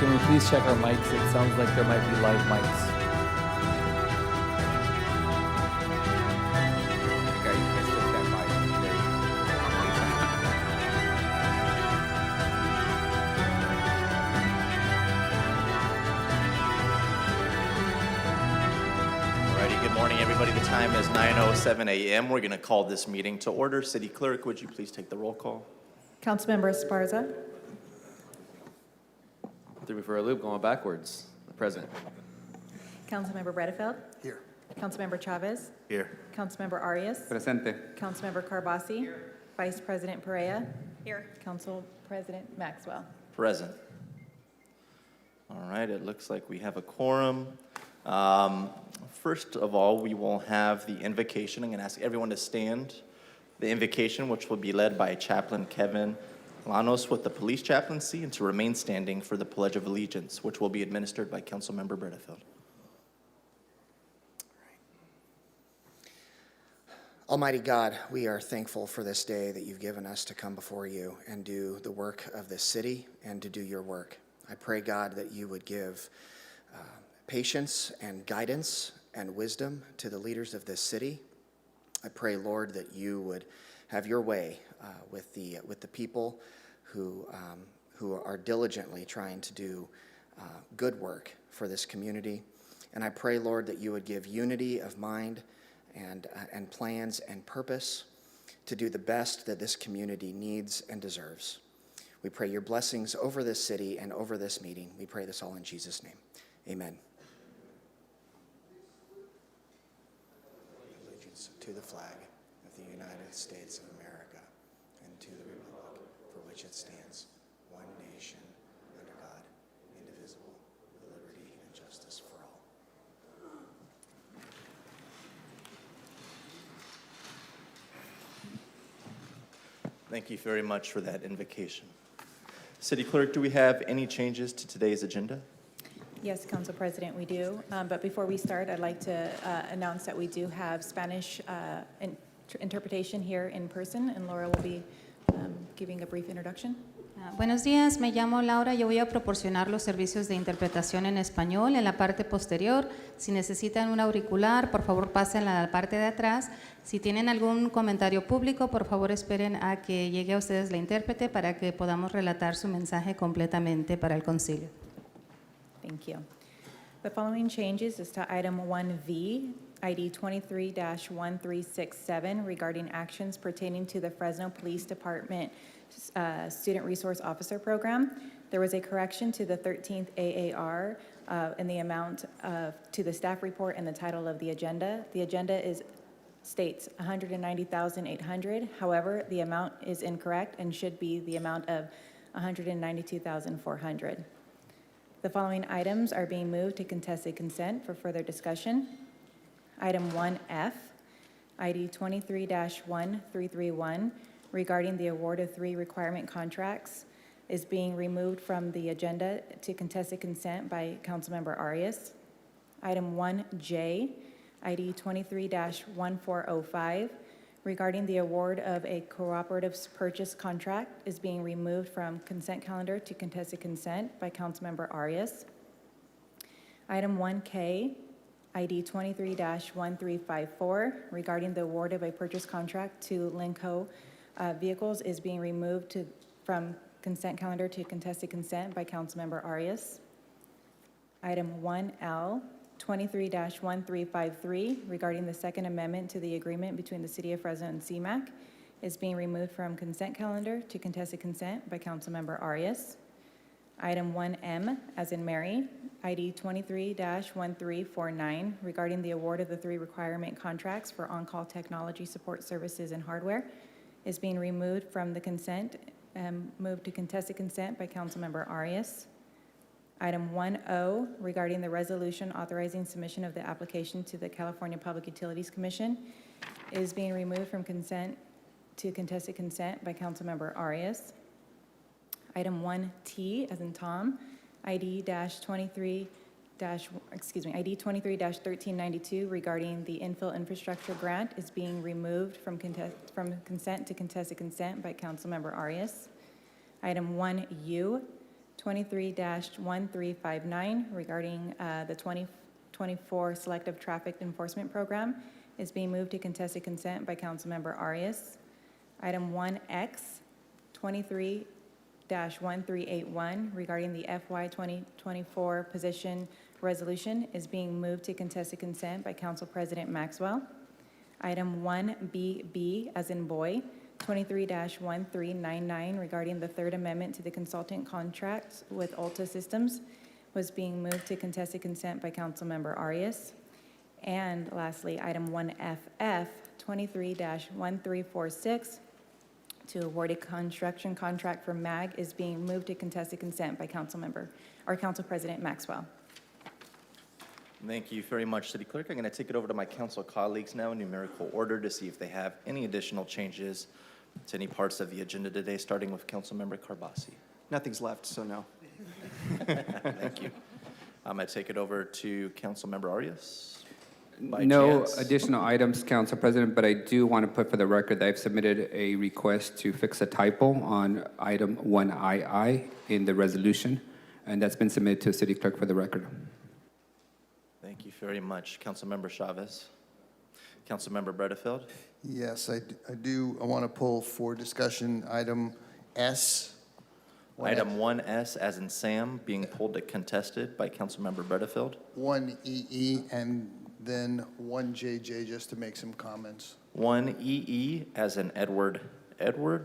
can we please check our mics? It sounds like there might be live mics. Okay, you can stick that mic there. Alrighty, good morning, everybody. The time is 9:07 a.m. We're going to call this meeting to order. City Clerk, would you please take the roll call? Councilmember Esparza. Threw me for a loop going backwards. The president. Councilmember Bredefeld. Here. Councilmember Chavez. Here. Councilmember Arias. Presente. Councilmember Carbasi. Vice President Perea. Here. Council President Maxwell. Present. All right, it looks like we have a quorum. First of all, we will have the invocation. I'm going to ask everyone to stand. The invocation, which will be led by Chaplain Kevin Lanos with the police chaplaincy, and to remain standing for the Pledge of Allegiance, which will be administered by Councilmember Bredefeld. Almighty God, we are thankful for this day that you've given us to come before you and do the work of this city and to do your work. I pray, God, that you would give patience and guidance and wisdom to the leaders of this city. I pray, Lord, that you would have your way with the people who are diligently trying to do good work for this community. And I pray, Lord, that you would give unity of mind and plans and purpose to do the best that this community needs and deserves. We pray your blessings over this city and over this meeting. We pray this all in Jesus' name. Amen. Allegiance to the flag of the United States of America and to the republic for which it stands, one nation, under God, indivisible, with liberty and justice for all. Thank you very much for that invocation. City Clerk, do we have any changes to today's agenda? Yes, Council President, we do. But before we start, I'd like to announce that we do have Spanish interpretation here in person, and Laura will be giving a brief introduction. Buenos días, me llamo Laura. Yo voy a proporcionar los servicios de interpretación en español en la parte posterior. Si necesitan un auricular, por favor pasen a la parte de atrás. Si tienen algún comentario público, por favor esperen a que llegue a ustedes la intérprete para que podamos relatar su mensaje completamente para el concilio. Thank you. The following changes is to item 1V, ID 23-1367, regarding actions pertaining to the Fresno Police Department Student Resource Officer Program. There was a correction to the 13th AAR in the amount to the staff report and the title of the agenda. The agenda states $190,800. However, the amount is incorrect and should be the amount of $192,400. The following items are being moved to contested consent for further discussion. Item 1F, ID 23-1331, regarding the award of 3 requirement contracts, is being removed from the agenda to contested consent by Councilmember Arias. Item 1J, ID 23-1405, regarding the award of a cooperative purchase contract, is being removed from consent calendar to contested consent by Councilmember Arias. Item 1K, ID 23-1354, regarding the award of a purchase contract to Linco Vehicles, is being removed from consent calendar to contested consent by Councilmember Arias. Item 1L, 23-1353, regarding the Second Amendment to the agreement between the City of Fresno and CMAQ, is being removed from consent calendar to contested consent by Councilmember Arias. Item 1M, as in Mary, ID 23-1349, regarding the award of the 3 requirement contracts for on-call technology support services and hardware, is being removed from the consent and moved to contested consent by Councilmember Arias. Item 1O, regarding the resolution authorizing submission of the application to the California Public Utilities Commission, is being removed from consent to contested consent by Councilmember Arias. Item 1T, as in Tom, ID 23-1392, regarding the infill infrastructure grant, is being removed from consent to contested consent by Councilmember Arias. Item 1U, 23-1359 regarding the 2024 Selective Traffic Enforcement Program is being moved to contested consent by Councilmember Arias. Item 1X, 23-1381 regarding the FY 2024 position resolution is being moved to contested consent by Council President Maxwell. Item 1BB, as in boy, 23-1399 regarding the Third Amendment to the consultant contract with Ulta Systems was being moved to contested consent by Councilmember Arias. And lastly, item 1FF, 23-1346 to award a construction contract for MAG is being moved to contested consent by Council President Maxwell. Thank you very much, City Clerk. I'm going to take it over to my council colleagues now in numerical order to see if they have any additional changes to any parts of the agenda today, starting with Councilmember Carbasi. Nothing's left, so no. Thank you. I'm going to take it over to Councilmember Arias. By No chance. additional items, Council President, but I do want to put for the record that I've submitted a request to fix a typo on item 1II in the resolution, and that's been submitted to City Clerk for the record. Thank you very much. Councilmember Chavez. Councilmember Bredefeld. Yes, I do. I want to pull for discussion item S. Item 1S, as in Sam, being pulled to contested by Councilmember Bredefeld. 1EE and then 1JJ, just to make some comments. 1EE, as in Edward,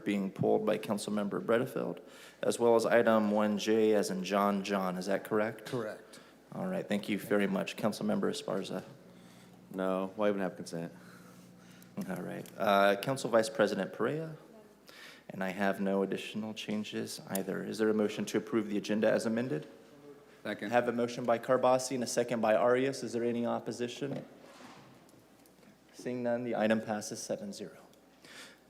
being pulled by Councilmember Bredefeld, as well as item 1J, as in John. Is that correct? Correct. All right, thank you very much. Councilmember Esparza. No, why even have consent? All right. Council Vice President Perea. And I have no additional changes either. Is there a motion to approve the agenda as amended? I Second. have a motion by Carbasi and a second by Arias. Is there any opposition? Seeing none, the item passes 7-0.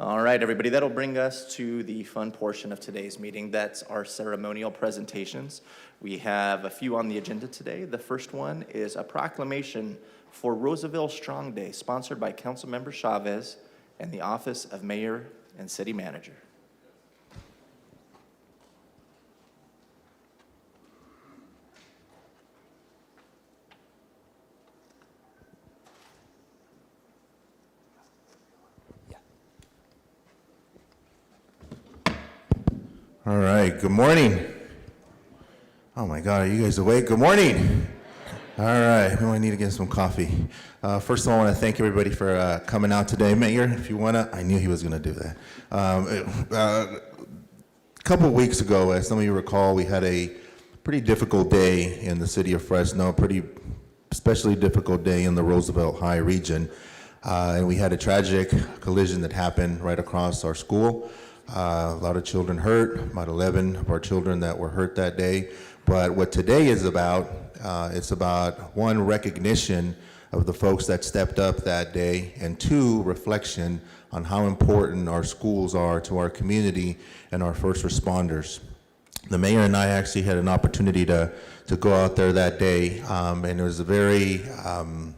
All right, everybody, that'll bring us to the fun portion of today's meeting. That's our ceremonial presentations. We have a few on the agenda today. The first one is a proclamation for Roosevelt Strong Day, sponsored by Councilmember Chavez and the Office of Mayor and City Manager. All right, good morning. Oh my God, are you guys awake? Good morning. All right, we might need to get some coffee. First of all, I want to thank everybody for coming out today. Mayor, if you want to, I knew he was going to do that. A couple of weeks ago, as some of you recall, we had a pretty difficult day in the city of Fresno, pretty especially difficult day in the Roosevelt High region. And we had a tragic collision that happened right across our school. A lot of children hurt, about 11 of our children that were hurt that day. But what today is about, it's about one, recognition of the folks that stepped up that day, and two, reflection on how important our schools are to our community and our first responders. The mayor and I actually had an opportunity to go out there that day, and it was a very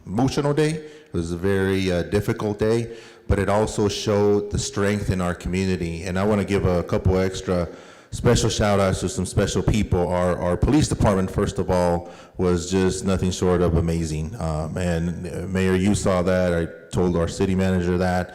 emotional day. It was a very difficult day, but it also showed the strength in our community. And I want to give a couple extra special shout outs to some special people. Our police department, first of all, was just nothing short of amazing. And Mayor, you saw that. I told our city manager that.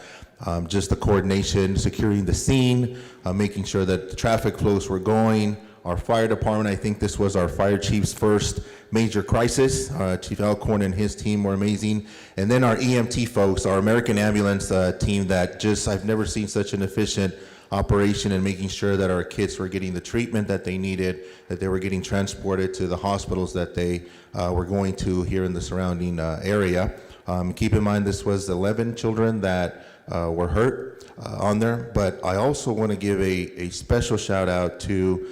Just the coordination, securing the scene, making sure that the traffic flows were going. Our fire department, I think this was our fire chief's first major crisis. Chief Alcorn and his team were amazing. And then our EMT folks, our American Ambulance team that just, I've never seen such an efficient operation in making sure that our kids were getting the treatment that they needed, that they were getting transported to the hospitals that they were going to here in the surrounding area. Keep in mind, this was 11 children that were hurt on there, but I also want to give a special shout out to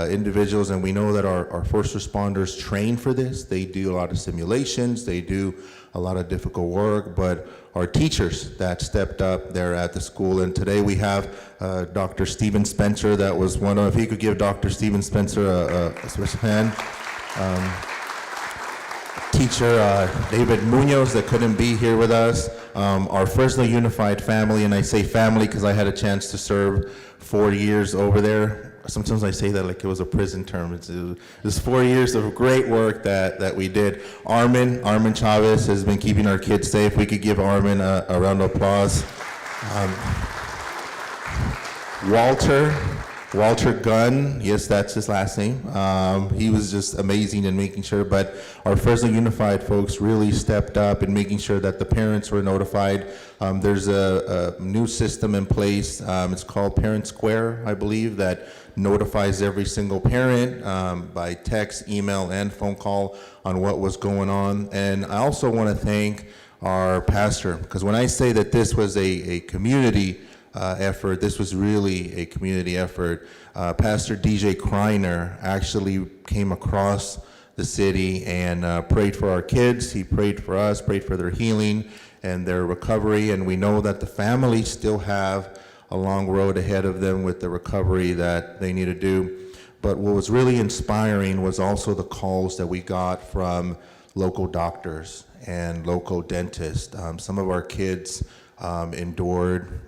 individuals, and we know that our first responders train for this. They do a lot of simulations, they do a lot of difficult work, but our teachers that stepped up there at the school, and today we have Dr. Stephen Spencer, that was one of, if you could give Dr. Stephen Spencer a special hand. Teacher David Munoz that couldn't be here with us, our Fresno Unified family, and I say family because I had a chance to serve 4 years over there. sometimes I say that like it was a prison term. It's 4 years of great work that we did. Armin Chavez has been keeping our kids safe. We could give Armin a round of applause. Walter Gunn, yes, that's his last name. He was just amazing in making sure, but our Fresno Unified folks really stepped up in making sure that the parents were notified. There's a new system in place. It's called Parent Square, I believe, that notifies every single parent by text, email, and phone call on what was going on. And I also want to thank our pastor, because when I say that this was a community effort. This was really a community effort. Pastor DJ Kreiner actually came across the city and prayed for our kids. He prayed for us, prayed for their healing and their recovery. And we know that the families still have a long road ahead of them with the recovery that they need to do. But what was really inspiring was also the calls that we got from local doctors and local dentists. Some of our kids endured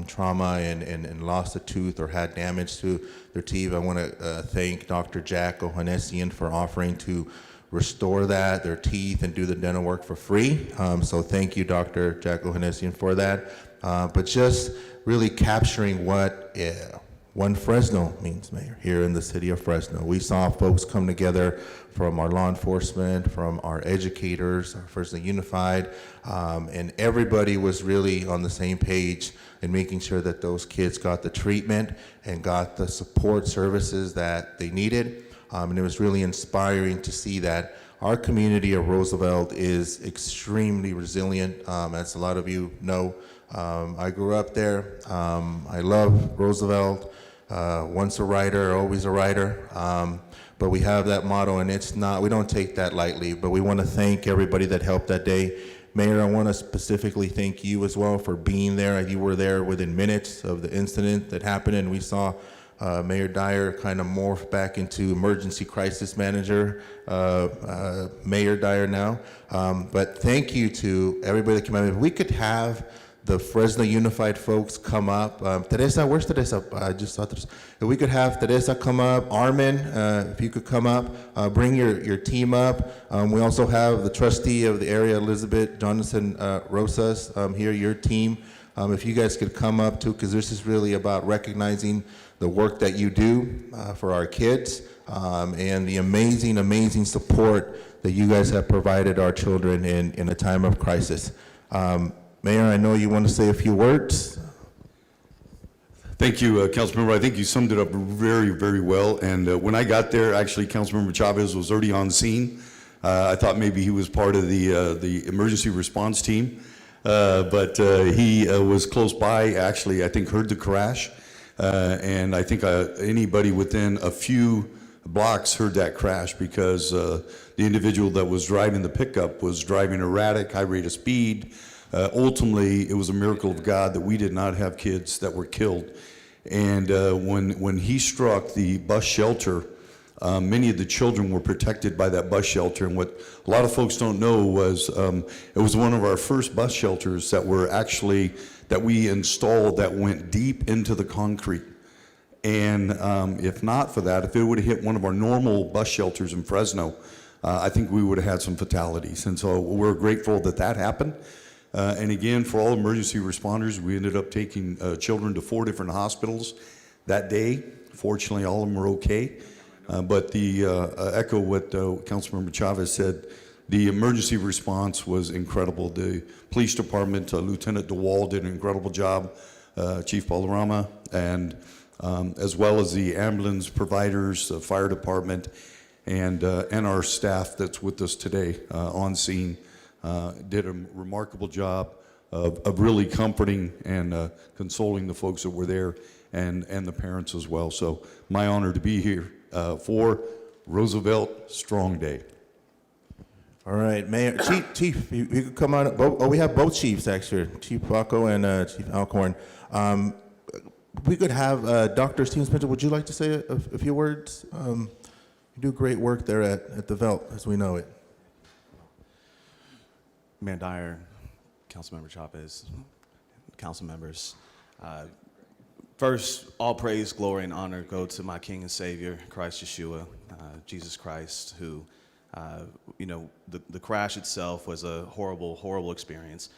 trauma and lost a tooth or had damage to their teeth. I want to thank Dr. Jack Ohanessian for offering to restore their teeth and do the dental work for free. So thank you, Dr. Jack Ohanessian, for that. But just really capturing what One Fresno means, Mayor, here in the city of Fresno. We saw folks come together from our law enforcement, from our educators, our Fresno Unified, and everybody was really on the same page in making sure that those kids got the treatment and got the support services that they needed. And it was really inspiring to see that our community of Roosevelt is extremely resilient, as a lot of you know. I grew up there. I love Roosevelt. Once a rider, always a rider. But we have that motto, and we don't take that lightly, but we want to thank everybody that helped that day. Mayor, I want to specifically thank you as well for being there. You were there within minutes of the incident that happened, and we saw Mayor Dyer kind of morph back into emergency crisis manager, Mayor Dyer now. But thank you to everybody that came out. If we could have the Fresno Unified folks come up. Teresa, where's Teresa? I just saw Teresa. If we could have Teresa come up, Armin, if you could come up, bring your team up. We also have the trustee of the area, Elizabeth Jonathan Rosas, here, your team. If you guys could come up too, because this is really about recognizing the work that you do for our kids and the amazing, amazing support that you guys have provided our children in a time of crisis. Mayor, I know you want to say a few words. Thank you, Councilmember. I think you summed it up very, very well. And when I got there, actually, Councilmember Chavez was already on scene. I thought maybe he was part of the emergency response team, but he was close by. Actually, I think heard the crash, and I think anybody within a few blocks heard that crash because the individual that was driving the pickup was driving erratic, high rate of speed. Ultimately, it was a miracle of God that we did not have kids that were killed. And when he struck the bus shelter, many of the children were protected by that bus shelter. And what a lot of folks don't know was it was one of our first bus shelters that we installed that went deep into the concrete. And if not for that, if it would have hit one of our normal bus shelters in Fresno, I think we would have had some fatalities. And so we're grateful that that happened. And again, for all emergency responders, we ended up taking children to 4 different hospitals that day. Fortunately, all of them were okay. But the echo what Councilmember Chavez said, the emergency response was incredible. The police department, Lieutenant DeWall did an incredible job, Chief Balarama, and as well as the ambulance providers, the fire department, and our staff that's with us today on scene. Did a remarkable job of really comforting and consoling the folks that were there and the parents as well. So my honor to be here for Roosevelt Strong Day. All right, Mayor, Chief, you could come on. We have both chiefs actually, Chief Paco and Chief Alcorn. We could have Dr. Steven Spencer. Would you like to say a few words? You do great work there at the VELT, as we know it. Mayor Dyer, Councilmember Chavez, council members. First, all praise, glory, and honor go to my King and Savior, Christ Yeshua, Jesus Christ, who, the crash itself was a horrible, horrible experience.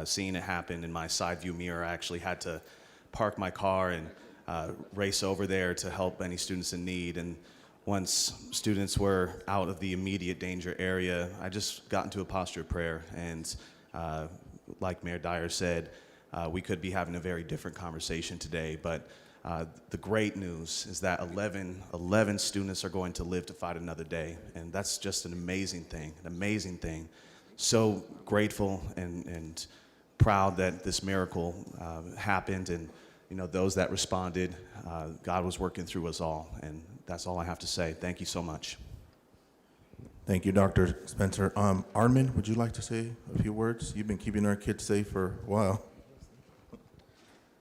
Seeing it happen in my side view mirror, I actually had to park my car and race over there to help any students in need. And once students were out of the immediate danger area, I just got into a posture of prayer. And like Mayor Dyer said, we could be having a very different conversation today, but the great news is that 11 students are going to live to fight another day, and that's just an amazing thing. So grateful and proud that this miracle happened, and those that responded, God was working through us all, and that's all I have to say. Thank you so much. Thank you, Dr. Spencer. Armin, would you like to say a few words? You've been keeping our kids safe for a while.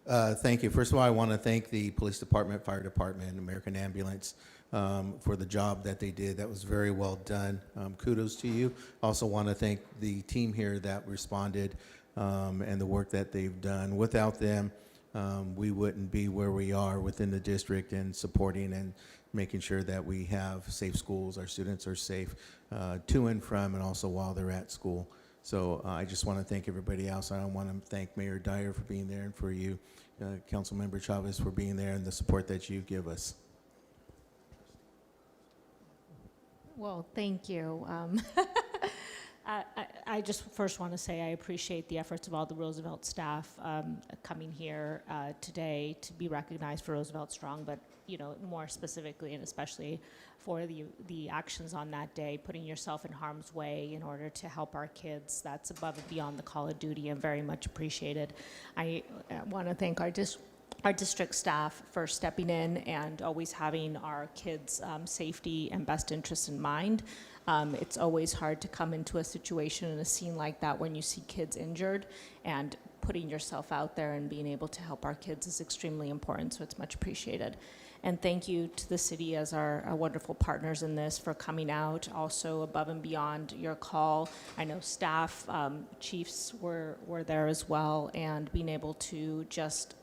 Thank you. First of all, I want to thank the police department, fire department, American Ambulance for the job that they did. That was very well done. Kudos to you. Also want to thank the team here that responded and the work that they've done. Without them, we wouldn't be where we are within the district and supporting and making sure that we have safe schools, our students are safe to and from and also while they're at school. So I just want to thank everybody else. I want to thank Mayor Dyer for being there and for you, Councilmember Chavez, for being there and the support that you give us. Well, thank you. I just first want to say I appreciate the efforts of all the Roosevelt staff coming here today to be recognized for Roosevelt Strong, but more specifically and especially for the actions on that day, putting yourself in harm's way in order to help our kids. That's above and beyond the call of duty and very much appreciated. I want to thank our district staff for stepping in and always having our kids' safety and best interests in mind. It's always hard to come into a situation in a scene like that when you see kids injured, and putting yourself out there and being able to help our kids is extremely important, so it's much appreciated. And thank you to the city as our wonderful partners in this for coming out, also above and beyond your call. I know staff, chiefs were there as well, and being able to just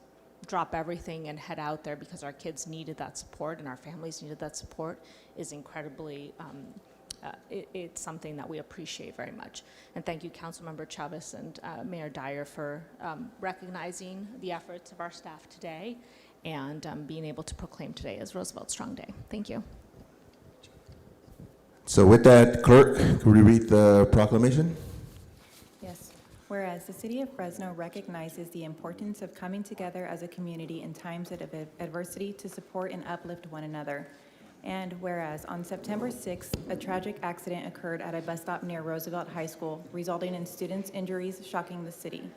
drop everything and head out there because our kids needed that support and our families needed that support is incredibly, it's something that we appreciate very much. And thank you, Councilmember Chavez and Mayor Dyer, for recognizing the efforts of our staff today and being able to proclaim today as Roosevelt Strong Day. Thank you. So with that, clerk, could we read the proclamation? Yes. Whereas the City of Fresno recognizes the importance of coming together as a community in times of adversity to support and uplift one another. And whereas on September 6th, a tragic accident occurred at a bus stop near Roosevelt High School, resulting in students' injuries shocking the city.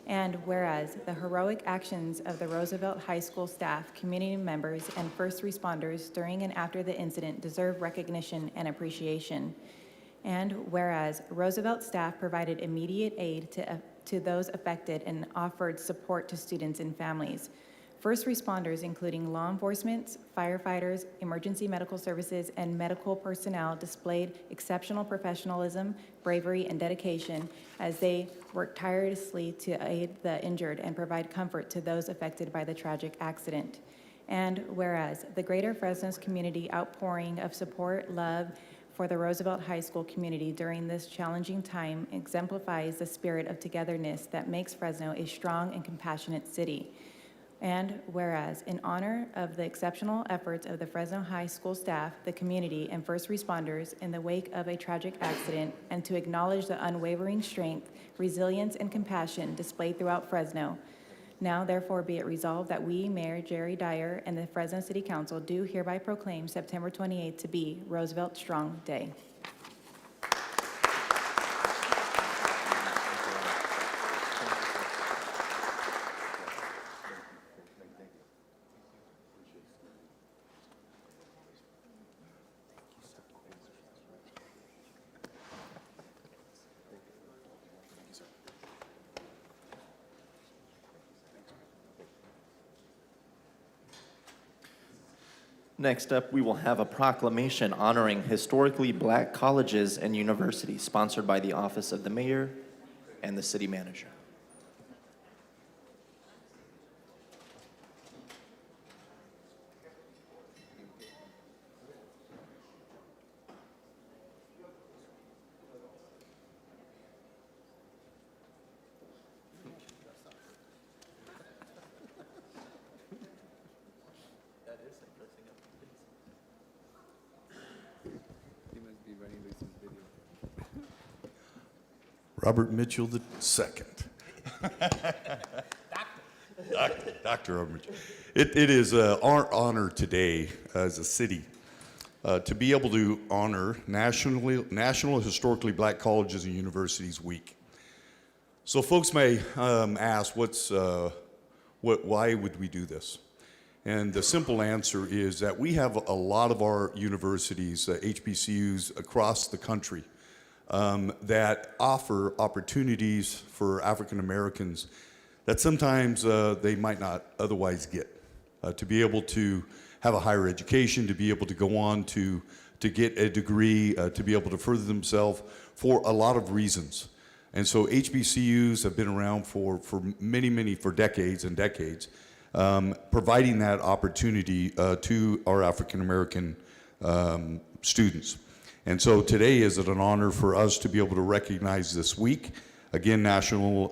And whereas the heroic actions of the Roosevelt High School staff, community members, and first responders during and after the incident deserve recognition and appreciation. And whereas Roosevelt staff provided immediate aid to those affected and offered support to students and families. First responders, including law enforcement, firefighters, emergency medical services, and medical personnel, displayed exceptional professionalism, bravery, and dedication as they worked tirelessly to aid the injured and provide comfort to those affected by the tragic accident. And whereas the Greater Fresno's community outpouring of support, love for the Roosevelt High School community during this challenging time exemplifies the spirit of togetherness that makes Fresno a strong and compassionate city. And whereas, in honor of the exceptional efforts of the Fresno High School staff, the community, and first responders in the wake of a tragic accident, and to acknowledge the unwavering strength, resilience, and compassion displayed throughout Fresno, now therefore be it resolved that we, Mayor Jerry Dyer, and the Fresno City Council do hereby proclaim September 28th to be Roosevelt Strong Day. Next up, we will have a proclamation honoring historically black colleges and universities, sponsored by the Office of the Mayor and the City Manager. Robert Mitchell II. Dr. Robert Mitchell. It is our honor today as a city to be able to honor National Historically Black Colleges and Universities Week. So folks may ask, why would we do this? And the simple answer is that we have a lot of our universities, HBCUs across the country, that offer opportunities for African Americans that sometimes they might not otherwise get. To be able to have a higher education, to be able to go on to get a degree, to be able to further themselves for a lot of reasons. And so HBCUs have been around for decades and decades, providing that opportunity to our African American students. And so today is it an honor for us to be able to recognize this week, again, National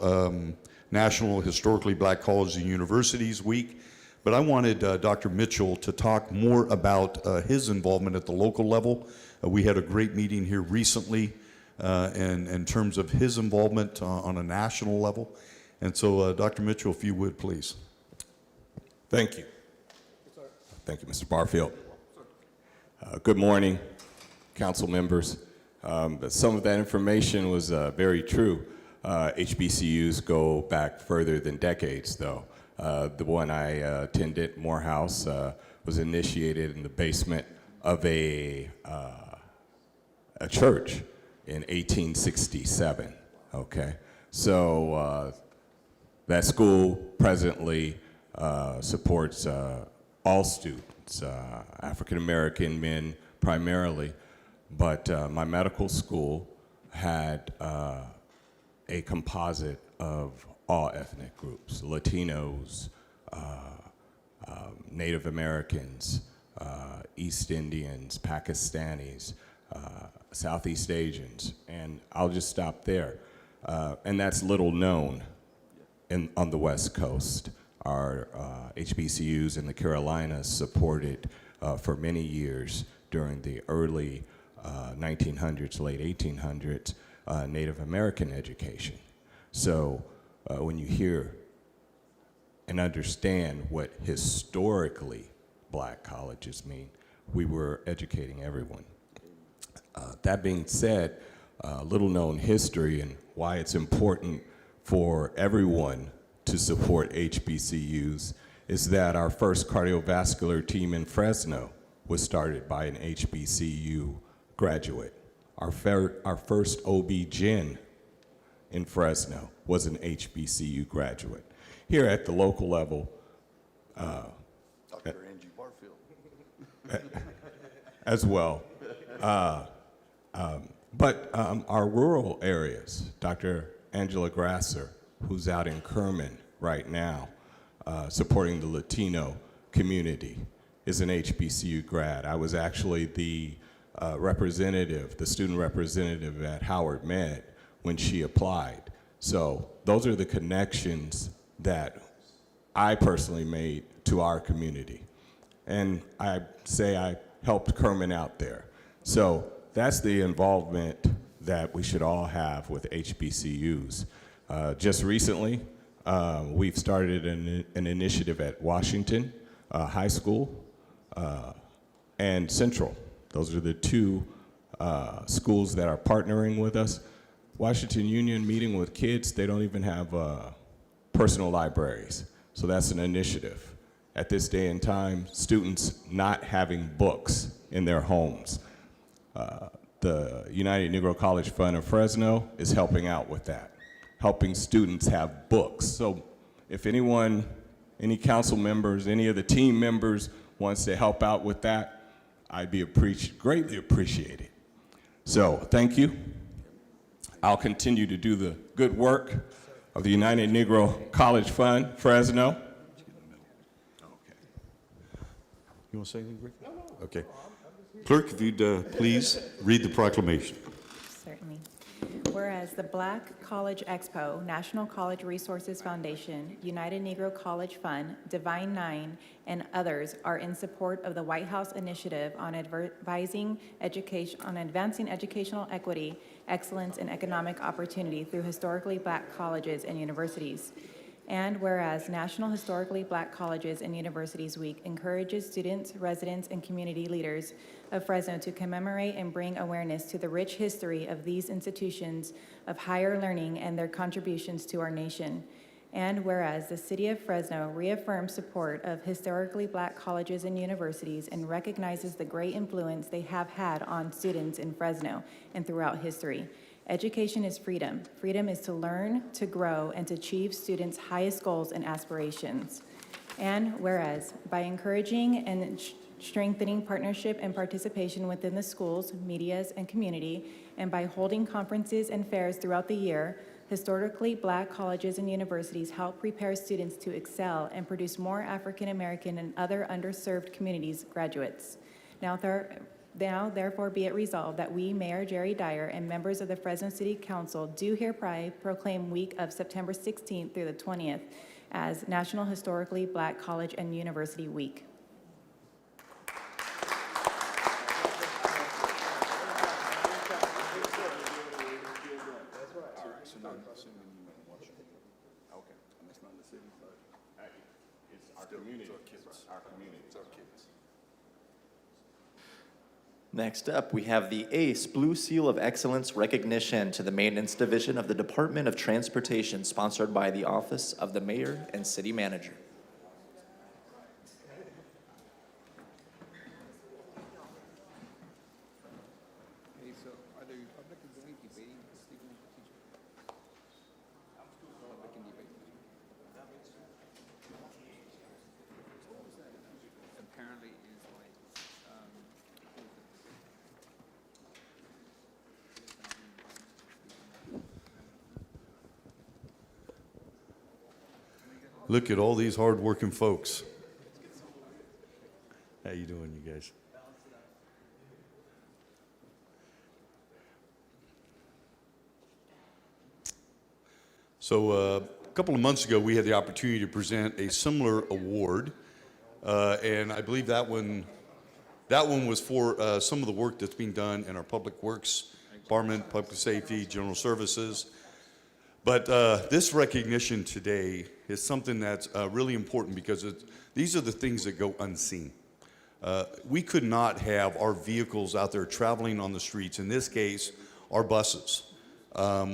Historically Black Colleges and Universities Week. But I wanted Dr. Mitchell to talk more about his involvement at the local level. We had a great meeting here recently in terms of his involvement on a national level. And so, Dr. Mitchell, if you would, please. Thank you. Thank you, Mr. Barfield. Good morning, council members. Some of that information was very true. HBCUs go back further than decades, though. The one I attended, Morehouse, was initiated in the basement of a church in 1867, okay? So that school presently supports all students, African American men primarily, but my medical school had a composite of all ethnic groups, Latinos, Native Americans, East Indians, Pakistanis, Southeast Asians, and I'll just stop there. And that's little known on the West Coast. Our HBCUs in the Carolinas supported for many years during the early 1900s, late 1800s, Native American education. So when you hear and understand what historically black colleges mean, we were educating everyone. That being said, little known history and why it's important for everyone to support HBCUs is that our first cardiovascular team in Fresno was started by an HBCU graduate. Our first OB-GYN in Fresno was an HBCU graduate. Here at the local level, Dr. Angie Barfield. as well. But our rural areas, Dr. Angela Grasser, who's out in Kerman right now, supporting the Latino community, is an HBCU grad. I was actually the representative, the student representative at Howard Med when she applied. So those are the connections that I personally made to our community. And I say I helped Kerman out there. So that's the involvement that we should all have with HBCUs. Just recently, we've started an initiative at Washington High School and Central. Those are the two schools that are partnering with us. Washington Union meeting with kids, they don't even have personal libraries. So that's an initiative. At this day and time, students not having books in their homes. The United Negro College Fund of Fresno is helping out with that, helping students have books. So if anyone, any council members, any of the team members wants to help out with that, I'd be greatly appreciated. So thank you. I'll continue to do the good work of the United Negro College Fund, Fresno. Okay. You want to say anything, Rick? No. Okay. Clerk, if you'd please read the proclamation. Certainly. whereas the Black College Expo, National College Resources Foundation, United Negro College Fund, Divine Nine, and others are in support of the White House initiative on advancing educational equity, excellence, and economic opportunity through historically Black colleges and universities. And whereas National Historically Black Colleges and Universities Week encourages students, residents, and community leaders of Fresno to commemorate and bring awareness to the rich history of these institutions of higher learning and their contributions to our nation. And whereas the City of Fresno reaffirms support of historically Black colleges and universities and recognizes the great influence they have had on students in Fresno and throughout history. Education is freedom. Freedom is to learn, to grow, and to achieve students' highest goals and aspirations. And whereas, by encouraging and strengthening partnership and participation within the schools, medias, and community, and by holding conferences and fairs throughout the year, historically Black colleges and universities help prepare students to excel and produce more African American and other underserved communities graduates. Now, therefore, be it resolved that we, Mayor Jerry Dyer, and members of the Fresno City Council do hereby proclaim week of September 16th through the 20th as National Historically Black College and University Week. Next up, we have the ACE Blue Seal of Excellence recognition to the Maintenance Division of the Department of Transportation, sponsored by the Office of the Mayor and City Manager. Look at all these hard-working folks. How you doing, you guys? So a couple of months ago, we had the opportunity to present a similar award, and I believe that one was for some of the work that's being done in our Public Works Department, Public Safety, General Services. But this recognition today is something that's really important because these are the things that go unseen. We could not have our vehicles out there traveling on the streets, in this case, our buses,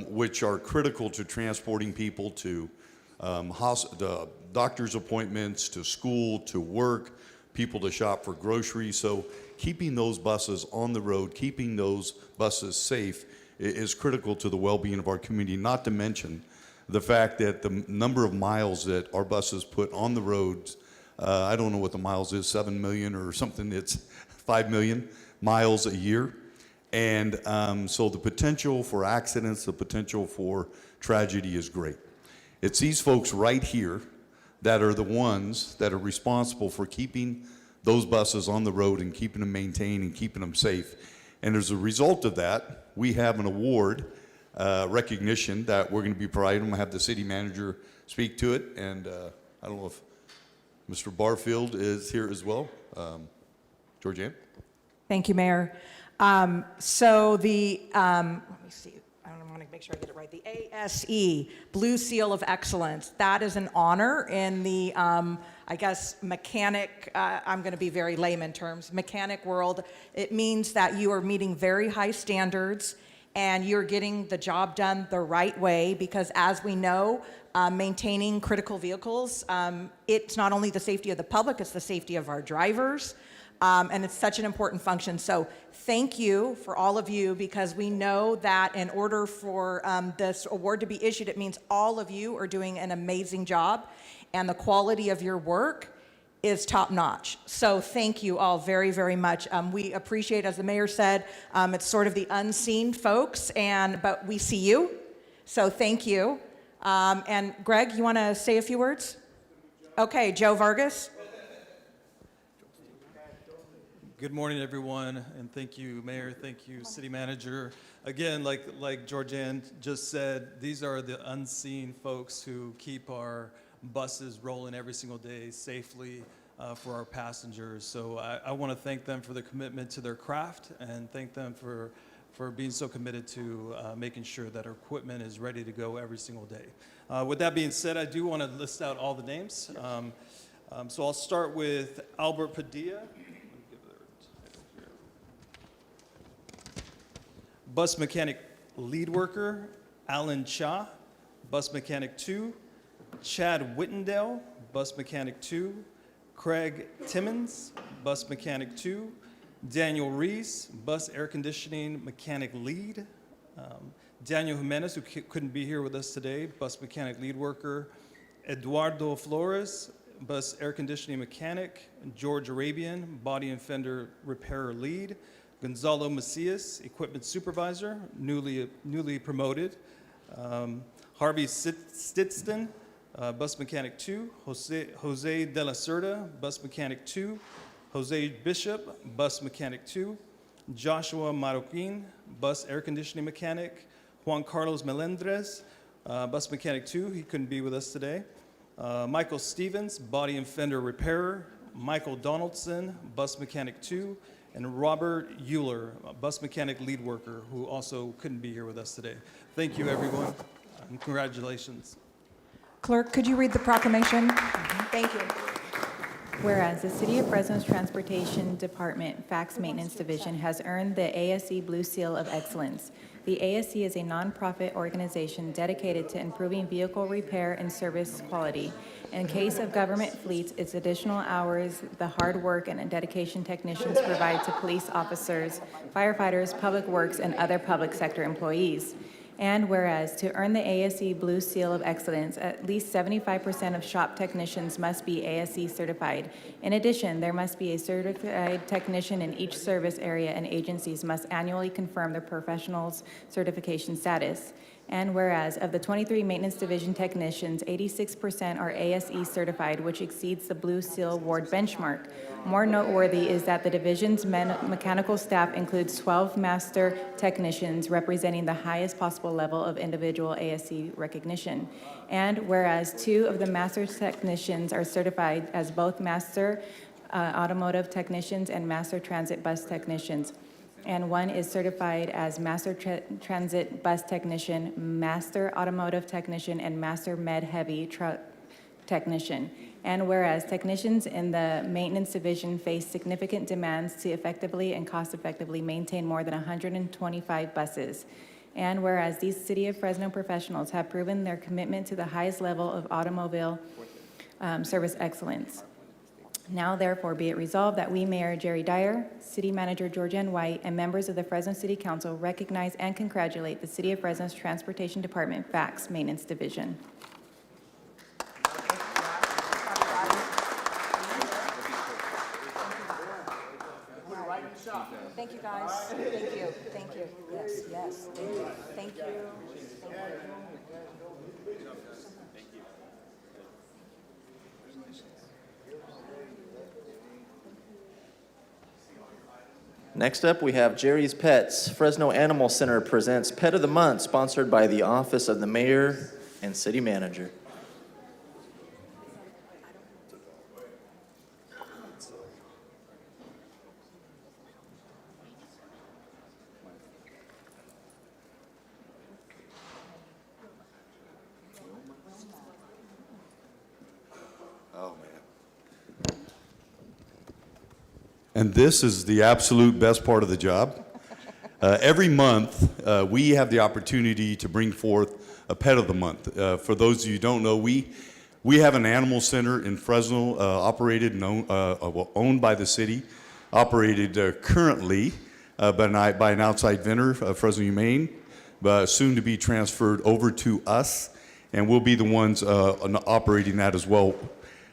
which are critical to transporting people to doctor's appointments, to school, to work, people to shop for groceries. So keeping those buses on the road, keeping those buses safe is critical to the well-being of our community, not to mention the fact that the number of miles that our buses put on the roads, I don't know what the miles is, 7 million or something, it's 5 million miles a year. And so the potential for accidents, the potential for tragedy is great. It's these folks right here that are the ones that are responsible for keeping those buses on the road and keeping them maintained and keeping them safe. And as a result of that, we have an award recognition that we're going to be providing. I'm going to have the city manager speak to it. And I don't know if Mr. Barfield is here as well. Georgianne? Thank you, Mayor. So the, let me see, I don't want to make sure I get it right. The ASE, Blue Seal of Excellence, that is an honor in the, I guess, mechanic, I'm going to be very layman terms, mechanic world. It means that you are meeting very high standards and you're getting the job done the right way because as we know, maintaining critical vehicles, it's not only the safety of the public, it's the safety of our drivers. And it's such an important function. So thank you for all of you because we know that in order for this award to be issued, it means all of you are doing an amazing job and the quality of your work is top notch. So thank you all very, very much. We appreciate, as the mayor said, it's sort of the unseen folks, but we see you. So thank you. And Greg, you want to say a few words? Okay, Joe Vargas. Good morning, everyone, and thank you, Mayor. Thank you, City Manager. Again, like Georgianne just said, these are the unseen folks who keep our buses rolling every single day safely for our passengers. So I want to thank them for their commitment to their craft and thank them for being so committed to making sure that our equipment is ready to go every single day. With that being said, I do want to list out all the names. So I'll start with Albert Padilla. Bus mechanic lead worker, Alan Cha, bus mechanic 2, Chad Wittendale, bus mechanic 2, Craig Timmons, bus mechanic 2, Daniel Reese, bus air conditioning mechanic lead, Daniel Jimenez, who couldn't be here with us today, bus mechanic lead worker, Eduardo Flores, bus air conditioning mechanic, George Arabian, body and fender repairer lead, Gonzalo Macias, equipment supervisor, newly promoted. Harvey Stitston, bus mechanic 2. Jose De La Cerda, bus mechanic 2. Jose Bishop, bus mechanic 2. Joshua Marroquin, bus air conditioning mechanic. Juan Carlos Melendrez, bus mechanic 2. He couldn't be with us today. Michael Stevens, body and fender repairer. Michael Donaldson, bus mechanic 2. And Robert Euler, bus mechanic lead worker, who also couldn't be here with us today. Thank you, everyone, and congratulations. Clerk, could you read the proclamation? Thank you. Whereas the City of Fresno's Transportation Department Fax Maintenance Division has earned the ASE Blue Seal of Excellence. The ASE is a nonprofit organization dedicated to improving vehicle repair and service quality. In case of government fleets, its additional hours, the hard work and dedication technicians provide to police officers, firefighters, public works, and other public sector employees. And whereas to earn the ASE Blue Seal of Excellence, at least 75% of shop technicians must be ASE certified. In addition, there must be a certified technician in each service area, and agencies must annually confirm their professional's certification status. And whereas of the 23 Maintenance Division technicians, 86% are ASE certified, which exceeds the Blue Seal Award benchmark. More noteworthy is that the division's mechanical staff includes 12 master technicians representing the highest possible level of individual ASE recognition. And whereas 2 of the master technicians are certified as both master automotive technicians and master transit bus technicians, and 1 is certified as Master Transit Bus Technician, Master Automotive Technician, and Master Med Heavy Truck Technician. And whereas technicians in the Maintenance Division face significant demands to effectively and cost-effectively maintain more than 125 buses. And whereas these City of Fresno professionals have proven their commitment to the highest level of automobile service excellence. Now, therefore, be it resolved that we, Mayor Jerry Dyer, City Manager Georgianne White, and members of the Fresno City Council recognize and congratulate the City of Fresno's Transportation Department Fax Maintenance Division. Thank you, guys. Thank you. Thank you. Yes, yes. Thank you. Thank you. Thank you. Next up, we have Jerry's Pets. Fresno Animal Center presents Pet of the Month, sponsored by the Office of the Mayor and City Manager. And this is the absolute best part of the job. Every month, we have the opportunity to bring forth a Pet of the Month. For those of you who don't know, we have an animal center in Fresno, operated and owned by the city, operated currently by an outside vendor, Fresno Humane, but soon to be transferred over to us, and we'll be the ones operating that as well.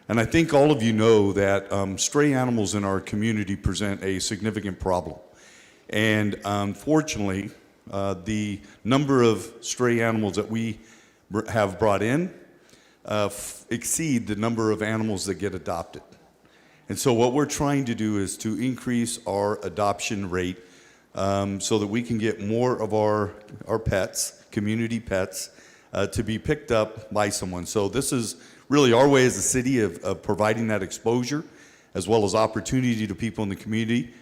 And I think all of you know that stray animals in our community present a significant problem. And unfortunately, the number of stray animals that we have brought in exceed the number of animals that get adopted. And so what we're trying to do is to increase our adoption rate so that we can get more of our pets, community pets, to be picked up by someone. So this is really our way as a city of providing that exposure as well as opportunity to people in the community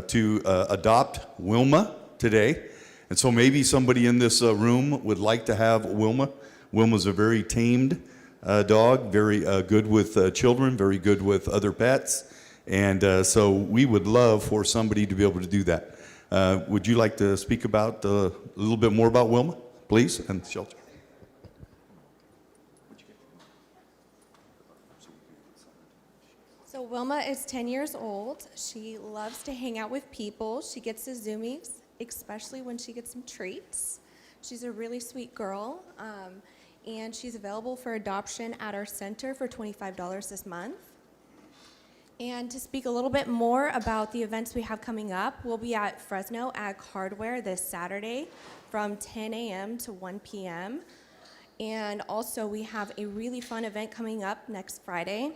to adopt Wilma today. And so maybe somebody in this room would like to have Wilma. Wilma's a very tamed dog, very good with children, very good with other pets. And so we would love for somebody to be able to do that. Would you like to speak about a little bit more about Wilma, please, and the shelter? So Wilma is 10 years old. She loves to hang out with people. She gets the zoomies, especially when she gets some treats. She's a really sweet girl, and she's available for adoption at our center for $25 this month. And to speak a little bit more about the events we have coming up, we'll be at Fresno Ag Hardware this Saturday from 10 a.m. to 1 p.m. And also we have a really fun event coming up next Friday,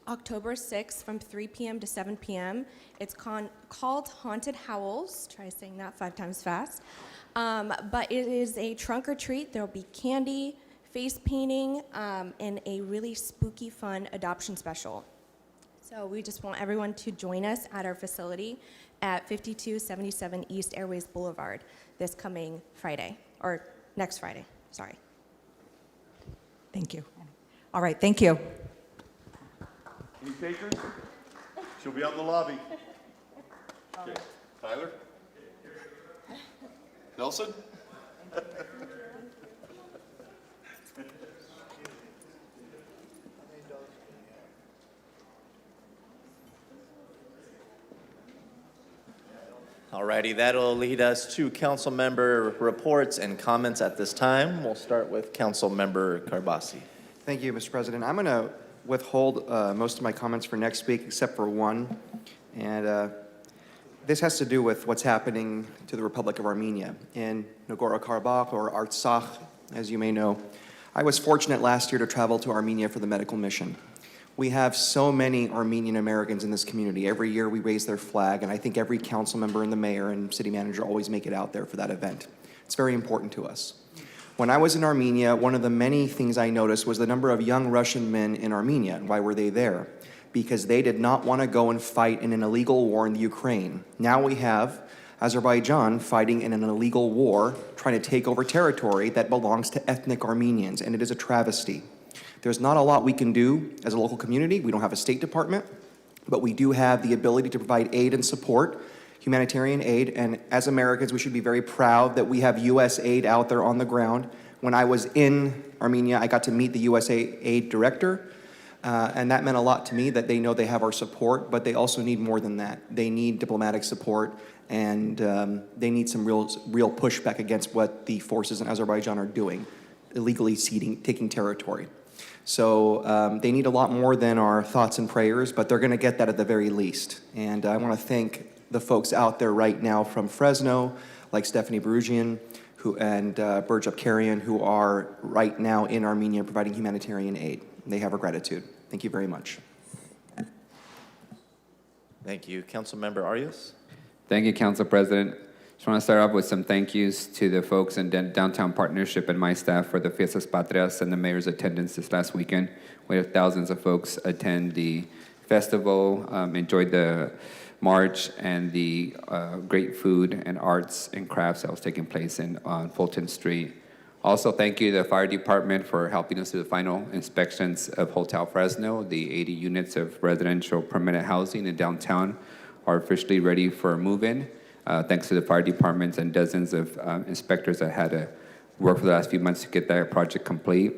October 6th from 3 p.m. to 7 p.m. It's called Haunted Howls. Try saying that 5 times fast. But it is a trunk or treat. There will be candy, face painting, and a really spooky, fun adoption special. So we just want everyone to join us at our facility at 5277 East Airways Boulevard this coming Friday, or next Friday, sorry. Thank you. All right, thank you. Any takers? She'll be out in the lobby. Okay. Tyler? Nelson? Alrighty, that'll lead us to council member reports and comments at this time. We'll start with council member Carbasi. Thank you, Mr. President. I'm going to withhold most of my comments for next week, except for one. And this has to do with what's happening to the Republic of Armenia in Nagorno-Karabakh, or Artsakh, as you may know. I was fortunate last year to travel to Armenia for the medical mission. We have so many Armenian Americans in this community. Every year we raise their flag, and I think every council member and the mayor and city manager always make it out there for that event. It's very important to us. When I was in Armenia, one of the many things I noticed was the number of young Russian men in Armenia. And why were they there? Because they did not want to go and fight in an illegal war in the Ukraine. Now we have Azerbaijan fighting in an illegal war, trying to take over territory that belongs to ethnic Armenians, and it is a travesty. There's not a lot we can do as a local community. We don't have a State Department, but we do have the ability to provide aid and support, humanitarian aid, and as Americans, we should be very proud that we have U.S. aid out there on the ground. When I was in Armenia, I got to meet the U.S. aid director, and that meant a lot to me that they know they have our support, but they also need more than that. They need diplomatic support, and they need some real pushback against what the forces in Azerbaijan are doing, illegally taking territory. So they need a lot more than our thoughts and prayers, but they're going to get that at the very least. And I want to thank the folks out there right now from Fresno, like Stephanie Berugian and Burj Abkarian, who are right now in Armenia providing humanitarian aid. They have our gratitude. Thank you very much. Thank you. Councilmember Arias? Thank you, Council President. Just want to start off with some thank yous to the folks in Downtown Partnership and my staff for the Fiestas Patrias and the mayor's attendance this last weekend. We had thousands of folks attend the festival, enjoyed the march and the great food and arts and crafts that was taking place on Fulton Street. Also, thank you to the fire department for helping us through the final inspections of Hotel Fresno. The 80 units of residential permanent housing in downtown are officially ready for move-in. Thanks to the fire departments and dozens of inspectors that had to work for the last few months to get that project complete.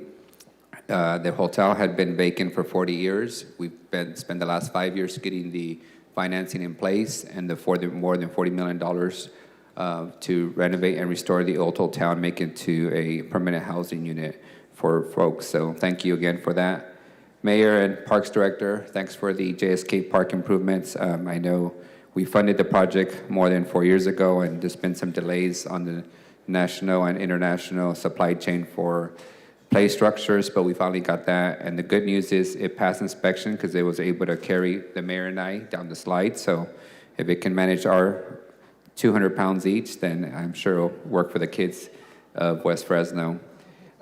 The hotel had been vacant for 40 years. We've spent the last 5 years getting the financing in place and more than $40 million to renovate and restore the old hotel and make it to a permanent housing unit for folks. So thank you again for that. Mayor and Parks Director, thanks for the JSK Park improvements. I know we funded the project more than 4 years ago, and there's been some delays on the national and international supply chain for play structures, but we finally got that. And the good news is it passed inspection because it was able to carry the mayor and I down the slide. So if it can manage our 200 pounds each, then I'm sure it'll work for the kids of West Fresno.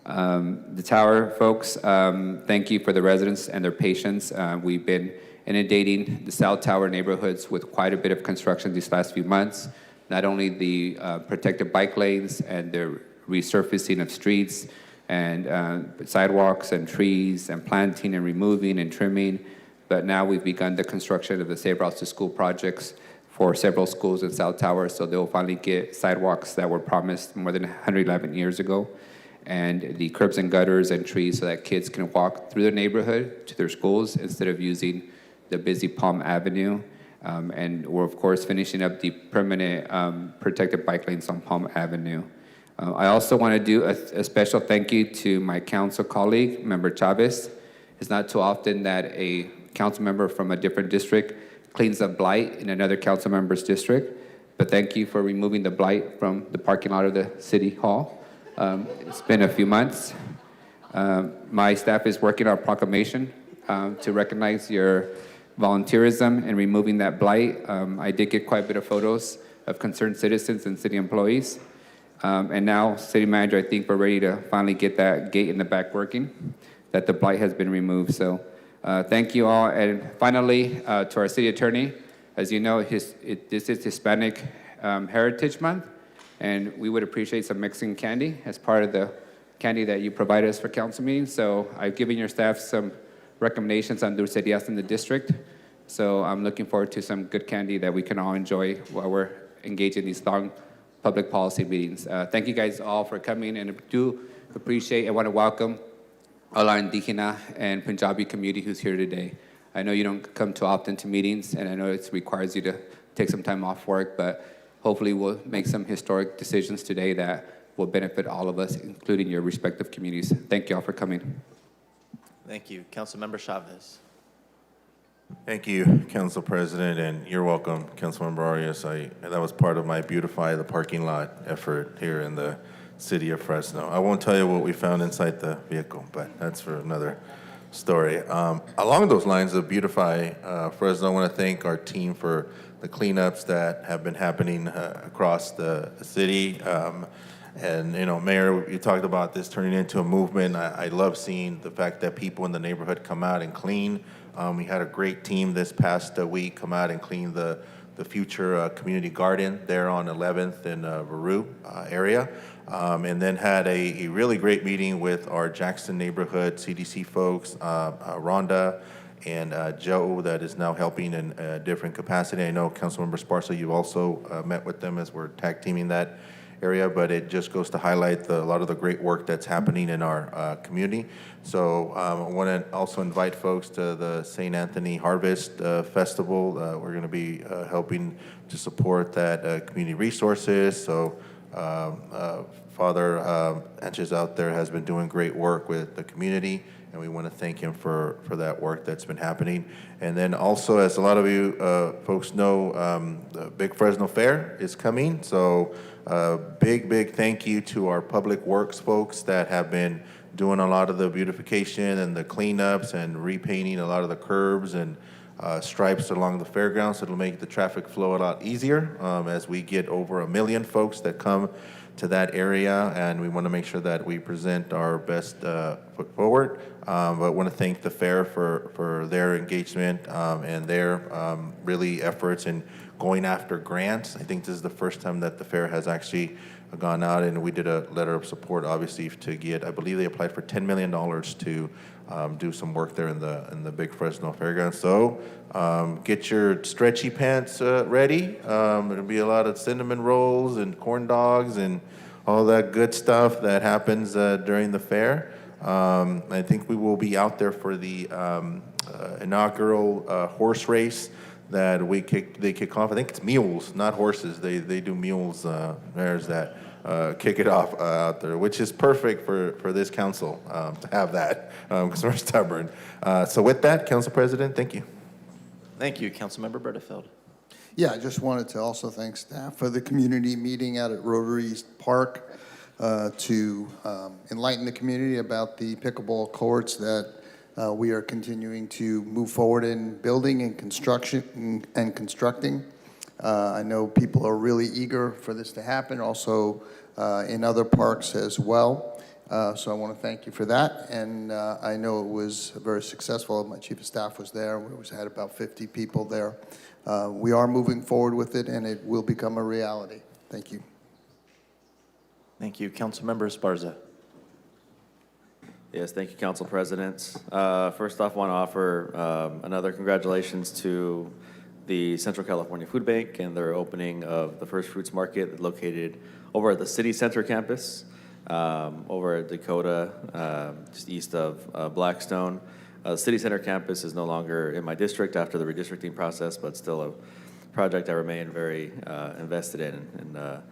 The tower folks, thank you for the residents and their patience. We've been inundating the South Tower neighborhoods with quite a bit of construction these last few months. Not only the protected bike lanes and the resurfacing of streets and sidewalks and trees and planting and removing and trimming, but now we've begun the construction of the Safe Routes to School projects for several schools in South Tower, so they'll finally get sidewalks that were promised more than 111 years ago, and the curbs and gutters and trees so that kids can walk through their neighborhood to their schools instead of using the busy Palm Avenue. And we're, of course, finishing up the permanent protected bike lanes on Palm Avenue. I also want to do a special thank you to my council colleague, Member Chavez. It's not too often that a council member from a different district cleans up blight in another council member's district, but thank you for removing the blight from the parking lot of the city hall. It's been a few months. My staff is working on a proclamation to recognize your volunteerism in removing that blight. I did get quite a bit of photos of concerned citizens and city employees. And now, City Manager, I think we're ready to finally get that gate in the back working, that the blight has been removed. So thank you all. And finally, to our City Attorney, as you know, this is Hispanic Heritage Month, and we would appreciate some Mexican candy as part of the candy that you provide us for council meetings. So I've given your staff some recommendations on dulcerias in the district. So I'm looking forward to some good candy that we can all enjoy while we're engaged in these long public policy meetings. Thank you guys all for coming, and I do appreciate and want to welcome all our Indígena and Punjabi community who's here today. I know you don't come too often to meetings, and I know it requires you to take some time off work, but hopefully we'll make some historic decisions today that will benefit all of us, including your respective communities. Thank you all for coming. Thank you. Councilmember Chavez. Thank you, Council President, and you're welcome, Councilmember Arias. That was part of my Beautify the Parking Lot effort here in the city of Fresno. I won't tell you what we found inside the vehicle, but that's for another story. Along those lines of Beautify Fresno, I want to thank our team for the cleanups that have been happening across the city. And, you know, Mayor, you talked about this turning into a movement. I love seeing the fact that people in the neighborhood come out and clean. We had a great team this past week come out and clean the future community garden there on 11th and Veru area. And then had a really great meeting with our Jackson neighborhood CDC folks, Rhonda and Joe, that is now helping in a different capacity. I know Councilmember Sparsa, you also met with them as we're tag teaming that area, but it just goes to highlight a lot of the great work that's happening in our community. So I want to also invite folks to the St. Anthony Harvest Festival. We're going to be helping to support that community resources. So Father Anches out there has been doing great work with the community, and we want to thank him for that work that's been happening. And then also, as a lot of you folks know, the Big Fresno Fair is coming. So big thank you to our public works folks that have been doing a lot of the beautification and the cleanups and repainting a lot of the curbs and stripes along the fairgrounds. It'll make the traffic flow a lot easier as we get over 1 million folks that come to that area, and we want to make sure that we present our best foot forward. But I want to thank the fair for their engagement and their really efforts in going after grants. I think this is the first time that the fair has actually gone out, and we did a letter of support, obviously, to get, I believe they applied for $10 million to do some work there in the Big Fresno Fairgrounds. So get your stretchy pants ready. There'll be a lot of cinnamon rolls and corn dogs and all that good stuff that happens during the fair. I think we will be out there for the inaugural horse race that they kick off. I think it's mules, not horses. They do mules. There's that. Kick it off out there, which is perfect for this council to have that because we're stubborn. So with that, Council President, thank you. Thank you, Councilmember Bertefeld. Yeah, I just wanted to also thank staff for the community meeting out at Rotary East Park. to enlighten the community about the pickleball courts that we are continuing to move forward in building and construction and constructing. I know people are really eager for this to happen, also in other parks as well. So I want to thank you for that. And I know it was very successful. My chief of staff was there. We had about 50 people there. We are moving forward with it, and it will become a reality. Thank you. Thank you. Councilmember Esparza. Yes, thank you, Council President. First off, I want to offer another congratulations to the Central California Food Bank and their opening of the First Fruits Market located over at the City Center campus, over at Dakota, just east of Blackstone. The City Center campus is no longer in my district after the redistricting process, but still a project I remain very invested in. And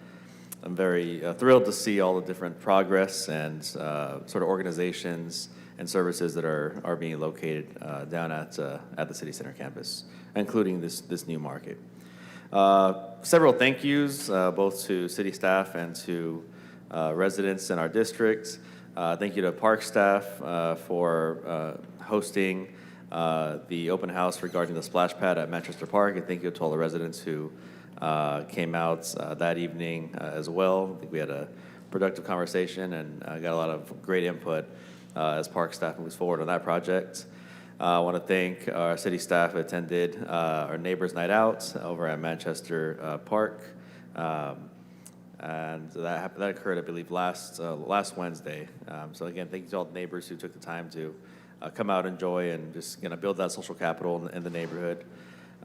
I'm very thrilled to see all the different progress and sort of organizations and services that are being located down at the City Center campus, including this new market. Several thank yous, both to city staff and to residents in our district. Thank you to park staff for hosting the open house regarding the splash pad at Manchester Park, and thank you to all the residents who came out that evening as well. I think we had a productive conversation and got a lot of great input as park staff moves forward on that project. I want to thank our city staff who attended our Neighbors Night Out over at Manchester Park. And that occurred, I believe, last Wednesday. So again, thank you to all the neighbors who took the time to come out, enjoy, and just build that social capital in the neighborhood.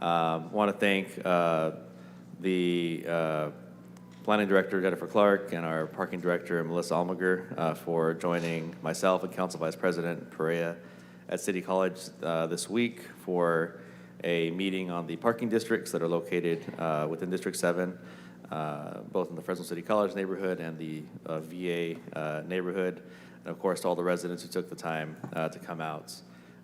Want to thank the planning director, Jennifer Clark, and our parking director, Melissa Almager, for joining myself and Council Vice President Perea at City College this week for a meeting on the parking districts that are located within District 7, both in the Fresno City College neighborhood and the VA neighborhood, and of course to all the residents who took the time to come out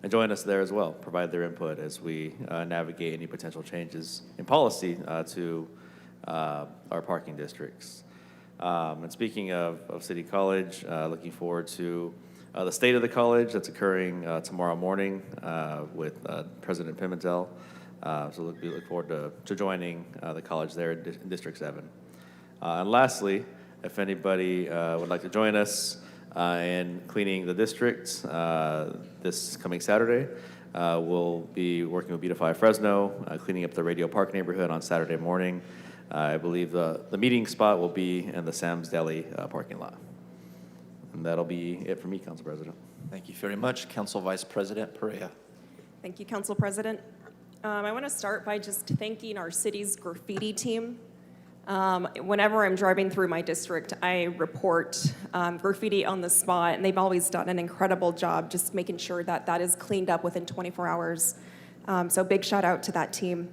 and join us there as well, provide their input as we navigate any potential changes in policy to our parking districts. And speaking of City College, looking forward to the State of the College that's occurring tomorrow morning with President Pimentel. So we look forward to joining the college there in District 7. And lastly, if anybody would like to join us in cleaning the district this coming Saturday, we'll be working with Beautify Fresno, cleaning up the Radio Park neighborhood on Saturday morning. I believe the meeting spot will be in the Sam's Deli parking lot. And that'll be it for me, Council President. Thank you very much. Council Vice President Perea. Thank you, Council President. I want to start by just thanking our city's graffiti team. Whenever I'm driving through my district, I report graffiti on the spot, and they've always done an incredible job just making sure that that is cleaned up within 24 hours. So big shout out to that team.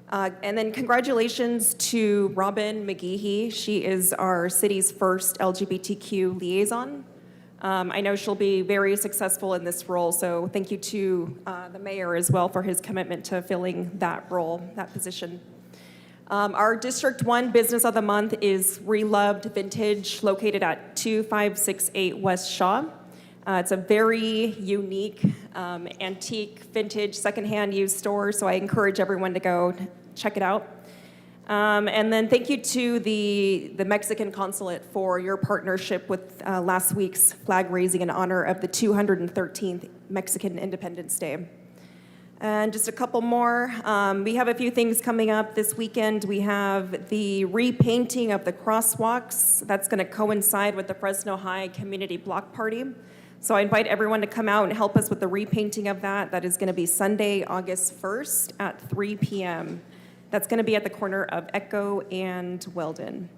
And then congratulations to Robin McGeehee. She is our city's first LGBTQ liaison. I know she'll be very successful in this role, so thank you to the mayor as well for his commitment to filling that role, that position. Our District 1 Business of the Month is Reloved Vintage, located at 2568 West Shaw. It's a very unique, antique, vintage, secondhand used store, so I encourage everyone to go check it out. And then thank you to the Mexican consulate for your partnership with last week's flag raising in honor of the 213th Mexican Independence Day. And just a couple more. We have a few things coming up this weekend. We have the repainting of the crosswalks. That's going to coincide with the Fresno High Community Block Party. So I invite everyone to come out and help us with the repainting of that. That is going to be Sunday, August 1st at 3 p.m. That's going to be at the corner of Echo and Weldon.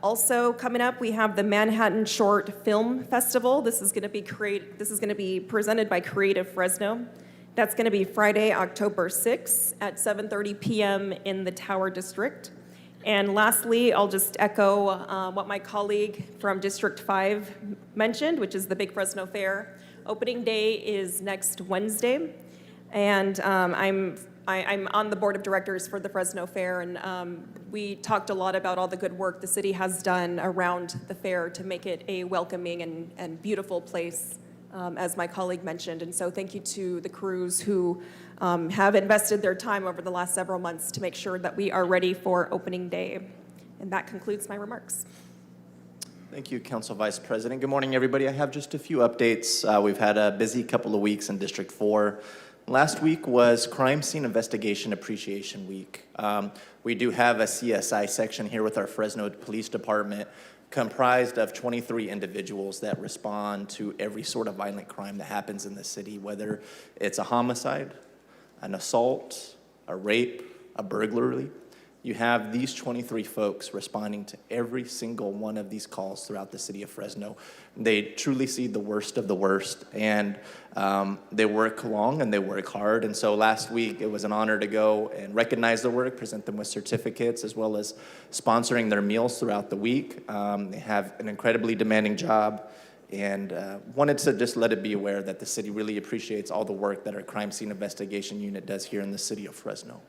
Also coming up, we have the Manhattan Short Film Festival. This is going to be presented by Creative Fresno. That's going to be Friday, October 6th at 7:30 p.m. in the Tower District. And lastly, I'll just echo what my colleague from District 5 mentioned, which is the Big Fresno Fair. Opening day is next Wednesday. And I'm I'm on the board of directors for the Fresno Fair, and we talked a lot about all the good work the city has done around the fair to make it a welcoming and beautiful place, as my colleague mentioned. And so thank you to the crews who have invested their time over the last several months to make sure that we are ready for opening day. And that concludes my remarks. Thank you, Council Vice President. Good morning, everybody. I have just a few updates. We've had a busy couple of weeks in District 4. Last week was Crime Scene Investigation Appreciation Week. We do have a CSI section here with our Fresno Police Department comprised of 23 individuals that respond to every sort of violent crime that happens in the city, whether it's a homicide, an assault, a rape, a burglary. You have these 23 folks responding to every single one of these calls throughout the city of Fresno. They truly see the worst of the worst, and they work long and they work hard. And so last week, it was an honor to go and recognize their work, present them with certificates, as well as sponsoring their meals throughout the week. They have an incredibly demanding job, and wanted to just let it be aware that the city really appreciates all the work that our Crime Scene Investigation Unit does here in the city of Fresno.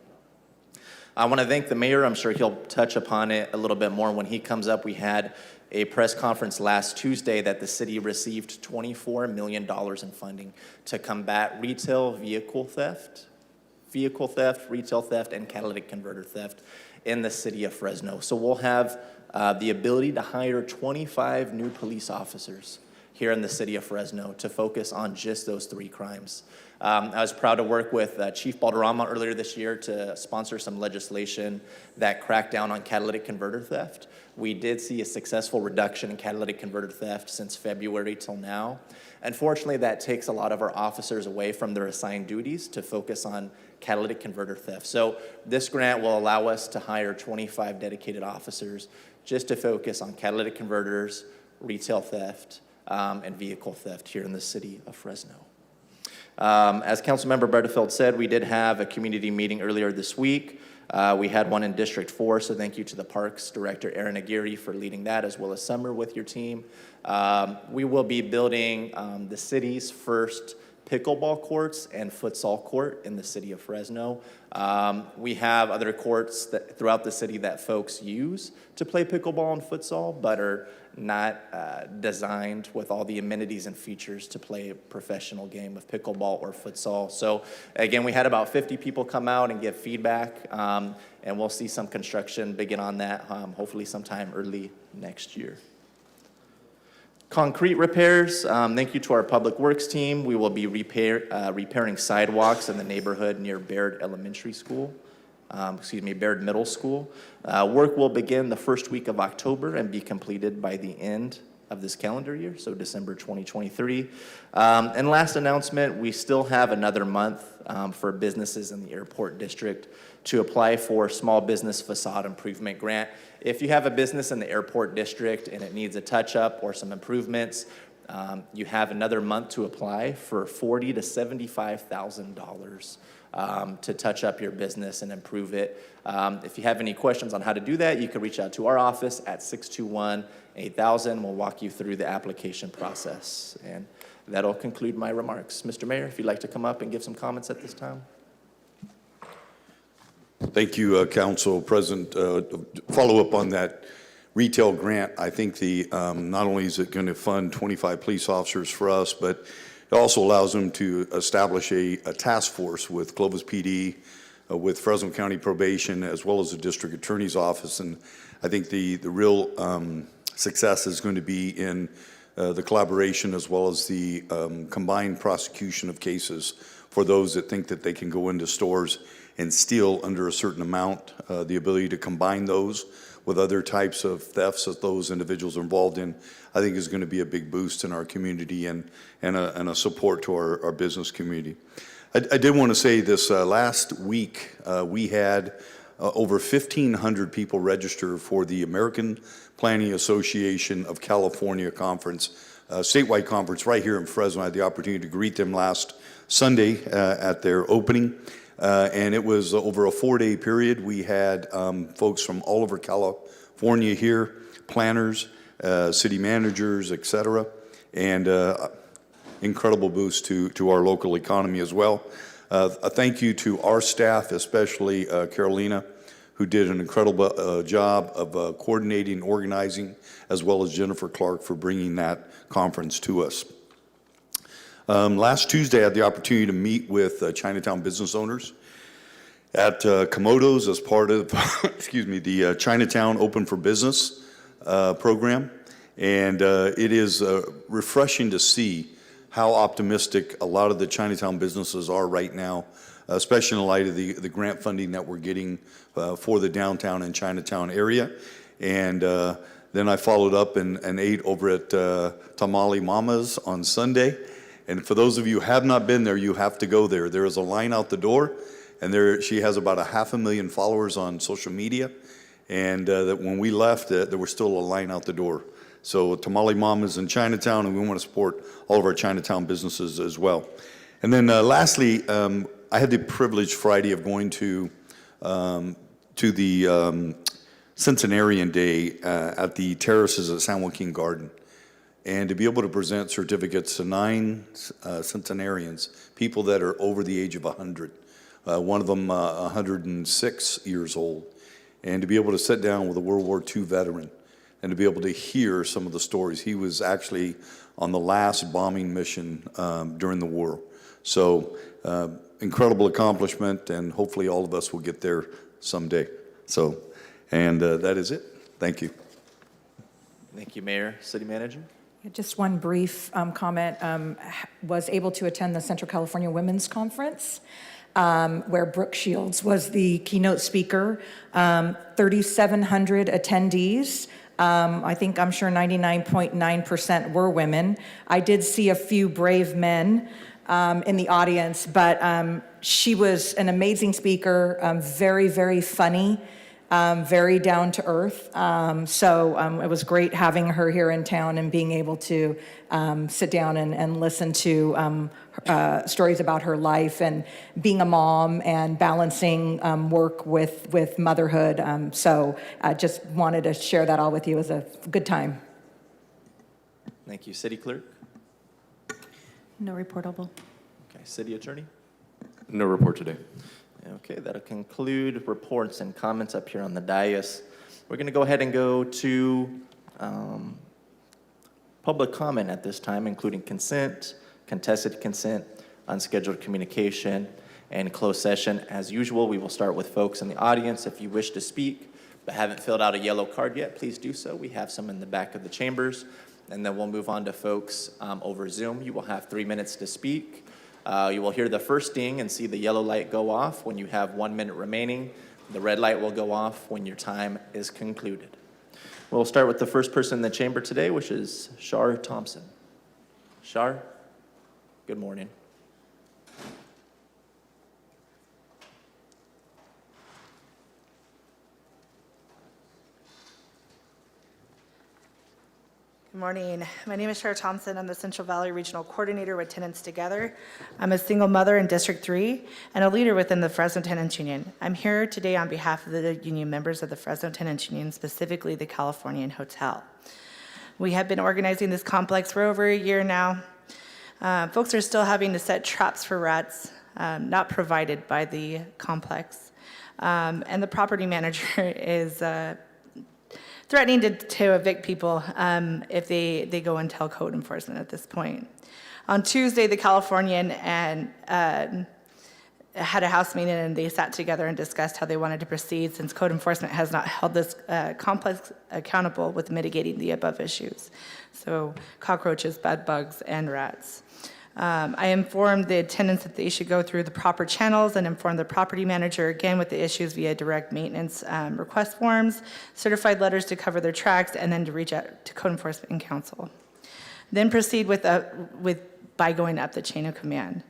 I want to thank the mayor. I'm sure he'll touch upon it a little bit more when he comes up. We had a press conference last Tuesday that the city received $24 million in funding to combat retail vehicle theft, retail theft, and catalytic converter theft in the city of Fresno. So we'll have the ability to hire 25 new police officers here in the city of Fresno to focus on just those 3 crimes. I was proud to work with Chief Balderrama earlier this year to sponsor some legislation that cracked down on catalytic converter theft. We did see a successful reduction in catalytic converter theft since February till now. Unfortunately, that takes a lot of our officers away from their assigned duties to focus on catalytic converter theft. So this grant will allow us to hire 25 dedicated officers just to focus on catalytic converters, retail theft, and vehicle theft here in the city of Fresno. As Councilmember Bredefeld said, we did have a community meeting earlier this week. We had one in District 4, so thank you to the Parks Director, Aaron Aguirre, for leading that, as well as Summer with your team. We will be building the city's first pickleball courts and futsal court in the city of Fresno. We have other courts throughout the city that folks use to play pickleball and futsal, but are not designed with all the amenities and features to play a professional game of pickleball or futsal. So again, we had about 50 people come out and give feedback, and we'll see some construction begin on that hopefully sometime early next year. Concrete repairs, thank you to our Public Works team. We will be repairing sidewalks in the neighborhood near Baird Elementary School. Baird Middle School. Work will begin the first week of October and be completed by the end of this calendar year, so December 2023. And last announcement, we still have another month for businesses in the airport district to apply for small business facade improvement grant. If you have a business in the airport district and it needs a touch-up or some improvements, you have another month to apply for $40,000 to $75,000. To touch up your business and improve it. If you have any questions on how to do that, you can reach out to our office at 621-8000. We'll walk you through the application process. And that'll conclude my remarks. Mr. Mayor, if you'd like to come up and give some comments at this time. Thank you, Council President. Follow up on that retail grant. I think not only is it going to fund 25 police officers for us, but it also allows them to establish a task force with Clovis PD, with Fresno County Probation, as well as the District Attorney's Office. And I think the real success is going to be in the collaboration as well as the combined prosecution of cases for those that think that they can go into stores and steal under a certain amount, the ability to combine those with other types of thefts that those individuals are involved in, I think is going to be a big boost in our community and a support to our business community. I did want to say this last week, we had over 1,500 people register for the American Planning Association of California conference, statewide conference right here in Fresno. I had the opportunity to greet them last Sunday at their opening. And it was over a 4-day period. We had folks from all over California here, planners, city managers, et cetera, and incredible boost to our local economy as well. A thank you to our staff, especially Carolina, who did an incredible job of coordinating, organizing, as well as Jennifer Clark for bringing that conference to us. Last Tuesday, I had the opportunity to meet with Chinatown business owners at Komodo's as part of, excuse me, the Chinatown Open for Business program. And it is refreshing to see how optimistic a lot of the Chinatown businesses are right now, especially in light of the grant funding that we're getting for the downtown and Chinatown area. And then I followed up and ate over at Tamale Mama's on Sunday. And for those of you who have not been there, you have to go there. There is a line out the door, and she has about 500,000 followers on social media. And that when we left, there was still a line out the door. So Tamale Mama's in Chinatown, and we want to support all of our Chinatown businesses as well. And then lastly, I had the privilege Friday of going to the Centenarian Day at the terraces at San Joaquin Garden. And to be able to present certificates to 9 centenarians, people that are over the age of 100, one of them 106 years old, and to be able to sit down with a World War II veteran and to be able to hear some of the stories. He was actually on the last bombing mission during the war. So incredible accomplishment, and hopefully all of us will get there someday. So, and that is it. Thank you. Thank you, Mayor. City Manager? Just one brief comment. Was able to attend the Central California Women's Conference, where Brooke Shields was the keynote speaker. 3,700 attendees. I'm sure 99.9% were women. I did see a few brave men in the audience, but she was an amazing speaker, very, very funny, very down to earth. So it was great having her here in town and being able to sit down and listen to stories about her life and being a mom and balancing work with motherhood. So I just wanted to share that all with you. It was a good time. Thank you. City Clerk? No reportable. Okay. City Attorney? No report today. Okay, that'll conclude reports and comments up here on the dais. We're going to go ahead and go to public comment at this time, including consent, contested consent, unscheduled communication, and closed session. As usual, we will start with folks in the audience. If you wish to speak but haven't filled out a yellow card yet, please do so. We have some in the back of the chambers. And then we'll move on to folks over Zoom. You will have 3 minutes to speak. You will hear the first ding and see the yellow light go off when you have 1 minute remaining. The red light will go off when your time is concluded. We'll start with the first person in the chamber today, which is Shar Thompson. Shar, good morning. Good morning. My name is Shara Thompson. I'm the Central Valley Regional Coordinator with Tenants Together. I'm a single mother in District 3 and a leader within the Fresno Tenants Union. I'm here today on behalf of the union members of the Fresno Tenants Union, specifically the Californian Hotel. We have been organizing this complex for over a year now. Folks are still having to set traps for rats, not provided by the complex. And the property manager is threatening to evict people if they go and tell code enforcement at this point. On Tuesday, the Californian had a house meeting and they sat together and discussed how they wanted to proceed since code enforcement has not held this complex accountable with mitigating the above issues. So cockroaches, bed bugs, and rats. I informed the tenants that they should go through the proper channels and inform the property manager again with the issues via direct maintenance request forms, certified letters to cover their tracks, and then to reach out to code enforcement and council. Then proceed by going up the chain of command.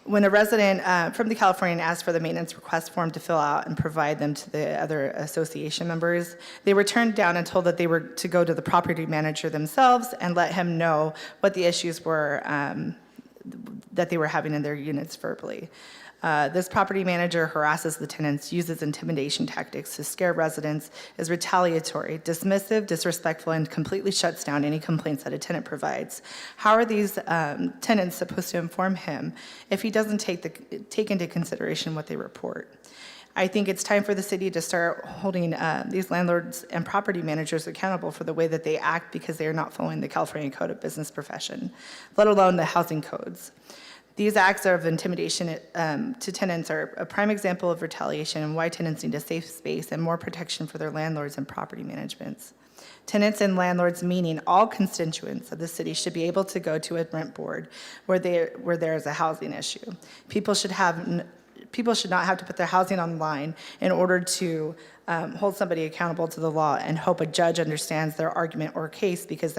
When a resident from the Californian asked for the maintenance request form to fill out and provide them to the other association members, they were turned down and told that they were to go to the property manager themselves and let him know what the issues were that they were having in their units verbally. This property manager harasses the tenants, uses intimidation tactics to scare residents, is retaliatory, dismissive, disrespectful, and completely shuts down any complaints that a tenant provides. How are these tenants supposed to inform him if he doesn't take into consideration what they report? I think it's time for the city to start holding these landlords and property managers accountable for the way that they act because they are not following the California Code of Business Profession, let alone the housing codes. These acts of intimidation to tenants are a prime example of retaliation and why tenants need a safe space and more protection for their landlords and property managements. Tenants and landlords, meaning all constituents of the city, should be able to go to a rent board where there is a housing issue. People should not have to put their housing on the line in order to hold somebody accountable to the law and hope a judge understands their argument or case because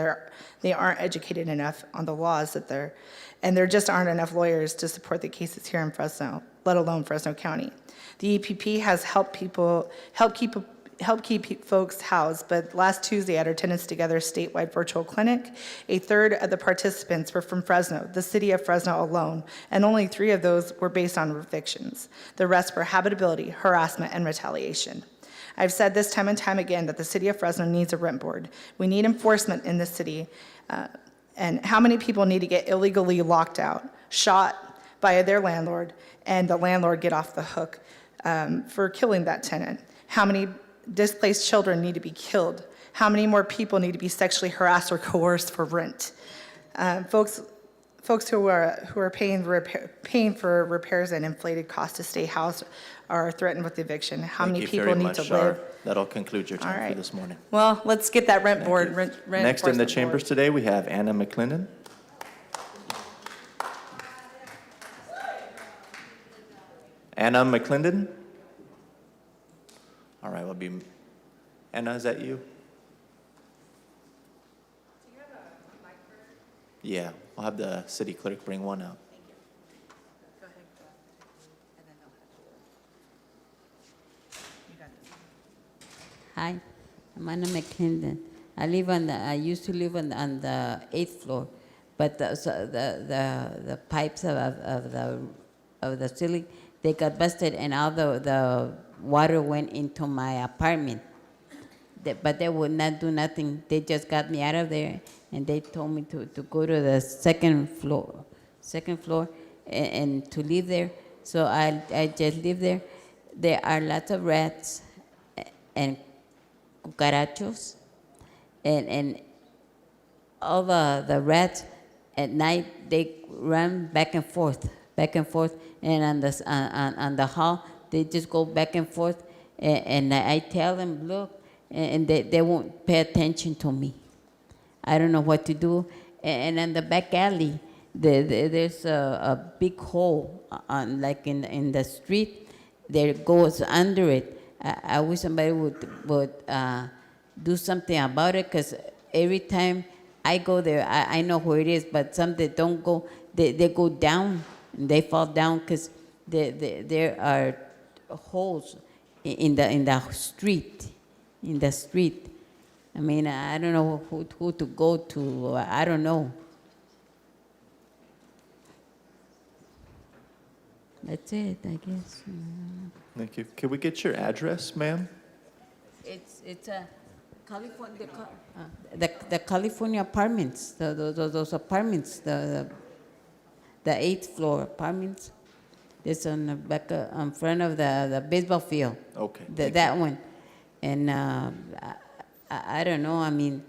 they aren't educated enough on the laws and there just aren't enough lawyers to support the cases here in Fresno, let alone Fresno County. The EPP has helped keep folks housed, but last Tuesday at our Tenants Together statewide virtual clinic, a third of the participants were from Fresno, the city of Fresno alone, and only 3 of those were based on evictions. The rest were habitability, harassment, and retaliation. I've said this time and time again that the city of Fresno needs a rent board. We need enforcement in this city, and how many people need to get illegally locked out, shot by their landlord, and the landlord get off the hook for killing that tenant? How many displaced children need to be killed? How many more people need to be sexually harassed or coerced for rent? Folks who are paying for repairs and inflated costs to stay housed are threatened with eviction. How many people need to live? That'll conclude your All time right. for this morning. Well, let's get that rent board. Rent Next in the enforcement chambers board. today, we have Anna McClendon. Anna McClendon? All right, we'll be, Anna, is that you? Yeah, we'll have the city clerk bring one out. Hi, I'm Anna McClendon. I used to live on the 8th floor, but the pipes of the ceiling, they got busted and all the water went into my apartment. But they would not do nothing. They just got me out of there and they told me to go to the second floor and to live there. So I just live there. There are lots of rats and cucarachos and all the rats at night, they run back and forth, and on the hall, they just go back and forth, and I tell them, look, and they won't pay attention to me. I don't know what to do. And in the back alley, there's a big hole, like in the street, there goes under it. I wish somebody would do something about it, because every time I go there, I know where it is, but some that don't go, they go down, and they fall down, because there are holes in the street. I mean, I don't know who to go to. I don't know. That's it, I guess. Thank you. Can we get your address, ma'am? It's a California, the California apartments, those apartments, the 8th floor apartments. It's on the back, in front of the baseball field. Okay. That one. And I don't know, I mean,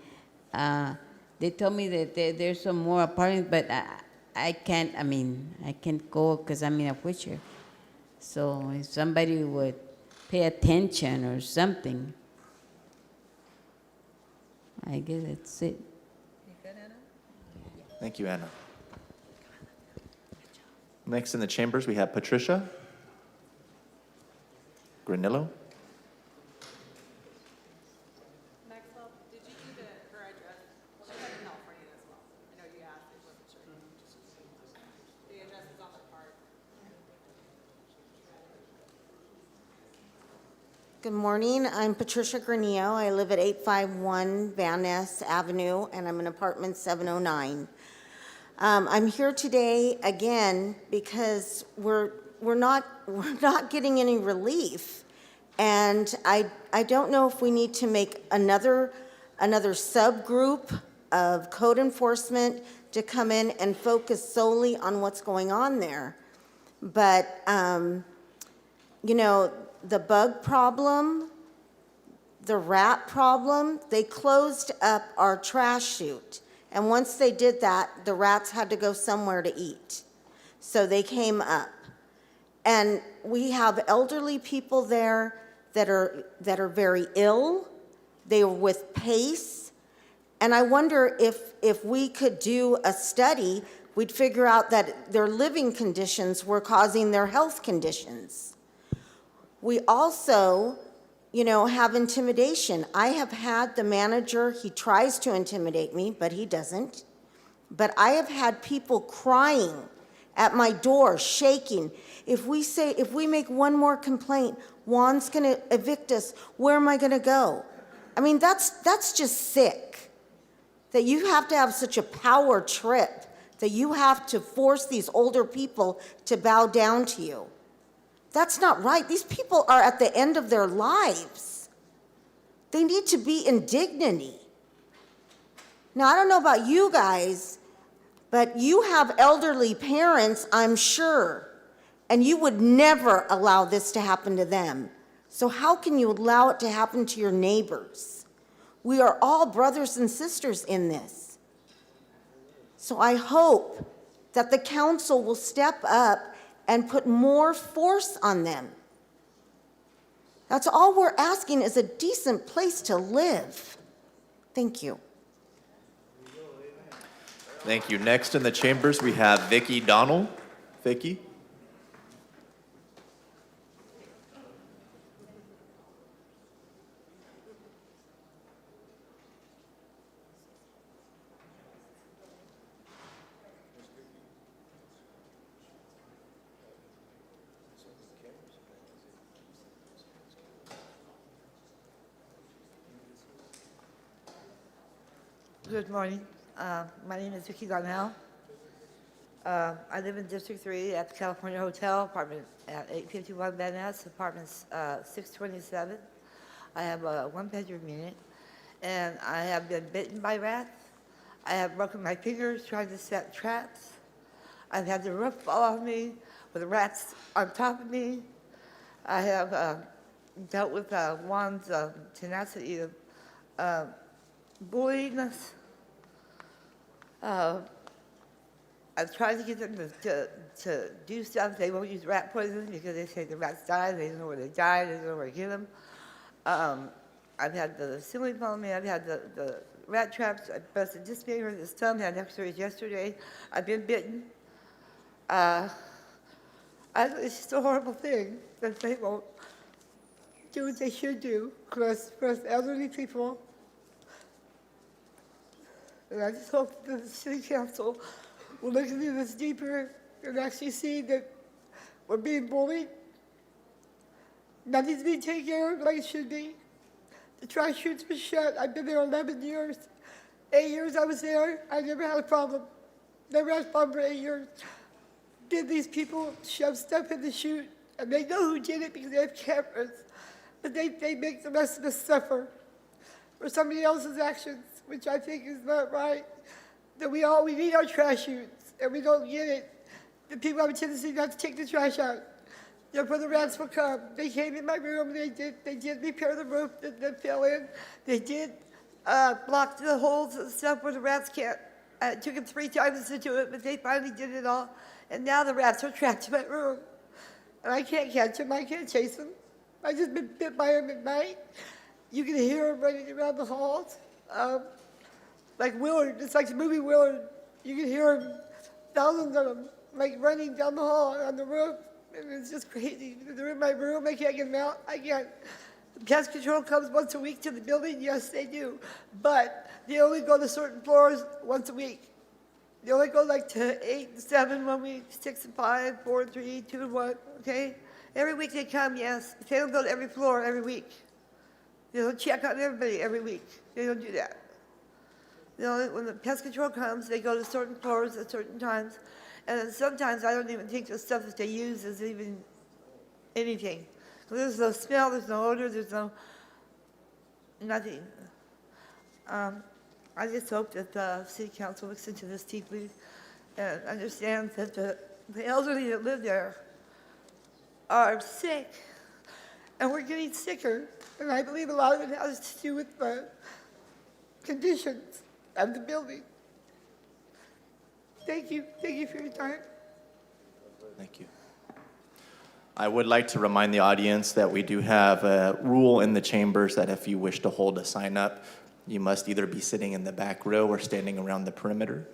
they told me that there's some more apartments, but I can't go because I'm in a wheelchair. So if somebody would pay attention or something, I guess that's it. Thank you, Anna. Next in the chambers, we have Patricia Granillo. Good morning. I'm Patricia Granillo. I live at 851 Van Ness Avenue, and I'm in apartment 709. I'm here today again because we're we're not getting any relief. And I don't know if we need to make another subgroup of code enforcement to come in and focus solely on what's going on there. But, you know, the bug problem, the rat problem, they closed up our trash chute. And once they did that, the rats had to go somewhere to eat. So they came up. And we have elderly people there that are very ill. They are with PACE. And I wonder if we could do a study, we'd figure out that their living conditions were causing their health conditions. We also, you know, have intimidation. I have had the manager, he tries to intimidate me, but he doesn't. But I have had people crying at my door, shaking. If we make one more complaint, Juan's gonna evict us, where am I gonna go? I mean, that's just sick, that you have to have such a power trip, that you have to force these older people to bow down to you. That's not right. These people are at the end of their lives. They need to be in dignity. Now, I don't know about you guys, but you have elderly parents, I'm sure, and you would never allow this to happen to them. So how can you allow it to happen to your neighbors? We are all brothers and sisters in this. So I hope that the council will step up and put more force on them. That's all we're asking, is a decent place to live. Thank you. Thank you. Next in the chambers, we have Vicki Donald. Vicki? Good morning. My name is Vicki Donnell. I live in District 3 at the California Hotel, apartment at 851 Van Ness, apartment 627. I have a one-bedroom unit, and I have been bitten by rats. I have broken my fingers trying to set traps. I've had the roof fall off me with rats on top of me. I have dealt with Juan's tenacity of bullying us. I've tried to get them to do stuff. They won't use rat poison because they say the rats die. They don't know where they die. They don't know where to get them. I've had the ceiling fall on me. I've had the rat traps. I busted disc finger. This thumb had x-rays yesterday. I've been bitten. It's just a horrible thing that they won't do what they should do for us elderly people. And I just hope that the city council will look into this deeper and actually see that we're being bullied. Nothing's being taken care of like it should be. The trash chutes were shut. I've been there 11 years. 8 years I was there. I never had a problem. Never had a problem for 8 years. Did these people shove stuff in the chute? And they know who did it because they have cameras. But they make the rest of us suffer for somebody else's actions, which I think is not right. That we need our trash chutes, and we don't get it. The people have a tendency not to take the trash out. Therefore, the rats will come. They came in my room. They did repair the roof that fell in. They did block the holes and stuff where the rats can't. It took them 3 times to do it, but they finally did it all. And now the rats are trapped in my room. And I can't catch them. I can't chase them. I just been bit by them at night. You can hear them running around the halls. Like Willard, it's like the movie Willard. You can hear them, thousands of them, like running down the hall on the roof. And it's just crazy. They're in my room. I can't get them out. I can't. The pest control comes once a week to the building. Yes, they do. But they only go to certain floors once a week. They only go like to 8 and 7 1 week, 6 and 5, 4 and 3, 2 and 1, okay? Every week they come, yes. They don't go to every floor every week. They don't check on everybody every week. They don't do that. You know, when the pest control comes, they go to certain floors at certain times. And sometimes I don't even think the stuff that they use is even anything. 'Cause there's no smell, there's no odor, there's no nothing. I just hope that the city council looks into this deeply and understands that the elderly that live there are sick, and we're getting sicker. And I believe a lot of it has to do with the conditions of the building. Thank you for your time. Thank you. I would like to remind the audience that we do have a rule in the chambers that if you wish to hold a sign up, you must either be sitting in the back row or standing around the perimeter.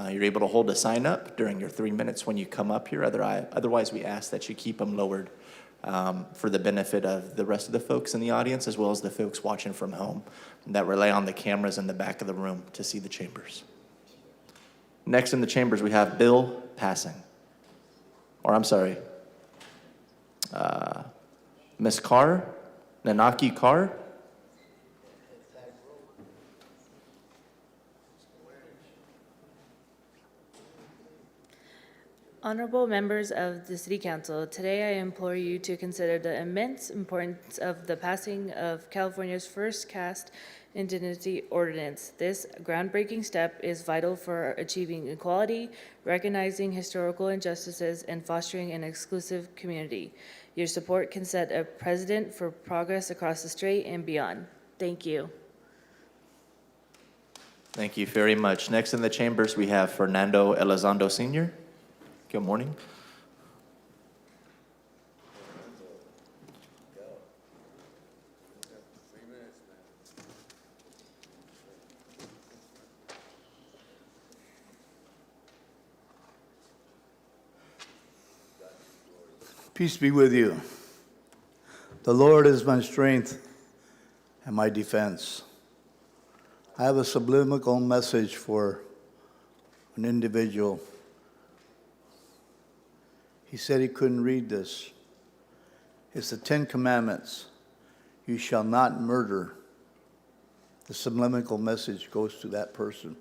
You're able to hold a sign up during your 3 minutes when you come up here. Otherwise, we ask that you keep them lowered for the benefit of the rest of the folks in the audience, as well as the folks watching from home that rely on the cameras in the back of the room to see the chambers. Next in the chambers, we have Bill Passing. Or I'm sorry, Ms. Carr, Nanaki Carr. Honorable members of the City Council, today I implore you to consider the immense importance of the passing of California's first caste indigeneity ordinance. This groundbreaking step is vital for achieving equality, recognizing historical injustices, and fostering an exclusive community. Your support can set a precedent for progress across the strait and beyond. Thank you. Thank you very much. Next in the chambers, we have Fernando Elizondo Sr. Good morning. Peace be with you. The Lord is my strength and my defense. I have a subliminal message for an individual. He said he couldn't read this. It's the 10 Commandments. You shall not murder. The subliminal message goes to that person.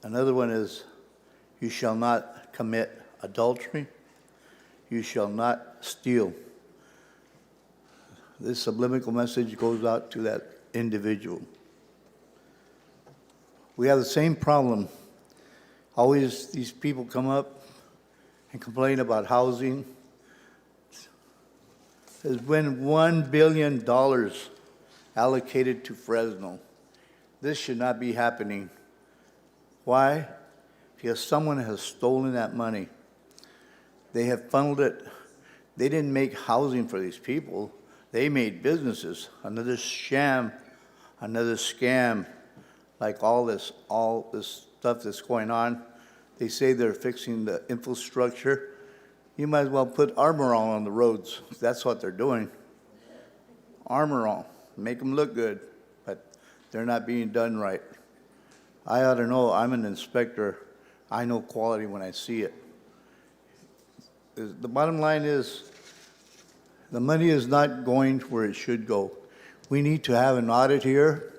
Another one is, you shall not commit adultery. You shall not steal. This subliminal message goes out to that individual. We have the same problem. Always these people come up and complain about housing. There's been $1 billion allocated to Fresno. This should not be happening. Why? Because someone has stolen that money. They have funneled it. They didn't make housing for these people. They made businesses. Another sham, another scam, like all this stuff that's going on. They say they're fixing the infrastructure. You might as well put armor on the roads. That's what they're doing. Armor on, make them look good, but they're not being done right. I ought to know. I'm an inspector. I know quality when I see it. The bottom line is, the money is not going where it should go. We need to have an audit here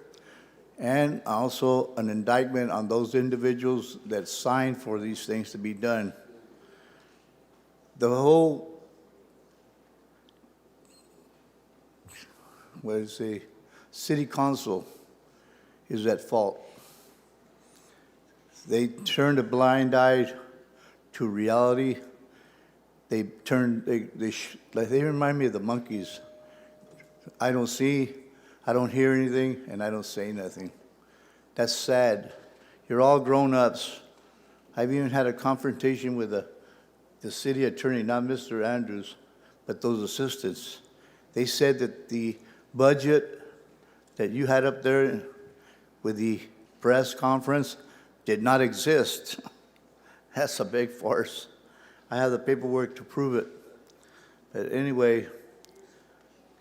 and also an indictment on those individuals that signed for these things to be done. The whole, city council is at fault. They turned a blind eye to reality. They remind me of the monkeys. I don't see, I don't hear anything, and I don't say nothing. That's sad. You're all grown-ups. I've even had a confrontation with the city attorney, not Mr. Andrews, but those assistants. They said that the budget that you had up there with the press conference did not exist. That's a big farce. I have the paperwork to prove it. But anyway,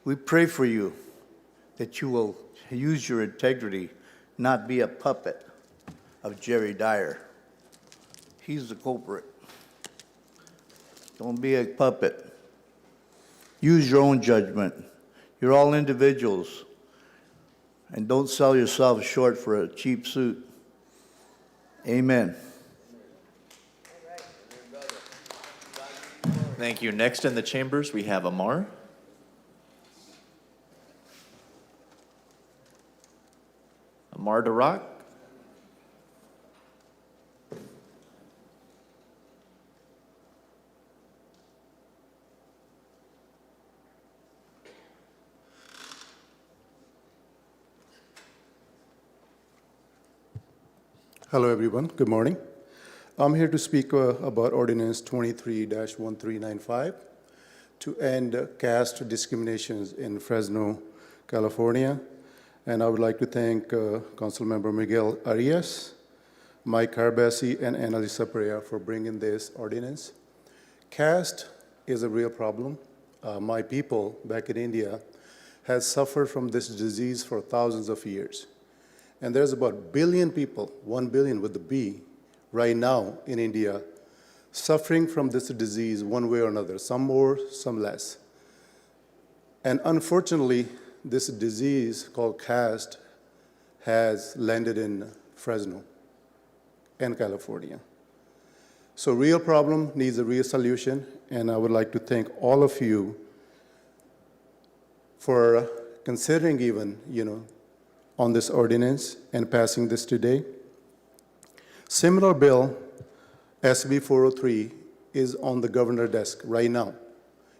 we pray for you that you will use your integrity, not be a puppet of Jerry Dyer. He's the culprit. Don't be a puppet. Use your own judgment. You're all individuals. And don't sell yourself short for a cheap suit. Amen. Thank you. Next in the chambers, we have Amar. Amar Darak. Hello, everyone. Good morning. I'm here to speak about Ordinance 23-1395 to end caste discriminations in Fresno, California. And I would like to thank Councilmember Miguel Arias, Mike Carbasi, and Annalisa Pereira for bringing this ordinance. Caste is a real problem. My people back in India has suffered from this disease for thousands of years. And there's about 1 billion people, 1 billion with the B, right now in India, suffering from this disease one way or another, some more, some less. And unfortunately, this disease called caste has landed in Fresno and California. So real problem needs a real solution, and I would like to thank all of you for considering even, on this ordinance and passing this today. Similar bill, SB 403, is on the governor's desk right now.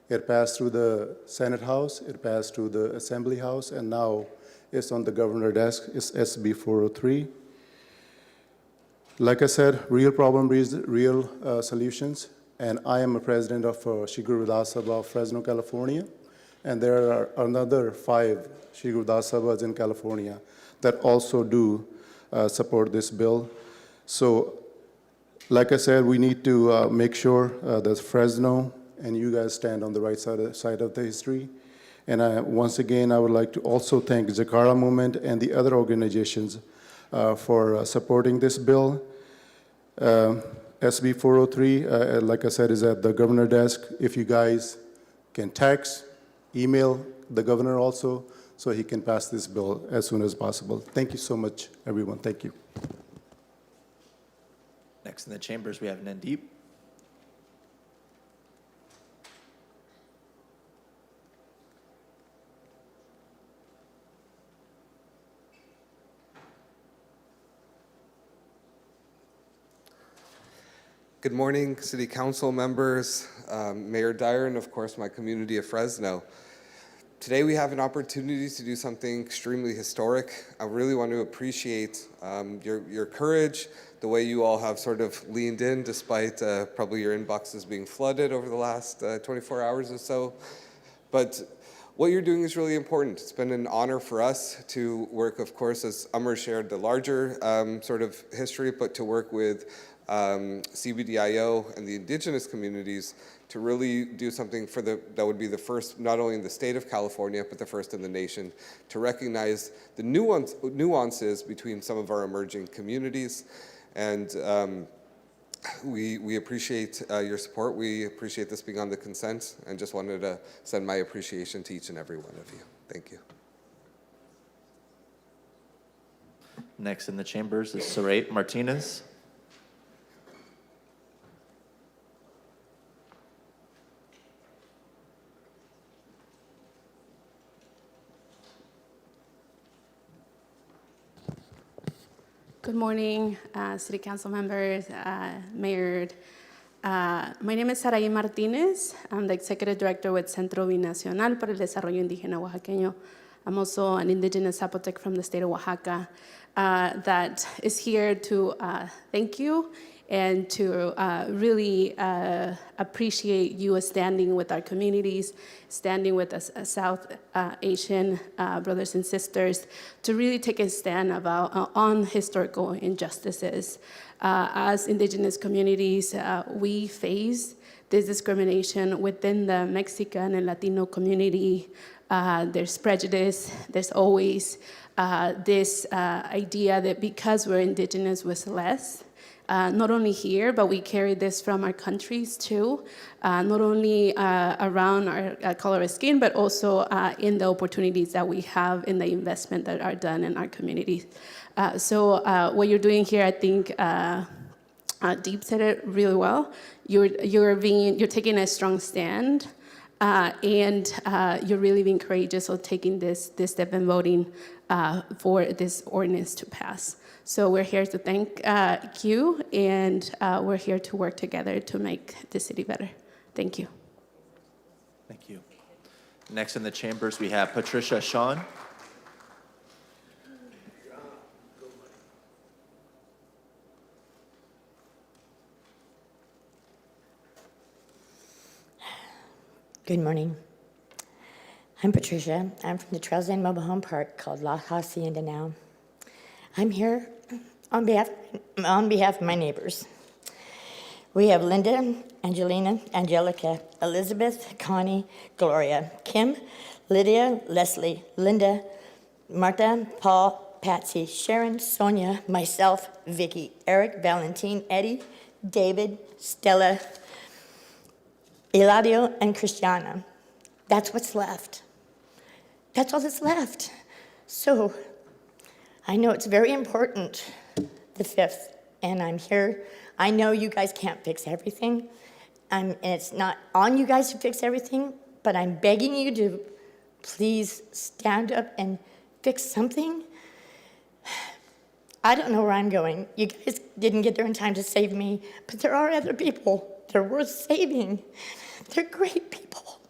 It passed through the Senate House, it passed through the Assembly House, and now it's on the governor's desk. It's SB 403. Like I said, real problem needs real solutions, and I am a president of Shri Guru Vidas Sabha of Fresno, California, and there are another 5 Shri Guru Vidas Sabhas in California that also do support this bill. So, like I said, we need to make sure that Fresno and you guys stand on the right side of the history. And once again, I would like to also thank the Jakarta Movement and the other organizations for supporting this bill. SB 403, like I said, is at the governor's desk. If you guys can text, email the governor also, so he can pass this bill as soon as possible. Thank you so much, everyone. Thank you. Next in the chambers, we have Nandeep. Good morning, City Council members, Mayor Dyer, and of course my community of Fresno. Today we have an opportunity to do something extremely historic. I really want to appreciate your courage, the way you all have sort of leaned in despite probably your inboxes being flooded over the last 24 hours or so. But what you're doing is really important. It's been an honor for us to work, of course, as Amar shared the larger sort of history, but to work with CBDIO and the indigenous communities to really do something that would be the first, not only in the state of California, but the first in the nation, to recognize the nuances between some of our emerging communities. And we appreciate your support. We appreciate this being on the consent, and just wanted to send my appreciation to each and every one of you. Thank you. Next in the chambers is Saray Martinez. Good morning, City Council members, Mayor. My name is Saray Martinez. I'm the Executive Director with Centro Binacional para el Desarrollo Indígena Oaxaqueño. I'm also an indigenous Zapotec from the state of Oaxaca that is here to thank you and to really appreciate you standing with our communities, standing with us South Asian brothers and sisters, to really take a stand on historical injustices. As indigenous communities, we face this discrimination within the Mexican and Latino community. There's prejudice, there's always this idea that because we're indigenous, we're less. Not only here, but we carry this from our countries too, not only around our color of skin, but also in the opportunities that we have in the investment that are done in our communities. So what you're doing here, I think, Deep said it really well. You're taking a strong stand, and you're really being courageous of taking this step and voting for this ordinance to pass. So we're here to thank you, and we're here to work together to make the city better. Thank you. Thank you. Next in the chambers, we have Patricia Shawn. Good morning. I'm Patricia. I'm from the Trails End Mobile Home Park called La Hacienda now. I'm here on behalf of my neighbors. We have Linda, Angelina, Angelica, Elizabeth, Connie, Gloria, Kim, Lydia, Leslie, Linda, Martha, Paul, Patsy, Sharon, Sonia, myself, Vicky, Eric, Valentine, Eddie, David, Stella, Eladio, and Christiana. That's what's left. That's all that's left. So I know it's very important, the 5th, and I'm here. I know you guys can't fix everything, and it's not on you guys to fix everything, but I'm begging you to please stand up and fix something. I don't know where I'm going. You guys didn't get there in time to save me, but there are other people. They're worth saving. They're great people.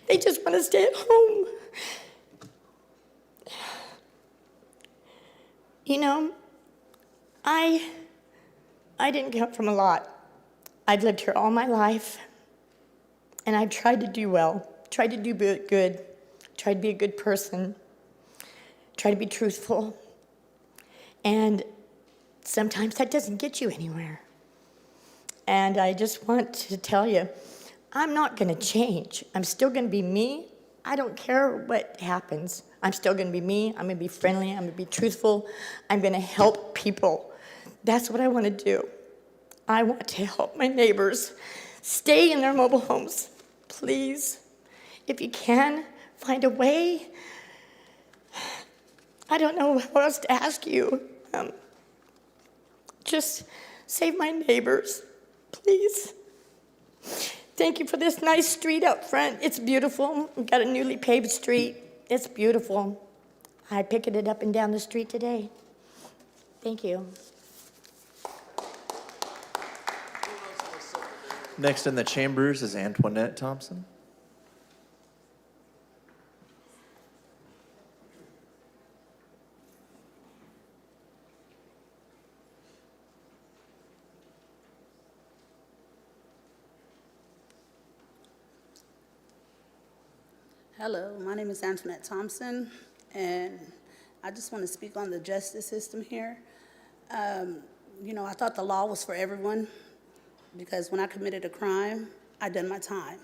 They just want to stay at home. You know, I didn't come from a lot. I've lived here all my life, and I've tried to do well, tried to do good, tried to be a good person, tried to be truthful, and sometimes that doesn't get you anywhere. And I just want to tell you, I'm not going to change. I'm still going to be me. I don't care what happens. I'm still going to be me. I'm going to be friendly. I'm going to be truthful. I'm going to help people. That's what I want to do. I want to help my neighbors stay in their mobile homes. Please, if you can, find a way. I don't know what else to ask you. Just save my neighbors, please. Thank you for this nice street up front. It's beautiful. We've got a newly paved street. It's beautiful. I picked it up and down the street today. Thank you. Next in the chambers is Antoinette Thompson. Hello, my name is Antoinette Thompson, and I just want to speak on the justice system here. You know, I thought the law was for everyone, because when I committed a crime, I done my time.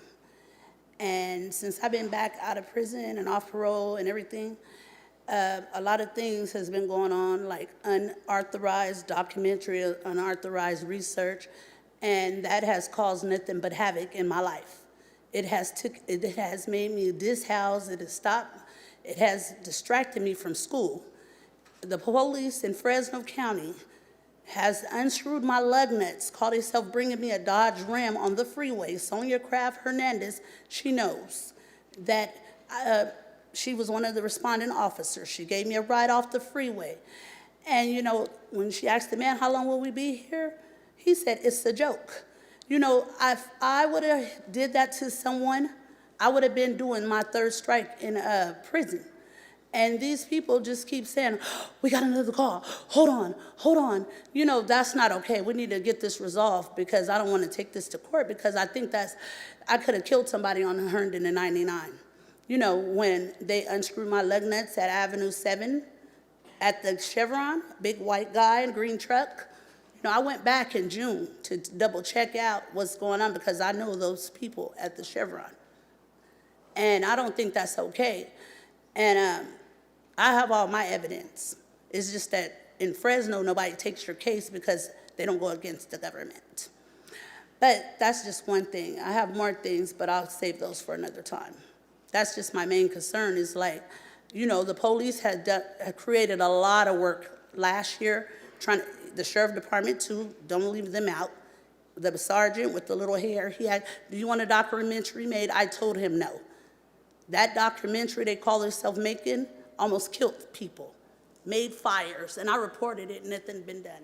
And since I've been back out of prison and off parole and everything, a lot of things has been going on, like unauthorized documentary, unauthorized research, and that has caused nothing but havoc in my life. It has made me dishoused, it has distracted me from school. The police in Fresno County has unscrewed my lug nuts, called herself bringing me a Dodge Ram on the freeway. Sonia Kraft Hernandez, she knows that she was one of the responding officers. She gave me a ride off the freeway. And you know, when she asked the man, how long will we be here? He said, it's a joke. You know, if I would have did that to someone, I would have been doing my 3rd strike in prison. And these people just keep saying, we got another call, hold on. You know, that's not okay. We need to get this resolved, because I don't want to take this to court, because I think I could have killed somebody on Herndon in '99. You know, when they unscrewed my lug nuts at Avenue 7 at the Chevron, big white guy in green truck. You know, I went back in June to double check out what's going on, because I know those people at the Chevron. And I don't think that's okay. And I have all my evidence. It's just that in Fresno, nobody takes your case because they don't go against the government. But that's just one thing. I have more things, but I'll save those for another time. That's just my main concern, is like, you know, the police had created a lot of work last year trying to the sheriff department too, don't leave them out. The sergeant with the little hair, he had, do you want a documentary made? I told him no. That documentary they call themselves making almost killed people, made fires, and I reported it and nothing been done.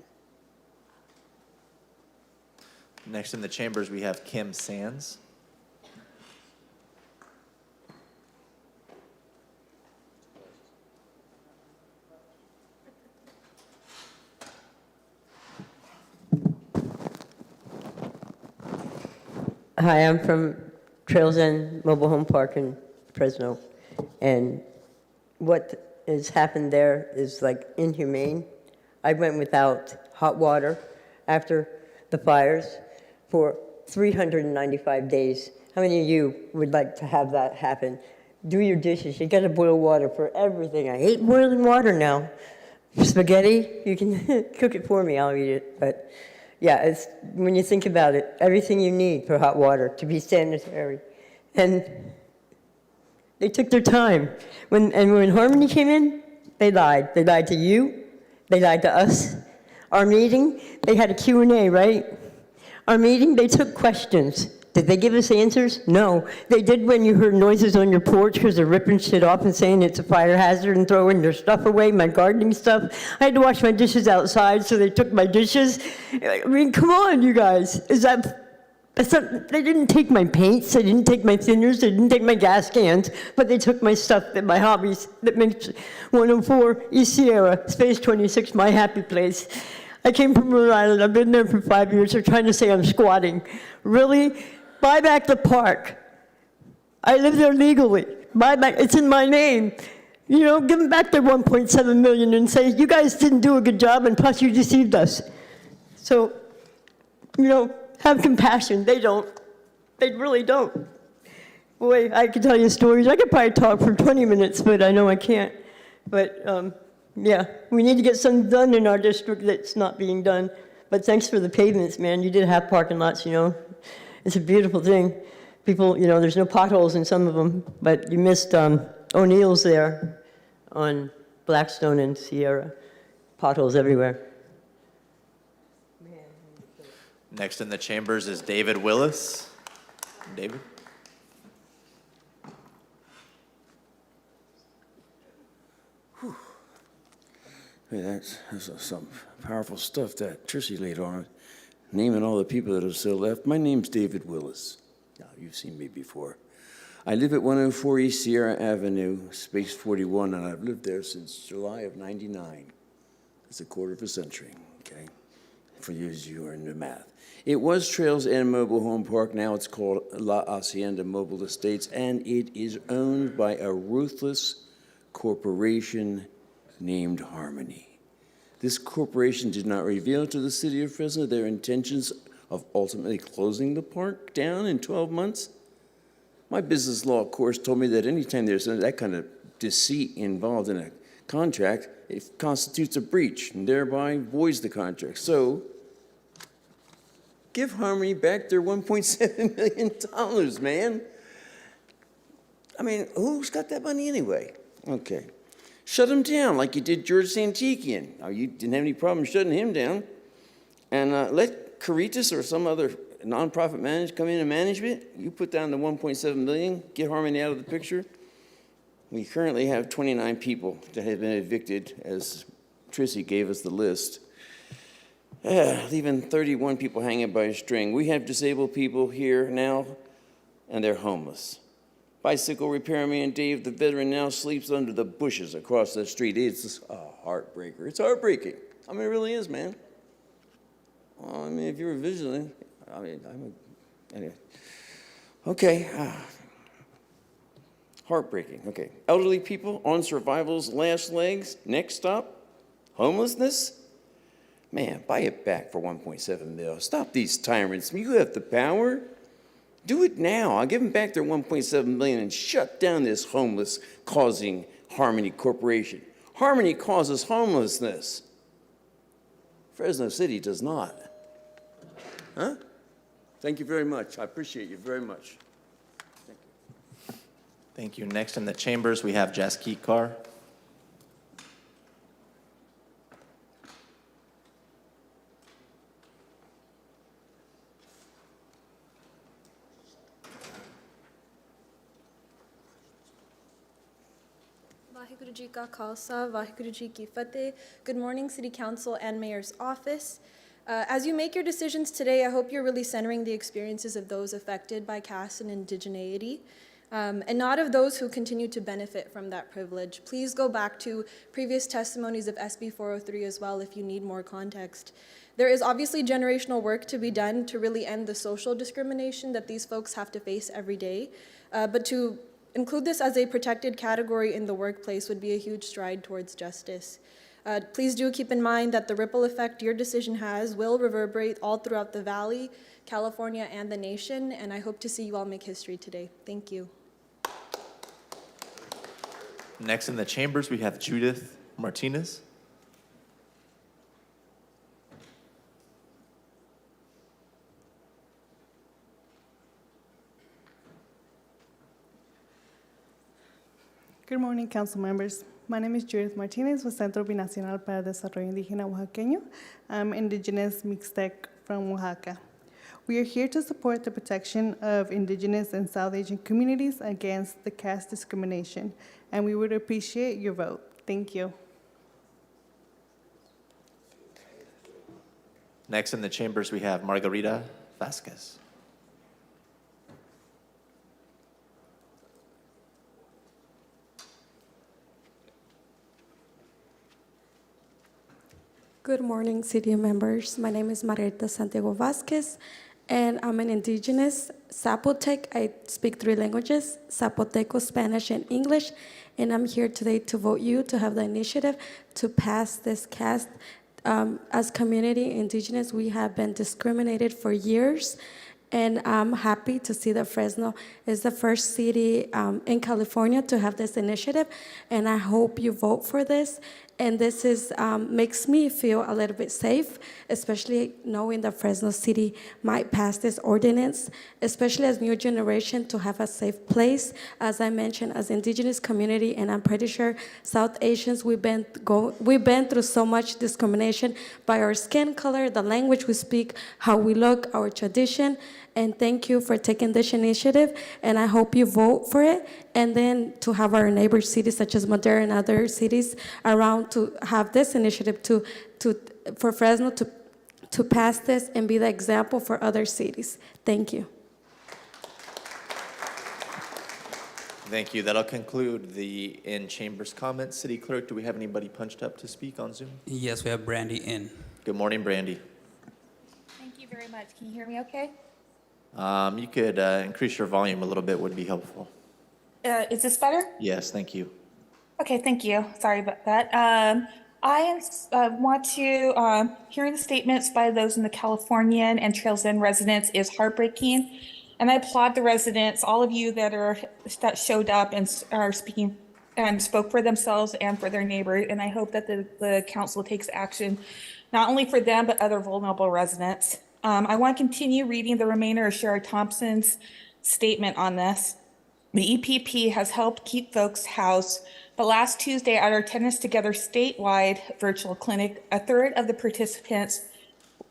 Next in the chambers, we have Kim Sands. Hi, I'm from Trails End Mobile Home Park in Fresno, and what has happened there is like inhumane. I went without hot water after the fires for 395 days. How many of you would like to have that happen? Do your dishes. You got to boil water for everything. I hate boiling water now. Spaghetti, you can cook it for me, I'll eat it. But yeah, it's, when you think about it, everything you need for hot water to be sanitary. And they took their time. When Harmony came in, they lied. They lied to you. They lied to us. Our meeting, they had a Q&A, right? Our meeting, they took questions. Did they give us answers? No. They did when you heard noises on your porch because they're ripping shit off and saying it's a fire hazard and throwing their stuff away, my gardening stuff. I had to wash my dishes outside, so they took my dishes. I mean, come on, you guys. They didn't take my paints, they didn't take my thinners, they didn't take my gas cans, but they took my stuff, my hobbies, that makes 104 East Sierra, Space 26, my happy place. I came from Rhode Island, I've been there for 5 years, they're trying to say I'm squatting. Really? Buy back the park. I live there legally. Buy back, it's in my name. You know, give them back their 1.7 million and say, you guys didn't do a good job and plus you deceived us. So, you know, have compassion. They don't. They really don't. Boy, I could tell you stories. I could probably talk for 20 minutes, but I know I can't. But yeah, we need to get something done in our district that's not being done. But thanks for the pavements, man. You did have parking lots, you know. It's a beautiful thing. People, you know, there's no potholes in some of them, but you missed O'Neill's there on Blackstone and Sierra. Potholes everywhere. Next in the chambers is David Willis. David? Hey, that's some powerful stuff that Trissy laid on it. Naming all the people that are still left. My name's David Willis. Now, you've seen me before. I live at 104 East Sierra Avenue, Space 41, and I've lived there since July of '99. That's a quarter of a century, okay? For you who are into math. It was Trails End Mobile Home Park. Now it's called La Hacienda Mobile Estates, and it is owned by a ruthless corporation named Harmony. This corporation did not reveal to the city of Fresno their intentions of ultimately closing the park down in 12 months. My business law course told me that anytime there's that kind of deceit involved in a contract, it constitutes a breach and thereby voids the contract. So, give Harmony back their $1.7 million, man. I mean, who's got that money anyway? Okay. Shut him down like you did George Santikian. Now, you didn't have any problem shutting him down. And let Caritas or some other nonprofit manager come in and manage it. You put down the $1.7 million, get Harmony out of the picture. We currently have 29 people that have been evicted, as Trissy gave us the list. Leaving 31 people hanging by a string. We have disabled people here now, and they're homeless. Bicycle repairman Dave, the veteran, now sleeps under the bushes across the street. It's a heartbreaker. It's heartbreaking. I mean, it really is, man. Well, I mean, if you're a vigilant, I mean, anyway. Okay. Heartbreaking. Okay. Elderly people on survival's last legs. Next stop, homelessness. Man, buy it back for $1.7 million. Stop these tyrants. You have the power. Do it now. I'll give them back their $1.7 million and shut down this homeless-causing Harmony Corporation. Harmony causes homelessness. Fresno City does not. Huh? Thank you very much. I appreciate you very much. Thank you. Thank you. Next in the chambers, we have Jaskeet Kaur. Vaheguru Ji Ka Khalsa, Vaheguru Ji Ki Fateh. Good morning, City Council and Mayor's Office. As you make your decisions today, I hope you're really centering the experiences of those affected by caste and indigeneity, and not of those who continue to benefit from that privilege. Please go back to previous testimonies of SB 403 as well if you need more context. There is obviously generational work to be done to really end the social discrimination that these folks have to face every day, but to include this as a protected category in the workplace would be a huge stride towards justice. Please do keep in mind that the ripple effect your decision has will reverberate all throughout the Valley, California, and the nation, and I hope to see you all make history today. Thank you. Next in the chambers, we have Judith Martinez. Good morning, council members. My name is Judith Martinez with Centro Binacional para el Desarrollo Indígena Oaxaqueño. I'm indigenous Mixtec from Oaxaca. We are here to support the protection of indigenous and South Asian communities against the caste discrimination, and we would appreciate your vote. Thank you. Next in the chambers, we have Margarita Vasquez. Good morning, city members. My name is Margarita Santiago Vasquez, and I'm an indigenous Zapotec. I speak 3 languages, Zapoteco, Spanish, and English, and I'm here today to vote you to have the initiative to pass this caste. As community indigenous, we have been discriminated for years, and I'm happy to see that Fresno is the first city in California to have this initiative, and I hope you vote for this. And this is makes me feel a little bit safe, especially knowing that Fresno City might pass this ordinance, especially as new generation to have a safe place. As I mentioned, as indigenous community, and I'm pretty sure South Asians, we've been through so much discrimination by our skin color, the language we speak, how we look, our tradition. And thank you for taking this initiative, and I hope you vote for it. And then to have our neighbor cities such as Madera and other cities around to have this initiative for Fresno to pass this and be the example for other cities. Thank you. Thank you. That'll conclude the in-chambers comments. City Clerk, do we have anybody punched up to speak on Zoom? Yes, we have Brandy in. Good morning, Brandy. Thank you very much. Can you hear me okay? You could increase your volume a little bit would be helpful. Is this better? Yes, thank you. Okay, thank you. Sorry about that. I want to, hearing the statements by those in the Californian and Trails End residents is heartbreaking. And I applaud the residents, all of you that showed up and are speaking and spoke for themselves and for their neighbors. And I hope that the council takes action, not only for them, but other vulnerable residents. I want to continue reading the remainder of Sheriff Thompson's statement on this. The EPP has helped keep folks housed, but last Tuesday at our Tenants Together statewide virtual clinic, a third of the participants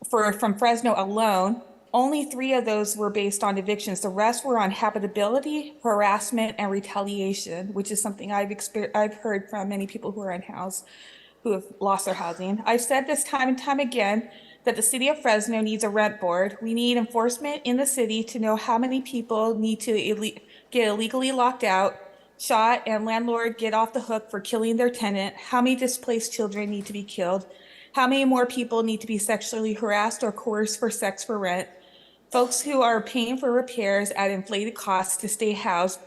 from Fresno alone, only 3 of those were based on evictions. The rest were on habitability, harassment, and retaliation, which is something I've heard from many people who are unhoused, who have lost their housing. I've said this time and time again that the city of Fresno needs a rent board. We need enforcement in the city to know how many people need to get illegally locked out, shot, and landlord get off the hook for killing their tenant, how many displaced children need to be killed, how many more people need to be sexually harassed or coerced for sex for rent, folks who are paying for repairs at inflated costs to stay housed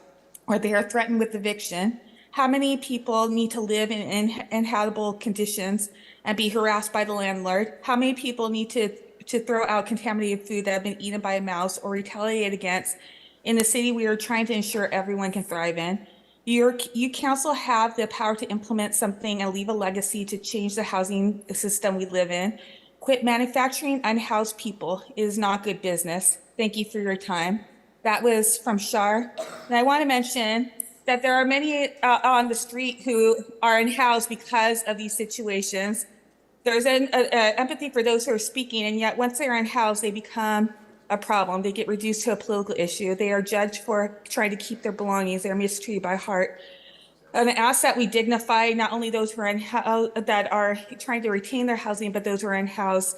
or they are threatened with eviction, how many people need to live in inhabitable conditions and be harassed by the landlord, how many people need to throw out contaminated food that have been eaten by a mouse or retaliated against in the city we are trying to ensure everyone can thrive in. You council have the power to implement something and leave a legacy to change the housing system we live in. Quit manufacturing unhoused people. It is not good business. Thank you for your time. That was from Shar. And I want to mention that there are many on the street who are unhoused because of these situations. There's an empathy for those who are speaking, and yet once they're unhoused, they become a problem. They get reduced to a political issue. They are judged for trying to keep their belongings. They're mistreated by And ask that we dignify not only those who are that are trying to retain their housing, but those who are unhoused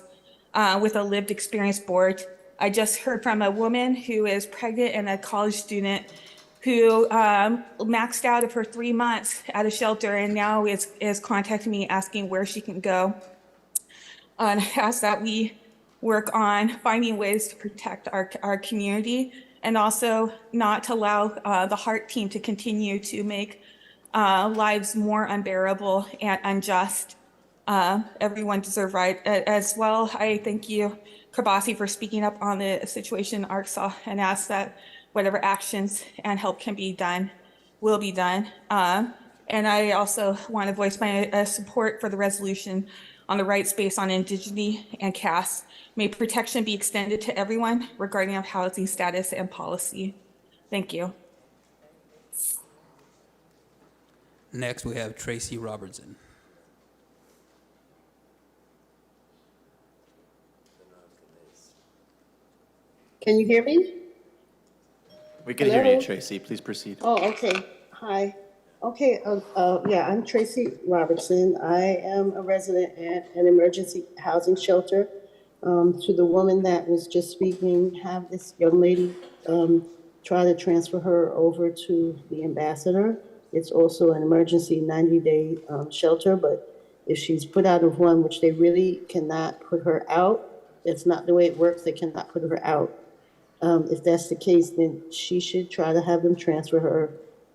with a lived experience board. I just heard from a woman who is pregnant and a college student who maxed out of her 3 months at a shelter and now is contacting me asking where she can go. And I ask that we work on finding ways to protect our community and also not to allow the HEART team to continue to make lives more unbearable and unjust. Everyone deserves right as well. I thank you, Kabasi, for speaking up on the situation in Arkansas and ask that whatever actions and help can be done will be done. And I also want to voice my support for the resolution on the rights based on indigeneity and caste. May protection be extended to everyone regarding of housing status and policy. Thank you. Next, we have Tracy Robertson. Can you hear me? We can hear you, Hello? Tracy. Please proceed. Oh, okay. Hi. Okay, yeah, I'm Tracy Robertson. I am a resident at an emergency housing shelter. To the woman that was just speaking, have this young lady try to transfer her over to the ambassador. It's also an emergency 90-day shelter, but if she's put out of one, which they really cannot put her out, that's not the way it works, they cannot put her out. If that's the case, then she should try to have them transfer her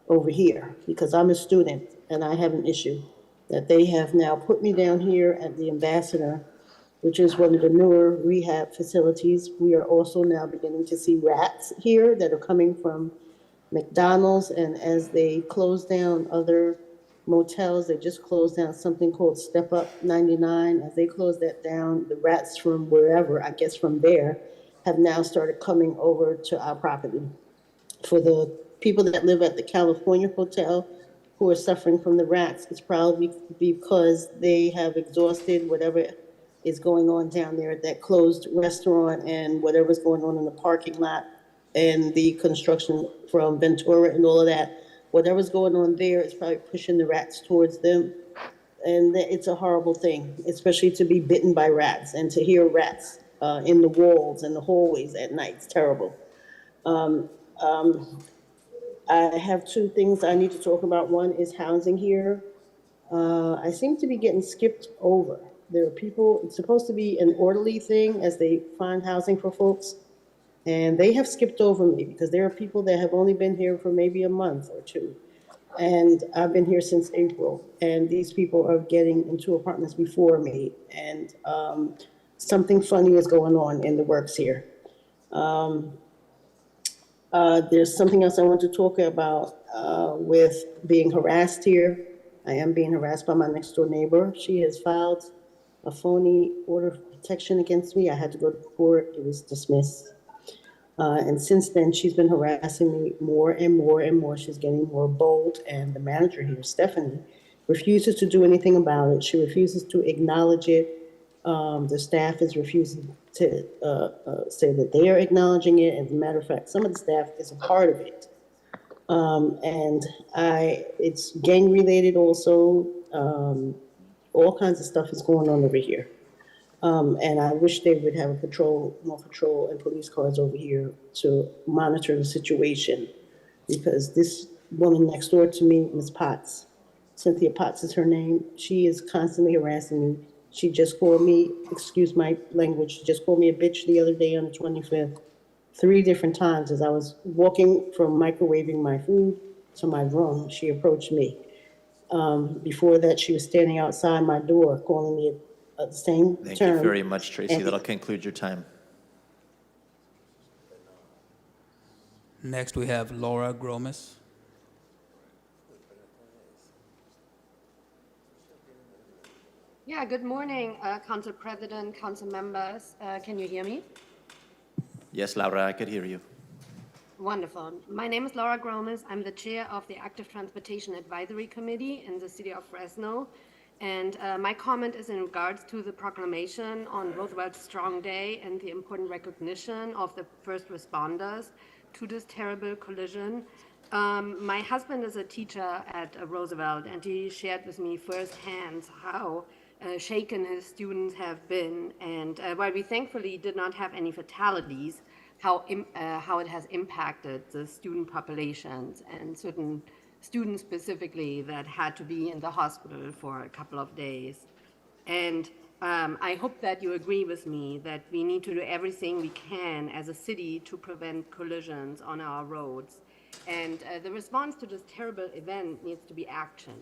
over here, because I'm a student and I have an issue that they have now put me down here at the Ambassador, which is one of the newer rehab facilities. We are also now beginning to see rats here that are coming from McDonald's, and as they close down other motels, they just closed down something called Step Up 99. As they close that down, the rats from wherever, I guess from there, have now started coming over to our property. For the people that live at the California Hotel who are suffering from the rats, it's probably because they have exhausted whatever is going on down there at that closed restaurant and whatever's going on in the parking lot and the construction from Ventura and all of that. Whatever's going on there is probably pushing the rats towards them. And it's a horrible thing, especially to be bitten by rats and to hear rats in the walls and the hallways at night. It's terrible. I have two things I need to talk about. One is housing here. I seem to be getting skipped over. There are people, it's supposed to be an orderly thing as they find housing for folks, and they have skipped over me because there are people that have only been here for maybe a month or two. And I've been here since April, and these people are getting into apartments before me, and something funny is going on in the works here. There's something else I want to talk about with being harassed here. I am being harassed by my next door neighbor. She has filed a phony order of protection against me. I had to go to court. It was dismissed. And since then, she's been harassing me more and more and more. She's getting more bold. And the manager here, Stephanie, refuses to do anything about it. She refuses to acknowledge it. The staff is refusing to say that they are acknowledging it. As a matter of fact, some of the staff is a part of it. It's gang related also. All kinds of stuff is going on over here. And I wish they would have more patrol and police cars over here to monitor the situation. Because this woman next door to me, Ms. Potts, Cynthia Potts is her name, she is constantly harassing me. She just called me, excuse my language, she just called me a bitch the other day on the 25th, 3 different times as I was walking from microwaving my food to my room. She approached me. Before that, she was standing outside my door calling me the same term. Thank you very much, Tracy. That'll conclude your time. Next, we have Laura Gromes. Yeah, good morning, Council President, Council members. Can you hear me? Yes, Laura, I could hear you. Wonderful. My name is Laura Gromes. I'm the chair of the Active Transportation Advisory Committee in the city of Fresno. And my comment is in regards to the proclamation on Roosevelt's Strong Day and the important recognition of the first responders to this terrible collision. My husband is a teacher at Roosevelt, and he shared with me firsthand how shaken his students have been. And while we thankfully did not have any fatalities, how it has impacted the student populations and certain students specifically that had to be in the hospital for a couple of days. And I hope that you agree with me that we need to do everything we can as a city to prevent collisions on our roads. And the response to this terrible event needs to be action.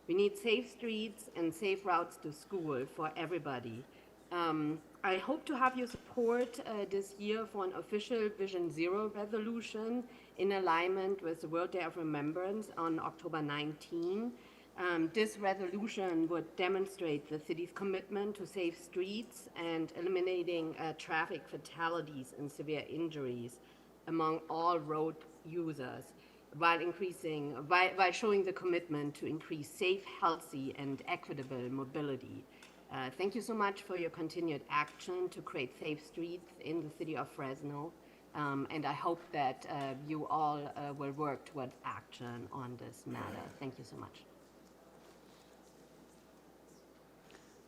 We need safe streets and safe routes to school for everybody. I hope to have your support this year for an official Vision Zero resolution in alignment with the World Day of Remembrance on October 19. This resolution would demonstrate the city's commitment to safe streets and eliminating traffic fatalities and severe injuries among all road users, while showing the commitment to increase safe, healthy, and equitable mobility. Thank you so much for your continued action to create safe streets in the city of Fresno. And I hope that you all will work towards action on this matter. Thank you so much.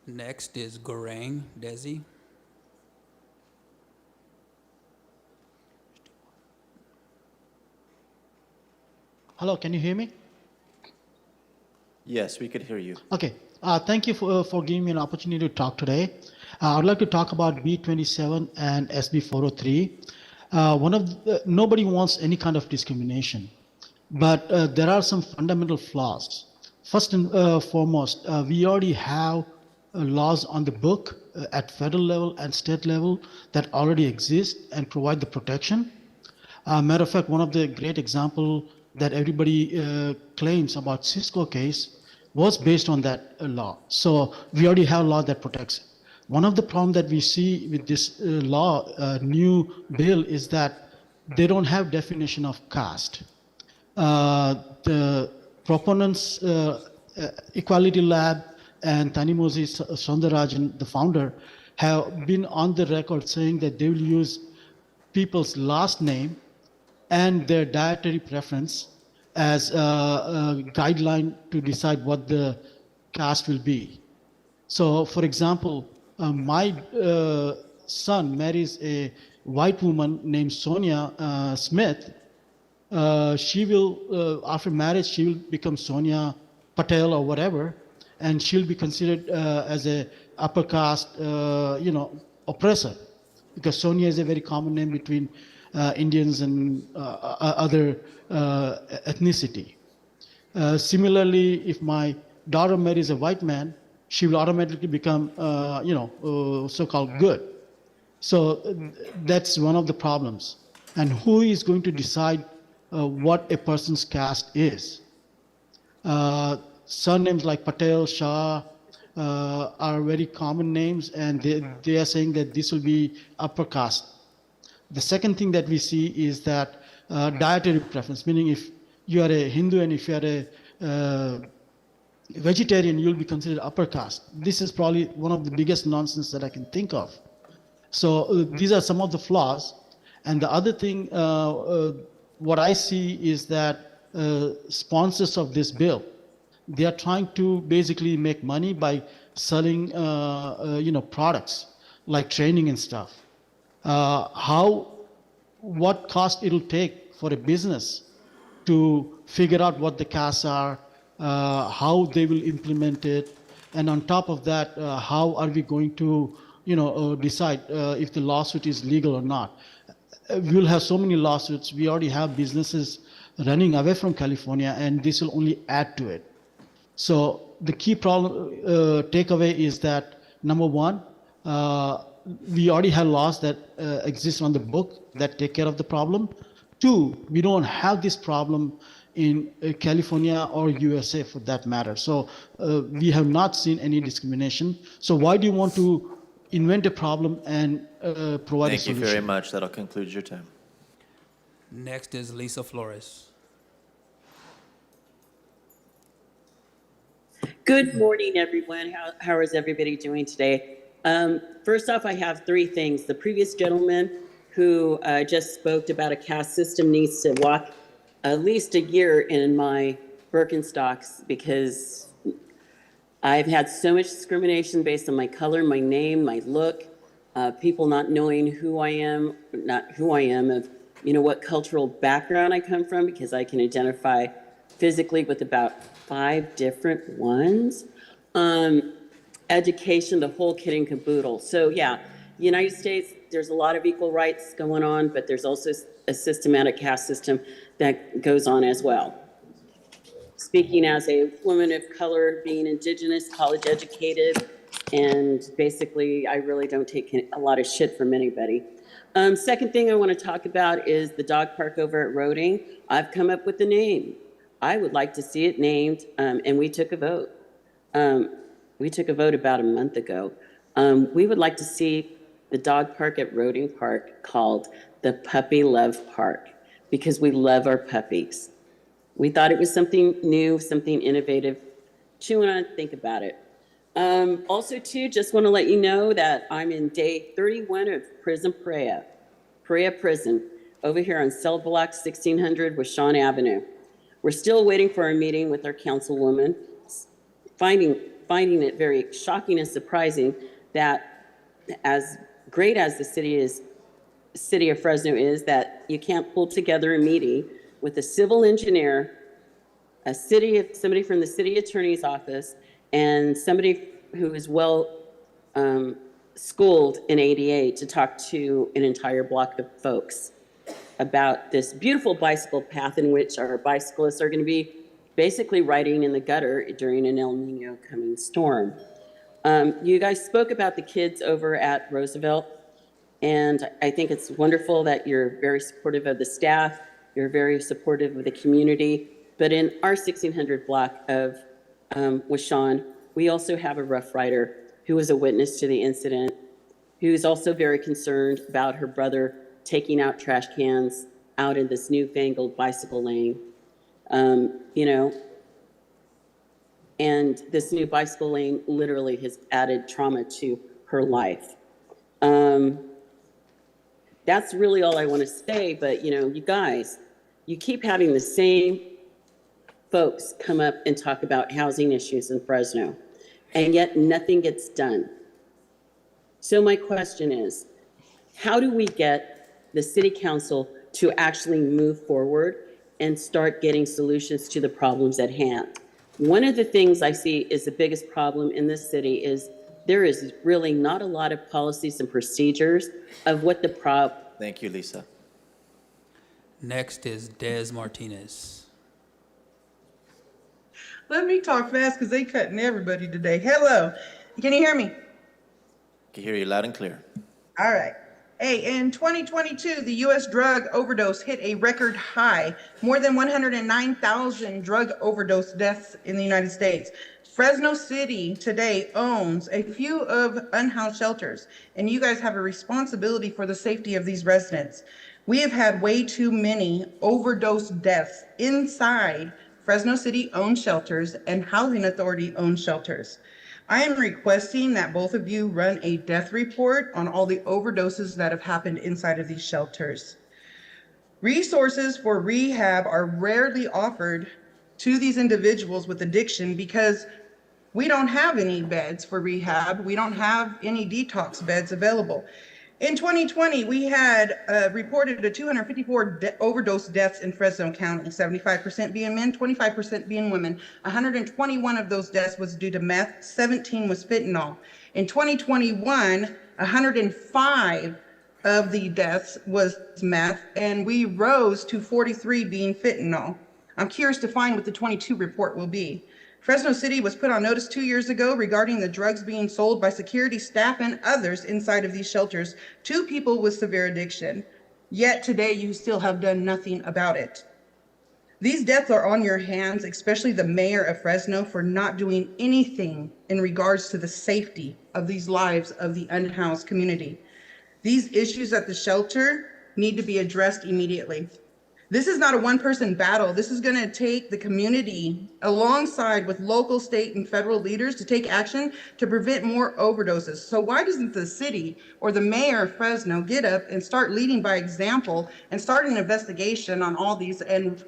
Next is Goreng Desi. Hello, can you hear me? Yes, we could hear you. Okay. Thank you for giving me an opportunity to talk today. I would like to talk about B27 and SB 403. Nobody wants any kind of discrimination, but there are some fundamental flaws. First and foremost, we already have laws on the book at federal level and state level that already exist and provide the protection. Matter of fact, one of the great example that everybody claims about Cisco case was based on that law. So we already have a law that protects it. One of the problems that we see with this new bill is that they don't have definition of caste. The proponents, Equality Lab and Tanimozi Soundarajan, the founder, have been on the record saying that they will use people's last name and their dietary preference as a guideline to decide what the caste will be. So, for example, my son marries a white woman named Sonia Smith. She will, after marriage, she will become Sonia Patel or whatever, and she'll be considered as a upper caste, oppressor, because Sonia is a very common name between Indians and other ethnicity. Similarly, if my daughter marries a white man, she will automatically become, so-called good. So that's one of the problems. And who is going to decide what a person's caste is? Surnames like Patel, Shah are very common names, and they are saying that this will be upper caste. The second thing that we see is that dietary preference, meaning if you are a Hindu and if you are a vegetarian, you'll be considered upper caste. This is probably one of the biggest nonsense that I can think of. So these are some of the flaws. And the other thing, what I see is that sponsors of this bill, they are trying to basically make money by selling, products like training and stuff. What cost it'll take for a business to figure out what the castes are, how they will implement it, and on top of that, how are we going to, decide if the lawsuit is legal or not. We'll have so many lawsuits. We already have businesses running away from California, and this will only add to it. So the key problem takeaway is that, number one, we already have laws that exist on the book that take care of the problem. Two, we don't have this problem in California or USA for that matter. So we have not seen any discrimination. So why do you want to invent a problem and provide a solution? Thank you very much. That'll conclude your time. Next is Lisa Flores. Good morning, everyone. How is everybody doing today? First off, I have three things. The previous gentleman who just spoke about a caste system needs to walk at least a year in my Birkenstocks because I've had so much discrimination based on my color, my name, my look, people not knowing who I am, not who I am, of what cultural background I come from, because I can identify physically with about 5 different ones. Education, the whole kit and caboodle. So yeah, United States, there's a lot of equal rights going on, but there's also a systematic caste system that goes on as well. Speaking as a woman of color, being indigenous, college educated, and basically I really don't take a lot of shit from anybody. Second thing I want to talk about is the dog park over at Roding. I've come up with a name. I would like to see it named, and we took a vote. We took a vote about a month ago. We would like to see the dog park at Roding Park called the Puppy Love Park because we love our puppies. We thought it was something new, something innovative. Chew on it, think about it. Also, too, just want to let you know that I'm in day 31 of Prison Perea Prison, over here on cell block 1600 with Shawn Avenue. We're still waiting for our meeting with our councilwoman, finding it very shocking and surprising that as great as the city of Fresno is, that you can't pull together a meeting with a civil engineer, somebody from the city attorney's office, and somebody who is well schooled in ADA to talk to an entire block of folks about this beautiful bicycle path in which our bicyclists are going to be basically riding in the gutter during an El Nino coming storm. You guys spoke about the kids over at Roosevelt, and I think it's wonderful that you're very supportive of the staff, you're very supportive of the community, but in our 1600 block of with Shawn, we also have a Rough Rider who was a witness to the incident, who is also very concerned about her brother taking out trash cans out in this newfangled bicycle lane. And this new bicycle lane literally has added trauma to her life. That's really all I want to say, but you guys, you keep having the same folks come up and talk about housing issues in Fresno, and yet nothing gets done. So my question is, how do we get the city council to actually move forward and start getting solutions to the problems at hand? One of the things I see is the biggest problem in this city is there is really not a lot of policies and procedures of what the problem. Thank you, Lisa. Next is Des Martinez. Let me talk fast because they cutting everybody today. Hello, can you hear me? Can hear you loud and clear. All right. Hey, in 2022, the U.S. drug overdose hit a record high, more than 109,000 drug overdose deaths in the United States. Fresno City today owns a few of unhoused shelters, and you guys have a responsibility for the safety of these residents. We have had way too many overdose deaths inside Fresno City-owned shelters and Housing Authority-owned shelters. I am requesting that both of you run a death report on all the overdoses that have happened inside of these shelters. Resources for rehab are rarely offered to these individuals with addiction because we don't have any beds for rehab. We don't have any detox beds available. In 2020, we had reported 254 overdose deaths in Fresno County, 75% being men, 25% being women. 121 of those deaths was due to meth, 17 was fentanyl. In 2021, 105 of the deaths was meth, and we rose to 43 being fentanyl. I'm curious to find what the 22 report will be. Fresno City was put on notice 2 years ago regarding the drugs being sold by security staff and others inside of these shelters to people with severe addiction. Yet today you still have done nothing about it. These deaths are on your hands, especially the mayor of Fresno, for not doing anything in regards to the safety of these lives of the unhoused community. These issues at the shelter need to be addressed immediately. This is not a one-person battle. This is going to take the community alongside with local, state, and federal leaders to take action to prevent more overdoses. So why doesn't the city or the mayor of Fresno get up and start leading by example and start an investigation on all these and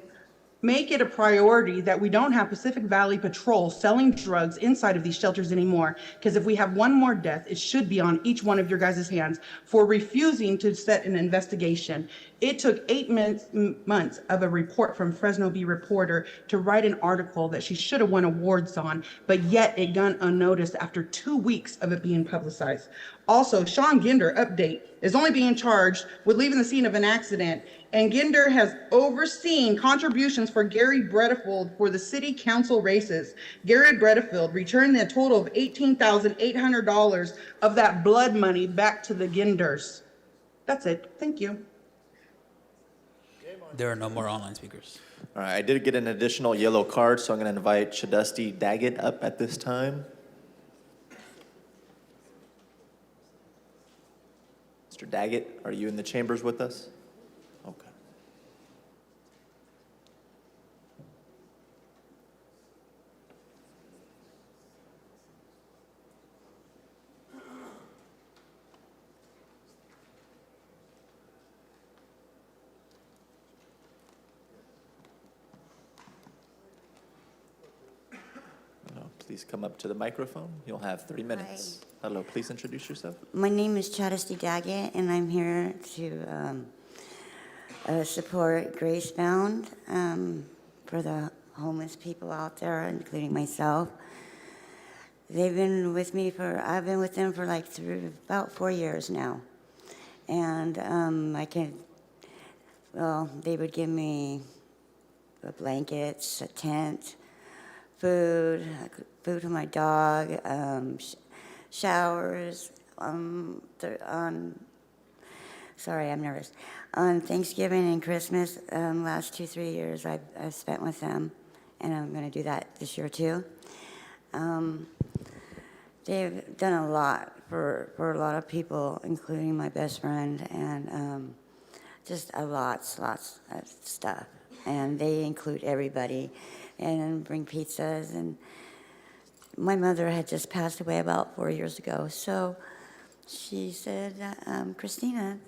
Make it a priority that we don't have Pacific Valley Patrol selling drugs inside of these shelters anymore. Because if we have one more death, it should be on each one of your guys' hands for refusing to set an investigation. It took 8 months of a report from Fresno Bee Reporter to write an article that she should have won awards on, but yet it gone unnoticed after 2 weeks of it being publicized. Also, Sean Ginder, update, is only being charged with leaving the scene of an accident, and Ginder has overseen contributions for Gary Bredefield for the city council races. Gary Bredefield returned a total of $18,800 of that blood money back to the Ginders. That's it. Thank you. There are no more online speakers. All right, I did get an additional yellow card, so I'm going to invite Shadusty Daggett up at this time. Mr. Daggett, are you in the chambers with us? Okay. Please come up to the microphone. You'll have 3 minutes. Hi. Hello, please introduce yourself. My name is Chadisty Daggett, and I'm here to support Grace Bound for the homeless people out there, including myself. They've been with me I've been with them for like about 4 years now. And they would give me blankets, a tent, food for my dog, showers. Sorry, I'm nervous. On Thanksgiving and Christmas, last 2-3 years I've spent with them, and I'm going to do that this year too. They've done a lot for a lot of people, including my best friend, and just lots of stuff. And they include everybody, and bring pizzas. And my mother had just passed away about 4 years ago, so she said, Christina,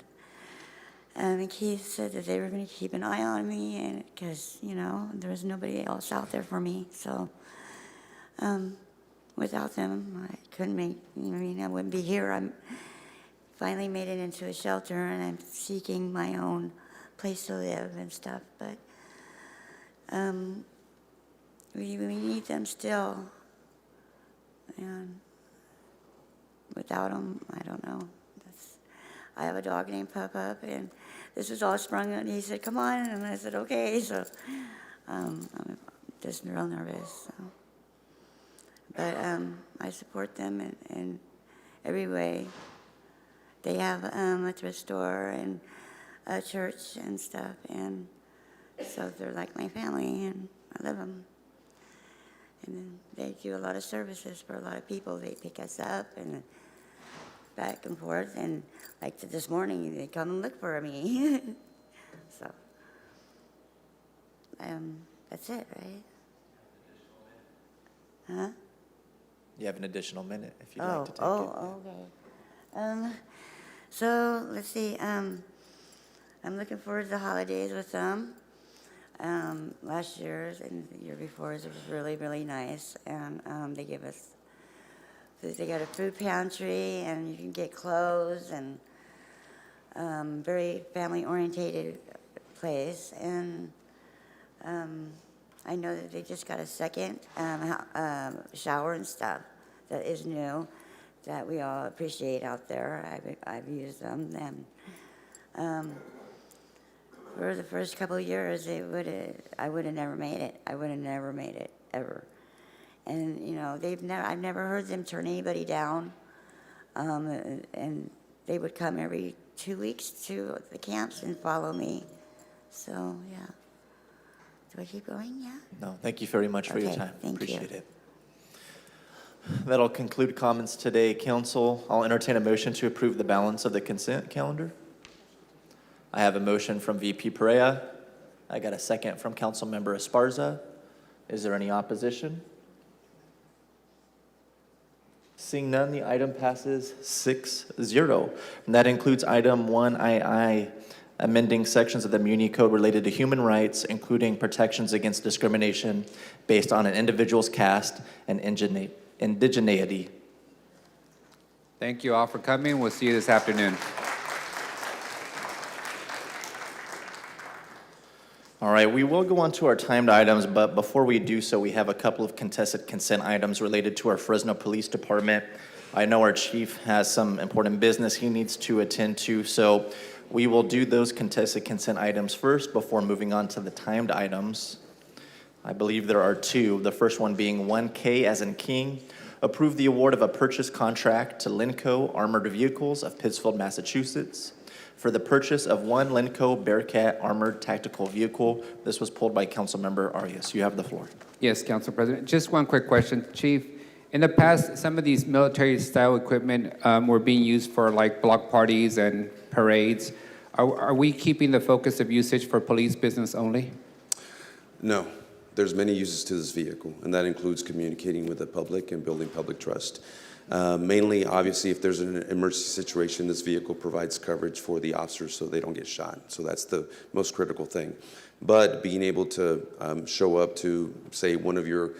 and Keith said that they were going to keep an eye on me, and because there was nobody else out there for me. So without them, I couldn't make. I wouldn't be here. I finally made it into a shelter, and I'm seeking my own place to live and stuff. But we need them still, and without them, I don't know. I have a dog named Pup-Up, and this was all sprung on. He said, "Come on," and I said, "Okay." So I'm just real nervous. So. But I support them in every way. They have a thrift store and a church and stuff, and so they're like my family, and I love them. And they do a lot of services for a lot of people. They pick us up and back and forth, and like this morning, they come and look for me. So that's it, right? Huh? You have an additional minute if you'd like to take it. Okay. So let's see. I'm looking forward to the holidays with them. Last year's and the year before's was really, really nice, and they got a food pantry, and you can get clothes, and very family-orientated place. And I know that they just got a second shower and stuff that is new, that we all appreciate out there. I've used them, and for the first couple of years, I would have never made it. I would have never made it ever. And I've never heard them turn anybody down. And they would come every 2 weeks to the camps and follow me. So yeah. Do I keep going? Yeah. No, thank you very much for your time. Thank Appreciate you. it. That'll conclude comments today, Council. I'll entertain a motion to approve the balance of the consent calendar. I have a motion from VP Perea. I got a second from Councilmember Esparza. Is there any opposition? Seeing none, the item passes 6-0. And that includes item 1II, amending sections of the Muni Code related to human rights, including protections against discrimination based on an individual's caste and indigeneity. Thank you all for coming. We'll see you this afternoon. All right, we will go on to our timed items, but before we do so, we have a couple of contested consent items related to our Fresno Police Department. I know our chief has some important business he needs to attend to, so we will do those contested consent items first before moving on to the timed items. I believe there are two. The first one being 1K as in King. Approve the award of a purchase contract to Lenco Armored Vehicles of Pittsfield, Massachusetts for the purchase of one Lenco Bearcat armored tactical vehicle. This was pulled by Councilmember Arias. You have the floor. Yes, Council President. Just one quick question, Chief. In the past, some of these military-style equipment were being used for like block parties and parades. Are we keeping the focus of usage for police business only? No. There's many uses to this vehicle, and that includes communicating with the public and building public trust. Mainly, obviously, if there's an emergency situation, this vehicle provides coverage for the officers so they don't get shot. So that's the most critical thing. But being able to show up to, say, one of your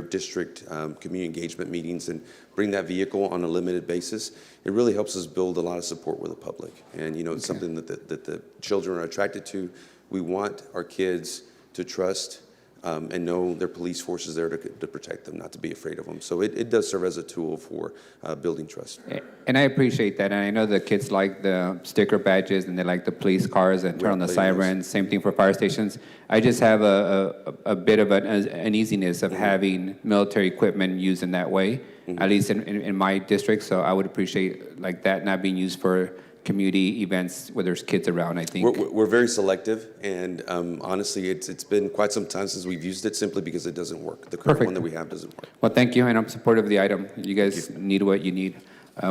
district community engagement meetings and bring that vehicle on a limited basis, it really helps us build a lot of support with the public. And, it's something that the children are attracted to. We want our kids to trust and know their police force is there to protect them, not to be afraid of them. So it does serve as a tool for building trust. And I appreciate that. And I know the kids like the sticker badges and they like the police cars and turn on the sirens. Same thing for fire stations. I just have a bit of an uneasiness of having military equipment used in that way, at least in my district. So I would appreciate like that not being used for community events where there's kids around, I think. We're very selective, and honestly, it's been quite some time since we've used it simply because it doesn't work. The current one that we have doesn't work. Well, thank you, and I'm supportive of the item. You guys need what you need.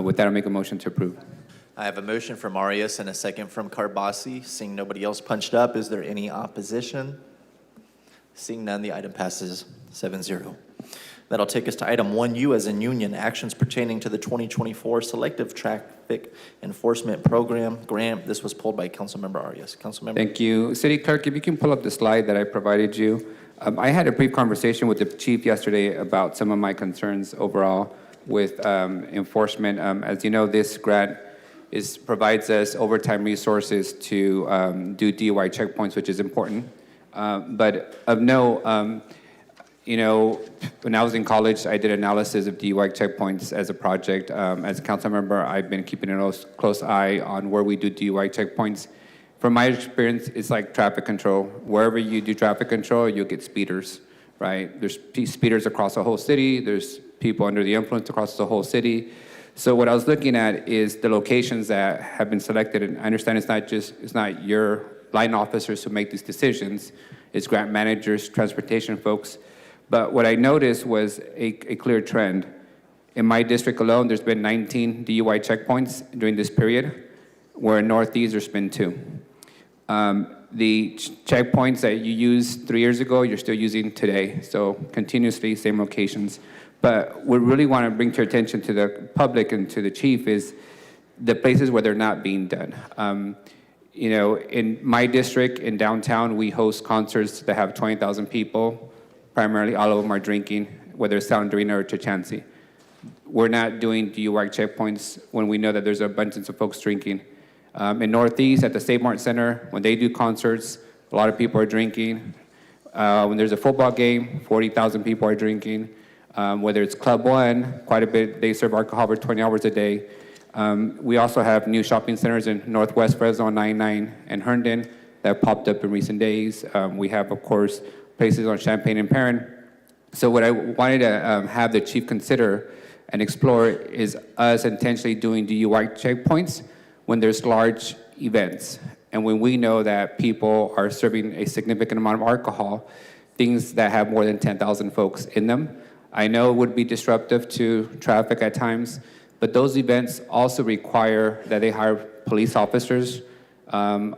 With that, I'll make a motion to approve. I have a motion from Arias and a second from Carbasi. Seeing nobody else punched up, is there any opposition? Seeing none, the item passes 7-0. That'll take us to item 1U as in union, actions pertaining to the 2024 Selective Traffic Enforcement Program grant. This was pulled by Councilmember Arias. Councilmember. Thank you. City Clerk, if you can pull up the slide that I provided you. I had a brief conversation with the chief yesterday about some of my concerns overall with enforcement. As you know, this grant provides us overtime resources to do DUI checkpoints, which is important. But of note, when I was in college, I did analysis of DUI checkpoints as a project. As a council member, I've been keeping a close eye on where we do DUI checkpoints. From my experience, it's like traffic control. Wherever you do traffic control, you'll get speeders, right? There's speeders across the whole city. There's people under the influence across the whole city. So what I was looking at is the locations that have been selected. And I understand it's not your line officers who make these decisions. It's grant managers, transportation folks. But what I noticed was a clear trend. In my district alone, there's been 19 DUI checkpoints during this period, where in Northeast there's been 2. The checkpoints that you used 3 years ago, you're still using today. So continuously, same locations. But what we really want to bring to your attention to the public and to the chief is the places where they're not being done. In my district, in downtown, we host concerts that have 20,000 people. Primarily, all of them are drinking, whether it's Soundrina or Chichansi. We're not doing DUI checkpoints when we know that there's an abundance of folks drinking. In Northeast, at the State Mart Center, when they do concerts, a lot of people are drinking. When there's a football game, 40,000 people are drinking. Whether it's Club One, quite a bit, they serve alcohol for 20 hours a day. We also have new shopping centers in Northwest Fresno, 99, and Herndon that popped up in recent days. We have, of course, places on Champaign and Perrin. So what I wanted to have the chief consider and explore is us intentionally doing DUI checkpoints when there's large events. And when we know that people are serving a significant amount of alcohol, things that have more than 10,000 folks in them. I know it would be disruptive to traffic at times, but those events also require that they hire police officers on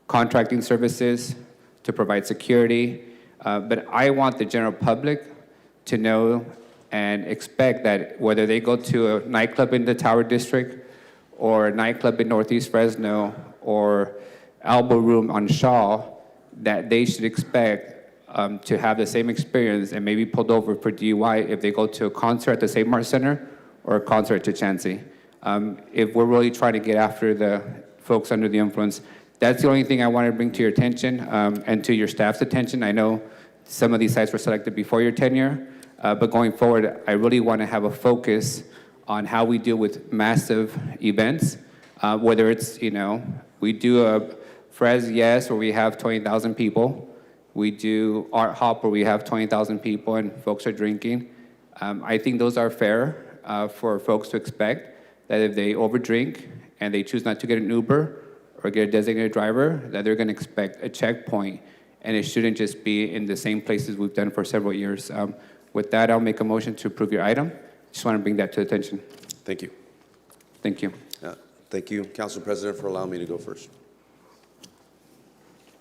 contracting services to provide security. But I want the general public to know and expect that whether they go to a nightclub in the Tower District or a nightclub in Northeast Fresno or Elbow Room on Shaw, that they should expect to have the same experience and maybe pulled over for DUI if they go to a concert at the St. Mark Center or a concert to Chansey. If we're really trying to get after the folks under the influence, that's the only thing I want to bring to your attention and to your staff's attention. I know some of these sites were selected before your tenure, but going forward, I really want to have a focus on how we deal with massive events, whether it's, we do a Fres Yes, where we have 20,000 people. We do Art Hop, where we have 20,000 people and folks are drinking. I think those are fair for folks to expect that if they overdrink and they choose not to get an Uber or get a designated driver, that they're going to expect a checkpoint, and it shouldn't just be in the same places we've done for several years. With that, I'll make a motion to approve your item. Just want to bring that to attention. Thank you. Thank you. Thank you, Council President, for allowing me to go first.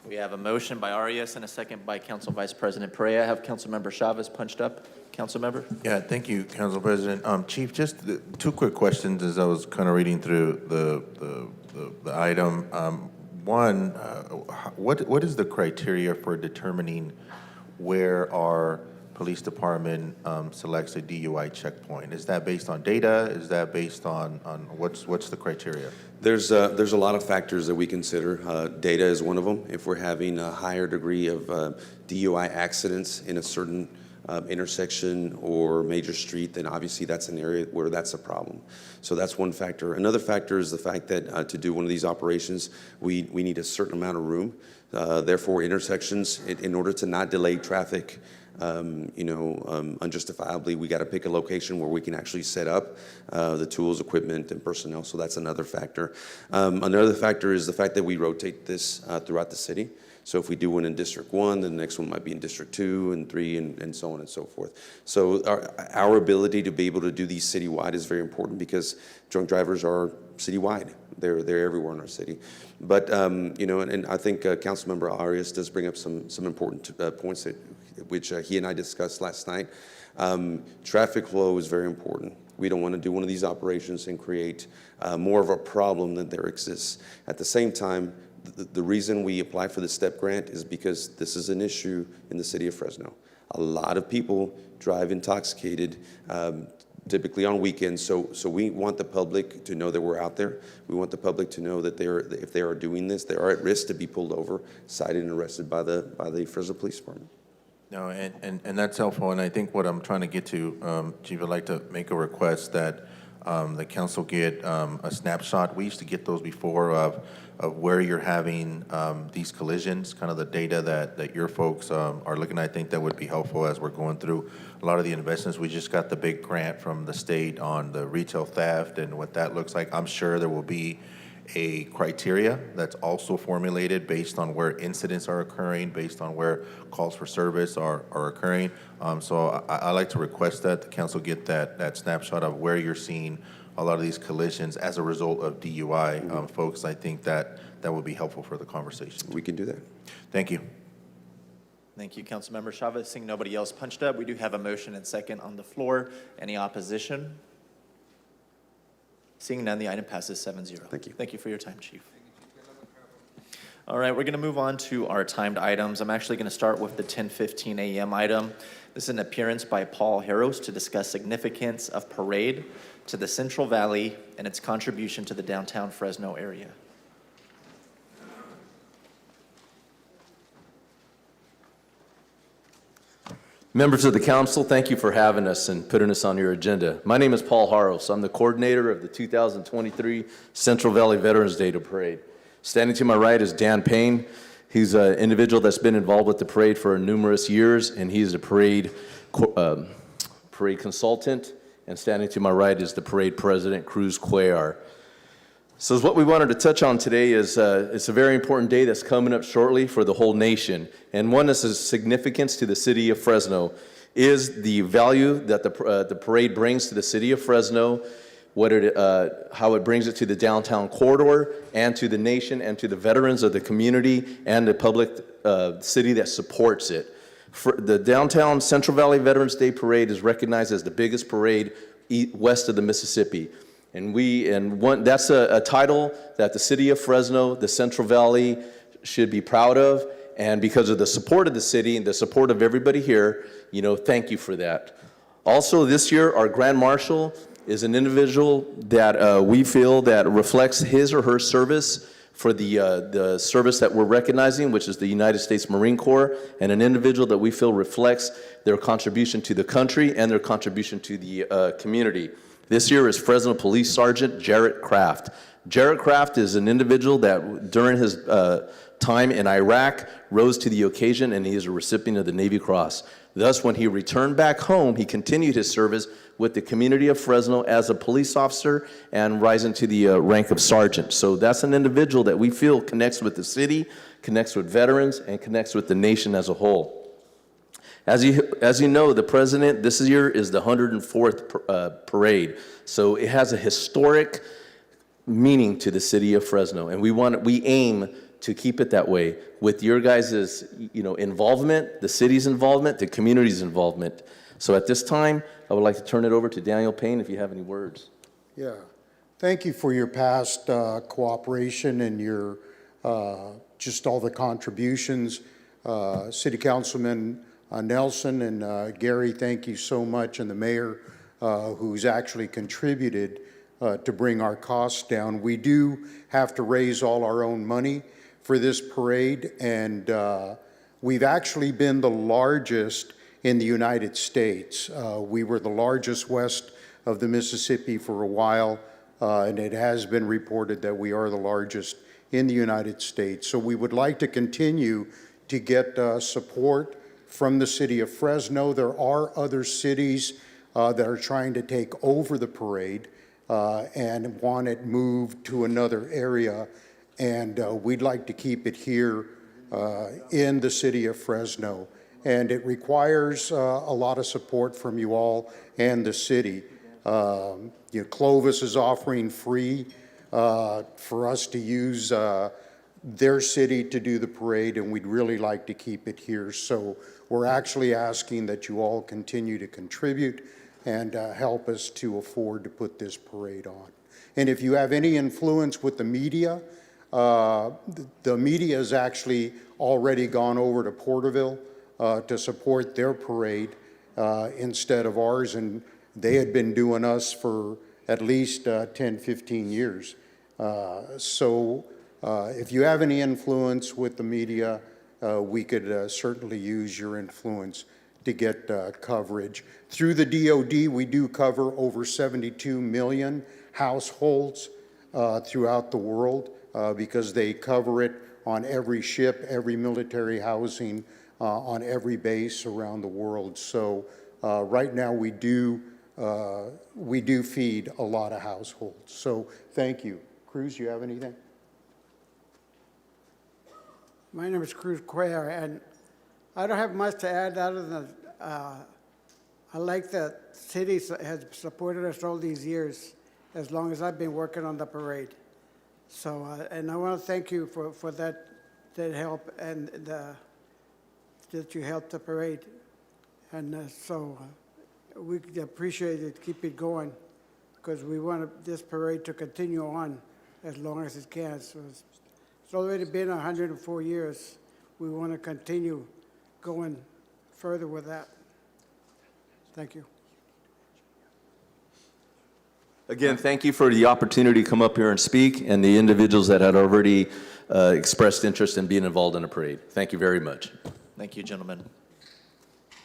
We have a motion by Arias and a second by Council Vice President Perea. I have Councilmember Chavez punched up. Councilmember? Yeah, thank you, Council President. Chief, just two quick questions as I was kind of reading through the item. One, what is the criteria for determining where our police department selects a DUI checkpoint? Is that based on data? Is that based on what's the criteria? There's a lot of factors that we consider. Data is one of them. If we're having a higher degree of DUI accidents in a certain intersection or major street, then obviously that's an area where that's a problem. So that's one factor. Another factor is the fact that to do one of these operations, we need a certain amount of room. Therefore, intersections, in order to not delay traffic, unjustifiably, we got to pick a location where we can actually set up the tools, equipment, and personnel. So that's another factor. Another factor is the fact that we rotate this throughout the city. So if we do one in District 1, then the next one might be in District 2 and 3 and so on and so forth. So our ability to be able to do these citywide is very important because drunk drivers are citywide. They're everywhere in our city. But, and I think Councilmember Arias does bring up some important points which he and I discussed last night. Traffic flow is very important. We don't want to do one of these operations and create more of a problem than there exists. At the same time, the reason we apply for the STEP grant is because this is an issue in the city of Fresno. A lot of people drive intoxicated, typically on weekends. So we want the public to know that we're out there. We want the public to know that if they are doing this, they are at risk to be pulled over, cited, and arrested by the Fresno Police Department. No, and that's helpful. And I think what I'm trying to get to, Chief, I'd like to make a request that the council get a snapshot. We used to get those before of where you're having these collisions, kind of the data that your folks are looking at. I think that would be helpful as we're going through a lot of the investments. We just got the big grant from the state on the retail theft and what that looks like. I'm sure there will be a criteria that's also formulated based on where incidents are occurring, based on where calls for service are occurring. So I like to request that the council get that snapshot of where you're seeing a lot of these collisions as a result of DUI. Folks, I think that would be helpful for the conversation. We can do that. Thank you. Thank you, Councilmember Chavez. Seeing nobody else punched up, we do have a motion and second on the floor. Any opposition? Seeing none, the item passes 7-0. Thank you. Thank you for your time, Chief. All right, we're going to move on to our timed items. I'm actually going to start with the 10:15 a.m. item. This is an appearance by Paul Harros to discuss significance of parade to the Central Valley and its contribution to the downtown Fresno area. Members of the council, thank you for having us and putting us on your agenda. My name is Paul Harros. I'm the coordinator of the 2023 Central Valley Veterans Day Parade. Standing to my right is Dan Payne. He's an individual that's been involved with the parade for numerous years, and he's a parade consultant. And standing to my right is the parade president, Cruz Cuellar. So what we wanted to touch on today is it's a very important day that's coming up shortly for the whole nation. And one that's of significance to the city of Fresno is the value that the parade brings to the city of Fresno, how it brings it to the downtown corridor and to the nation and to the veterans of the community and the public city that supports it. The downtown Central Valley Veterans Day Parade is recognized as the biggest parade west of the Mississippi. That's a title that the city of Fresno, the Central Valley should be proud of. And because of the support of the city and the support of everybody here, thank you for that. Also this year, our Grand Marshal is an individual that we feel that reflects his or her service for the service that we're recognizing, which is the United States Marine Corps, and an individual that we feel reflects their contribution to the country and their contribution to the community. This year is Fresno Police Sergeant Jarrett Kraft. Jarrett Kraft is an individual that during his time in Iraq rose to the occasion, and he is a recipient of the Navy Cross. Thus, when he returned back home, he continued his service with the community of Fresno as a police officer and rising to the rank of sergeant. So that's an individual that we feel connects with the city, connects with veterans, and connects with the nation as a whole. As you know, the president this year is the 104th parade. So it has a historic meaning to the city of Fresno, and we aim to keep it that way with your guys' involvement, the city's involvement, the community's involvement. So at this time, I would like to turn it over to Daniel Payne if you have any words. Yeah, thank you for your past cooperation and your just all the contributions. City Councilman Nelson and Gary, thank you so much, and the mayor who's actually contributed to bring our costs down. We do have to raise all our own money for this parade, and we've actually been the largest in the United States. We were the largest west of the Mississippi for a while, and it has been reported that we are the largest in the United States. So we would like to continue to get support from the city of Fresno. There are other cities that are trying to take over the parade and want it moved to another area. And we'd like to keep it here in the city of Fresno. And it requires a lot of support from you all and the city. Clovis is offering free for us to use their city to do the parade, and we'd really like to keep it here. So we're actually asking that you all continue to contribute and help us to afford to put this parade on. And if you have any influence with the media, the media has actually already gone over to Porterville to support their parade instead of ours, and they had been doing us for at least 10, 15 years. So if you have any influence with the media, we could certainly use your influence to get coverage. Through the DOD, we do cover over 72 million households throughout the world because they cover it on every ship, every military housing, on every base around the world. So right now we do feed a lot of households. So thank you. Cruz, you have anything? My name is Cruz Cuellar, and I don't have much to add other than I like that city has supported us all these years, as long as I've been working on the parade. So, and I want to thank you for that help and that you helped the parade. And so we appreciate it, keep it going, because we want this parade to continue on as long as it can. So it's already been 104 years. We want to continue going further with that. Thank you. Again, thank you for the opportunity to come up here and speak, and the individuals that had already expressed interest in being involved in a parade. Thank you very much. Thank you, gentlemen.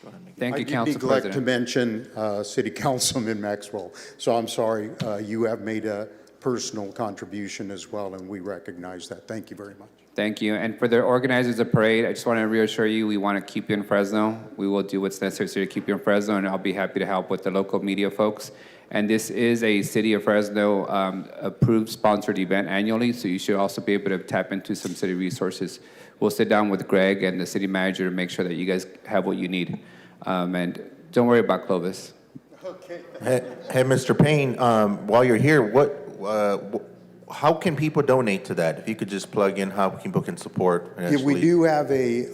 Go ahead, Miguel. Thank you, I'd Council neglect President. to mention City Councilman Maxwell. So I'm sorry, you have made a personal contribution as well, and we recognize that. Thank you very much. Thank you. And for the organizers of the parade, I just want to reassure you, we want to keep you in Fresno. We will do what's necessary to keep you in Fresno, and I'll be happy to help with the local media folks. And this is a City of Fresno approved sponsored event annually, so you should also be able to tap into some city resources. We'll sit down with Greg and the city manager to make sure that you guys have what you need. And don't worry about Clovis. Okay. Hey, Mr. Payne, while you're here, how can people donate to that? If you could just plug in how people can support. Yeah, we do have a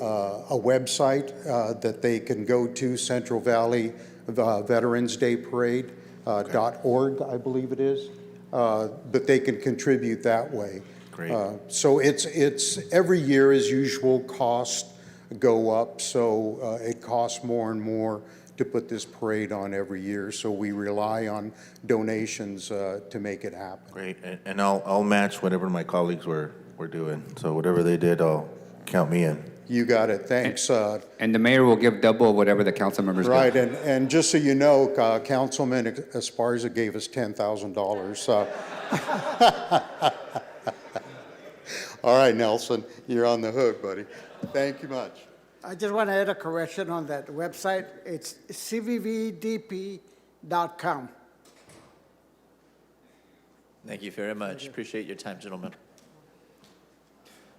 website that they can go to, Central Valley Veterans Day Parade. .org, I believe it is. but they can contribute that way. Great. So it's every year, as usual, costs go up, so it costs more and more to put this parade on every year. So we rely on donations to make it happen. Great, and I'll match whatever my colleagues were doing. So whatever they did, I'll count me in. You got it. Thanks. And the mayor will give double whatever the council members give. Right, and just so you know, Councilman Esparza gave us $10,000. All right, Nelson, you're on the hook, buddy. Thank you much. I just want to add a correction on that website. It's cvvdp.com. Thank you very much. Appreciate your time, gentlemen.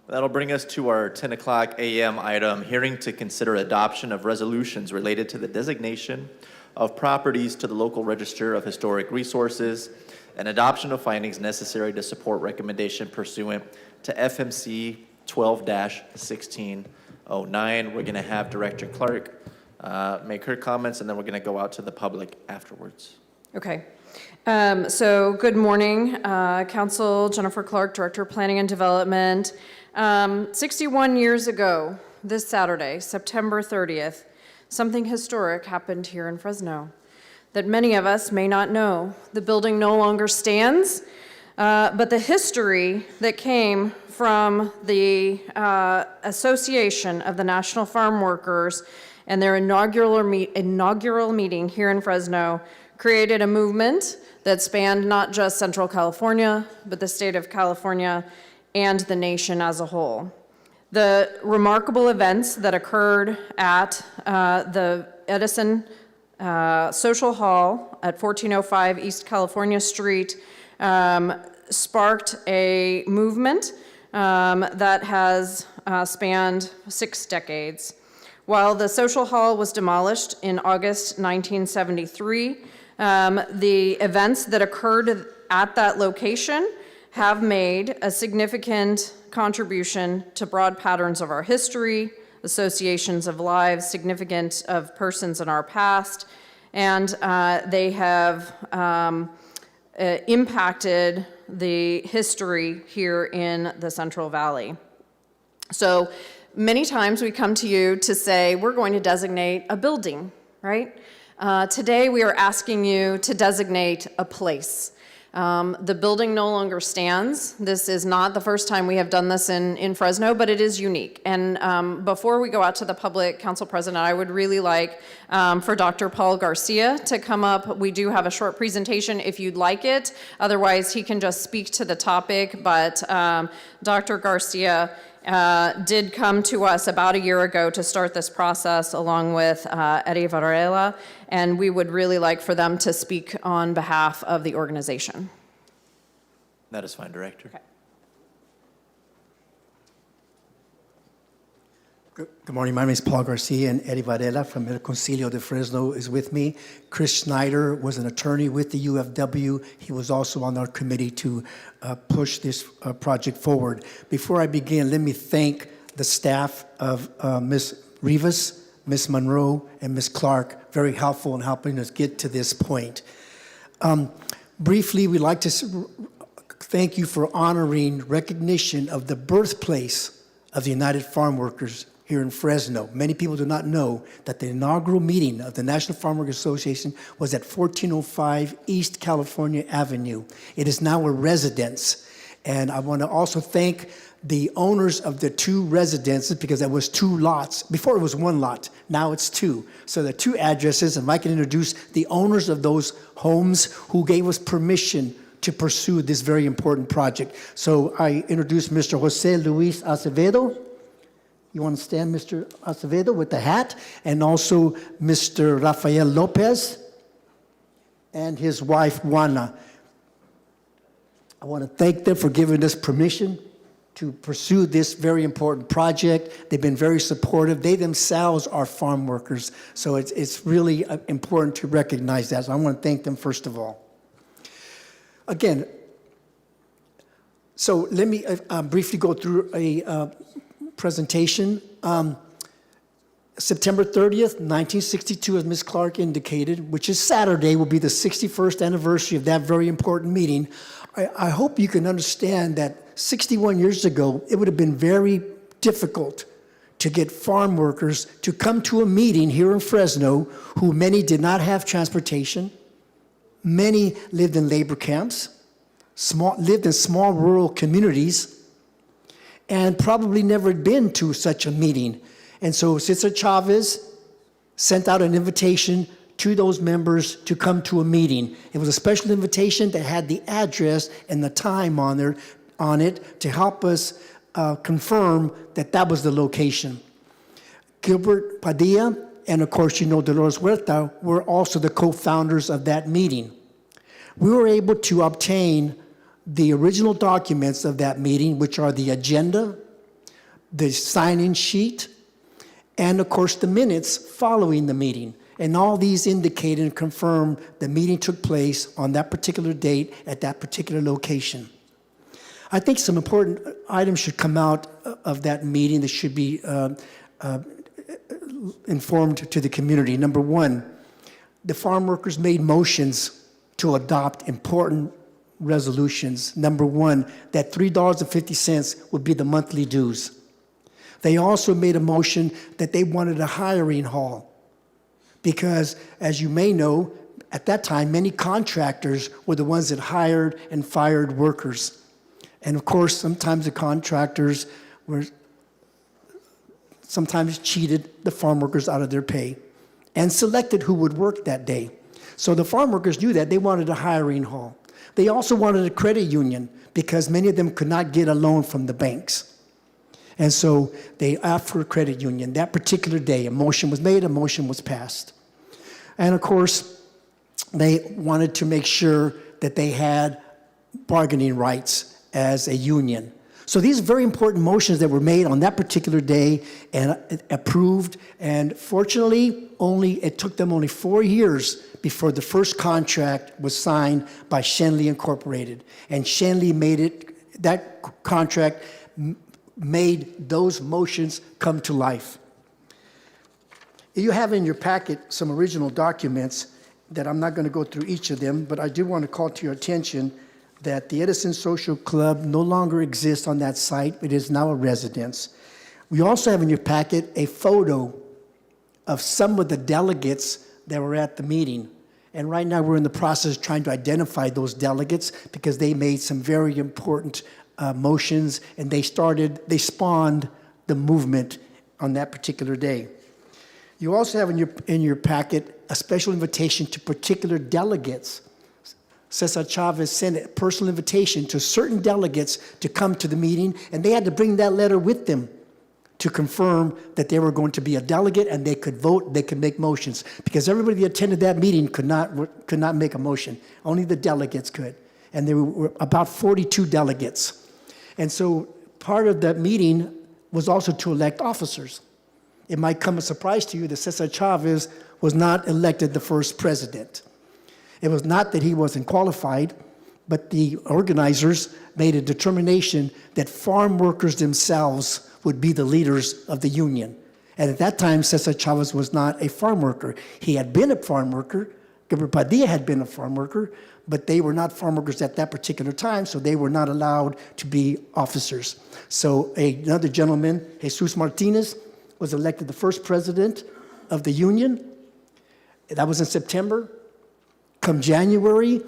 That'll bring us to our 10 o'clock a.m. item, hearing to consider adoption of resolutions related to the designation of properties to the local register of historic resources and adoption of findings necessary to support recommendation pursuant to FMC 12-1609. We're going to have Director Clark make her comments, and then we're going to go out to the public afterwards. Okay. So good morning, Council. Jennifer Clark, Director of Planning and Development. 61 years ago, this Saturday, September 30th, something historic happened here in Fresno that many of us may not know. The building no longer stands, but the history that came from the Association of the National Farm Workers and their inaugural meeting here in Fresno created a movement that spanned not just Central California, but the state of California and the nation as a whole. The remarkable events that occurred at the Edison Social Hall at 1405 East California Street sparked a movement that has spanned 6 decades. While the Social Hall was demolished in August 1973, the events that occurred at that location have made a significant contribution to broad patterns of our history, associations of lives, significant of persons in our past, and they have impacted the history here in the Central Valley. So many times we come to you to say, we're going to designate a building, right? Today we are asking you to designate a place. The building no longer stands. This is not the first time we have done this in Fresno, but it is unique. And before we go out to the public, Council President, I would really like for Dr. Paul Garcia to come up. We do have a short presentation if you'd like it. Otherwise, he can just speak to the topic. But Dr. Garcia did come to us about a year ago to start this process along with Eddie Varela, and we would really like for them to speak on behalf of the organization. That is fine, Director. Okay. Good morning. My name is Paul Garcia, and Eddie Varela from El Concilio de Fresno is with me. Chris Schneider was an attorney with the UFW. He was also on our committee to push this project forward. Before I begin, let me thank the staff of Ms. Rivas, Ms. Monroe, and Ms. Clark, very helpful in helping us get to this point. Briefly, we'd like to thank you for honoring recognition of the birthplace of the United Farm Workers here in Fresno. Many people do not know that the inaugural meeting of the National Farm Workers Association was at 1405 East California Avenue. It is now a residence. And I want to also thank the owners of the 2 residences, because there was 2 lots. Before it was 1 lot, now it's 2. So the 2 addresses, and I can introduce the owners of those homes who gave us permission to pursue this very important project. So I introduce Mr. Jose Luis Acevedo. You want to stand, Mr. Acevedo, with the hat? And also Mr. Rafael Lopez and his wife, Juana. I want to thank them for giving us permission to pursue this very important project. They've been very supportive. They themselves are farm workers, so it's really important to recognize that. So I want to thank them first of all. Again, so let me briefly go through a presentation. September 30th, 1962, as Ms. Clark indicated, which is Saturday, will be the 61st anniversary of that very important meeting. I hope you can understand that 61 years ago, it would have been very difficult to get farm workers to come to a meeting here in Fresno, who many did not have transportation. Many lived in labor camps, lived in small rural communities, and probably never had been to such a meeting. And so Cesar Chavez sent out an invitation to those members to come to a meeting. It was a special invitation that had the address and the time on it to help us confirm that that was the location. Gilbert Padilla and, of course, Dolores Huerta were also the co-founders of that meeting. We were able to obtain the original documents of that meeting, which are the agenda, the sign-in sheet, and, of course, the minutes following the meeting. And all these indicate and confirm the meeting took place on that particular date at that particular location. I think some important items should come out of that meeting that should be informed to the community. Number one, the farm workers made motions to adopt important resolutions. Number one, that $3.50 would be the monthly dues. They also made a motion that they wanted a hiring hall because, as you may know, at that time, many contractors were the ones that hired and fired workers. And of course, sometimes the contractors sometimes cheated the farm workers out of their pay and selected who would work that day. So the farm workers knew that. They wanted a hiring hall. They also wanted a credit union because many of them could not get a loan from the banks. And so they asked for a credit union. That particular day, a motion was made, a motion was passed. And of course, they wanted to make sure that they had bargaining rights as a union. So these are very important motions that were made on that particular day and approved. And fortunately, it took them only 4 years before the first contract was signed by Shenley Incorporated. And Shenley that contract made those motions come to life. You have in your packet some original documents that I'm not going to go through each of them, but I do want to call to your attention that the Edison Social Club no longer exists on that site. It is now a residence. We also have in your packet a photo of some of the delegates that were at the meeting. And right now we're in the process of trying to identify those delegates because they made some very important motions, and they spawned the movement on that particular day. You also have in your packet a special invitation to particular delegates. Cesar Chavez sent a personal invitation to certain delegates to come to the meeting, and they had to bring that letter with them to confirm that they were going to be a delegate and they could vote, they could make motions. Because everybody that attended that meeting could not make a motion. Only the delegates could. And there were about 42 delegates. And so part of that meeting was also to elect officers. It might come as a surprise to you that Cesar Chavez was not elected the first president. It was not that he wasn't qualified, but the organizers made a determination that farm workers themselves would be the leaders of the union. And at that time, Cesar Chavez was not a farm worker. He had been a farm worker. Gilbert Padilla had been a farm worker, but they were not farm workers at that particular time, so they were not allowed to be officers. So another gentleman, Jesus Martinez, was elected the first president of the union. That was in September. Come January,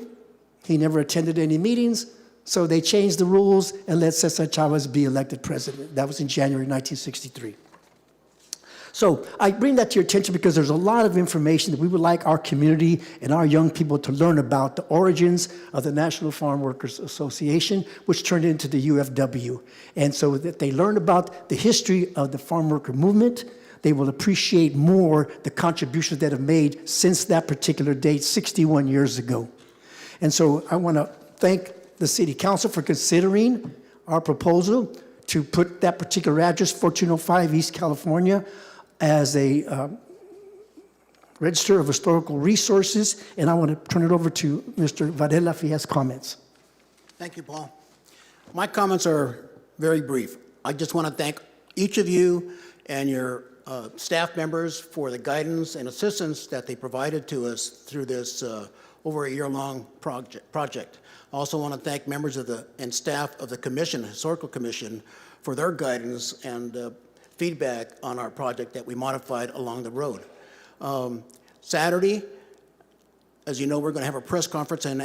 he never attended any meetings, so they changed the rules and let Cesar Chavez be elected president. That was in January 1963. So I bring that to your attention because there's a lot of information that we would like our community and our young people to learn about the origins of the National Farm Workers Association, which turned into the UFW. And so that they learn about the history of the farm worker movement, they will appreciate more the contributions that have made since that particular date, 61 years ago. And so I want to thank the City Council for considering our proposal to put that particular address, 1405 East California, as a Register of Historical Resources. And I want to turn it over to Mr. Varela if he has comments. Thank you, Paul. My comments are very brief. I just want to thank each of you and your staff members for the guidance and assistance that they provided to us through this over a year-long project. I also want to thank members of and staff of the commission, Historical Commission, for their guidance and feedback on our project that we modified along the road. Saturday, as you know, we're going to have a press conference, and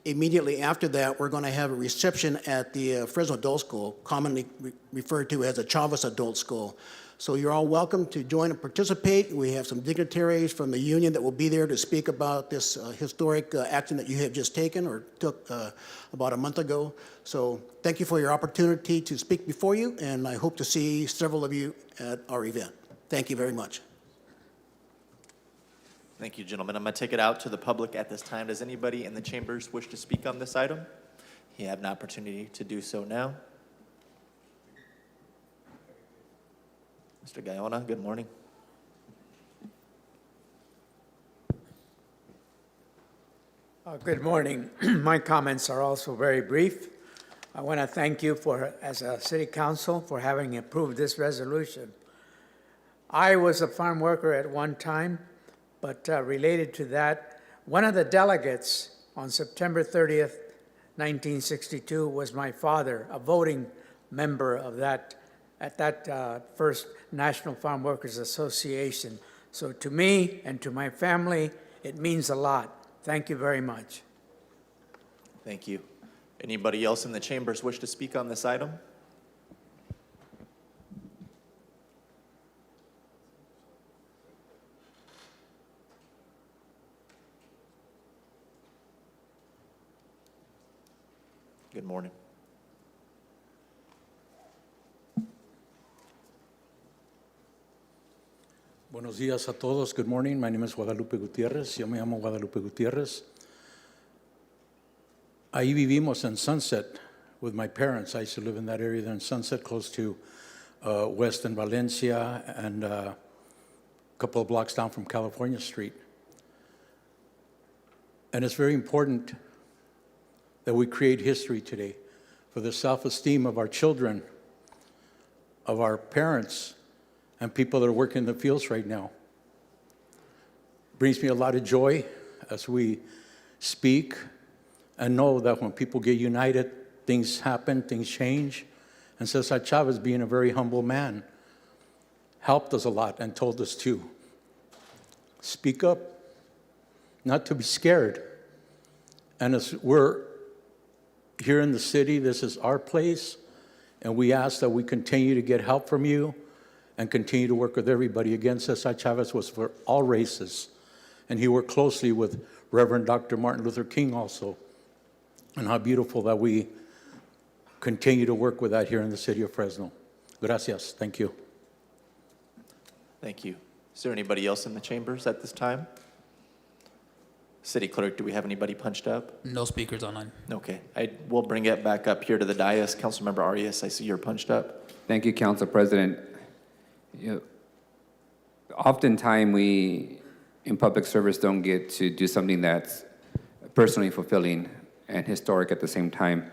immediately after that, we're going to have a reception at the Fresno Adult School, commonly referred to as the Chavez Adult School. So you're all welcome to join and participate. We have some dignitaries from the union that will be there to speak about this historic action that you have just taken or took about a month ago. So thank you for your opportunity to speak before you, and I hope to see several of you at our event. Thank you very much. Thank you, gentlemen. I'm going to take it out to the public at this time. Does anybody in the chambers wish to speak on this item? You have an opportunity to do so now. Mr. Guyona, good morning. Good morning. My comments are also very brief. I want to thank you as a city council for having approved this resolution. I was a farm worker at one time, but related to that, one of the delegates on September 30th, 1962 was my father, a voting member of that at that first National Farm Workers Association. So to me and to my family, it means a lot. Thank you very much. Thank you. Anybody else in the chambers wish to speak on this item? Good morning. Buenos días a todos. Good morning. My name is Guadalupe Gutierrez. Yo me llamo Guadalupe Gutierrez. Ahí vivimos en Sunset with my parents. I used to live in that area there in Sunset, close to West and Valencia, and a couple of blocks down from California Street. And it's very important that we create history today for the self-esteem of our children, of our parents, and people that are working in the fields right now. Brings me a lot of joy as we speak and know that when people get united, things happen, things change. And Cesar Chavez, being a very humble man, helped us a lot and told us to speak up, not to be scared. And as we're here in the city, this is our place, and we ask that we continue to get help from you and continue to work with everybody. Again, Cesar Chavez was for all races, and he worked closely with Reverend Dr. Martin Luther King also, and how beautiful that we continue to work with that here in the city of Fresno. Gracias. Thank you. Thank you. Is there anybody else in the chambers at this time? City Clerk, do we have anybody punched up? No speakers online. Okay. I will bring it back up here to the dais. Councilmember Arias, I see you're punched up. Thank you, Council President. Oftentimes we, in public service, don't get to do something that's personally fulfilling and historic at the same time.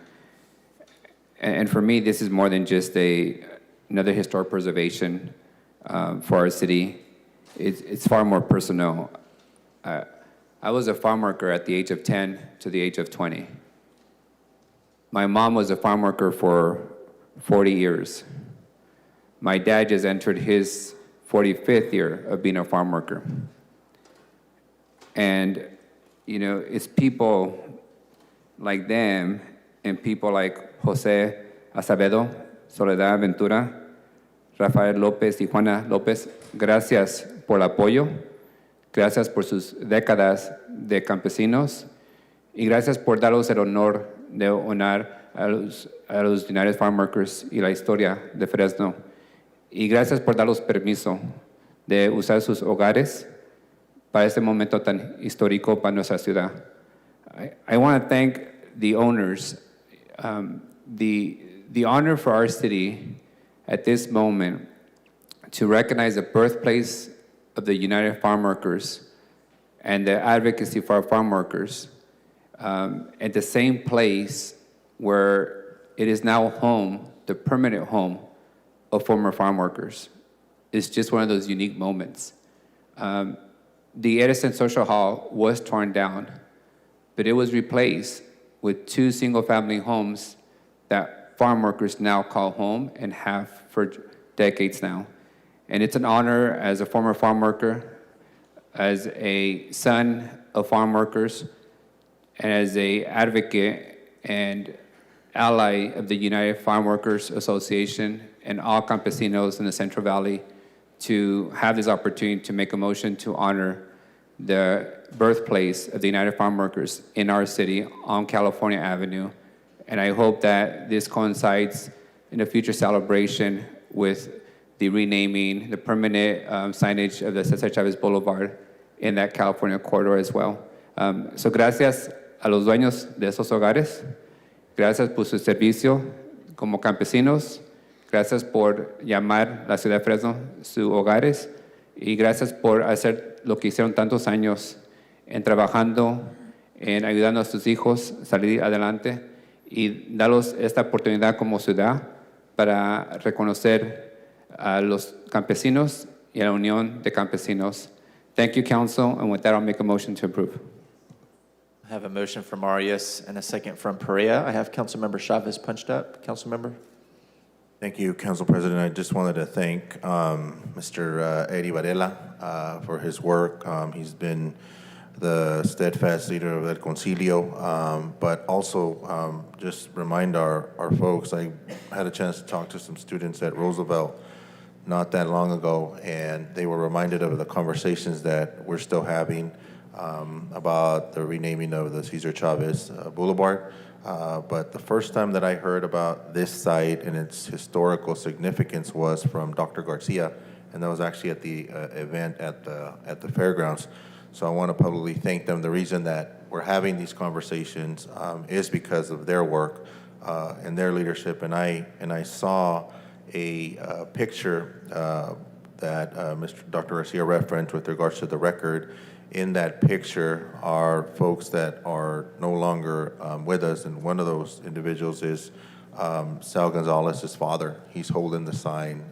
And for me, this is more than just another historic preservation for our city. It's far more personal. I was a farm worker at the age of 10 to the age of 20. My mom was a farm worker for 40 years. My dad just entered his 45th year of being a farm worker. And, you know, it's people like them and people like Jose Acevedo, Soledad Ventura, Rafael López y Juana López. Gracias por el apoyo. Gracias por sus décadas de campesinos. Y gracias por darnos el honor de honrar a los United Farm Workers y la historia de Fresno. Y gracias por darnos permiso de usar sus hogares para este momento tan histórico para nuestra ciudad. I want to thank the owners. The honor for our city at this moment to recognize the birthplace of the United Farm Workers and the advocacy for our farm workers at the same place where it is now home, the permanent home of former farm workers. It's just one of those unique moments. the Edison Social Hall was torn down, but it was replaced with 2 single-family homes that farm workers now call home and have for decades now. And it's an honor as a former farm worker, as a son of farm workers, and as an advocate and ally of the United Farm Workers Association and all campesinos in the Central Valley, to have this opportunity to make a motion to honor the birthplace of the United Farm Workers in our city on California Avenue. And I hope that this coincides in a future celebration with the renaming, the permanent signage of the Cesar Chavez Boulevard in that California corridor as well. So gracias a los dueños de esos hogares. Gracias por su servicio como campesinos. Gracias por llamar la ciudad de Fresno sus hogares. Y gracias por hacer lo que hicieron tantos años en trabajando, en ayudando a sus hijos a salir adelante y darles esta oportunidad como ciudad para reconocer a los campesinos y a la Unión de Campesinos. Thank you, Council, and with that, I'll make a motion to approve. I have a motion from Arias and a second from Perea. I have Councilmember Chavez punched up. Councilmember? Thank you, Council President. I just wanted to thank Mr. Eddie Varela for his work. He's been the steadfast leader of El Concilio, but also just remind our folks, I had a chance to talk to some students at Roosevelt not that long ago, and they were reminded of the conversations that we're still having about the renaming of the Cesar Chavez Boulevard. But the first time that I heard about this site and its historical significance was from Dr. Garcia, and that was actually at the event at the fairgrounds. So I want to publicly thank them. The reason that we're having these conversations is because of their work and their leadership. And I saw a picture that Dr. Garcia referenced with regards to the record. In that picture are folks that are no longer with us, and one of those individuals is Sal Gonzalez's father. He's holding the sign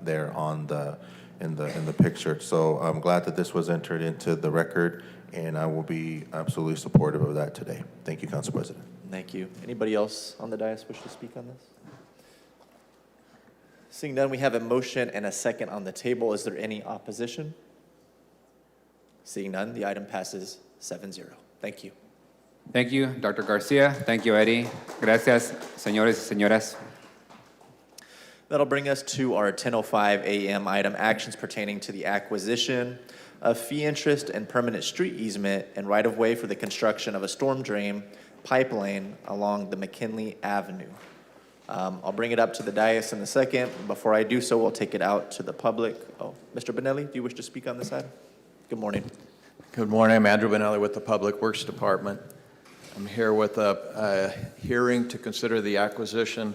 there in the picture. So I'm glad that this was entered into the record, and I will be absolutely supportive of that today. Thank you, Council President. Thank you. Anybody else on the dais wish to speak on this? Seeing none, we have a motion and a second on the table. Is there any opposition? Seeing none, the item passes 7-0. Thank you. Thank you, Dr. Garcia. Thank you, Eddie. Gracias, señores y señoras. That'll bring us to our 10:05 a.m. item, actions pertaining to the acquisition of fee interest and permanent street easement and right-of-way for the construction of a storm drain pipeline along the McKinley Avenue. I'll bring it up to the dais in a second. Before I do so, we'll take it out to the public. Oh, Mr. Benelli, do you wish to speak on this item? Good morning. Good morning. I'm Andrew Benelli with the Public Works Department. I'm here with a hearing to consider the acquisition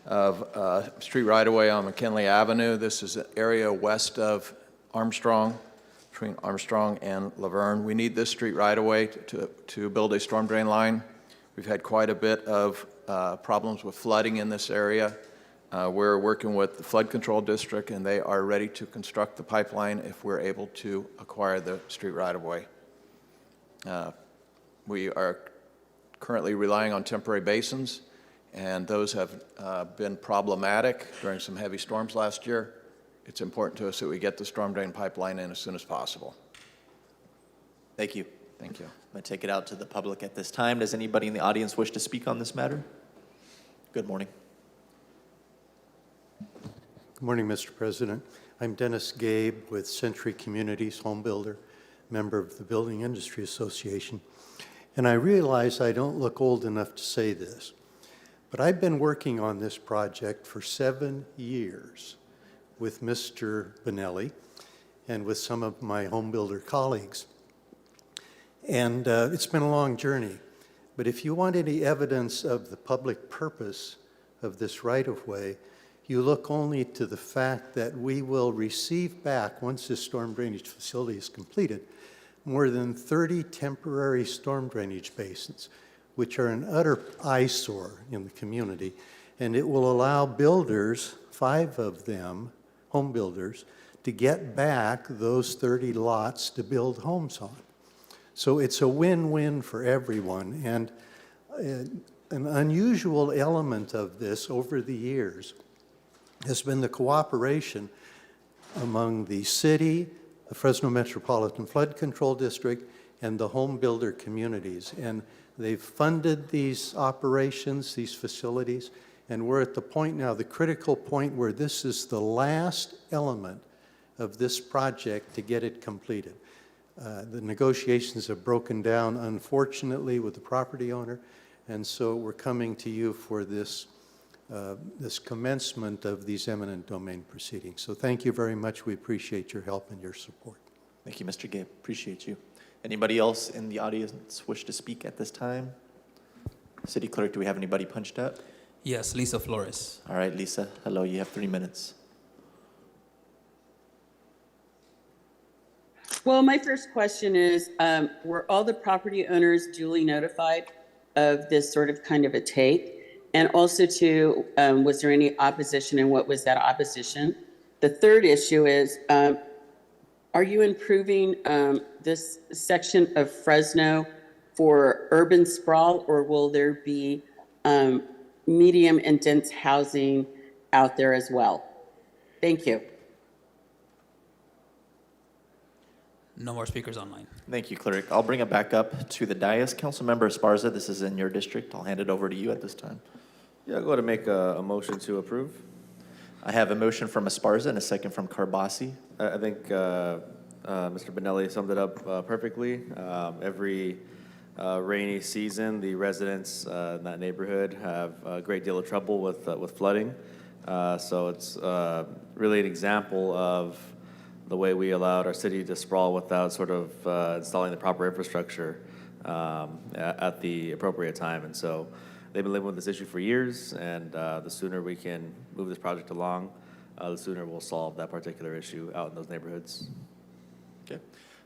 of street right-of-way on McKinley Avenue. This is an area west of Armstrong, between Armstrong and Laverne. We need this street right-of-way to build a storm drain line. We've had quite a bit of problems with flooding in this area. We're working with the Flood Control District, and they are ready to construct the pipeline if we're able to acquire the street right-of-way. We are currently relying on temporary basins, and those have been problematic during some heavy storms last year. It's important to us that we get the storm drain pipeline in as soon as possible. Thank you. Thank you. I'm going to take it out to the public at this time. Does anybody in the audience wish to speak on this matter? Good morning. Good morning, Mr. President. I'm Dennis Gabe with Century Communities Home Builder, member of the Building Industry Association. And I realize I don't look old enough to say this, but I've been working on this project for 7 years with Mr. Benelli and with some of my home builder colleagues. And it's been a long journey. But if you want any evidence of the public purpose of this right-of-way, you look only to the fact that we will receive back, once this storm drainage facility is completed, more than 30 temporary storm drainage basins, which are an utter eyesore in the community. And it will allow builders, 5 of them, home builders, to get back those 30 lots to build homes on. So it's a win-win for everyone. And an unusual element of this over the years has been the cooperation among the city, the Fresno Metropolitan Flood Control District, and the home builder communities. And they've funded these operations, these facilities, and we're at the point now, the critical point where this is the last element of this project to get it completed. The negotiations have broken down, unfortunately, with the property owner, and so we're coming to you for this commencement of these eminent domain proceedings. So thank you very much. We appreciate your help and your support. Thank you, Mr. Gabe. Appreciate you. Anybody else in the audience wish to speak at this time? City Clerk, do we have anybody punched up? Yes, Lisa Flores. All right, Lisa. Hello, you have 3 minutes. Well, my first question is, were all the property owners duly notified of this sort of kind of a take? And also too, was there any opposition, and what was that opposition? The third issue is, are you improving this section of Fresno for urban sprawl, or will there be medium and dense housing out there as well? Thank you. No more speakers online. Thank you, Clerk. I'll bring it back up to the dais. Councilmember Esparza, this is in your district. I'll hand it over to you at this time. Yeah, I'll go ahead and make a motion to approve. I have a motion from Esparza and a second from Carbasi. I think Mr. Benelli summed it up perfectly. Every rainy season, the residents in that neighborhood have a great deal of trouble with flooding. So it's really an example of the way we allowed our city to sprawl without sort of installing the proper infrastructure at the appropriate time. And so they've been living with this issue for years, and the sooner we can move this project along, the sooner we'll solve that particular issue out in those neighborhoods. Okay.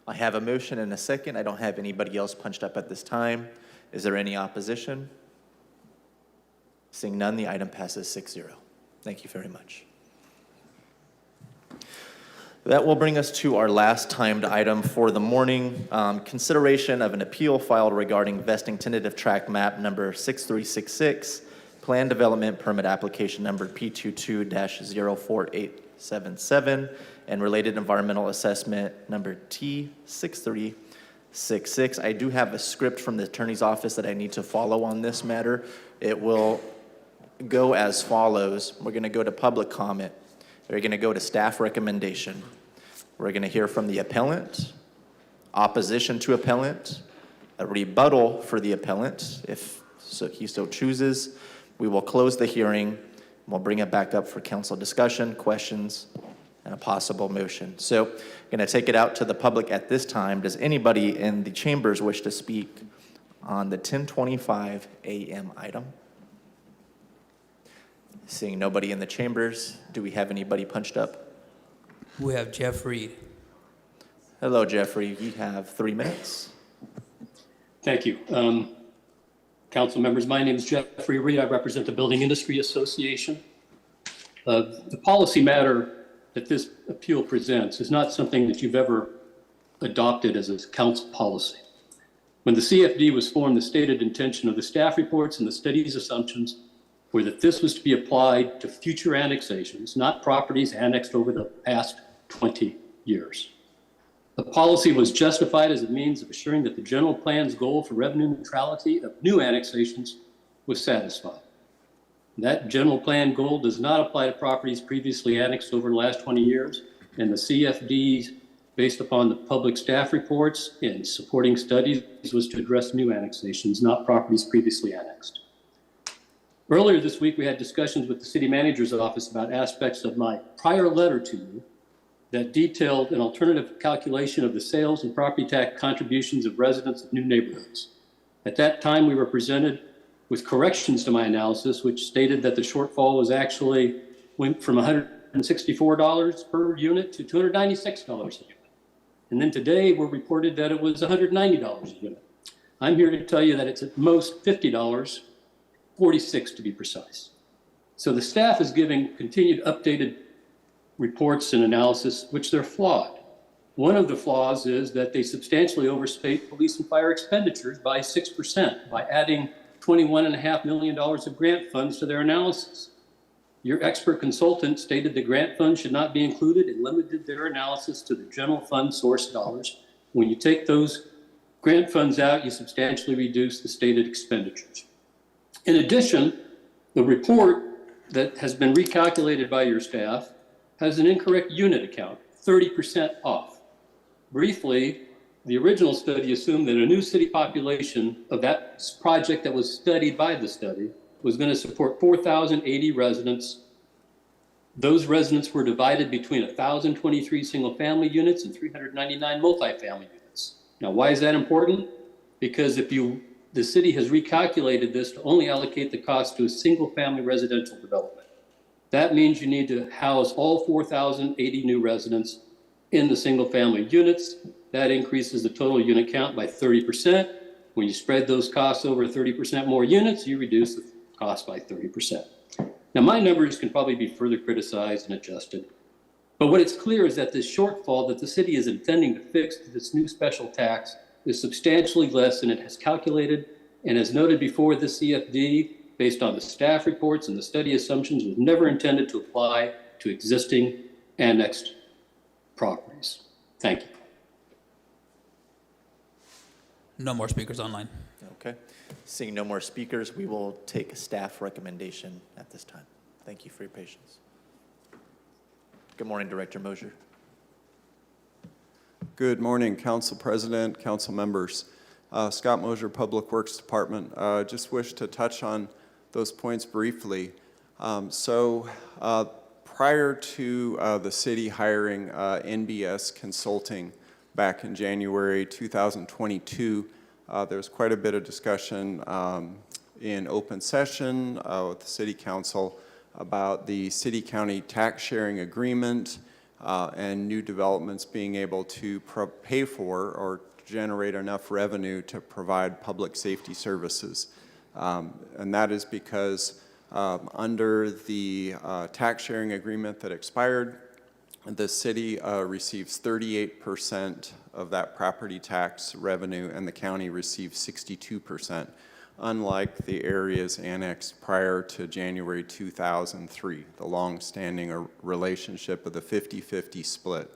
I have a motion and a second. I don't have anybody else punched up at this time. Is there any opposition? Seeing none, the item passes 6-0. Thank you very much. That will bring us to our last timed item for the morning. Consideration of an appeal filed regarding vesting tentative tract map number 6366, plan development permit application number P22-04877, and related environmental assessment number T6366. I do have a script from the attorney's office that I need to follow on this matter. It will go as follows. We're going to go to public comment. We're going to go to staff recommendation. We're going to hear from the appellant, opposition to appellant, a rebuttal for the appellant, if he so chooses. We will close the hearing. We'll bring it back up for council discussion, questions, and a possible motion. So I'm going to take it out to the public at this time. Does anybody in the chambers wish to speak on the 10:25 a.m. item? Seeing nobody in the chambers, do we have anybody punched up? We have Jeff Reed. Hello, Jeffrey. You have 3 minutes. Thank you. Council members, my name is Jeffrey Reed. I represent the Building Industry Association. The policy matter that this appeal presents is not something that you've ever adopted as a council policy. When the CFD was formed, the stated intention of the staff reports and the study's assumptions were that this was to be applied to future annexations, not properties annexed over the past 20 years. The policy was justified as a means of assuring that the general plan's goal for revenue neutrality of new annexations was satisfied. That general plan goal does not apply to properties previously annexed over the last 20 years, and the CFD, based upon the public staff reports and supporting studies, was to address new annexations, not properties previously annexed. Earlier this week, we had discussions with the city manager's office about aspects of my prior letter to you that detailed an alternative calculation of the sales and property tax contributions of residents of new neighborhoods. At that time, we were presented with corrections to my analysis, which stated that the shortfall was actually went from $164 per unit to $296 a unit. And then today, we're reported that it was $190 a unit. I'm here to tell you that it's at most $50, 46 to be precise. So the staff is giving continued updated reports and analysis, which they're flawed. One of the flaws is that they substantially overstate police and fire expenditures by 6% by adding $21.5 million of grant funds to their analysis. Your expert consultant stated the grant funds should not be included and limited their analysis to the general fund source dollars. When you take those grant funds out, you substantially reduce the stated expenditures. In addition, the report that has been recalculated by your staff has an incorrect unit account, 30% off. Briefly, the original study assumed that a new city population of that project that was studied by the study was going to support 4,080 residents. Those residents were divided between 1,023 single-family units and 399 multifamily units. Now, why is that important? Because the city has recalculated this to only allocate the cost to a single-family residential development. That means you need to house all 4,080 new residents in the single-family units. That increases the total unit count by 30%. When you spread those costs over 30% more units, you reduce the cost by 30%. Now, my numbers can probably be further criticized and adjusted, but what it's clear is that this shortfall that the city is intending to fix to this new special tax is substantially less than it has calculated, and as noted before, the CFD, based on the staff reports and the study assumptions, was never intended to apply to existing annexed properties. Thank you. No more speakers online. Okay. Seeing no more speakers, we will take a staff recommendation at this time. Thank you for your patience. Good morning, Director Mosier. Good morning, Council President, Council members. Scott Mosier, Public Works Department. Just wish to touch on those points briefly. Prior to the city hiring NBS Consulting back in January 2022, there was quite a bit of discussion in open session with the City Council about the city-county tax sharing agreement and new developments being able to pay for or generate enough revenue to provide public safety services. And that is because under the tax sharing agreement that expired, the city receives 38% of that property tax revenue and the county receives 62%, unlike the areas annexed prior to January 2003, the long-standing relationship of the 50-50 split.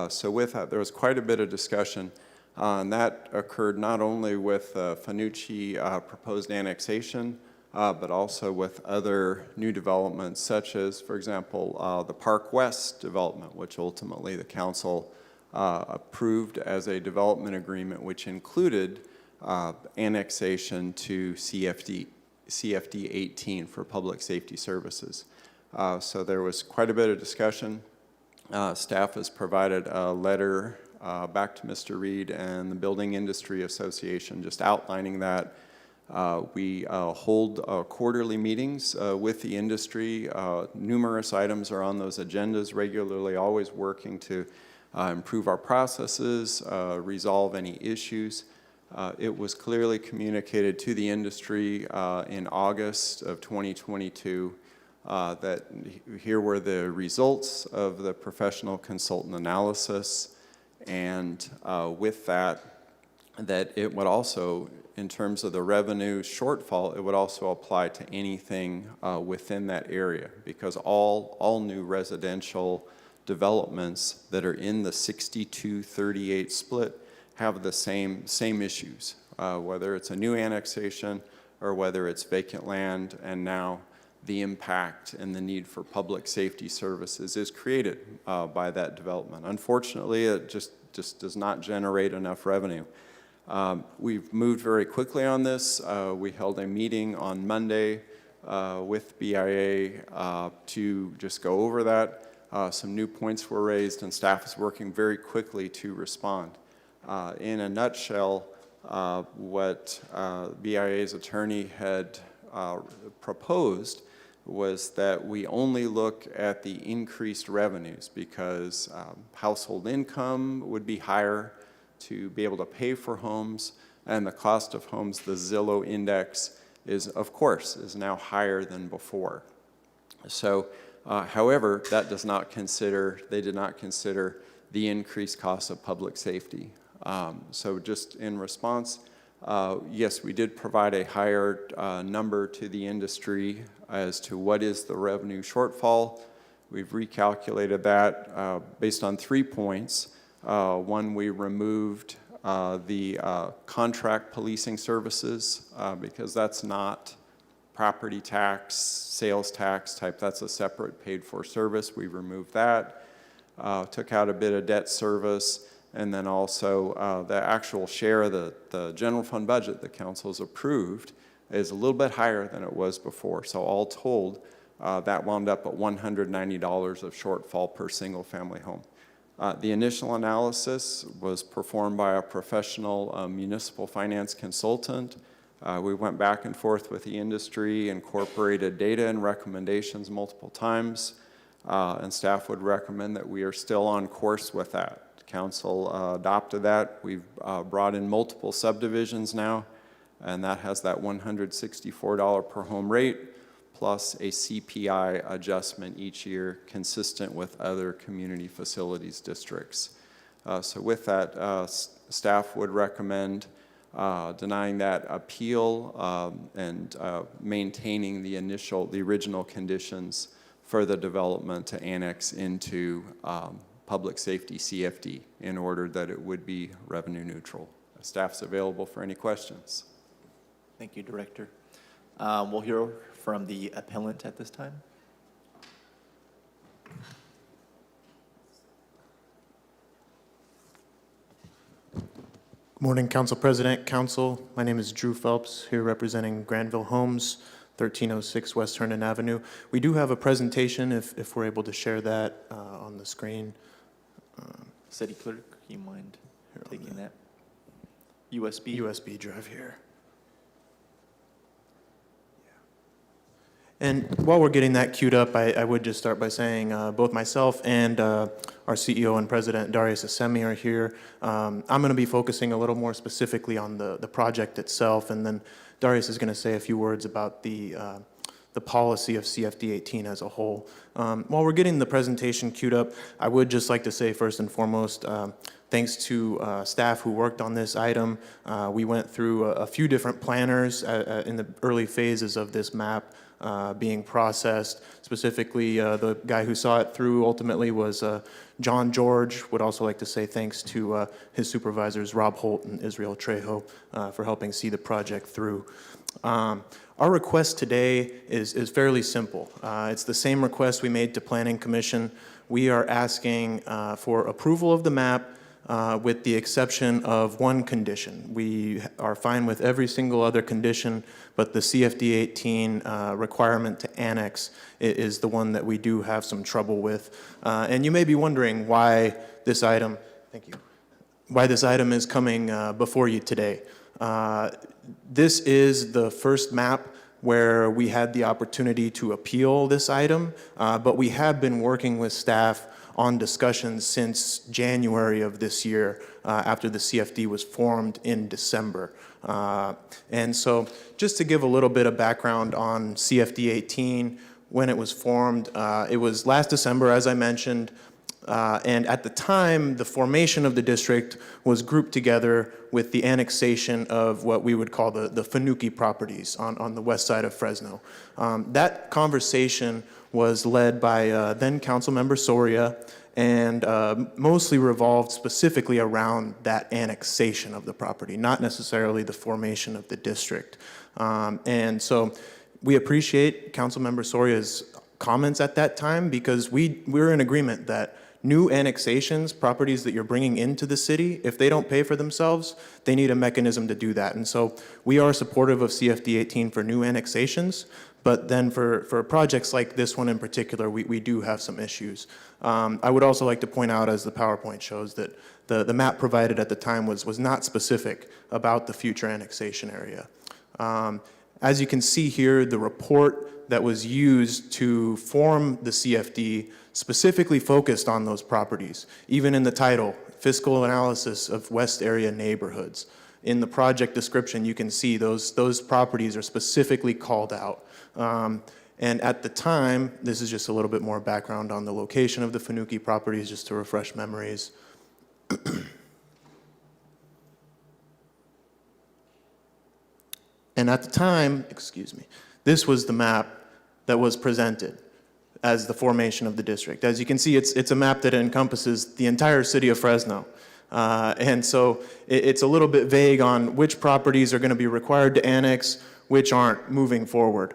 So with that, there was quite a bit of discussion, and that occurred not only with Fanucci proposed annexation, but also with other new developments, such as, for example, the Park West development, which ultimately the council approved as a development agreement, which included annexation to CFD 18 for public safety services. So there was quite a bit of discussion. Staff has provided a letter back to Mr. Reed and the Building Industry Association just outlining that. We hold quarterly meetings with the industry. Numerous items are on those agendas regularly, always working to improve our processes, resolve any issues. It was clearly communicated to the industry in August of 2022 that here were the results of the professional consultant analysis, and with that it would also, in terms of the revenue shortfall, it would also apply to anything within that area, because all new residential developments that are in the 62-38 split have the same issues, whether it's a new annexation or whether it's vacant land, and now the impact and the need for public safety services is created by that development. Unfortunately, it just does not generate enough revenue. We've moved very quickly on this. We held a meeting on Monday with BIA to just go over that. Some new points were raised, and staff is working very quickly to respond. In a nutshell, what BIA's attorney had proposed was that we only look at the increased revenues, because household income would be higher to be able to pay for homes, and the cost of homes, the Zillow index, is now higher than before. So However, that does not consider, they did not consider the increased cost of public safety. So just in response, yes, we did provide a higher number to the industry as to what is the revenue shortfall. We've recalculated that based on 3 points. One, we removed the contract policing services because that's not property tax, sales tax type. That's a separate paid for service. We removed that. Took out a bit of debt service, and then also the actual share of the general fund budget the council's approved is a little bit higher than it was before. So all told, that wound up at $190 of shortfall per single family home. The initial analysis was performed by a professional municipal finance consultant. We went back and forth with the industry, incorporated data and recommendations multiple times, and staff would recommend that we are still on course with that. Council adopted that. We've brought in multiple subdivisions now, and that has that $164 per home rate, plus a CPI adjustment each year consistent with other community facilities districts. So with that, staff would recommend denying that appeal and maintaining the original conditions for the development to annex into public safety CFD in order that it would be revenue neutral. Staff's available for any questions. Thank you, Director. We'll hear from the appellant at this time. Good morning, Council President, Council. My name is Drew Phelps, here representing Granville Homes, 1306 West Herndon Avenue. We do have a presentation, if we're able to share that on the screen. City Clerk, you mind taking that? USB drive here. And while we're getting that queued up, I would just start by saying both myself and our CEO and President Darius Assemi are here. I'm going to be focusing a little more specifically on the project itself, and then Darius is going to say a few words about the policy of CFD 18 as a whole. While we're getting the presentation queued up, I would just like to say first and foremost, thanks to staff who worked on this item. We went through a few different planners in the early phases of this map being processed. Specifically, the guy who saw it through ultimately was John George. Would also like to say thanks to his supervisors, Rob Holt and Israel Trejo, for helping see the project through. Our request today is fairly simple. It's the same request we made to Planning Commission. We are asking for approval of the map with the exception of one condition. We are fine with every single other condition, but the CFD 18 requirement to annex is the one that we do have some trouble with. And you may be wondering why this item, why this item is coming before you today. This is the first map where we had the opportunity to appeal this item, but we have been working with staff on discussions since January of this year, after the CFD was formed in December. And so just to give a little bit of background on CFD 18, when it was formed, it was last December, as I mentioned, and at the time, the formation of the district was grouped together with the annexation of what we would call the Fanuki properties on the west side of Fresno. That conversation was led by then Councilmember Soria and mostly revolved specifically around that annexation of the property, not necessarily the formation of the district. And so we appreciate Councilmember Soria's comments at that time because we're in agreement that new annexations, properties that you're bringing into the city, if they don't pay for themselves, they need a mechanism to do that. And so we are supportive of CFD 18 for new annexations, but then for projects like this one in particular, we do have some issues. I would also like to point out, as the PowerPoint shows, that the map provided at the time was not specific about the future annexation area. As you can see here, the report that was used to form the CFD specifically focused on those properties. Even in the title, Fiscal Analysis of West Area Neighborhoods. In the project description, you can see those properties are specifically called out. And at the time, this is just a little bit more background on the location of the Finucane properties, just to refresh memories. And at the time, excuse me, this was the map that was presented as the formation of the district. As you can see, it's a map that encompasses the entire city of Fresno. And so it's a little bit vague on which properties are going to be required to annex, which aren't moving forward.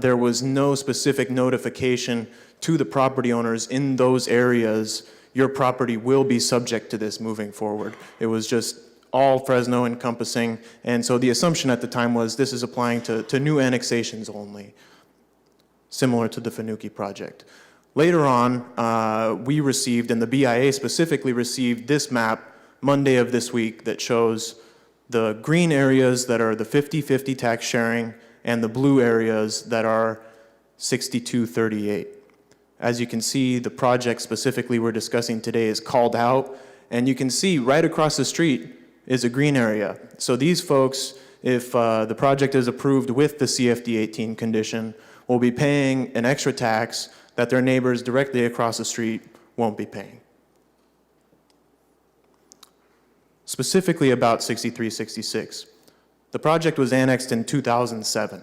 There was no specific notification to the property owners in those areas, your property will be subject to this moving forward. It was just all Fresno encompassing, and so the assumption at the time was this is applying to new annexations only, similar to the Finucane project. Later on, we received, and the BIA specifically received, this map Monday of this week that shows the green areas that are the 50-50 tax sharing and the blue areas that are 62-38. As you can see, the project specifically we're discussing today is called out, and you can see right across the street is a green area. So these folks, if the project is approved with the CFD 18 condition, will be paying an extra tax that their neighbors directly across the street won't be paying. Specifically about 6366. The project was annexed in 2007.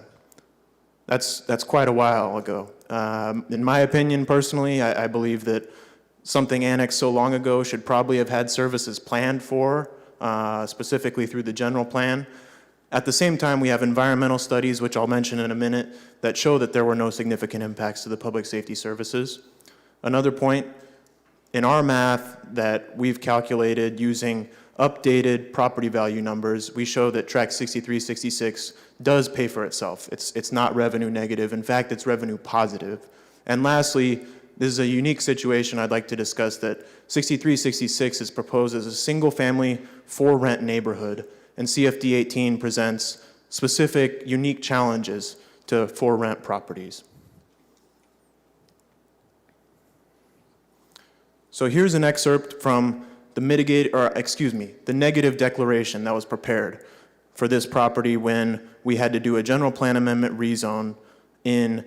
That's quite a while ago. In my opinion, personally, I believe that something annexed so long ago should probably have had services planned for, specifically through the general plan. At the same time, we have environmental studies, which I'll mention in a minute, that show that there were no significant impacts to the public safety services. Another point, in our math that we've calculated using updated property value numbers, we show that Tract 6366 does pay for itself. It's not revenue negative. In fact, it's revenue positive. And lastly, this is a unique situation I'd like to discuss, that 6366 is proposed as a single-family, for-rent neighborhood, and CFD 18 presents specific, unique challenges to for-rent properties. So here's an excerpt from the the negative declaration that was prepared for this property when we had to do a general plan amendment rezone in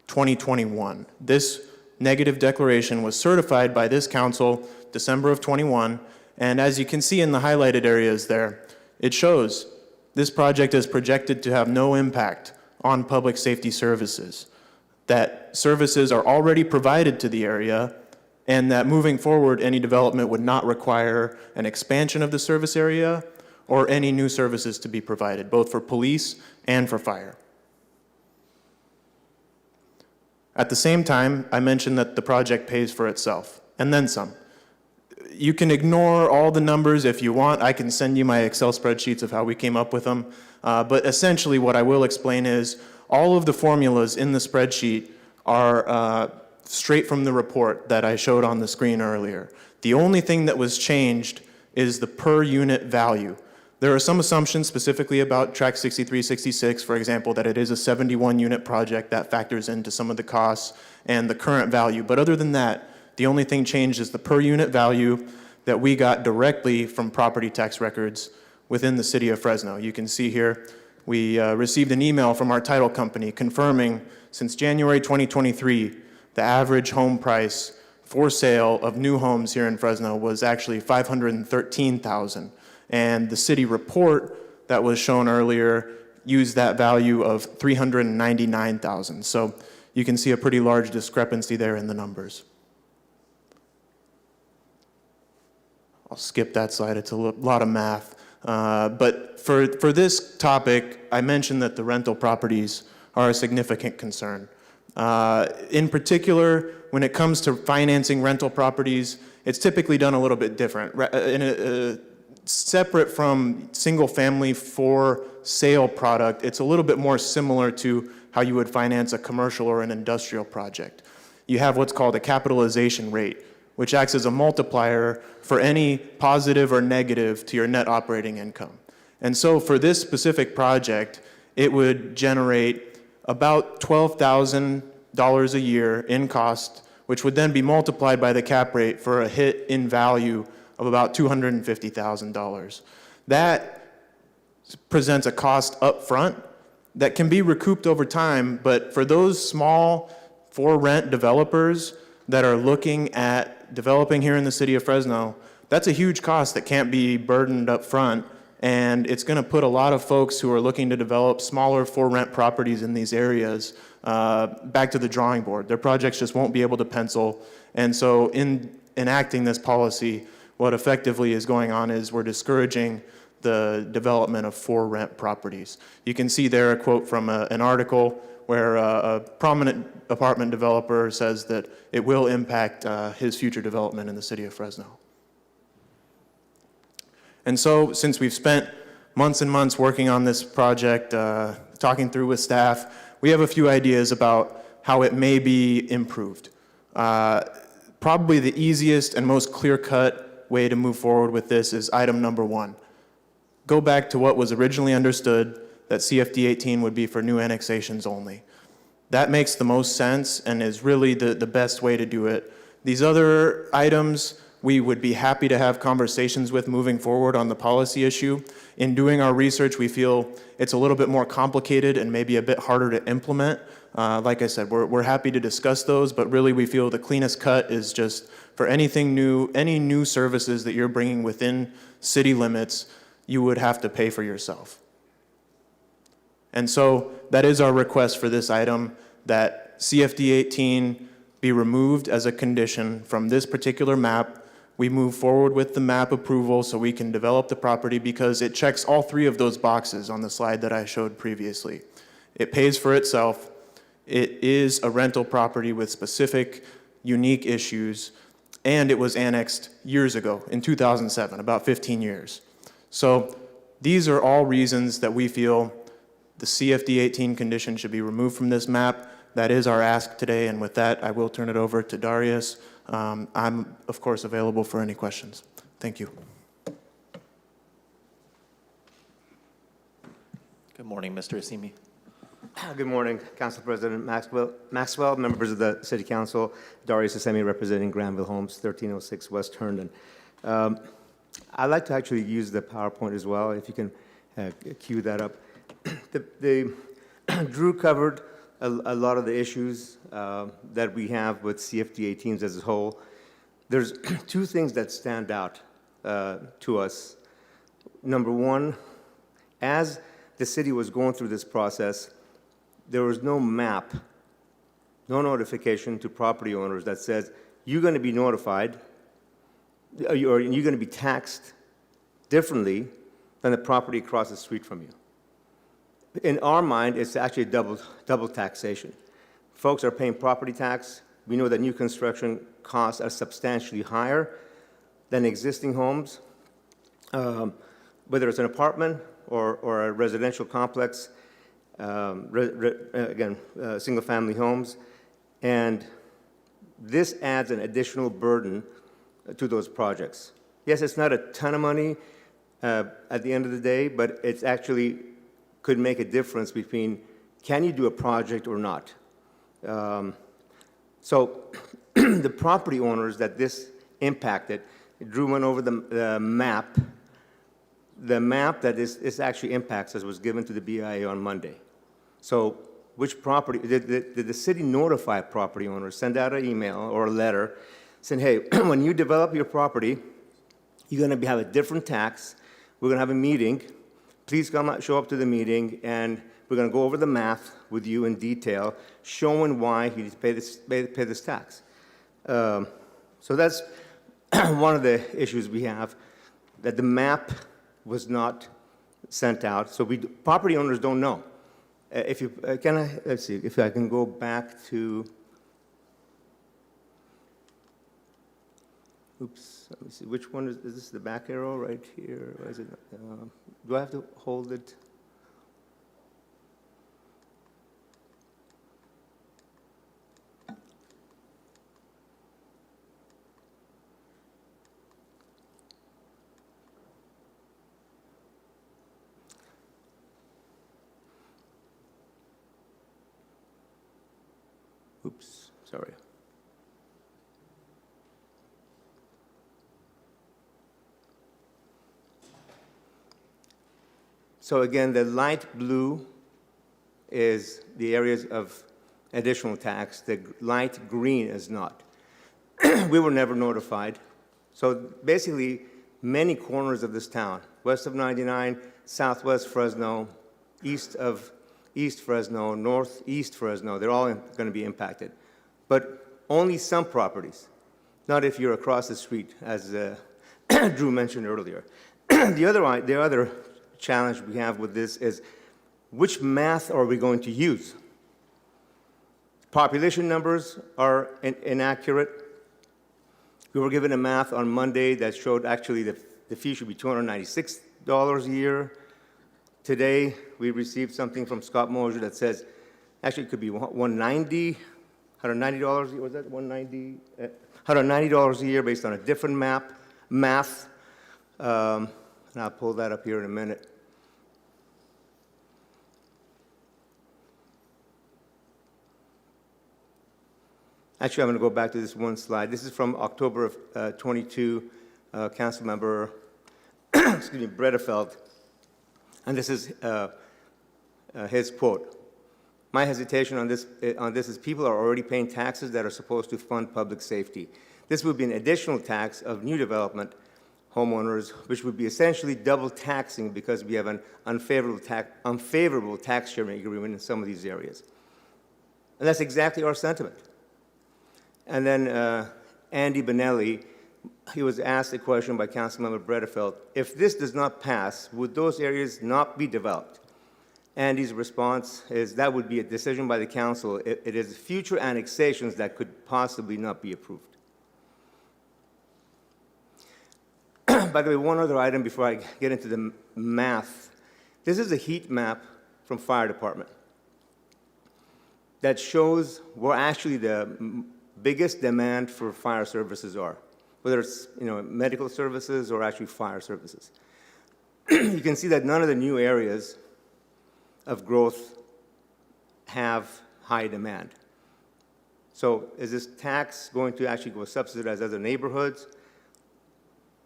2021. This negative declaration was certified by this council December of 21, and as you can see in the highlighted areas there, it shows this project is projected to have no impact on public safety services, that services are already provided to the area, and that moving forward, any development would not require an expansion of the service area or any new services to be provided, both for police and for fire. At the same time, I mentioned that the project pays for itself, and then some. You can ignore all the numbers if you want. I can send you my Excel spreadsheets of how we came up with them. But essentially what I will explain is all of the formulas in the spreadsheet are straight from the report that I showed on the screen earlier. The only thing that was changed is the per unit value. There are some assumptions specifically about Tract 6366, for example, that it is a 71 unit project that factors into some of the costs and the current value. But other than that, the only thing changed is the per unit value that we got directly from property tax records within the city of Fresno. You can see here, we received an email from our title company confirming since January 2023, the average home price for sale of new homes here in Fresno was actually $513,000. And the city report that was shown earlier used that value of $399,000. So you can see a pretty large discrepancy there in the numbers. I'll skip that slide, it's a lot of math. But for this topic, I mentioned that the rental properties are a significant concern. In particular, when it comes to financing rental properties, it's typically done a little bit different. Separate from single-family for sale product, it's a little bit more similar to how you would finance a commercial or an industrial project. You have what's called a capitalization rate, which acts as a multiplier for any positive or negative to your net operating income. And so for this specific project, it would generate about $12,000 a year in cost, which would then be multiplied by the cap rate for a hit in value of about $250,000. That presents a cost up front that can be recouped over time, but for those small for-rent developers that are looking at developing here in the city of Fresno, that's a huge cost that can't be burdened up front, and it's going to put a lot of folks who are looking to develop smaller for-rent properties in these areas back to the drawing board. Their projects just won't be able to pencil, and so in enacting this policy, what effectively is going on is we're discouraging the development of for-rent properties. You can see there a quote from an article where a prominent apartment developer says that it will impact his future development in the city of Fresno. And so, since we've spent months and months working on this project, talking through with staff, we have a few ideas about how it may be improved. Probably the easiest and most clear-cut way to move forward with this is item number 1. Go back to what was originally understood, that CFD 18 would be for new annexations only. That makes the most sense and is really the best way to do it. These other items, we would be happy to have conversations with moving forward on the policy issue. In doing our research, we feel it's a little bit more complicated and maybe a bit harder to implement. Like I said, we're happy to discuss those, but really we feel the cleanest cut is just for anything new, any new services that you're bringing within city limits, you would have to pay for yourself. And so that is our request for this item, that CFD 18 be removed as a condition from this particular map. We move forward with the map approval so we can develop the property because it checks all 3 of those boxes on the slide that I showed previously. It pays for itself. It is a rental property with specific, unique issues, and it was annexed years ago, in 2007, about 15 years. So these are all reasons that we feel the CFD 18 condition should be removed from this map. That is our ask today, and with that, I will turn it over to Darius. I'm, of course, available for any questions. Thank you. Good morning, Mr. Asimi. Good morning, Council President Maxwell, members of the City Council, Darius Asemi representing Granville Homes, 1306 West Herndon. I'd like to actually use the PowerPoint as well, if you can cue that up. Drew covered a lot of the issues that we have with CFD 18s as a whole. There's 2 things that stand out to us. Number 1, as the city was going through this process, there was no map, no notification to property owners that says, you're going to be notified, or you're going to be taxed differently than the property across the street from you. In our mind, it's actually double taxation. Folks are paying property tax. We know that new construction costs are substantially higher than existing homes. Whether it's an apartment or a residential complex, single-family homes, and this adds an additional burden to those projects. Yes, it's not a ton of money at the end of the day, but it's actually could make a difference between can you do a project or not. So the property owners that this impacted, Drew went over the map. The map that this actually impacts us was given to the BIA on Monday. So which property, did the city notify property owners, send out an email or a letter saying, hey, when you develop your property, you're going to have a different tax. We're going to have a meeting. Please come out, show up to the meeting, and we're going to go over the math with you in detail, showing why you need to pay this tax. So that's one of the issues we have, that the map was not sent out, so property owners don't know. Let's see if I can go back to. Oops, let me see. Which one is this? The back arrow right here? Or is it? Do I have to hold it? Oops, sorry. So again, the light blue is the areas of additional tax. The light green is not. We were never notified. So basically, many corners of this town, west of 99, southwest Fresno, east of East Fresno, northeast Fresno, they're all going to be impacted. But only some properties, not if you're across the street, as Drew mentioned earlier. The other challenge we have with this is, which math are we going to use? Population numbers are inaccurate. We were given a math on Monday that showed actually the fee should be $296 a year. Today, we received something from Scott Mosier that says, actually it could be $190, was that $190? $190 a year based on a different math. And I'll pull that up here in a minute. Actually, I'm going to go back to this one slide. This is from October of 22, Councilmember Bredefeld. And this is his quote. My hesitation on this is people are already paying taxes that are supposed to fund public safety. This would be an additional tax of new development homeowners, which would be essentially double taxing because we have an unfavorable tax sharing agreement in some of these areas. And that's exactly our sentiment. And then Andy Benelli, he was asked a question by Councilmember Bredefeld, if this does not pass, would those areas not be developed? Andy's response is that would be a decision by the council. It is future annexations that could possibly not be approved. By the way, one other item before I get into the math. This is a heat map from fire department that shows where actually the biggest demand for fire services are, whether it's medical services or actually fire services. You can see that none of the new areas of growth have high demand. So is this tax going to actually go subsidize other neighborhoods?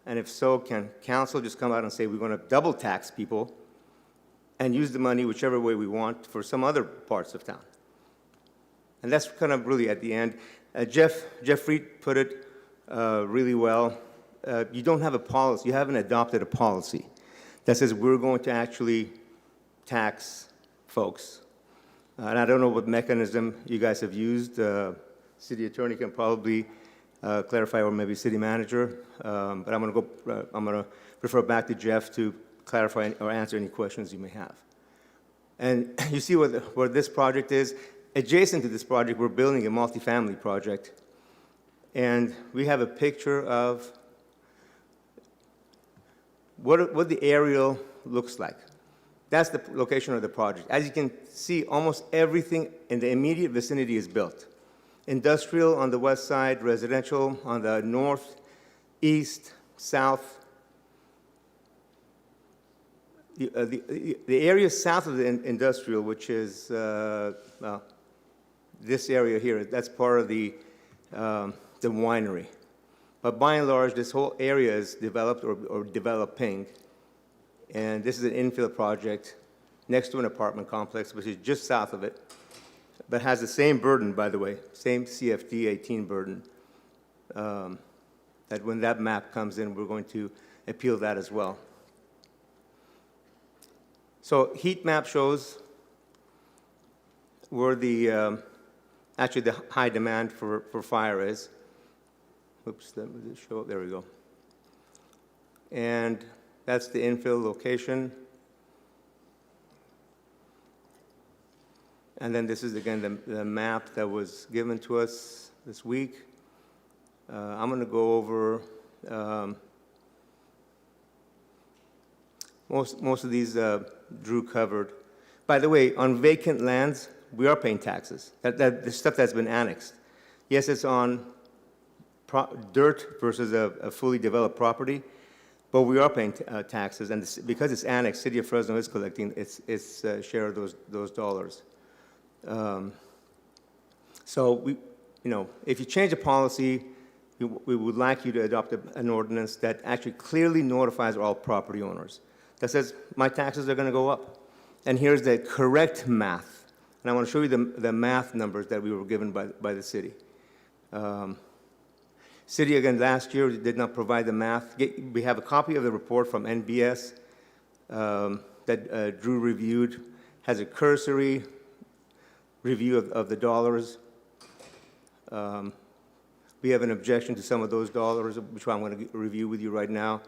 And if so, can council just come out and say we're going to double tax people and use the money whichever way we want for some other parts of town? And that's kind of really at the end. Jeff Reed put it really well. You don't have a policy, you haven't adopted a policy that says we're going to actually tax folks. And I don't know what mechanism you guys have used. City attorney can probably clarify, or maybe city manager. But I'm going to refer back to Jeff to clarify or answer any questions you may have. And you see where this project is. Adjacent to this project, we're building a multifamily project. And we have a picture of what the aerial looks like. That's the location of the project. As you can see, almost everything in the immediate vicinity is built. Industrial on the west side, residential on the north, east, south. The area south of the industrial, which is this area here, that's part of the winery. But by and large, this whole area is developed or developing. And this is an infill project next to an apartment complex, which is just south of it, but has the same burden, by the way, same CFD 18 burden, that when that map comes in, we're going to appeal that as well. So heat map shows where actually the high demand for fire is. Oops, let me just show up, there we go. And that's the infill location. And then this is, again, the map that was given to us this week. I'm going to go over most of these Drew covered. By the way, on vacant lands, we are paying taxes. The stuff that's been annexed. Yes, it's on dirt versus a fully developed property, but we are paying taxes, and because it's annexed, City of Fresno is collecting its share of those dollars. So if you change the policy, we would like you to adopt an ordinance that actually clearly notifies all property owners. That says, my taxes are going to go up. And here's the correct math And I want to show you the math numbers that we were given by the city. City, again, last year did not provide the math. We have a copy of the report from NBS that Drew reviewed, has a cursory review of the dollars. We have an objection to some of those dollars, which I'm going to review with you right now.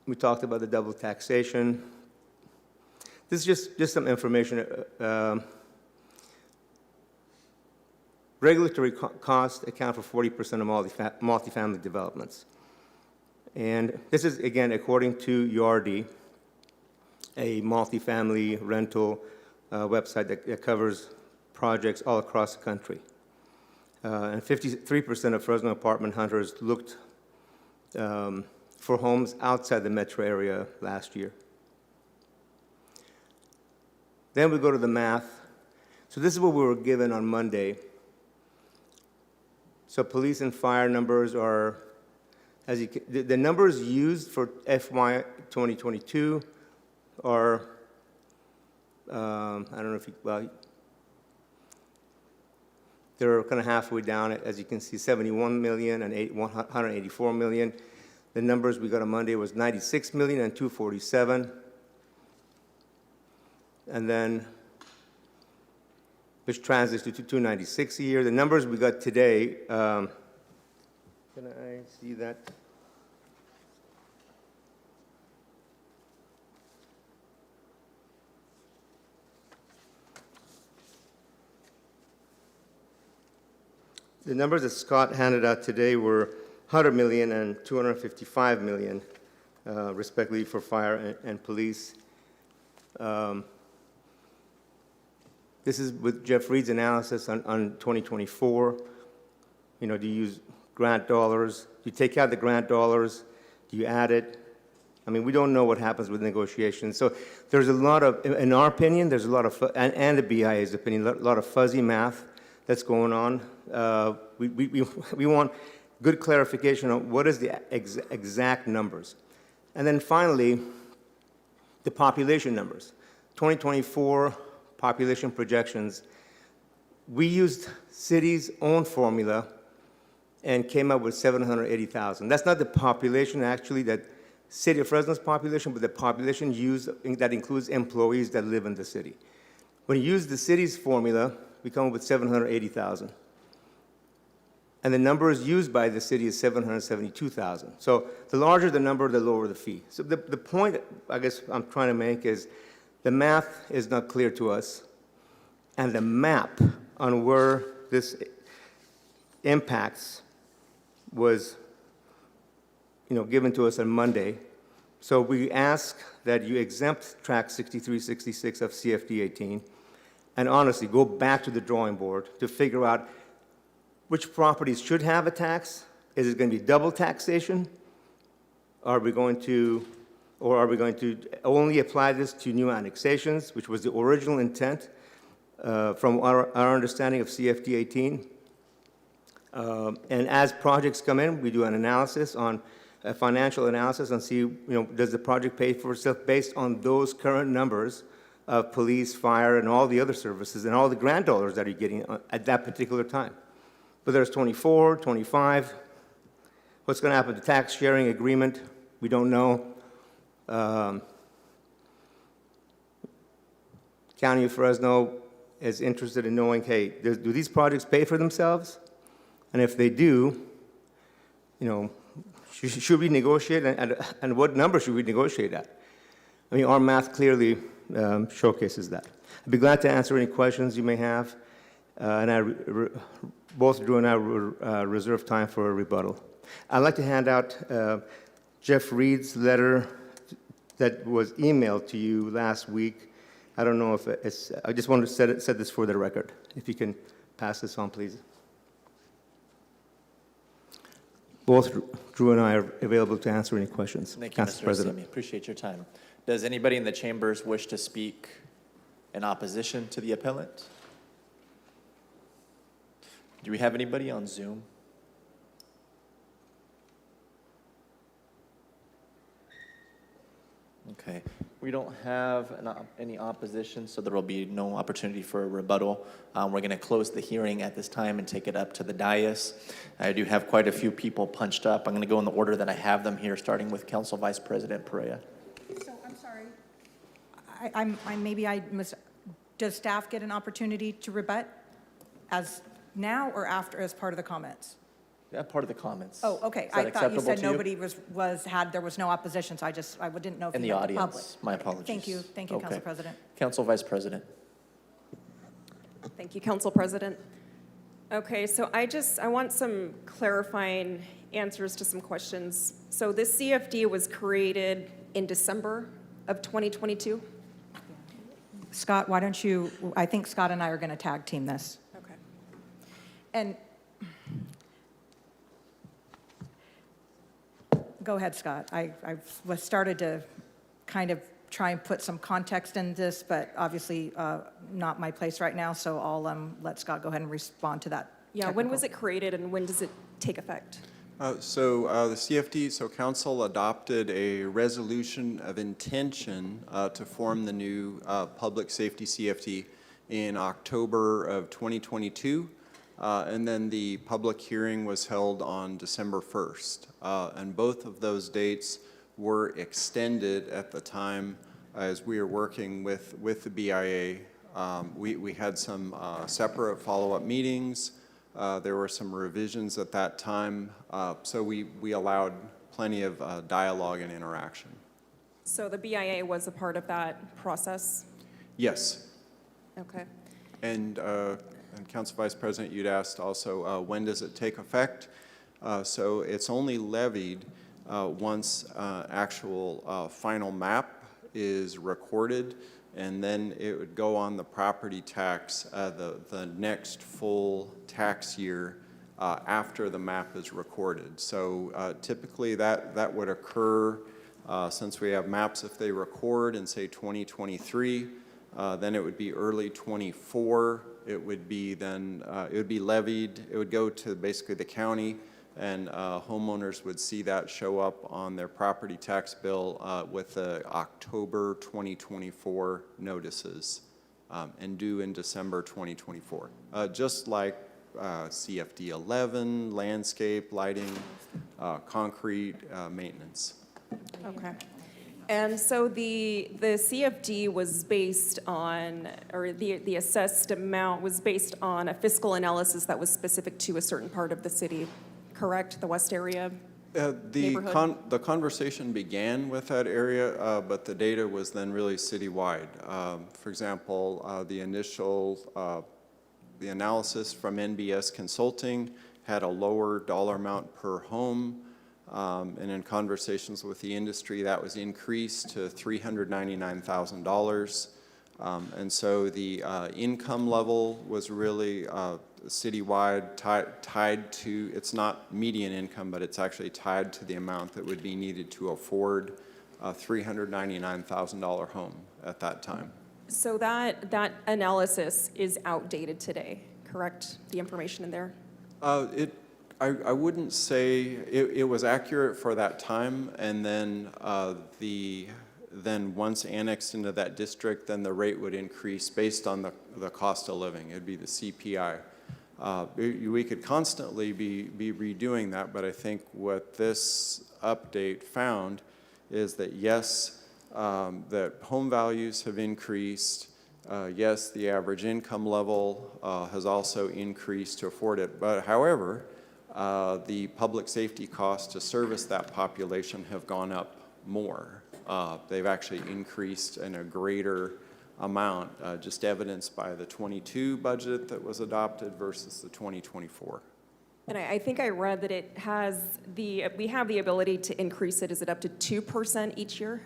We talked about the double taxation. This is just some information. Regulatory costs account for 40% of multifamily developments. And this is, again, according to Yardi, a multifamily rental website that covers projects all across the country. And 53% of Fresno apartment hunters looked for homes outside the metro area last year. Then we go to the math. So this is what we were given on Monday. So police and fire numbers are, the numbers used for FY 2022 are, I don't know if you, well, they're kind of halfway down, as you can see, 71 million and 184 million. The numbers we got on Monday was 96 million and 247. And then, which translates to 296 a year. The numbers we got today, can I see that? The numbers that Scott handed out today were 100 million and 255 million, respectively, for fire and police. This is with Jeff Reed's analysis on 2024. You know, do you use grant dollars? Do you take out the grant dollars? Do you add it? I mean, we don't know what happens with negotiations. So there's a lot of, in our opinion, there's a lot of, and the BIA's opinion, a lot of fuzzy math that's going on. We want good clarification on what is the exact numbers. And then finally, the population numbers. 2024 population projections. We used city's own formula and came up with 780,000. That's not the population, actually, that City of Fresno's population, but the population used that includes employees that live in the city. When you use the city's formula, we come up with 780,000. And the numbers used by the city is 772,000. So the larger the number, the lower the fee. So the point I guess I'm trying to make is the math is not clear to us, and the map on where this impacts was, given to us on Monday. So we ask that you exempt track 6366 of CFD 18, and honestly, go back to the drawing board to figure out which properties should have a tax. Is it going to be double taxation? Are we going to only apply this to new annexations, which was the original intent from our understanding of CFD 18? And as projects come in, we do an analysis on a financial analysis and see, does the project pay for itself based on those current numbers of police, fire, and all the other services and all the grant dollars that you're getting at that particular time. But there's 24, 25. What's going to happen to tax sharing agreement? We don't know. County of Fresno is interested in knowing, hey, do these projects pay for themselves? And if they do, should we negotiate, and what number should we negotiate at? I mean, our math clearly showcases that. I'd be glad to answer any questions you may have, and both Drew and I reserve time for a rebuttal. I'd like to hand out Jeff Reed's letter that was emailed to you last week. I don't know if it's, I just wanted to set this for the record. If you can pass this on, please. Both Drew and I are available to answer any questions. Thank you, Council Mr. President. Asimi. Appreciate your time. Does anybody in the chambers wish to speak in opposition to the appellant? Do we have anybody on Zoom? Okay. We don't have any opposition, so there will be no opportunity for a rebuttal. We're going to close the hearing at this time and take it up to the dais. I do have quite a few people punched up. I'm going to go in the order that I have them here, starting with Council Vice President Perea. So, I'm sorry. Does staff get an opportunity to rebut as now or after, as part of the comments? Yeah, part of the comments. Oh, okay. Is that I thought you acceptable said to you? nobody there was no opposition, so I didn't know if In you the meant the public. audience, my apologies. Thank you, Okay. Council President. Council Vice President. Thank you, Council President. Okay, so I want some clarifying answers to some questions. So this CFD was created in December of 2022? Scott, why don't you, I think Scott and I are going to tag team this. Okay. And go ahead, Scott. I've started to kind of try and put some context in this, but obviously not my place right now, so I'll let Scott go ahead and respond to that. Yeah, when was it created and when does it take effect? The CFD, so council adopted a resolution of intention to form the new public safety CFD in October of 2022. And then the public hearing was held on December 1st. And both of those dates were extended at the time as we were working with the BIA. We had some separate follow-up meetings. There were some revisions at that time, so we allowed plenty of dialogue and interaction. So the BIA was a part of that process? Yes. Okay. And Council Vice President, you'd asked also, when does it take effect? So it's only levied once actual final map is recorded, and then it would go on the property tax the next full tax year after the map is recorded. So typically that would occur since we have maps, if they record in say 2023, then it would be early 24. It would be then, it would be levied. It would go to basically the county, and homeowners would see that show up on their property tax bill with the October 2024 notices and due in December 2024. Just like CFD 11, landscape, lighting, concrete, maintenance. Okay. And so the CFD was based on, or the assessed amount was based on a fiscal analysis that was specific to a certain part of the city, correct? The West area neighborhood? The conversation began with that area, but the data was then really citywide. For example, the initial, the analysis from NBS Consulting had a lower dollar amount per home. And in conversations with the industry, that was increased to $399,000. And so the income level was really citywide, tied to, it's not median income, but it's actually tied to the amount that would be needed to afford a $399,000 home at that time. So that analysis is outdated today, correct? The information in there? I wouldn't say it was accurate for that time, and then then once annexed into that district, then the rate would increase based on the cost of living. It'd be the CPI. We could constantly be redoing that, but I think what this update found is that yes, that home values have increased. Yes, the average income level has also increased to afford it. But however, the public safety costs to service that population have gone up more. They've actually increased in a greater amount, just evidenced by the 22 budget that was adopted versus the 2024. And I think I read that it has we have the ability to increase it. Is it up to 2% each year?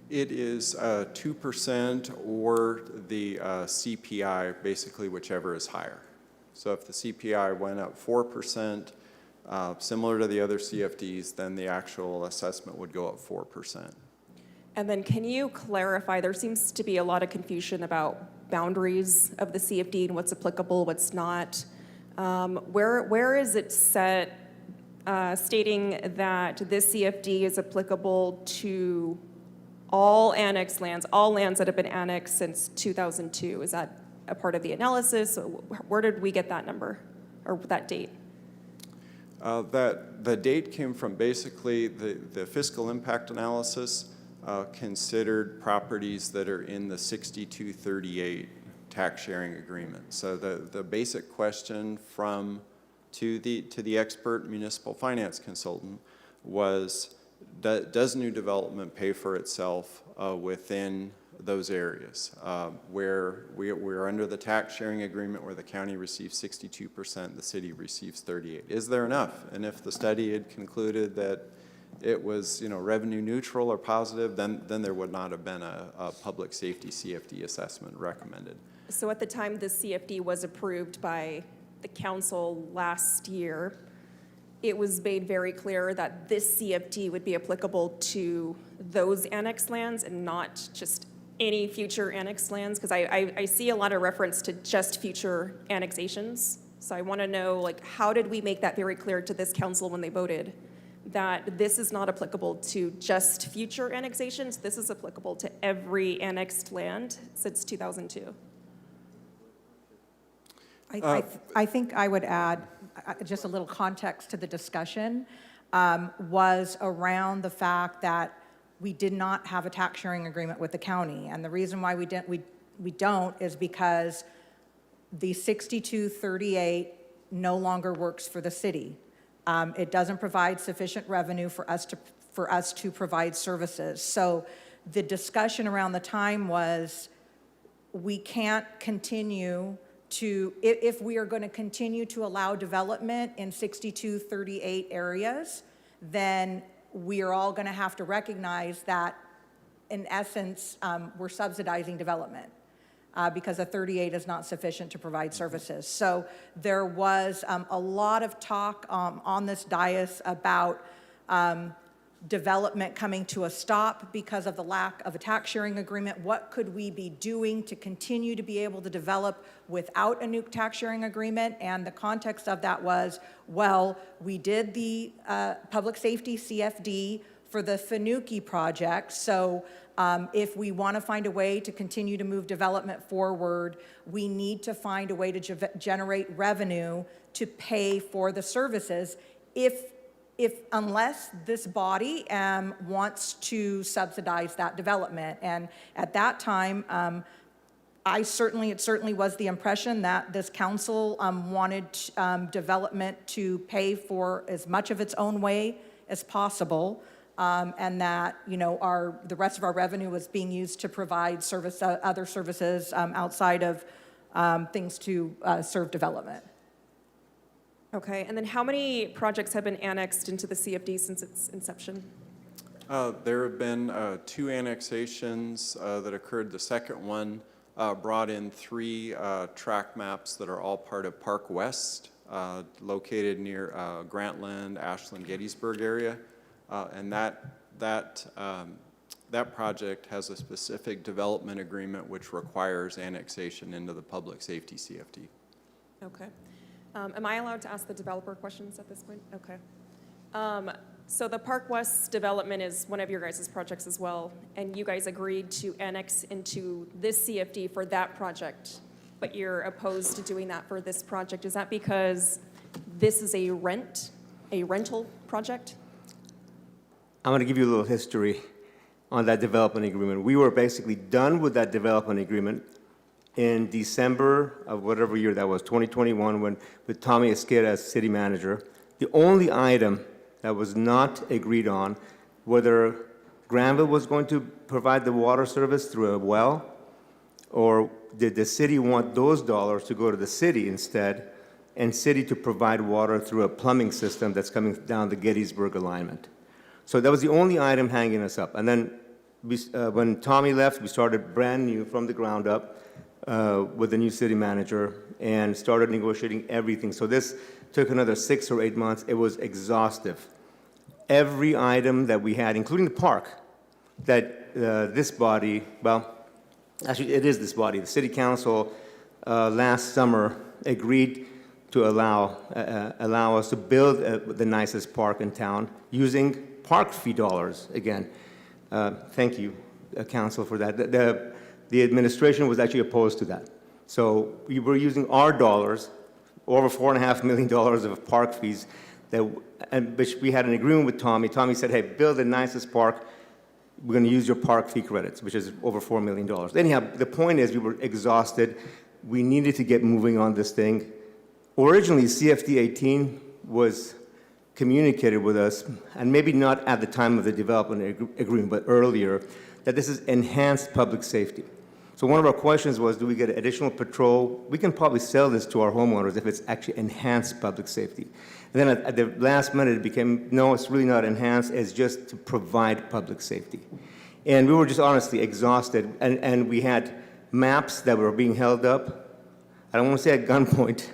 It is 2% or the CPI, basically whichever is higher. So if the CPI went up 4%, similar to the other CFDs, then the actual assessment would go up 4%. And then can you clarify, there seems to be a lot of confusion about boundaries of the CFD and what's applicable, what's not. Where is it set stating that this CFD is applicable to all annexed lands, all lands that have been annexed since 2002. Is that a part of the analysis? Where did we get that number or that date? The date came from basically the fiscal impact analysis considered properties that are in the 6238 tax sharing agreement. So the basic question to the expert municipal finance consultant was, does new development pay for itself within those areas where we're under the tax sharing agreement where the county receives 62%, the city receives 38%. Is there enough? And if the study had concluded that it was revenue neutral or positive, then there would not have been a public safety CFD assessment recommended. So at the time the CFD was approved by the council last year, it was made very clear that this CFD would be applicable to those annexed lands and not just any future annexed lands, because I see a lot of reference to just future annexations. So I want to know, like, how did we make that very clear to this council when they voted that this is not applicable to just future annexations? This is applicable to every annexed land since 2002. I think I would add just a little context to the discussion was around the fact that we did not have a tax sharing agreement with the county. And the reason why we don't is because the 6238 no longer works for the city. It doesn't provide sufficient revenue for us to provide services. So the discussion around the time was, we can't continue to, if we are going to continue to allow development in 6238 areas, then we are all going to have to recognize that, in essence, we're subsidizing development because a 38 is not sufficient to provide services. So there was a lot of talk on this dais about development coming to a stop because of the lack of a tax sharing agreement. What could we be doing to continue to be able to develop without a new tax sharing agreement? And the context of that was, well, we did the public safety CFD for the Finucane project. So if we want to find a way to continue to move development forward, we need to find a way to generate revenue to pay for the services unless this body wants to subsidize that development. And at that time, it certainly was the impression that this council wanted development to pay for as much of its own way as possible, and that the rest of our revenue was being used to provide other services outside of things to serve development. Okay, and then how many projects have been annexed into the CFD since its inception? There have been 2 annexations that occurred. The second one brought in 3 track maps that are all part of Park West, located near Grantland, Ashland, Gettysburg area. And that project has a specific development agreement which requires annexation into the public safety CFD. Okay. Am I allowed to ask the developer questions at this point? Okay. So the Park West development is one of your guys' projects as well, and you guys agreed to annex into this CFD for that project, but you're opposed to doing that for this project. Is that because this is a rental project? I'm going to give you a little history on that development agreement. We were basically done with that development agreement in December of whatever year that was, 2021, with Tommy Esqueda as city manager. The only item that was not agreed on, whether Granville was going to provide the water service through a well, or did the city want those dollars to go to the city instead, and city to provide water through a plumbing system that's coming down the Gettysburg alignment. So that was the only item hanging us up. And then when Tommy left, we started brand new from the ground up with the new city manager and started negotiating everything. So this took another 6 or 8 months. It was exhaustive. Every item that we had, including the park, that this body, well, actually it is this body, the city council last summer agreed to allow us to build the nicest park in town using park fee dollars again. Thank you counsel for that. The administration was actually opposed to that. So we were using our dollars, over $4.5 million of park fees, which we had an agreement with Tommy. Tommy said, hey, build the nicest park. We're going to use your park fee credits, which is over $4 million. Anyhow, the point is we were exhausted. We needed to get moving on this thing. Originally, CFD 18 was communicated with us, and maybe not at the time of the development agreement, but earlier, that this is enhanced public safety. So one of our questions was, do we get additional patrol? We can probably sell this to our homeowners if it's actually enhanced public safety. And then at the last minute, it became, no, it's really not enhanced, it's just to provide public safety. And we were just honestly exhausted, and we had maps that were being held up. I don't want to say at gunpoint.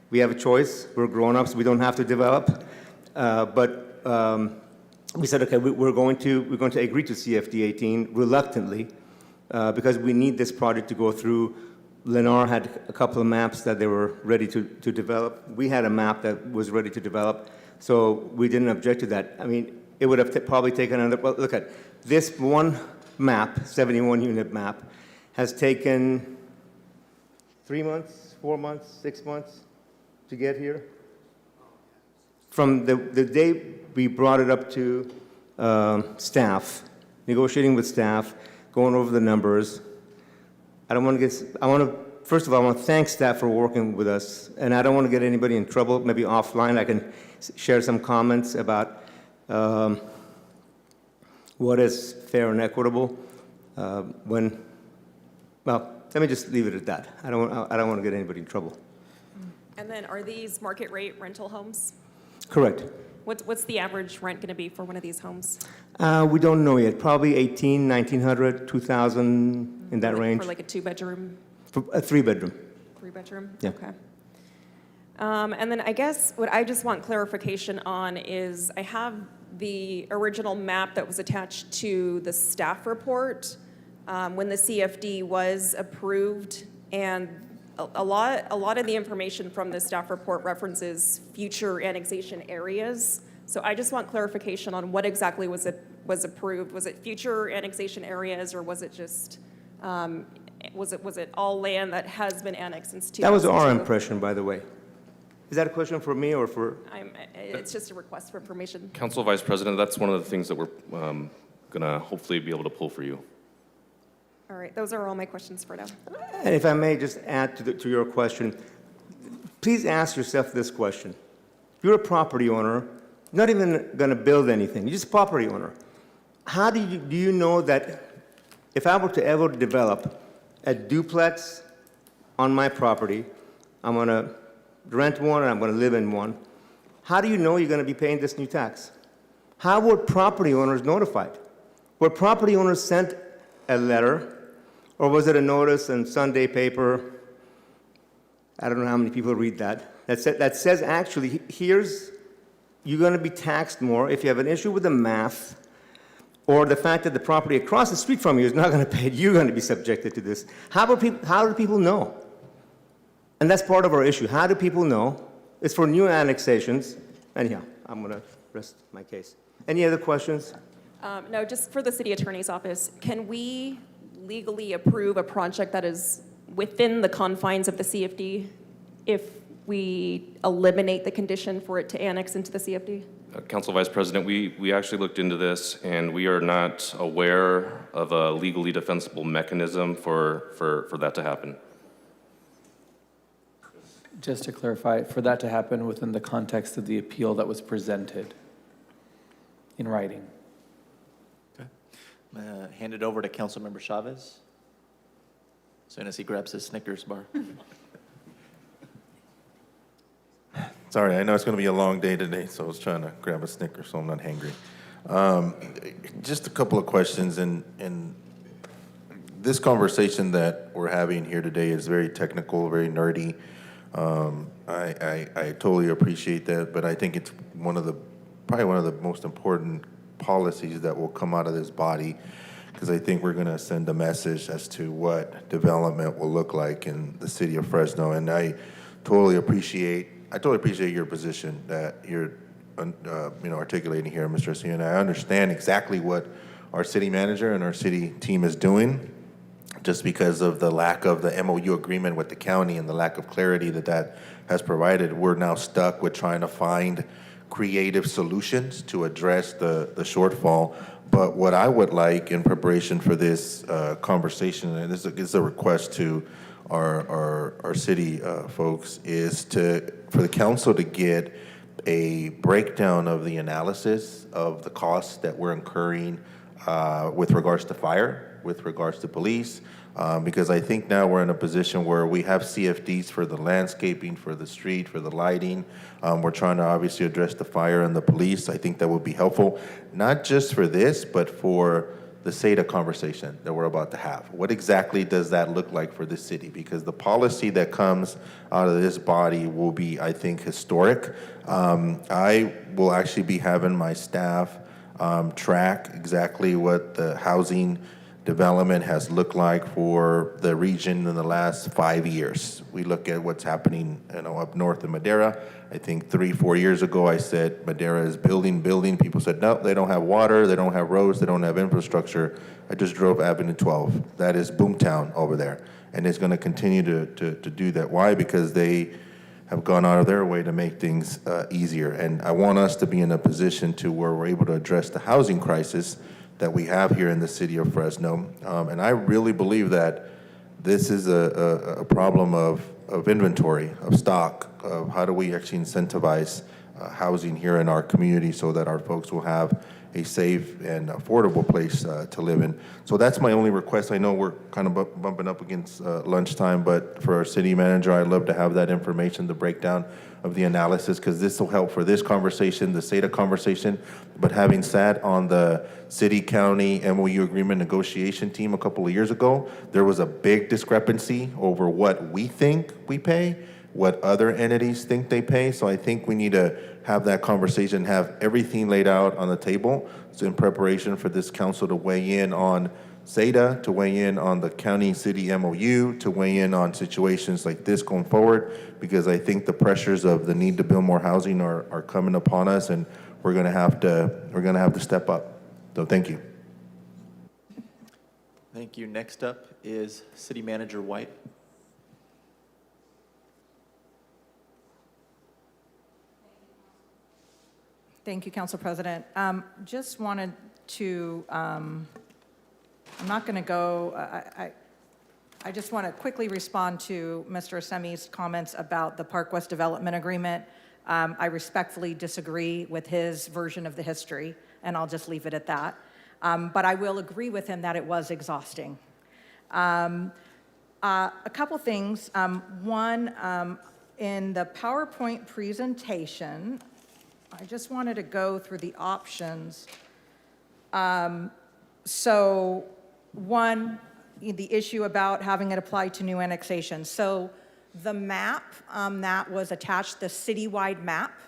We have a choice. We're grown-ups. We don't have to develop. But we said, okay, we're going to agree to CFD 18 reluctantly because we need this project to go through. Lennar had a couple of maps that they were ready to develop. We had a map that was ready to develop, so we didn't object to that. I mean, it would have probably taken another, well, look at this one map, 71-unit map, has taken 3 months, 4 months, 6 months to get here. From the day we brought it up to staff, negotiating with staff, going over the numbers. First of all, I want to thank staff for working with us, and I don't want to get anybody in trouble. Maybe offline I can share some comments about what is fair and equitable. Well, let me just leave it at that. I don't want to get anybody in trouble. And then are these market rate rental homes? Correct. What's the average rent going to be for one of these homes? We don't know yet. Probably 18, 1900, 2000, in that range. For like a two-bedroom? For a three-bedroom. Three-bedroom? Yeah. Okay. And then I guess what I just want clarification on is I have the original map that was attached to the staff report when the CFD was approved, and a lot of the information from the staff report references future annexation areas. So I just want clarification on what exactly was approved. Was it future annexation areas, or was it just was it all land that has been annexed since 2002? That was our impression, by the way. Is that a question for me or for? It's just a request for information. Council Vice President, that's one of the things that we're going to hopefully be able to pull for you. All right, those are all my questions for now. And if I may just add to your question, please ask yourself this question. You're a property owner, not even going to build anything, you're just a property owner. How do you know that if I were to ever develop a duplex on my property, I'm going to rent one and I'm going to live in one, how do you know you're going to be paying this new tax? How were property owners notified? Were property owners sent a letter, or was it a notice in Sunday paper? I don't know how many people read that. That says actually, you're going to be taxed more if you have an issue with the math, or the fact that the property across the street from you is not going to pay it, you're going to be subjected to this. How do people know? And that's part of our issue. How do people know? It's for new annexations. Anyhow, I'm going to rest my case. Any other questions? No, just for the city attorney's office, can we legally approve a project that is within the confines of the CFD if we eliminate the condition for it to annex into the CFD? Council Vice President, we actually looked into this, and we are not aware of a legally defensible mechanism for that to happen. Just to clarify, for that to happen within the context of the appeal that was presented in writing. Hand it over to Councilmember Chavez as soon as he grabs his Snickers bar. Sorry, I know it's going to be a long day today, so I was trying to grab a Snicker so I'm not hangry. Just a couple of questions, and this conversation that we're having here today is very technical, very nerdy. I totally appreciate that, but I think it's probably one of the most important policies that will come out of this body, because I think we're going to send a message as to what development will look like in the city of Fresno. And I totally appreciate your position that you're articulating here, Mr. Garcia, and I understand exactly what our city manager and our city team is doing. Just because of the lack of the MOU agreement with the county and the lack of clarity that has provided, we're now stuck with trying to find creative solutions to address the shortfall. But what I would like in preparation for this conversation, and this is a request to our city folks, is for the council to get a breakdown of the analysis of the costs that we're incurring with regards to fire, with regards to police, because I think now we're in a position where we have CFDs for the landscaping, for the street, for the lighting. We're trying to obviously address the fire and the police. I think that would be helpful, not just for this, but for the SEDA conversation that we're about to have. What exactly does that look like for the city? Because the policy that comes out of this body will be, I think, historic. I will actually be having my staff track exactly what the housing development has looked like for the region in the last 5 years. We look at what's happening, up north in Madera. I think 3-4 years ago, I said Madera is building. People said, no, they don't have water, they don't have roads, they don't have infrastructure. I just drove Avenue 12. That is boomtown over there. And it's gonna continue to do that. Why? Because they have gone out of their way to make things easier. And I want us to be in a position to where we're able to address the housing crisis that we have here in the city of Fresno. And I really believe that this is a problem of inventory, of stock, of how do we actually incentivize housing here in our community so that our folks will have a safe and affordable place to live in. So that's my only request. I know we're kind of bumping up against lunchtime, but for our city manager, I'd love to have that information, the breakdown of the analysis, because this will help for this conversation, the SEDA conversation. But having sat on the city-county MOU agreement negotiation team a couple of years ago, there was a big discrepancy over what we think we pay, what other entities think they pay. So I think we need to have that conversation, have everything laid out on the table. So in preparation for this council to weigh in on SEDA, to weigh in on the county-city MOU, to weigh in on situations like this going forward, because I think the pressures of the need to build more housing are coming upon us, and we're gonna have to step up. So thank you. Thank you. Next up is City Manager White. Thank you, Council President. Just wanted to, I'm not going to go, I just want to quickly respond to Mr. Assemi's comments about the Park West Development Agreement. I respectfully disagree with his version of the history, and I'll just leave it at that. But I will agree with him that it was exhausting. A couple things. One, in the PowerPoint presentation, I just wanted to go through the options. So one, the issue about having it apply to new annexations. So the map that was attached, the citywide map,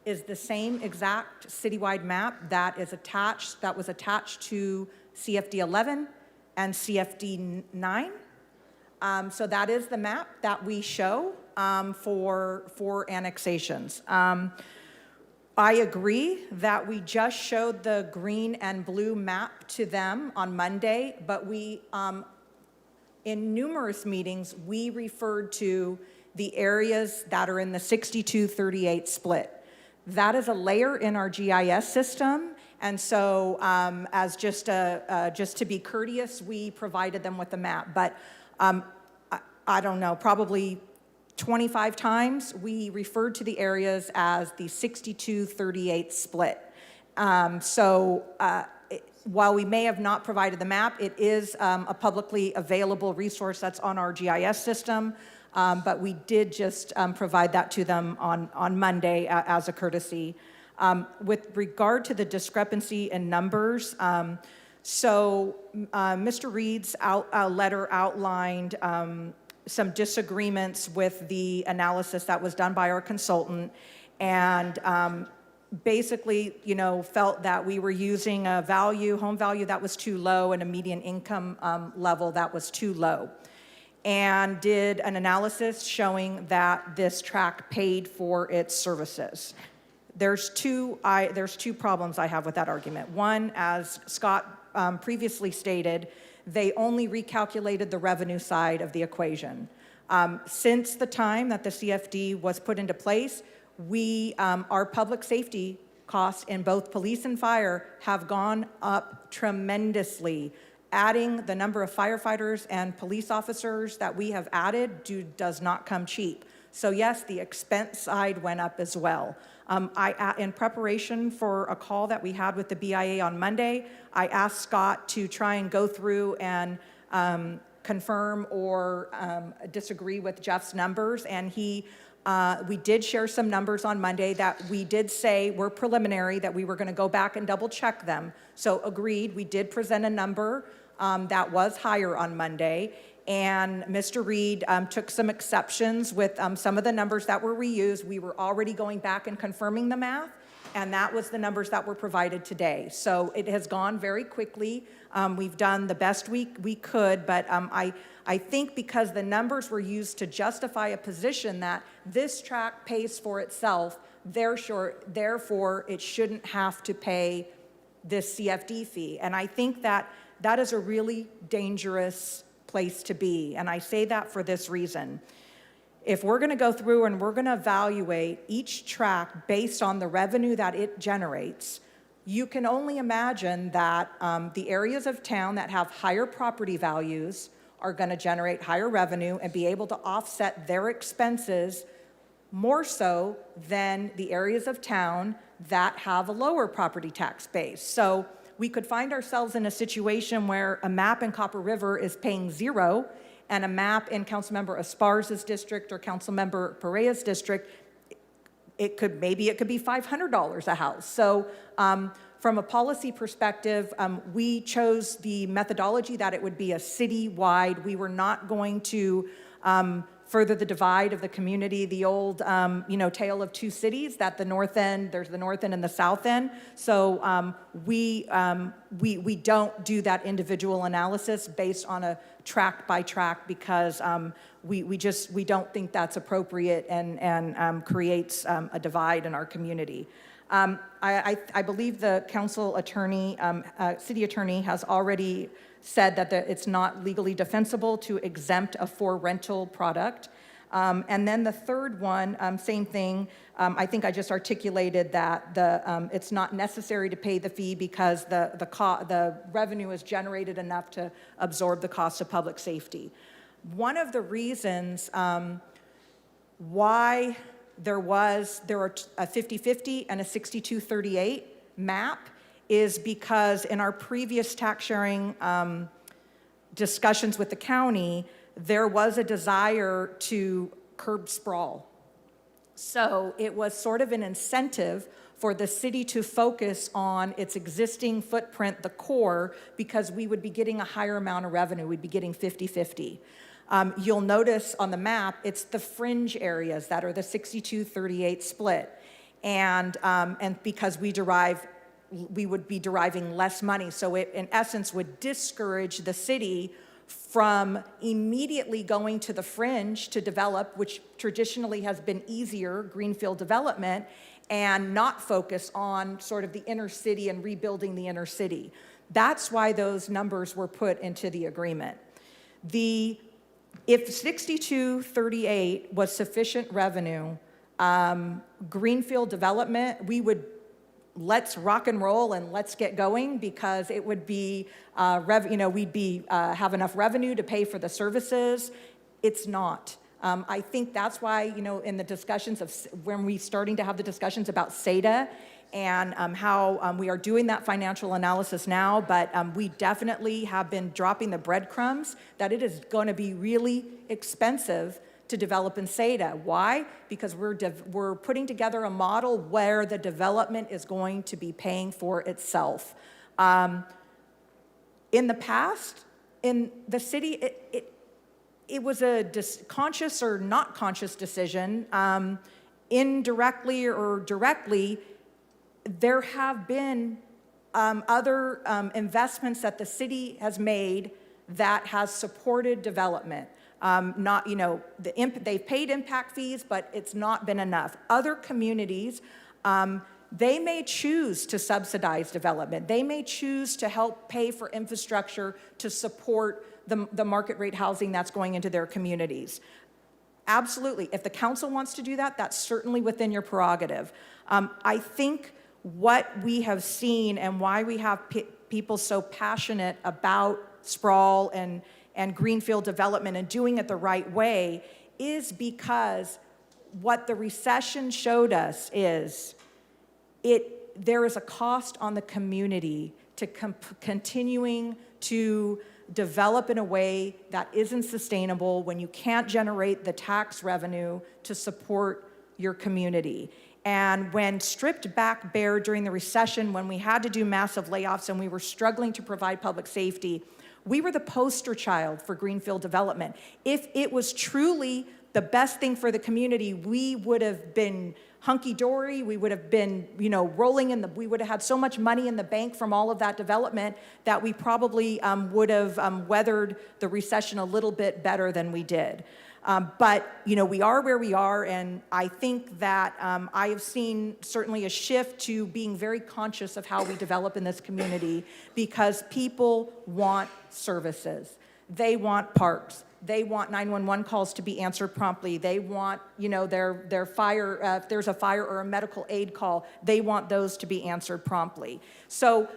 is the same exact citywide map that was attached to CFD 11 and CFD 9. So that is the map that we show for annexations. I agree that we just showed the green and blue map to them on Monday, but we, in numerous meetings, we referred to the areas that are in the 62-38 split. That is a layer in our GIS system, and so as just to be courteous, we provided them with the map. But I don't know, probably 25 times, we referred to the areas as the 62-38 split. While we may have not provided the map, it is a publicly available resource that's on our GIS system, but we did just provide that to them on Monday as a courtesy. With regard to the discrepancy in numbers, Mr. Reed's letter outlined some disagreements with the analysis that was done by our consultant, and basically, felt that we were using a home value that was too low and a median income level that was too low, and did an analysis showing that this tract paid for its services. There's two problems I have with that argument. One, as Scott previously stated, they only recalculated the revenue side of the equation. Since the time that the CFD was put into place, our public safety costs in both police and fire have gone up tremendously. Adding the number of firefighters and police officers that we have added does not come cheap. So yes, the expense side went up as well. In preparation for a call that we had with the BIA on Monday, I asked Scott to try and go through and confirm or disagree with Jeff's numbers, and we did share some numbers on Monday that we did say were preliminary, that we were going to go back and double check them. So agreed, we did present a number that was higher on Monday, and Mr. Reed took some exceptions with some of the numbers that were reused. We were already going back and confirming the math, and that was the numbers that were provided today. So it has gone very quickly. We've done the best we could, but I think because the numbers were used to justify a position that this track pays for itself, therefore it shouldn't have to pay this CFD fee. And I think that is a really dangerous place to be. And I say that for this reason. If we're going to go through and we're going to evaluate each track based on the revenue that it generates, you can only imagine that the areas of town that have higher property values are going to generate higher revenue and be able to offset their expenses more so than the areas of town that have a lower property tax base. So we could find ourselves in a situation where a map in Copper River is paying $0 and a map in Councilmember Esparza's district or Councilmember Perea's district, it could be $500 a house. So from a policy perspective, we chose the methodology that it would be a city-wide. We were not going to further the divide of the community, the old tale of two cities, that the north end, there's the north end and the south end. So we don't do that individual analysis based on a tract by tract because we don't think that's appropriate and creates a divide in our community. I believe the council attorney, city attorney has already said that it's not legally defensible to exempt a for rental product. And then the third one, same thing, I think I just articulated that it's not necessary to pay the fee because the revenue is generated enough to absorb the cost of public safety. One of the reasons why there are a 50-50 and a 62-38 map is because in our previous tax sharing discussions with the county, there was a desire to curb sprawl. So it was sort of an incentive for the city to focus on its existing footprint, the core, because we would be getting a higher amount of revenue. We'd be getting 50-50. You'll notice on the map, it's the fringe areas that are the 62-38 split. And because we would be deriving less money. So it, in essence, would discourage the city from immediately going to the fringe to develop, which traditionally has been easier, greenfield development, and not focus on sort of the inner city and rebuilding the inner city. That's why those numbers were put into the agreement. If 62-38 was sufficient revenue, greenfield development, we would let's rock and roll and let's get going because it would be, we'd be have enough revenue to pay for the services. It's not. I think that's why, in the discussions of when we're starting to have the discussions about SEDA and how we are doing that financial analysis now, but we definitely have been dropping the breadcrumbs that it is going to be really expensive to develop in SEDA. Why? Because we're putting together a model where the development is going to be paying for itself. In the past, in the city, it was a conscious or not conscious decision. Indirectly or directly, there have been other investments that the city has made that has supported development. They've paid impact fees, but it's not been enough. Other communities They may choose to subsidize development. They may choose to help pay for infrastructure to support the market rate housing that's going into their communities. Absolutely. If the council wants to do that, that's certainly within your prerogative. I think what we have seen and why we have people so passionate about sprawl and greenfield development and doing it the right way is because what the recession showed us is there is a cost on the community to continuing to develop in a way that isn't sustainable when you can't generate the tax revenue to support your community. And when stripped back bare during the recession, when we had to do massive layoffs and we were struggling to provide public safety, we were the poster child for greenfield development. If it was truly the best thing for the community, we would have been hunky-dory, we would have been, we would have had so much money in the bank from all of that development that we probably would have weathered the recession a little bit better than we did. But, we are where we are, and I think that I have seen certainly a shift to being very conscious of how we develop in this community because people want services. They want parks. They want 911 calls to be answered promptly. They want, their fire, if there's a fire or a medical aid call, they want those to be answered promptly. So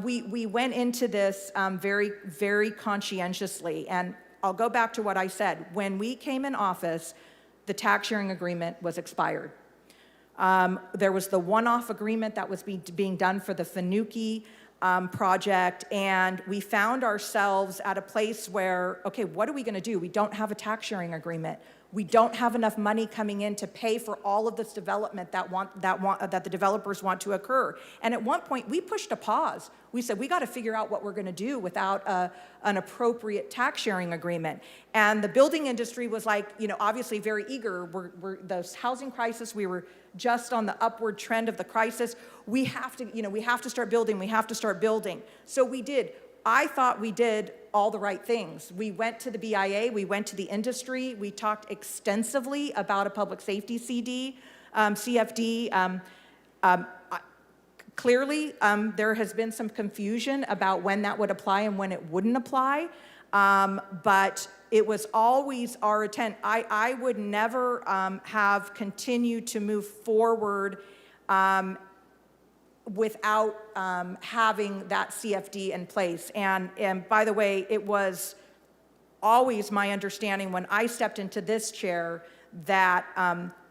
we went into this very, very conscientiously. And I'll go back to what I said. When we came in office, the tax sharing agreement was expired. There was the one-off agreement that was being done for the Finucane project, and we found ourselves at a place where, okay, what are we going to do? We don't have a tax sharing agreement. We don't have enough money coming in to pay for all of this development that the developers want to occur. And at one point, we pushed a pause. We said, we got to figure out what we're going to do without an appropriate tax sharing agreement. And the building industry was like, obviously very eager. The housing crisis, we were just on the upward trend of the crisis. We have to start building. We have to start building. So we did. I thought we did all the right things. We went to the BIA, we went to the industry, we talked extensively about a public safety CFD. Clearly, there has been some confusion about when that would apply and when it wouldn't apply, but it was always our intent. I would never have continued to move forward without having that CFD in place. And by the way, it was always my understanding when I stepped into this chair that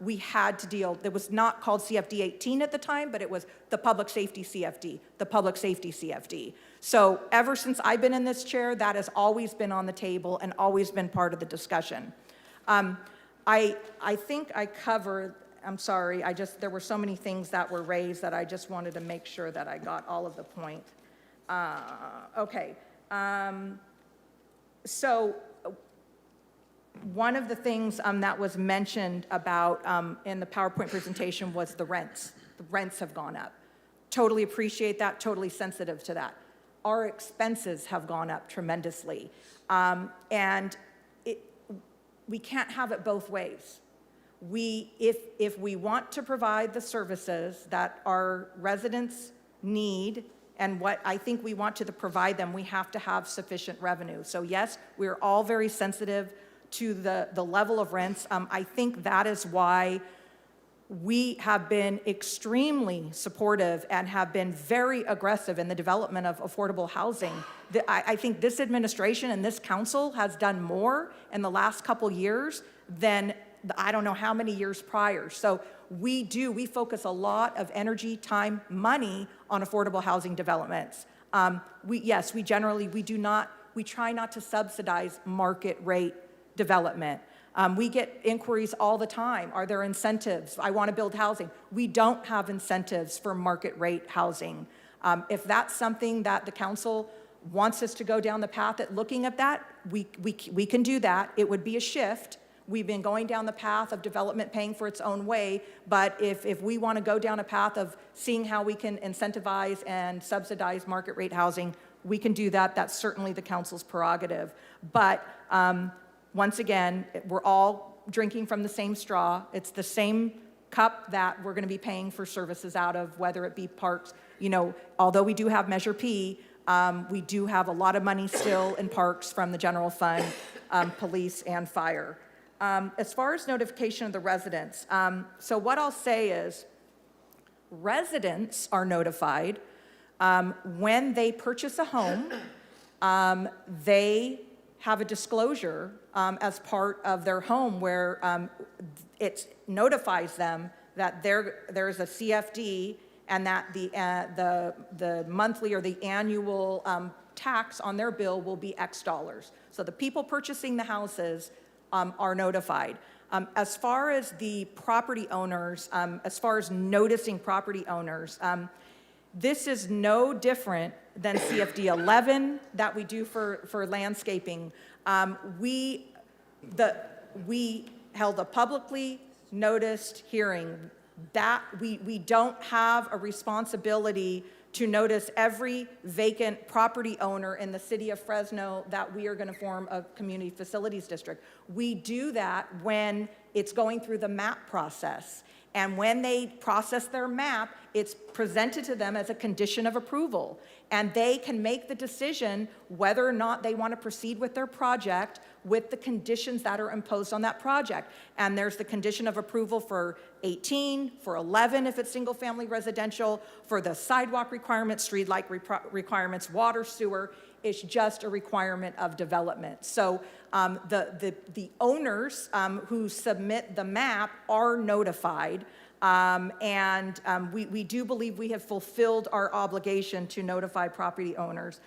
we had to deal, it was not called CFD 18 at the time, but it was the public safety CFD, the public safety CFD. So ever since I've been in this chair, that has always been on the table and always been part of the discussion. I think I covered, I'm sorry, there were so many things that were raised that I just wanted to make sure that I got all of the point. Okay. So one of the things that was mentioned about in the PowerPoint presentation was the rents. The rents have gone up. Totally appreciate that, totally sensitive to that. Our expenses have gone up tremendously. And we can't have it both ways. If we want to provide the services that our residents need and what I think we want to provide them, we have to have sufficient revenue. So yes, we're all very sensitive to the level of rents. I think that is why we have been extremely supportive and have been very aggressive in the development of affordable housing. I think this administration and this council has done more in the last couple years than I don't know how many years prior. So we focus a lot of energy, time, money on affordable housing developments. We try not to subsidize market rate development. We get inquiries all the time. Are there incentives? I want to build housing. We don't have incentives for market rate housing. If that's something that the council wants us to go down the path at looking at that, we can do that. It would be a shift. We've been going down the path of development paying for its own way, but if we want to go down a path of seeing how we can incentivize and subsidize market rate housing, we can do that. That's certainly the council's prerogative. But once again, we're all drinking from the same straw. It's the same cup that we're going to be paying for services out of, whether it be parks. You know, although we do have Measure P, we do have a lot of money still in parks from the general fund, police and fire. As far as notification of the residents, so what I'll say is residents are notified when they purchase a home. They have a disclosure as part of their home where it notifies them that there's a CFD and that the monthly or the annual tax on their bill will be X dollars. So the people purchasing the houses are notified. As far as the property owners, as far as noticing property owners, this is no different than CFD 11 that we do for landscaping. We held a publicly noticed hearing that we don't have a responsibility to notice every vacant property owner in the city of Fresno that we are going to form a community facilities district. We do that when it's going through the map process. And when they process their map, it's presented to them as a condition of approval. And they can make the decision whether or not they want to proceed with their project with the conditions that are imposed on that project. And there's the condition of approval for 18, for 11 if it's single family residential, for the sidewalk requirements, street light requirements, water, sewer. It's just a requirement of development. So the owners who submit the map are notified. We do believe we have fulfilled our obligation to notify property owners.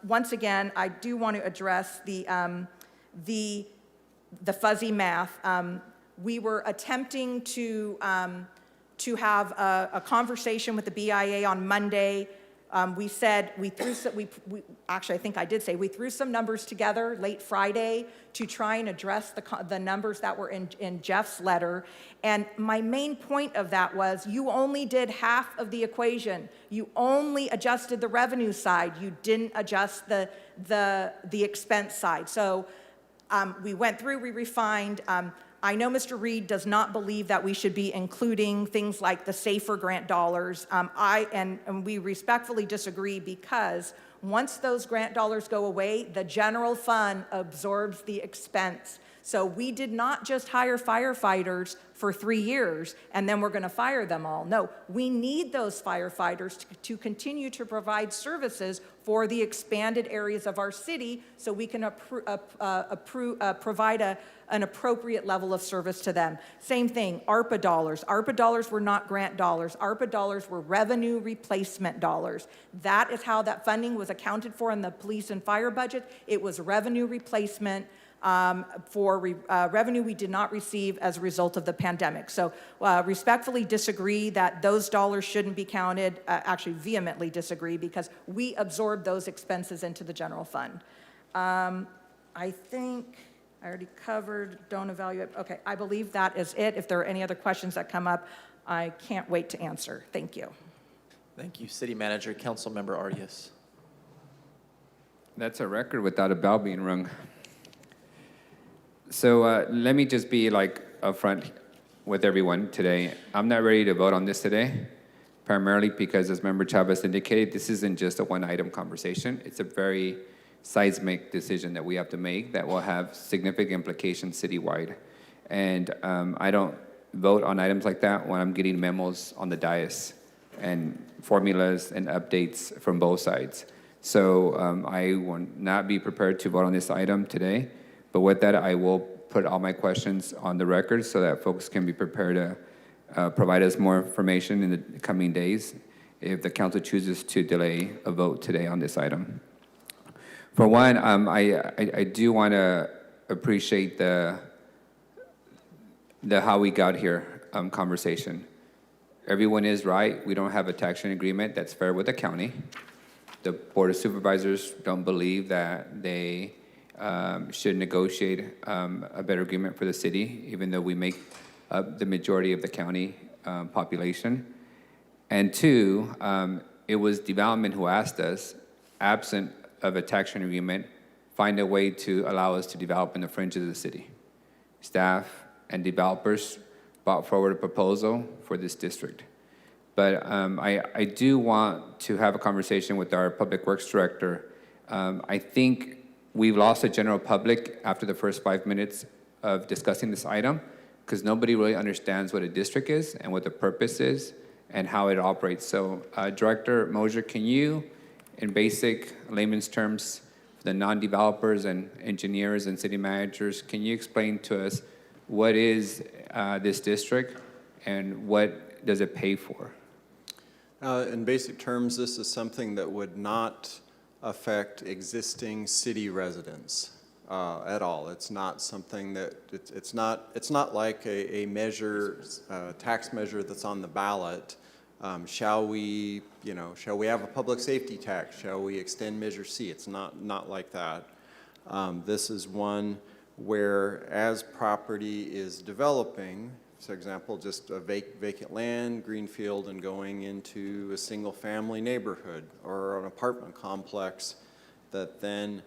Once again, I do want to address the fuzzy math. We were attempting to have a conversation with the BIA on Monday. We said we threw some numbers together late Friday to try and address the numbers that were in Jeff's letter. And my main point of that was you only did half of the equation. You only adjusted the revenue side. You didn't adjust the expense side. So we went through, we refined. I know Mr. Reed does not believe that we should be including things like the SAFER grant dollars. And we respectfully disagree because once those grant dollars go away, the general fund absorbs the expense. So we did not just hire firefighters for 3 years and then we're going to fire them all. No, we need those firefighters to continue to provide services for the expanded areas of our city so we can provide an appropriate level of service to them. Same thing, ARPA dollars. ARPA dollars were not grant dollars. ARPA dollars were revenue replacement dollars. That is how that funding was accounted for in the police and fire budget. It was revenue replacement for revenue we did not receive as a result of the pandemic. So respectfully disagree that those dollars shouldn't be counted, actually vehemently disagree because we absorbed those expenses into the general fund. I think I already covered, don't evaluate. Okay, I believe that is it. If there are any other questions that come up, I can't wait to answer. Thank you. Thank you, City Manager, Councilmember Arias. That's a record without a bell being rung. So let me just be upfront with everyone today. I'm not ready to vote on this today, primarily because, as Member Chavez indicated, this isn't just a one-item conversation. It's a very seismic decision that we have to make that will have significant implications citywide. And I don't vote on items like that when I'm getting memos on the dais and formulas and updates from both sides. So I will not be prepared to vote on this item today. But with that, I will put all my questions on the record so that folks can be prepared to provide us more information in the coming days if the council chooses to delay a vote today on this item. For one, I do want to appreciate the how we got here conversation. Everyone is right. We don't have a tax sharing agreement that's fair with the county. The Board of Supervisors don't believe that they should negotiate a better agreement for the city, even though we make up the majority of the county population. And two, it was development who asked us, absent of a tax sharing agreement, find a way to allow us to develop in the fringes of the city. Staff and developers brought forward a proposal for this district. But I do want to have a conversation with our Public Works Director. I think we've lost the general public after the first 5 minutes of discussing this item, because nobody really understands what a district is and what the purpose is and how it operates. So Director Mosier, can you, in basic layman's terms, for the non-developers and engineers and city managers, can you explain to us what is this district and what does it pay for? In basic terms, this is something that would not affect existing city residents at all. It's not something that, it's not like a measure, tax measure that's on the ballot. Shall we have a public safety tax? Shall we extend Measure C? It's not like that. This is one where as property is developing, for example, just a vacant land, greenfield, and going into a single-family neighborhood or an apartment complex, that then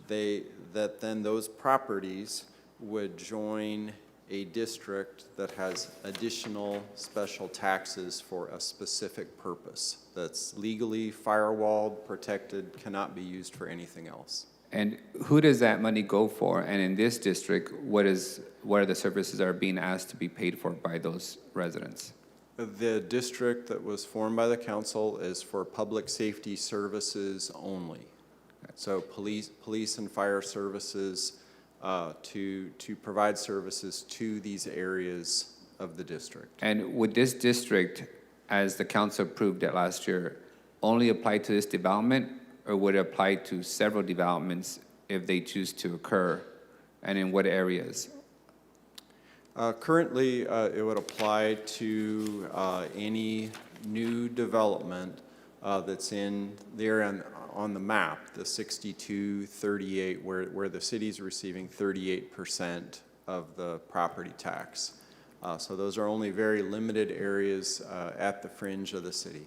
those properties would join a district that has additional special taxes for a specific purpose that's legally firewalled, protected, cannot be used for anything else. And who does that money go for? And in this district, what are the services that are being asked to be paid for by those residents? The district that was formed by the council is for public safety services only. So police and fire services to provide services to these areas of the district. And would this district, as the council approved it last year, only apply to this development, or would it apply to several developments if they choose to occur, and in what areas? Currently, it would apply to any new development that's in there on the map, the 6238, where the city's receiving 38% of the property tax. So those are only very limited areas at the fringe of the city.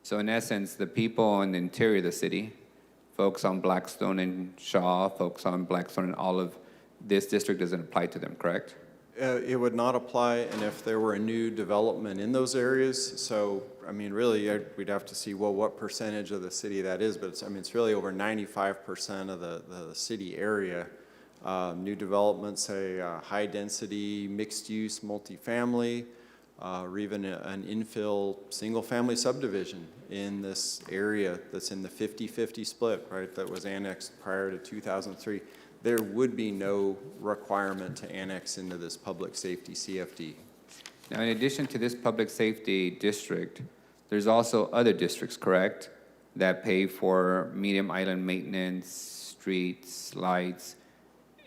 So in essence, the people in the interior of the city, folks on Blackstone and Shaw, folks on Blackstone and Olive, this district doesn't apply to them, correct? It would not apply, and if there were a new development in those areas, so, I mean, really, we'd have to see, well, what percentage of the city that is, but it's really over 95% of the city area. New developments, say, high-density, mixed-use, multifamily, or even an infill single-family subdivision in this area that's in the 50-50 split, right, that was annexed prior to 2003. There would be no requirement to annex into this public safety CFD. Now, in addition to this public safety district, there's also other districts, correct, that pay for medium island maintenance, streets, lights.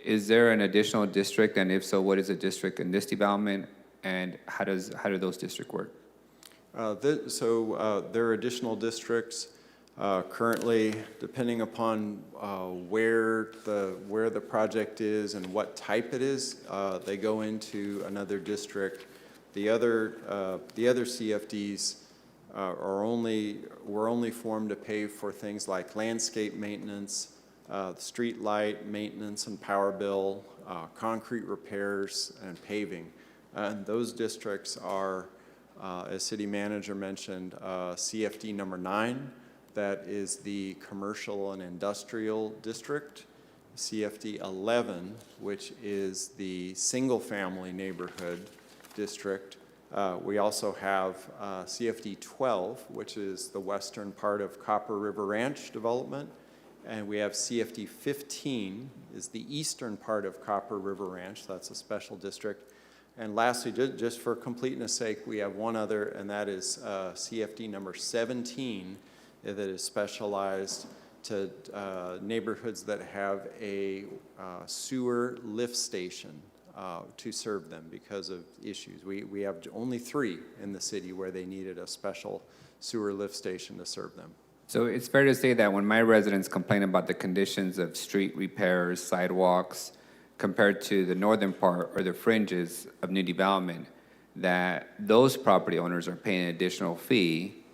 Is there an additional district, and if so, what is a district in this development, and how do those districts work? There are additional districts. Currently, depending upon where the project is and what type it is, they go into another district. The other CFDs were only formed to pay for things like landscape maintenance, street light maintenance and power bill, concrete repairs, and paving. And those districts are, as city manager mentioned, CFD number 9. That is the commercial and industrial district. CFD 11, which is the single-family neighborhood district. We also have CFD 12, which is the western part of Copper River Ranch development. And we have CFD 15, is the eastern part of Copper River Ranch. That's a special district. And lastly, just for completeness sake, we have one other, and that is CFD number 17, that is specialized to neighborhoods that have a sewer lift station to serve them because of issues. We have only 3 in the city where they needed a special sewer lift station to serve them. So it's fair to say that when my residents complain about the conditions of street repairs, sidewalks, compared to the northern part or the fringes of new development, that those property owners are paying an additional fee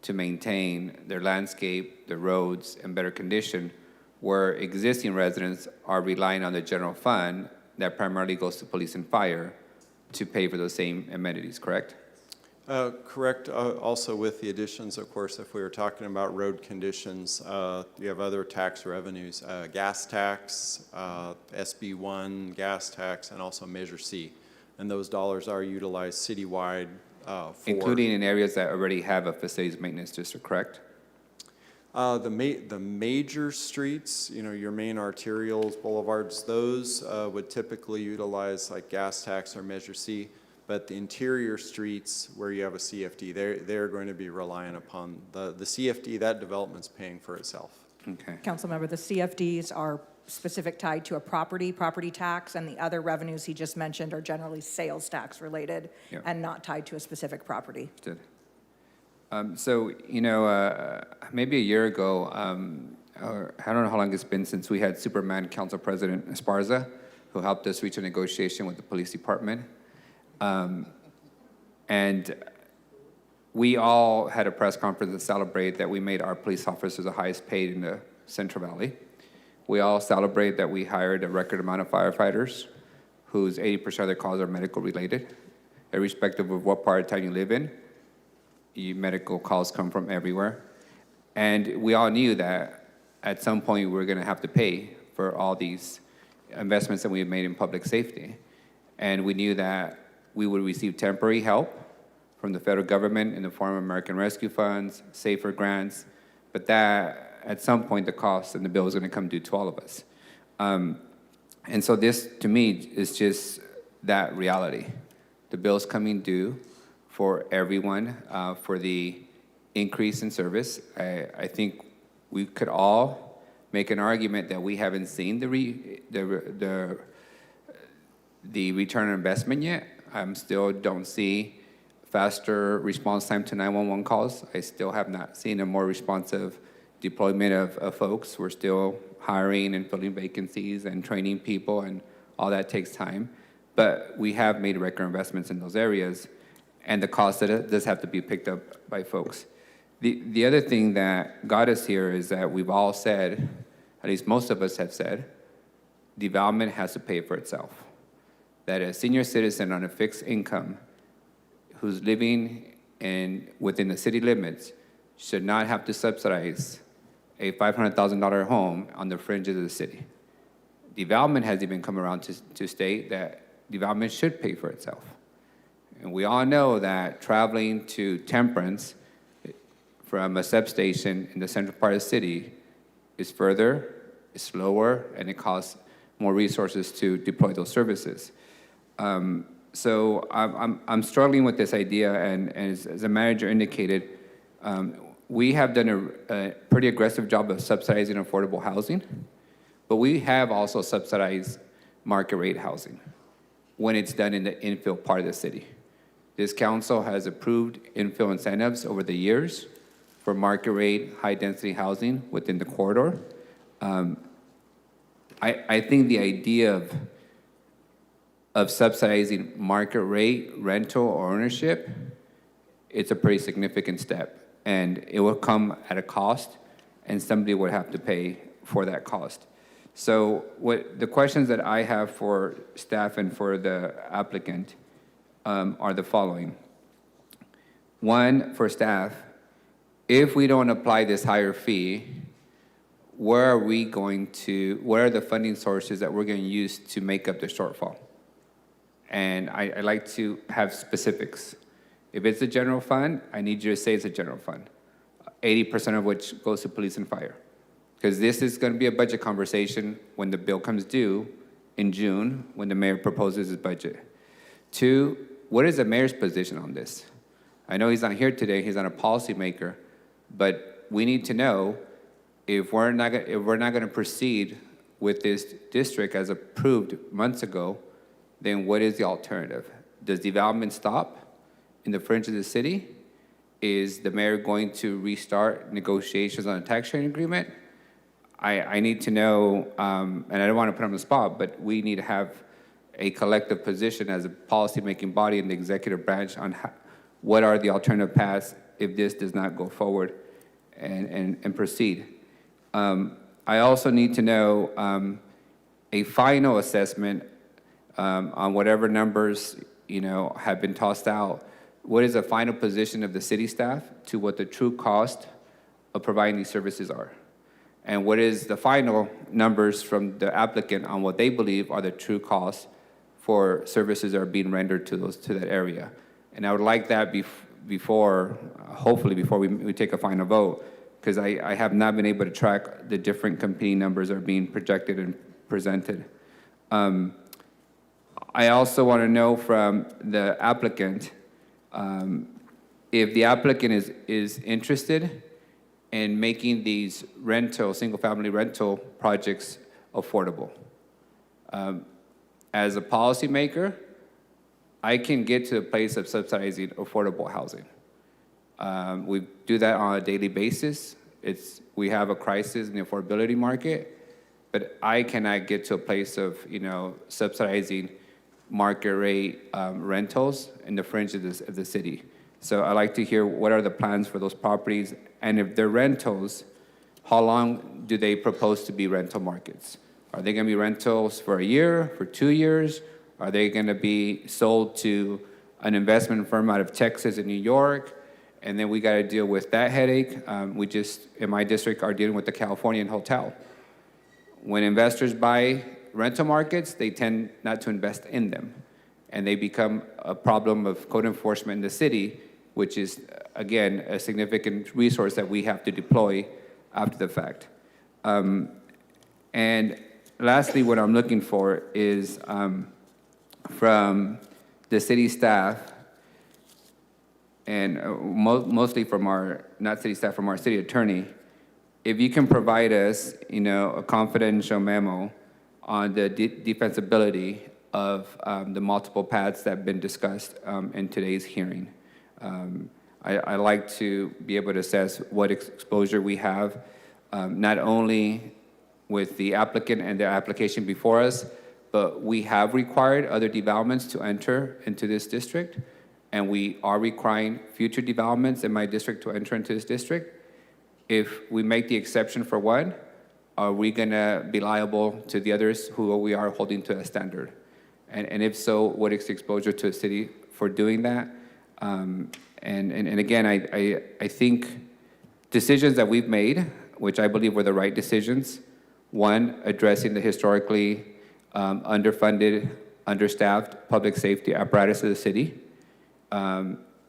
to maintain their landscape, their roads in better condition, where existing residents are relying on the general fund that primarily goes to police and fire to pay for those same amenities, correct? Correct. Also with the additions, of course, if we were talking about road conditions, you have other tax revenues, gas tax, SB1 gas tax, and also Measure C. And those dollars are utilized citywide for... Including in areas that already have a facilities maintenance district, correct? The major streets, your main arterials, boulevards, those would typically utilize like gas tax or Measure C. But the interior streets where you have a CFD, they're going to be reliant upon the CFD. That development's paying for itself. Okay. Councilmember, the CFDs are specific tied to a property tax, and the other revenues he just mentioned are generally sales tax related and not tied to a specific property. Good. So, maybe a year ago, or I don't know how long it's been since we had Superman Council President Esparza, who helped us reach a negotiation with the police department. And we all had a press conference to celebrate that we made our police officers the highest paid in the Central Valley. We all celebrate that we hired a record amount of firefighters whose 80% of their calls are medical related. Irrespective of what part of town you live in, medical calls come from everywhere. And we all knew that at some point we were going to have to pay for all these investments that we had made in public safety. And we knew that we would receive temporary help from the federal government in the form of American Rescue Funds, SAFER grants, but that at some point the cost and the bill is going to come due to all of us. And so this, to me, is just that reality. The bill's coming due for everyone for the increase in service. I think we could all make an argument that we haven't seen the return on investment yet. I still don't see faster response time to 911 calls. I still have not seen a more responsive deployment of folks. We're still hiring and filling vacancies and training people, and all that takes time. But we have made record investments in those areas, and the cost that does have to be picked up by folks. The other thing that got us here is that we've all said, at least most of us have said, development has to pay for itself. That a senior citizen on a fixed income who's living within the city limits should not have to subsidize a $500,000 home on the fringes of the city. Development has even come around to state that development should pay for itself. And we all know that traveling to Temperance from a substation in the central part of the city is further, it's slower, and it costs more resources to deploy those services. So I'm struggling with this idea, and as the manager indicated, we have done a pretty aggressive job of subsidizing affordable housing, but we have also subsidized market rate housing when it's done in the infill part of the city. This council has approved infill incentives over the years for market rate, high density housing within the corridor. I think the idea of subsidizing market rate rental or ownership, it's a pretty significant step, and it will come at a cost, and somebody would have to pay for that cost. So the questions that I have for staff and for the applicant are the following. One, for staff, if we don't apply this higher fee, where are the funding sources that we're going to use to make up the shortfall? And I like to have specifics. If it's a general fund, I need you to say it's a general fund, 80% of which goes to police and fire. Because this is going to be a budget conversation when the bill comes due in June, when the mayor proposes his budget. Two, what is the mayor's position on this? I know he's not here today, he's not a policymaker, but we need to know if we're not going to proceed with this district as approved months ago, then what is the alternative? Does development stop in the fringe of the city? Is the mayor going to restart negotiations on a tax sharing agreement? I need to know, and I don't want to put on the spot, but we need to have a collective position as a policymaking body in the executive branch on what are the alternative paths if this does not go forward and proceed. I also need to know a final assessment on whatever numbers have been tossed out. What is the final position of the city staff to what the true cost of providing these services are? And what is the final numbers from the applicant on what they believe are the true costs for services that are being rendered to that area? And I would like that hopefully before we take a final vote, because I have not been able to track the different competing numbers that are being projected and presented. I also want to know from the applicant if the applicant is interested in making these single-family rental projects affordable. As a policymaker, I can get to a place of subsidizing affordable housing. We do that on a daily basis. We have a crisis in the affordability market, but I cannot get to a place of subsidizing market rate rentals in the fringes of the city. So I'd like to hear what are the plans for those properties, and if they're rentals, how long do they propose to be rental markets? Are they going to be rentals for a year, for 2 years? Are they going to be sold to an investment firm out of Texas and New York? And then we got to deal with that headache. We just, in my district, are dealing with the Californian hotel. When investors buy rental markets, they tend not to invest in them. And they become a problem of code enforcement in the city, which is, again, a significant resource that we have to deploy after the fact. And lastly, what I'm looking for is from the city staff, and mostly from not city staff, from our city attorney, if you can provide us, a confidential memo on the defensibility of the multiple paths that have been discussed in today's hearing. I like to be able to assess what exposure we have, not only with the applicant and their application before us, but we have required other developments to enter into this district, and we are requiring future developments in my district to enter into this district. If we make the exception for one, are we gonna be liable to the others who we are holding to a standard? And if so, what is the exposure to a city for doing that? And again, I think decisions that we've made, which I believe were the right decisions, one, addressing the historically underfunded, understaffed public safety apparatus of the city.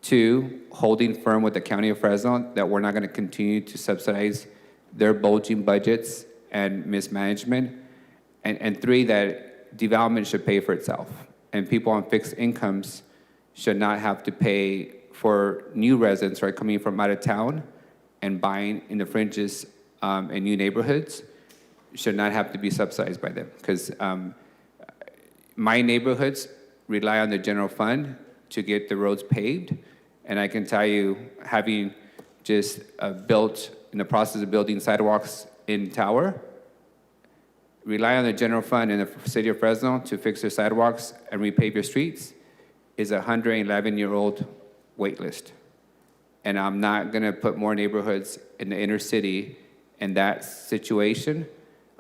Two, holding firm with the County of Fresno that we're not going to continue to subsidize their bulging budgets and mismanagement. And three, that development should pay for itself. And people on fixed incomes should not have to pay for new residents who are coming from out of town and buying in the fringes in new neighborhoods, should not have to be subsidized by them. Because my neighborhoods rely on the general fund to get the roads paved. And I can tell you, having just built, in the process of building sidewalks in Tower, rely on the general fund in the city of Fresno to fix their sidewalks and repave your streets is a 111-year-old wait list. And I'm not gonna put more neighborhoods in the inner city in that situation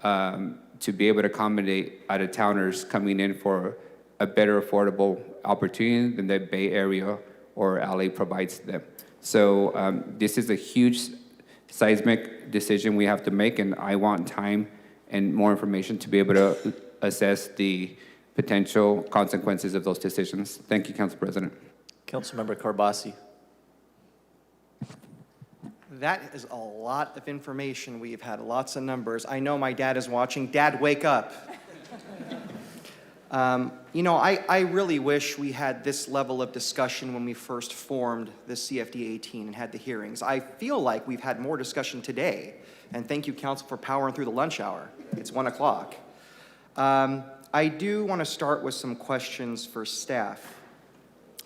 to be able to accommodate out-of-towners coming in for a better affordable opportunity than the Bay Area or LA provides them. So this is a huge seismic decision we have to make, and I want time and more information to be able to assess the potential consequences of those decisions. Thank you, Council President. Councilmember Carbasi. That is a lot of information. We've had lots of numbers. I know my dad is watching. Dad, wake up. I really wish we had this level of discussion when we first formed the CFD 18 and had the hearings. I feel like we've had more discussion today. And thank you, Council, for powering through the lunch hour. It's 1 o'clock. I do want to start with some questions for staff.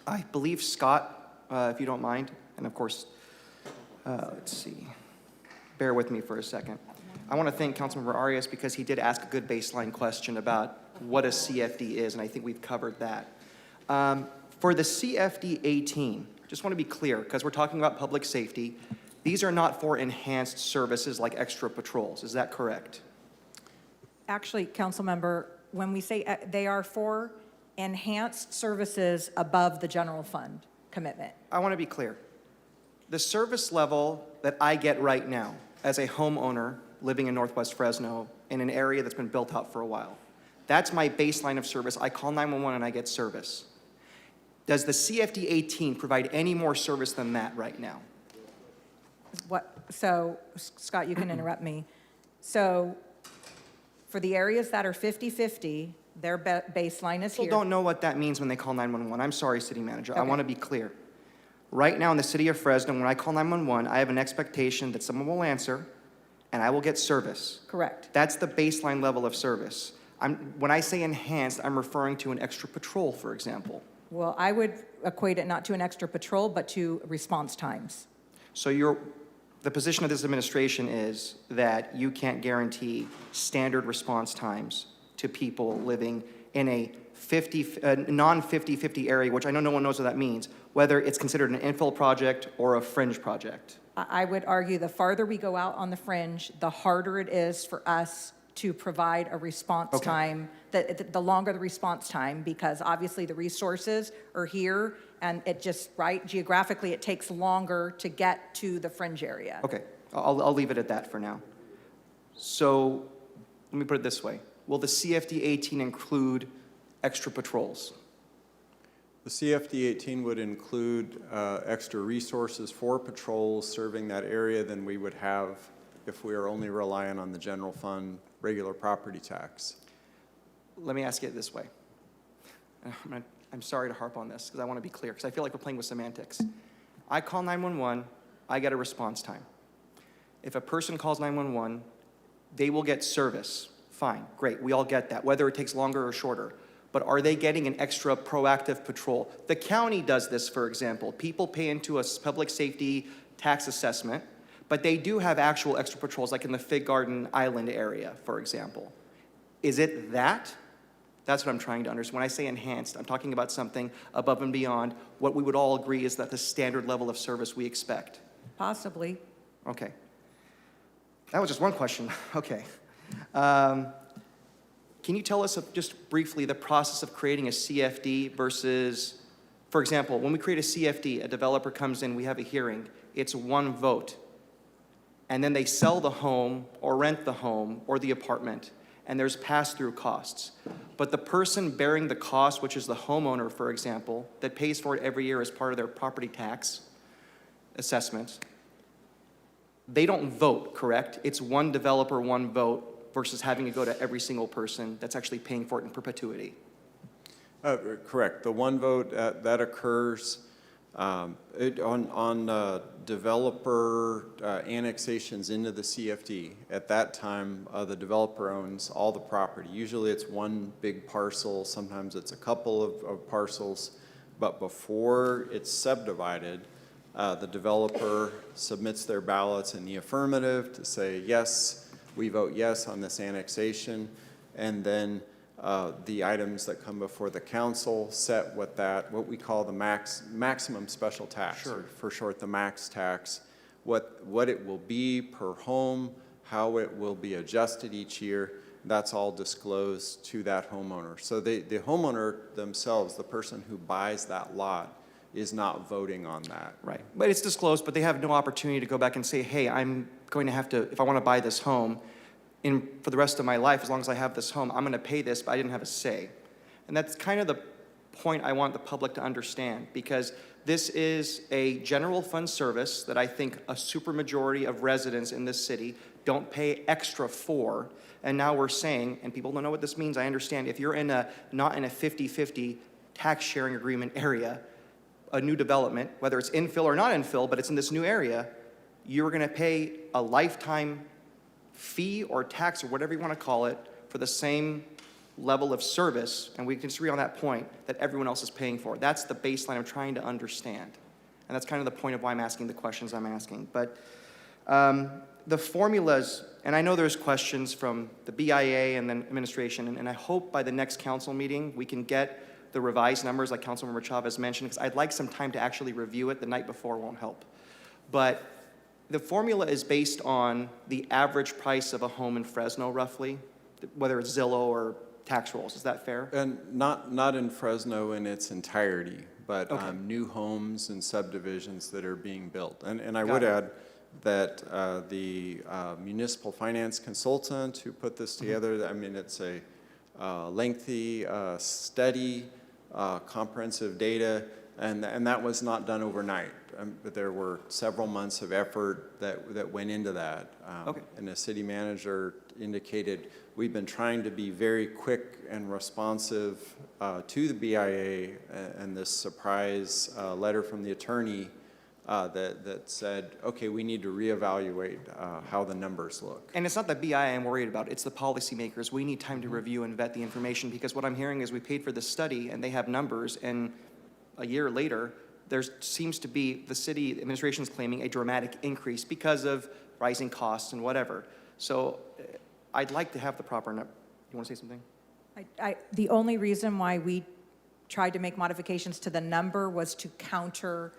I believe Scott, if you don't mind, and of course, let's see. Bear with me for a second. I want to thank Councilmember Arias because he did ask a good baseline question about what a CFD is, and I think we've covered that. For the CFD 18, just want to be clear, because we're talking about public safety, these are not for enhanced services like extra patrols. Is that correct? Actually, Councilmember, when we say they are for enhanced services above the general fund commitment. I want to be clear. The service level that I get right now as a homeowner living in Northwest Fresno in an area that's been built out for a while, that's my baseline of service. I call 911 and I get service. Does the CFD 18 provide any more service than that right now? So, Scott, you can interrupt me. So, for the areas that are 50-50, their baseline is People here. don't know what that means when they call 911. I'm sorry, city manager. I Okay. want to be clear. Right now in the city of Fresno, when I call 911, I have an expectation that someone will answer and I will get service. Correct. That's the baseline level of service. When I say enhanced, I'm referring to an extra patrol, for example. Well, I would equate it not to an extra patrol, but to response times. So the position of this administration is that you can't guarantee standard response times to people living in a non-50-50 area, which I know no one knows what that means, whether it's considered an infill project or a fringe project. I would argue the farther we go out on the fringe, the harder it is for us to provide a response Okay. time, the longer the response time, because obviously the resources are here, and it just, right, geographically, it takes longer to get to the fringe area. Okay, I'll leave it at that for now. So let me put it this way. Will the CFD 18 include extra patrols? The CFD 18 would include extra resources for patrols serving that area than we would have if we are only relying on the general fund regular property tax. Let me ask it this way. I'm sorry to harp on this because I want to be clear because I feel like we're playing with semantics. I call 911, I get a response time. If a person calls 911, they will get service. Fine, great, we all get that, whether it takes longer or shorter. But are they getting an extra proactive patrol? The county does this, for example. People pay into a public safety tax assessment, but they do have actual extra patrols, like in the Fig Garden Island area, for example. Is it that? That's what I'm trying to understand. When I say enhanced, I'm talking about something above and beyond what we would all agree is that the standard level of service we expect. Possibly. Okay. That was just one question. Okay. Can you tell us just briefly the process of creating a CFD versus, for example, when we create a CFD, a developer comes in, we have a hearing, it's one vote. And then they sell the home or rent the home or the apartment, and there's pass-through costs. But the person bearing the cost, which is the homeowner, for example, that pays for it every year as part of their property tax assessment, they don't vote, correct? It's one developer, one vote, versus having to go to every single person that's actually paying for it in perpetuity. Correct. The one vote that occurs on developer annexations into the CFD. At that time, the developer owns all the property. Usually it's one big parcel, sometimes it's a couple of parcels, but before it's subdivided, the developer submits their ballots in the affirmative to say, yes, we vote yes on this annexation, and then the items that come before the council set what we call the maximum special tax, Sure. or for short, the max tax, what it will be per home, how it will be adjusted each year. That's all disclosed to that homeowner. So the homeowner themselves, the person who buys that lot, is not voting on that. Right, but it's disclosed, but they have no opportunity to go back and say, hey, I'm going to have to, if I want to buy this home, for the rest of my life, as long as I have this home, I'm going to pay this, but I didn't have a say. And that's kind of the point I want the public to understand, because this is a general fund service that I think a supermajority of residents in this city don't pay extra for. And now we're saying, and people don't know what this means, I understand, if you're not in a 50-50 tax sharing agreement area, a new development, whether it's infill or not infill, but it's in this new area, you're going to pay a lifetime fee or tax or whatever you want to call it for the same level of service, and we can disagree on that point, that everyone else is paying for. That's the baseline I'm trying to understand. And that's kind of the point of why I'm asking the questions I'm asking. But the formulas, and I know there's questions from the BIA and then administration, and I hope by the next council meeting we can get the revised numbers like Councilmember Chavez mentioned, because I'd like some time to actually review it. The night before won't help. But the formula is based on the average price of a home in Fresno, roughly, whether it's Zillow or tax rolls. Is that fair? And not in Fresno in its entirety, but Okay. new homes and subdivisions that are being built. And I Got would it. add that the municipal finance consultant who put this together, I mean, it's a lengthy study, comprehensive data, and that was not done overnight. But there were several months of effort that went into that. Okay. And the city manager indicated, we've been trying to be very quick and responsive to the BIA, and this surprise letter from the attorney that said, okay, we need to reevaluate how the numbers look. And it's not the BI I'm worried about, it's the policymakers. We need time to review and vet the information, because what I'm hearing is we paid for this study and they have numbers, and a year later, there seems to be, the city administration is claiming a dramatic increase because of rising costs and whatever. So I'd like to have the proper, you want to say something? The only reason why we tried to make modifications to the number was to counter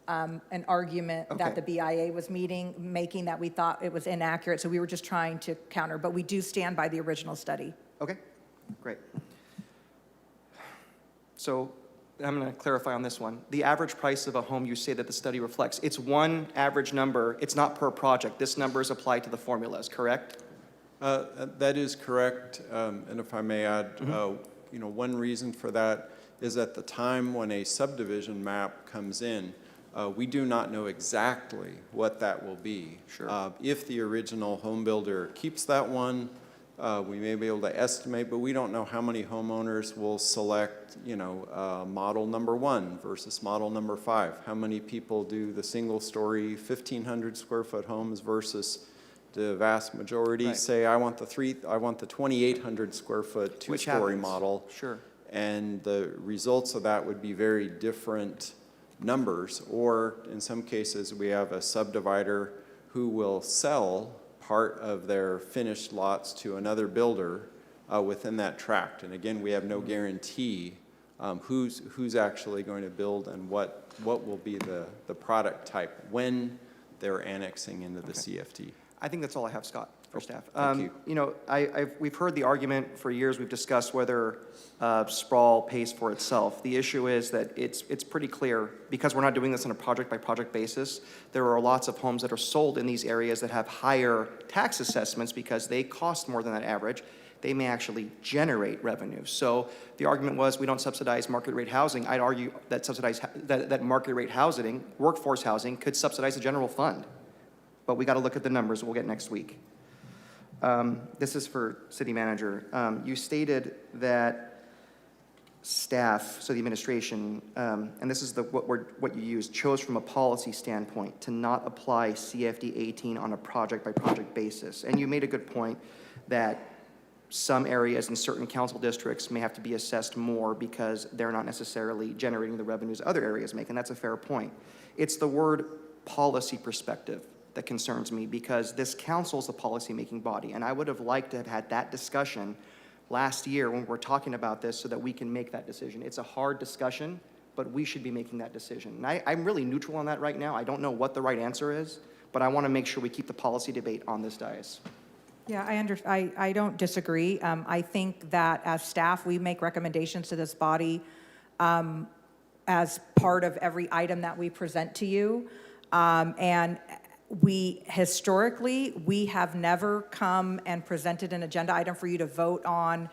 an argument that the BIA was making that we thought it was inaccurate. So we were just trying to counter, but we do stand by the original study. Okay, great. So I'm going to clarify on this one. The average price of a home you say that the study reflects, it's one average number, it's not per project. This number is applied to the formulas, correct? That is correct, and if I may add, one reason for that is at the time when a subdivision map comes in, we do not know exactly what that will be. Sure. If the original home builder keeps that one, we may be able to estimate, but we don't know how many homeowners will select, model number 1 versus model number 5. How many people do the single-story 1,500 square foot homes versus the vast majority say, I want the 2,800 square foot two-story model. Sure. And the results of that would be very different numbers. Or in some cases, we have a subdivider who will sell part of their finished lots to another builder within that tract. And again, we have no guarantee who's actually going to build and what will be the product type when they're annexing into the CFD. I think that's all I have, Scott, for staff. Thank you. We've heard the argument for years. We've discussed whether sprawl pays for itself. The issue is that it's pretty clear, because we're not doing this on a project-by-project basis, there are lots of homes that are sold in these areas that have higher tax assessments because they cost more than that average. They may actually generate revenue. So the argument was we don't subsidize market rate housing. I'd argue that that market rate housing, workforce housing, could subsidize the general fund. But we got to look at the numbers we'll get next week. This is for city manager. You stated that staff, so the administration, and this is what you used, chose from a policy standpoint to not apply CFD 18 on a project-by-project basis. And you made a good point that some areas in certain council districts may have to be assessed more because they're not necessarily generating the revenues other areas make, and that's a fair point. It's the word policy perspective that concerns me, because this council is a policy-making body, and I would have liked to have had that discussion last year when we're talking about this so that we can make that decision. It's a hard discussion, but we should be making that decision. And I'm really neutral on that right now. I don't know what the right answer is, but I want to make sure we keep the policy debate on this dais. Yeah, I don't disagree. I think that as staff, we make recommendations to this body as part of every item that we present to you. And historically, we have never come and presented an agenda item for you to vote on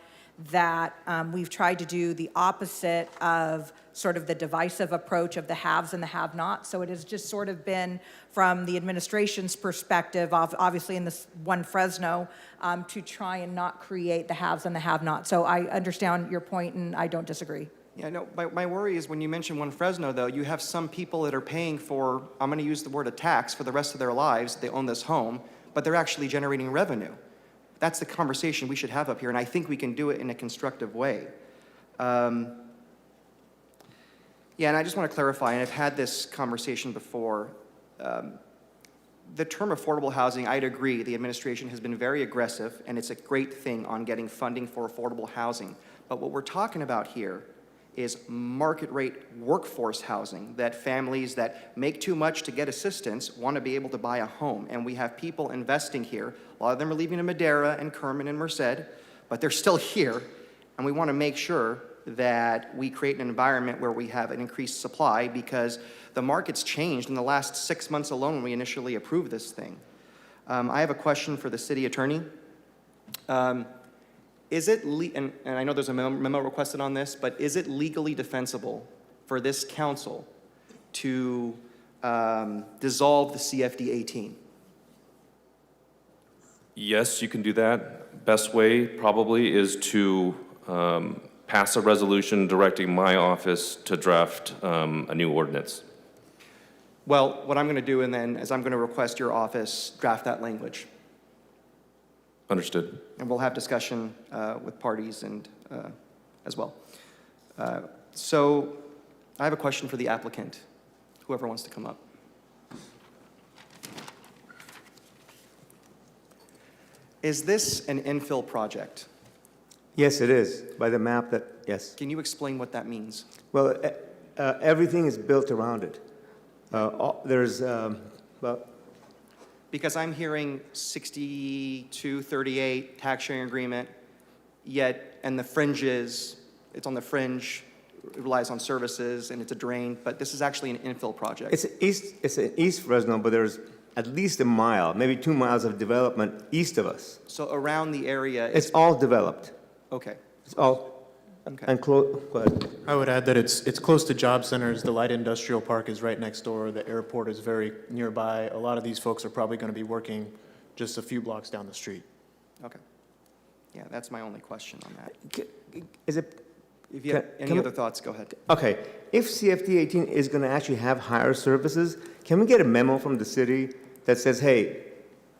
that. We've tried to do the opposite of sort of the divisive approach of the haves and the have-nots. So it has just sort of been from the administration's perspective, obviously in this one Fresno, to try and not create the haves and the have-nots. So I understand your point, and I don't disagree. Yeah, no, my worry is when you mention one Fresno, though, you have some people that are paying for, I'm going to use the word a tax, for the rest of their lives. They own this home, but they're actually generating revenue. That's the conversation we should have up here, and I think we can do it in a constructive way. Yeah, and I just want to clarify, and I've had this conversation before. The term affordable housing, I'd agree, the administration has been very aggressive, and it's a great thing on getting funding for affordable housing. But what we're talking about here is market rate workforce housing, that families that make too much to get assistance want to be able to buy a home. And we have people investing here. A lot of them are leaving in Madera and Kerman and Merced, but they're still here. And we want to make sure that we create an environment where we have an increased supply, because the market's changed in the last 6 months alone when we initially approved this thing. I have a question for the city attorney. Is it, and I know there's a memo requested on this, but is it legally defensible for this council to dissolve the CFD 18? Yes, you can do that. Best way probably is to pass a resolution directing my office to draft a new ordinance. Well, what I'm going to do and then is I'm going to request your office draft that language. Understood. And we'll have discussion with parties and as well. So I have a question for the applicant, whoever wants to come up. Is this an infill project? Yes, it is, by the map that, yes. Can you explain what that means? Well, everything is built around it. There's, well, Because I'm hearing 6238 tax sharing agreement, yet, and the fringes, it's on the fringe, it relies on services, and it's a drain, but this is actually an infill project. it's in East Fresno, but there's at least a mile, maybe 2 miles of development east of us. So around the area, It's all developed. okay. It's all, and go ahead. I would add that it's close to job centers. The light industrial park is right next door. The airport is very nearby. A lot of these folks are probably going to be working just a few blocks down the street. Okay. Yeah, that's my only question on that. Is it, If you have any other thoughts, go ahead. okay, if CFD 18 is going to actually have higher services, can we get a memo from the city that says, hey,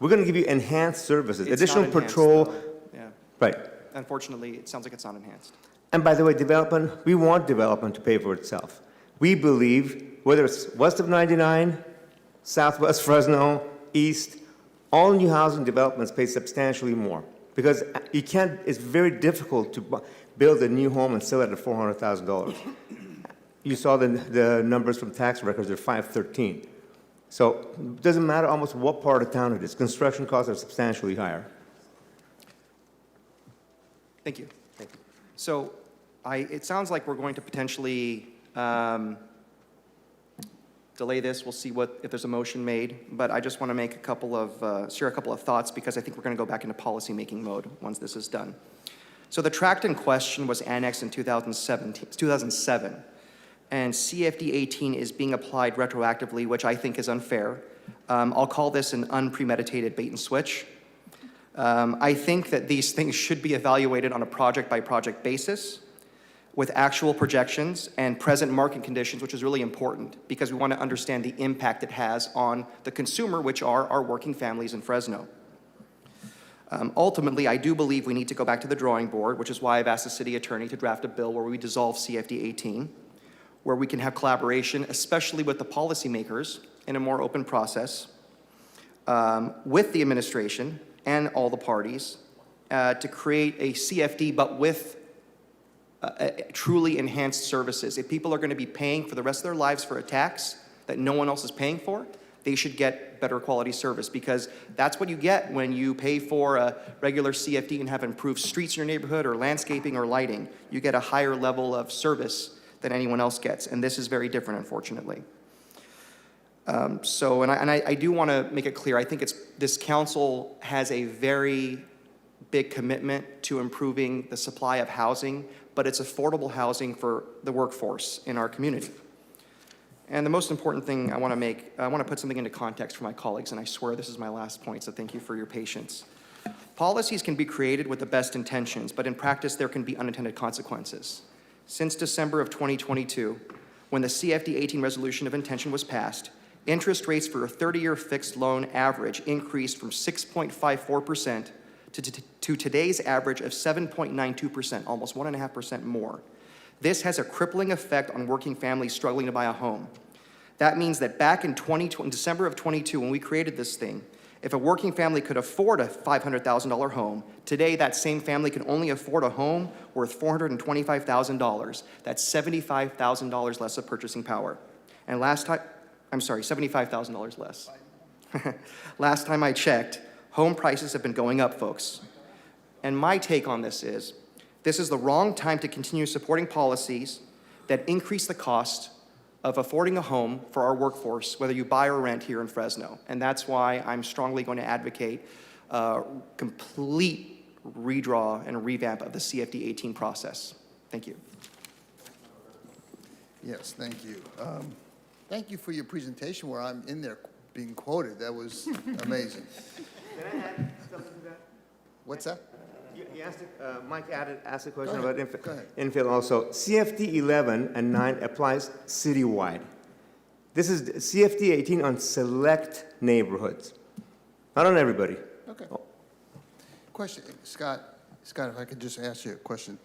we're going to give you enhanced services, It's additional not enhanced, patrol? though. Yeah. Right. Unfortunately, it sounds like it's not enhanced. And by the way, development, we want development to pay for itself. We believe, whether it's west of 99, southwest Fresno, east, all new housing developments pay substantially more. Because you can't, it's very difficult to build a new home and sell it at $400,000. You saw the numbers from tax records, they're 513. So it doesn't matter almost what part of town it is. Construction costs are substantially higher. Thank you. Thank you. So it sounds like we're going to potentially delay this. We'll see if there's a motion made. But I just want to make share a couple of thoughts, because I think we're going to go back into policy-making mode once this is done. So the tract in question was annexed in 2007. And CFD 18 is being applied retroactively, which I think is unfair. I'll call this an unpremeditated bait and switch. I think that these things should be evaluated on a project-by-project basis with actual projections and present market conditions, which is really important because we want to understand the impact it has on the consumer, which are our working families in Fresno. Ultimately, I do believe we need to go back to the drawing board, which is why I've asked the city attorney to draft a bill where we dissolve CFD 18, where we can have collaboration, especially with the policymakers, in a more open process, with the administration and all the parties, to create a CFD, but with truly enhanced services. If people are going to be paying for the rest of their lives for a tax that no one else is paying for, they should get better quality service, because that's what you get when you pay for a regular CFD and have improved streets in your neighborhood or landscaping or lighting. You get a higher level of service than anyone else gets, and this is very different, unfortunately. I do want to make it clear, I think this council has a very big commitment to improving the supply of housing, but it's affordable housing for the workforce in our community. And the most important thing I want to put something into context for my colleagues, and I swear this is my last point, so thank you for your patience. Policies can be created with the best intentions, but in practice there can be unintended consequences. Since December of 2022, when the CFD 18 resolution of intention was passed, interest rates for a 30-year fixed loan average increased from 6.54% to today's average of 7.92%, almost 1.5% more. This has a crippling effect on working families struggling to buy a home. That means that back in December of 22, when we created this thing, if a working family could afford a $500,000 home, today that same family can only afford a home worth $425,000. That's $75,000 less of purchasing power. And $75,000 less. Last time I checked, home prices have been going up, folks. And my take on this is, This is the wrong time to continue supporting policies that increase the cost of affording a home for our workforce, whether you buy or rent here in Fresno. And that's why I'm strongly going to advocate complete redraw and revamp of the CFD 18 process. Thank you. Yes, thank you. Thank you for your presentation where I'm in there being quoted. That was amazing. Can I add something to that? What's that? You asked, Mike asked a question Go about ahead. infill also. CFD 11 and 9 applies citywide. This is CFD 18 on select neighborhoods, not on everybody. Okay. Question, Scott, if I could just ask you a question.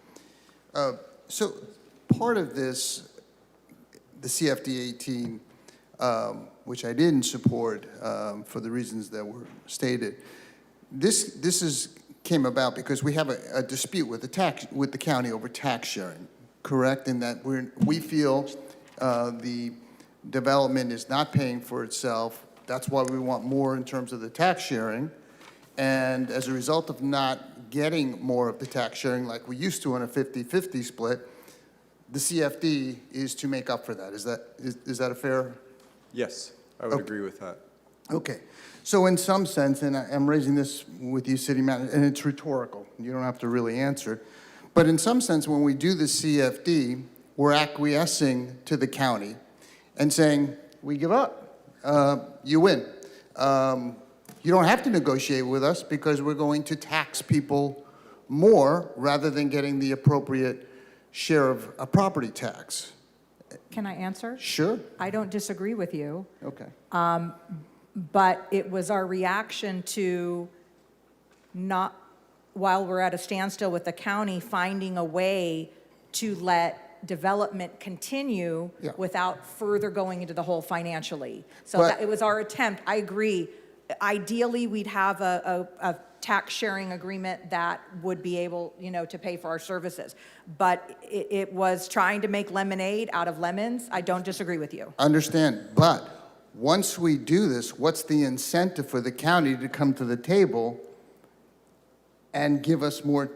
So part of this, the CFD 18, which I didn't support for the reasons that were stated, this came about because we have a dispute with the county over tax sharing, correct? In that we feel the development is not paying for itself. That's why we want more in terms of the tax sharing. And as a result of not getting more of the tax sharing like we used to on a 50-50 split, the CFD is to make up for that. Is that a fair? Yes, I would agree with that. Okay. So in some sense, and I'm raising this with you, City Manager, and it's rhetorical. You don't have to really answer it. But in some sense, when we do the CFD, we're acquiescing to the county and saying, we give up. You win. You don't have to negotiate with us because we're going to tax people more rather than getting the appropriate share of a property tax. Can I answer? Sure. I don't disagree with you. Okay. But it was our reaction to not, while we're at a standstill with the county, finding a way to let development continue without further going into the hole financially. So it was our attempt. I agree. Ideally, we'd have a tax sharing agreement that would be able, to pay for our services. But it was trying to make lemonade out of lemons. I don't disagree with you. Understand, but once we do this, what's the incentive for the county to come to the table and give us more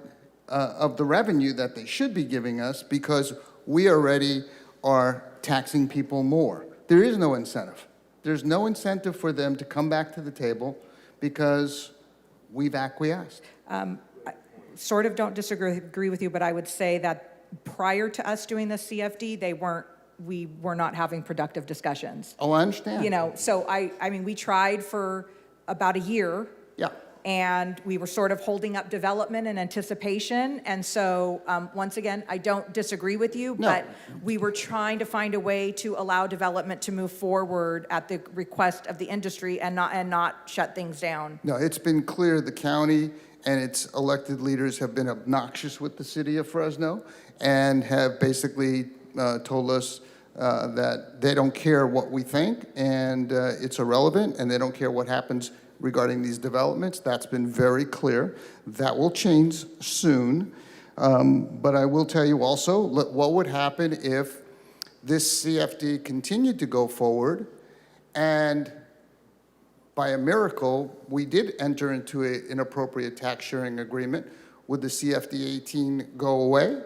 of the revenue that they should be giving us because we already are taxing people more? There is no incentive. There's no incentive for them to come back to the table because we've acquiesced. I sort of don't disagree with you, but I would say that prior to us doing the CFD, we were not having productive discussions. Oh, I understand. So I mean, we tried for about a year. Yeah. And we were sort of holding up development in anticipation. And so, once again, I don't disagree with you, but we were trying to find a way to allow development to move forward at the request of the industry and not shut things down. No, it's been clear the county and its elected leaders have been obnoxious with the city of Fresno and have basically told us that they don't care what we think and it's irrelevant and they don't care what happens regarding these developments. That's been very clear. That will change soon. But I will tell you also what would happen if this CFD continued to go forward and by a miracle, we did enter into an appropriate tax sharing agreement. Would the CFD 18 go away?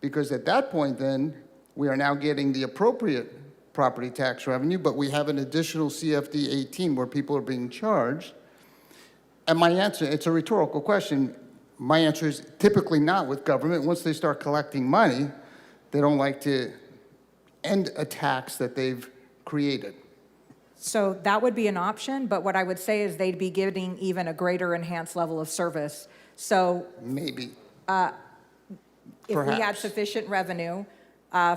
Because at that point then, we are now getting the appropriate property tax revenue, but we have an additional CFD 18 where people are being charged. And my answer, it's a rhetorical question. My answer is typically not with government. Once they start collecting money, they don't like to end a tax that they've created. So that would be an option, but what I would say is they'd be getting even a greater enhanced level of service. So maybe. If we had Perhaps. sufficient revenue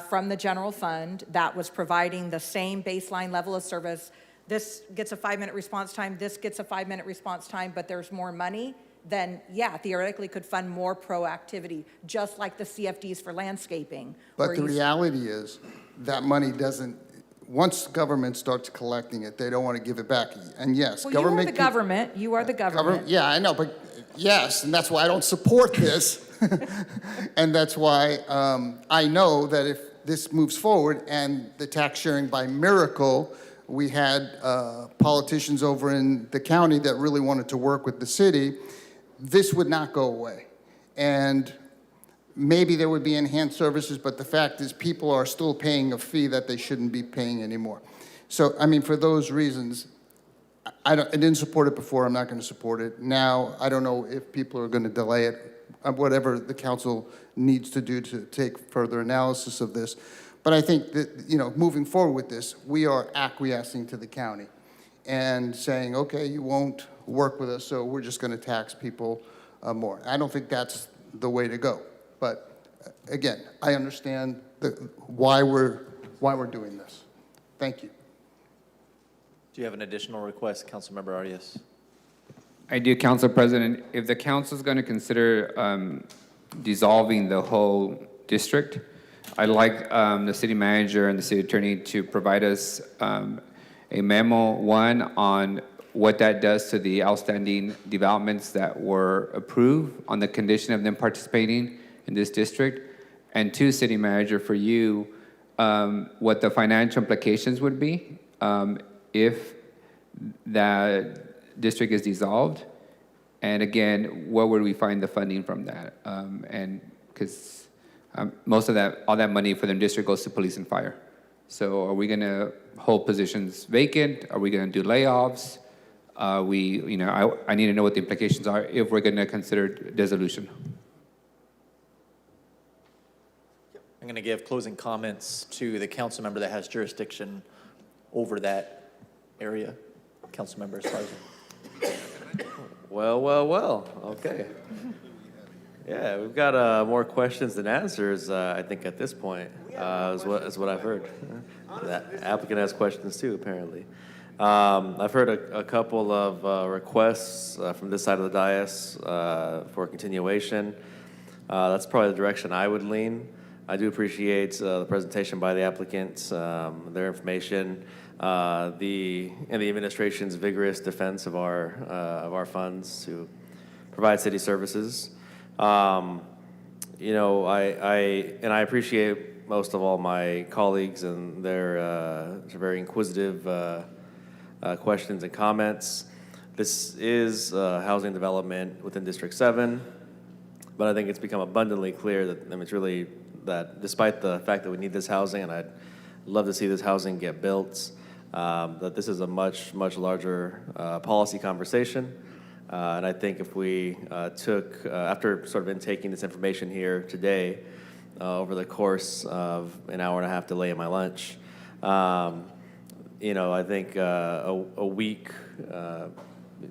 from the general fund that was providing the same baseline level of service, this gets a 5-minute response time, this gets a 5-minute response time, but there's more money, then yeah, theoretically could fund more proactivity, just like the CFDs for landscaping. But the reality is that money doesn't, once government starts collecting it, they don't want to give it back. And yes, Well, government. you are the government. Yeah, I know, but yes, and that's why I don't support this. And that's why I know that if this moves forward and the tax sharing by miracle, we had politicians over in the county that really wanted to work with the city, this would not go away. And maybe there would be enhanced services, but the fact is people are still paying a fee that they shouldn't be paying anymore. So, I mean, for those reasons, I didn't support it before, I'm not going to support it. Now, I don't know if people are going to delay it, whatever the council needs to do to take further analysis of this. But I think that, you know, moving forward with this, we are acquiescing to the county and saying, okay, you won't work with us, so we're just going to tax people more. I don't think that's the way to go. But again, I understand why we're doing this. Thank you. Do you have an additional request, Councilmember Arias? I do, Council President. If the council is going to consider dissolving the whole district, I'd like the city manager and the city attorney to provide us a memo, one, on what that does to the outstanding developments that were approved on the condition of them participating in this district, and two, city manager, for you, what the financial implications would be if that district is dissolved, and again, where would we find the funding from that? And because most of that, all that money for the district goes to police and fire. So are we going to hold positions vacant? Are we going to do layoffs? I need to know what the implications are if we're going to consider dissolution. I'm going to give closing comments to the council member that has jurisdiction over that area. Councilmember Esparza. Well, okay. Yeah, we've got more questions than answers, I think, at this point, is what I've heard. The applicant has questions too, apparently. I've heard a couple of requests from this side of the dais for continuation. That's probably the direction I would lean. I do appreciate the presentation by the applicants, their information, and the administration's vigorous defense of our funds to provide city services. You know, I appreciate most of all my colleagues and their very inquisitive questions and comments. This is housing development within District 7, but I think it's become abundantly clear that it's really that despite the fact that we need this housing, and I'd love to see this housing get built, that this is a much larger policy conversation. And I think if we took, after sort of intaking this information here today, over the course of an hour and a half delay in my lunch, you know, I think a week,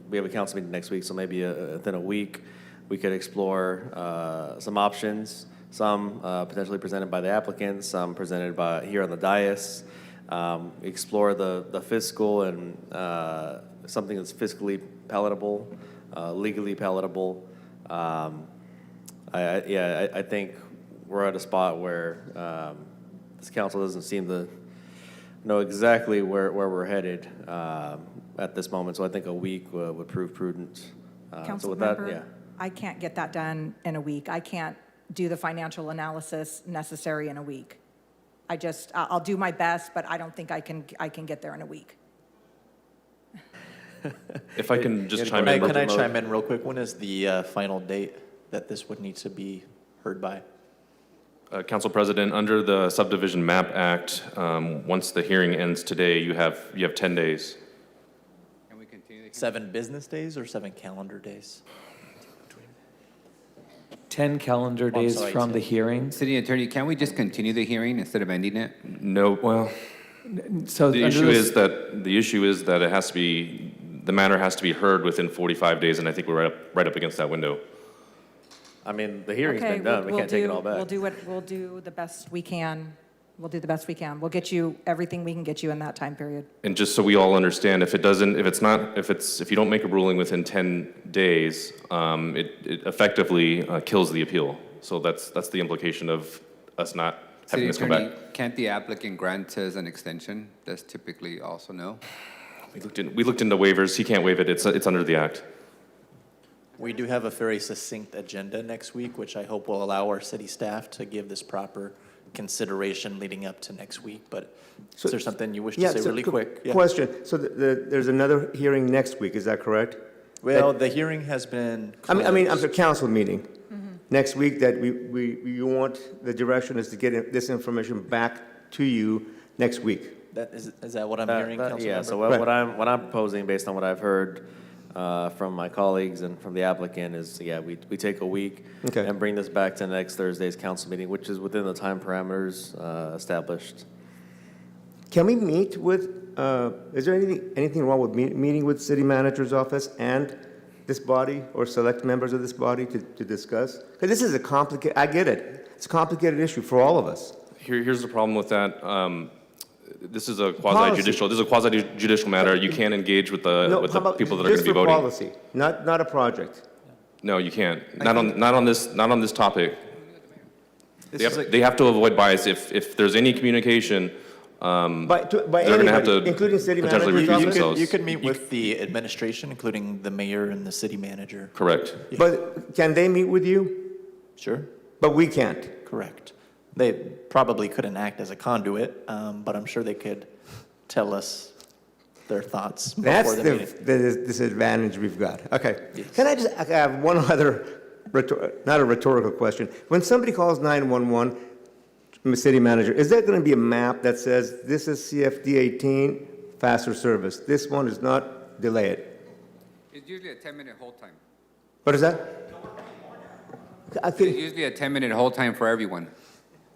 we have a council meeting next week, so maybe within a week, we could explore some options, some potentially presented by the applicants, some presented by here on the dais, explore the fiscal and something that's fiscally palatable, legally palatable. I think we're at a spot where this council doesn't seem to know exactly where we're headed at this moment. So I think a week would prove prudent. So with that, yeah. I can't get that done in a week. I can't do the financial analysis necessary in a week. I'll do my best, but I don't think I can get there in a week. If I can just chime in. Can I chime in real quick? When is the final date that this would need to be heard by? Council President, under the Subdivision Map Act, once the hearing ends today, you have 10 days. Can we continue? 7 business days or 7 calendar days? 10 calendar days from the hearing. City Attorney, can we just continue the hearing instead of ending it? No, well, So the issue is that it has to be, the matter has to be heard within 45 days, and I think we're right up against that window. I mean, the hearing's been done. We can't take it all back. We'll do the best we can. We'll do the best we can. We'll get you everything we can get you in that time period. And just so we all understand, if you don't make a ruling within 10 days, it effectively kills the appeal. So that's the implication of us not having this come back. Can't the applicant grant us an extension? That's typically also no. We looked into waivers. He can't waive it. It's under the act. We do have a very succinct agenda next week, which I hope will allow our city staff to give this proper consideration leading up to next week. But is there something you wish to say really quick? Yeah. Question. So there's another hearing next week, is that correct? Well, the hearing has been I mean, after council meeting. next week that you want, the direction is to get this information back to you next week. Is that what I'm hearing, Councilmember? Yeah, so Right. what I'm proposing, based on what I've heard from my colleagues and from the applicant, is, yeah, we take a week Okay. and bring this back to next Thursday's council meeting, which is within the time parameters established. Can we meet with, is there anything wrong with meeting with city manager's office and this body or select members of this body to discuss? Because this is a complicated, I get it. It's a complicated issue for all of us. Here's the problem with that. This is a quasi-judicial matter. You can't engage with the people that are going to be voting. Just for policy, not a project. No, you can't. Not on this topic. They have to avoid bias. If there's any communication, By they're going to have to including city potentially manager's recuse office? themselves. You could meet with the administration, including the mayor and the city manager. Correct. But can they meet with you? Sure. But we can't. Correct. They probably couldn't act as a conduit, but I'm sure they could tell us their thoughts That's before the meeting. the disadvantage we've got. Okay. Can I just I have one other, not a rhetorical question. When somebody calls 911, city manager, is there going to be a map that says this is CFD 18, faster service? This one is not, delay it. It's usually a 10-minute hold time. What is that? It's usually a 10-minute hold time for everyone.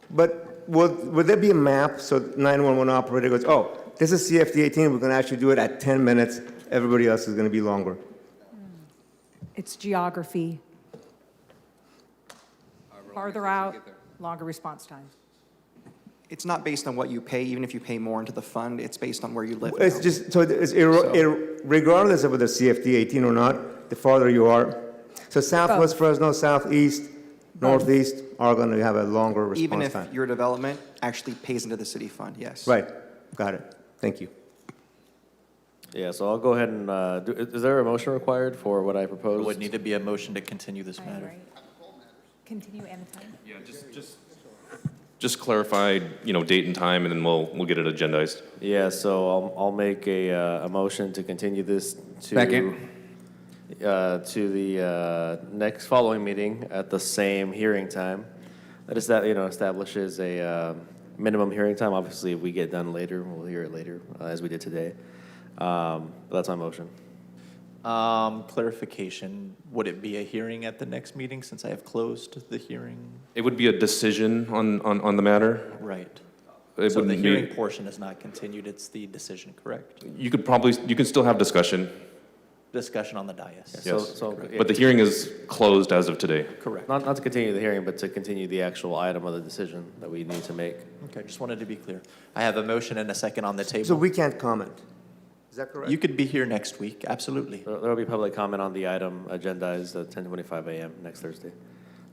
But would there be a map so 911 operator goes, oh, this is CFD 18, we're going to actually do it at 10 minutes, everybody else is going to be longer? It's geography. Farther out, longer response time. It's not based on what you pay, even if you pay more into the fund, it's based on where you live. It's now. just, so it's regardless of whether CFD 18 or not, the farther you are. So Southwest Fresno, Southeast, Northeast are going to have a longer response Even if time. your development actually pays into the city fund, yes. Right, got it. Thank you. Yeah, so I'll go ahead and, is there a motion required for what I There proposed? would need to be a motion to continue this matter. Continue anytime. Yeah, just clarify, date and time, and then we'll get it agendized. Yeah, so I'll make a motion to continue this to Second. To the next following meeting at the same hearing time. That is that, establishes a minimum hearing time. Obviously, if we get done later, we'll hear it later, as we did today. But that's my motion. Clarification, would it be a hearing at the next meeting since I have closed the hearing? It would be a decision on the matter. Right. It So the wouldn't be- hearing portion is not continued, it's the decision, correct? You can still have discussion. Discussion on the dais. Yes. So, But the hearing is closed as of today. Correct. Not to continue the hearing, but to continue the actual item of the decision that we need to make. Okay, just wanted to be clear. I have a motion and a second on the table. So we can't comment. Is that correct? You could be here next week, absolutely. There will be public comment on the item agendized at 10:25 a.m. next Thursday.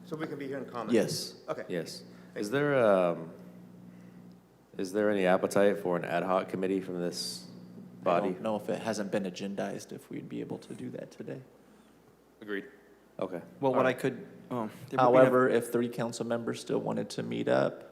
So we can be here and comment? Yes. Okay. Yes. Is there any appetite for an ad hoc committee from this I body? don't know if it hasn't been agendized, if we'd be able to do that today. Agreed. Okay. Well, what I could, there would be no- However, if 3 council members still wanted to meet up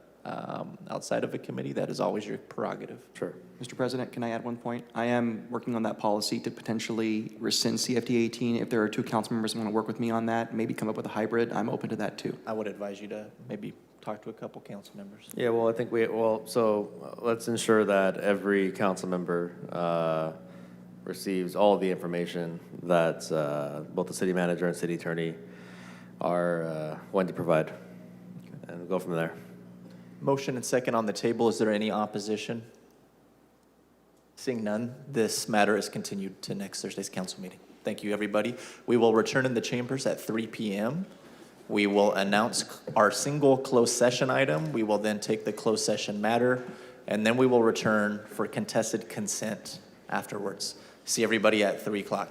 outside of a committee, that is always your prerogative. Sure. Mr. President, can I add one point? I am working on that policy to potentially rescind CFD 18. If there are 2 council members who want to work with me on that, maybe come up with a hybrid, I'm open to that too. I would advise you to maybe talk to a couple council members. Yeah, well, I think let's ensure that every council member receives all of the information that both the city manager and city attorney are going to provide, and go from there. Motion and second on the table. Is there any opposition? Seeing none, this matter is continued to next Thursday's council meeting. Thank you, everybody. We will return in the chambers at 3 p.m. We will announce our single closed session item. We will then take the closed session matter, and then we will return for contested consent afterwards. See everybody at 3 o'clock.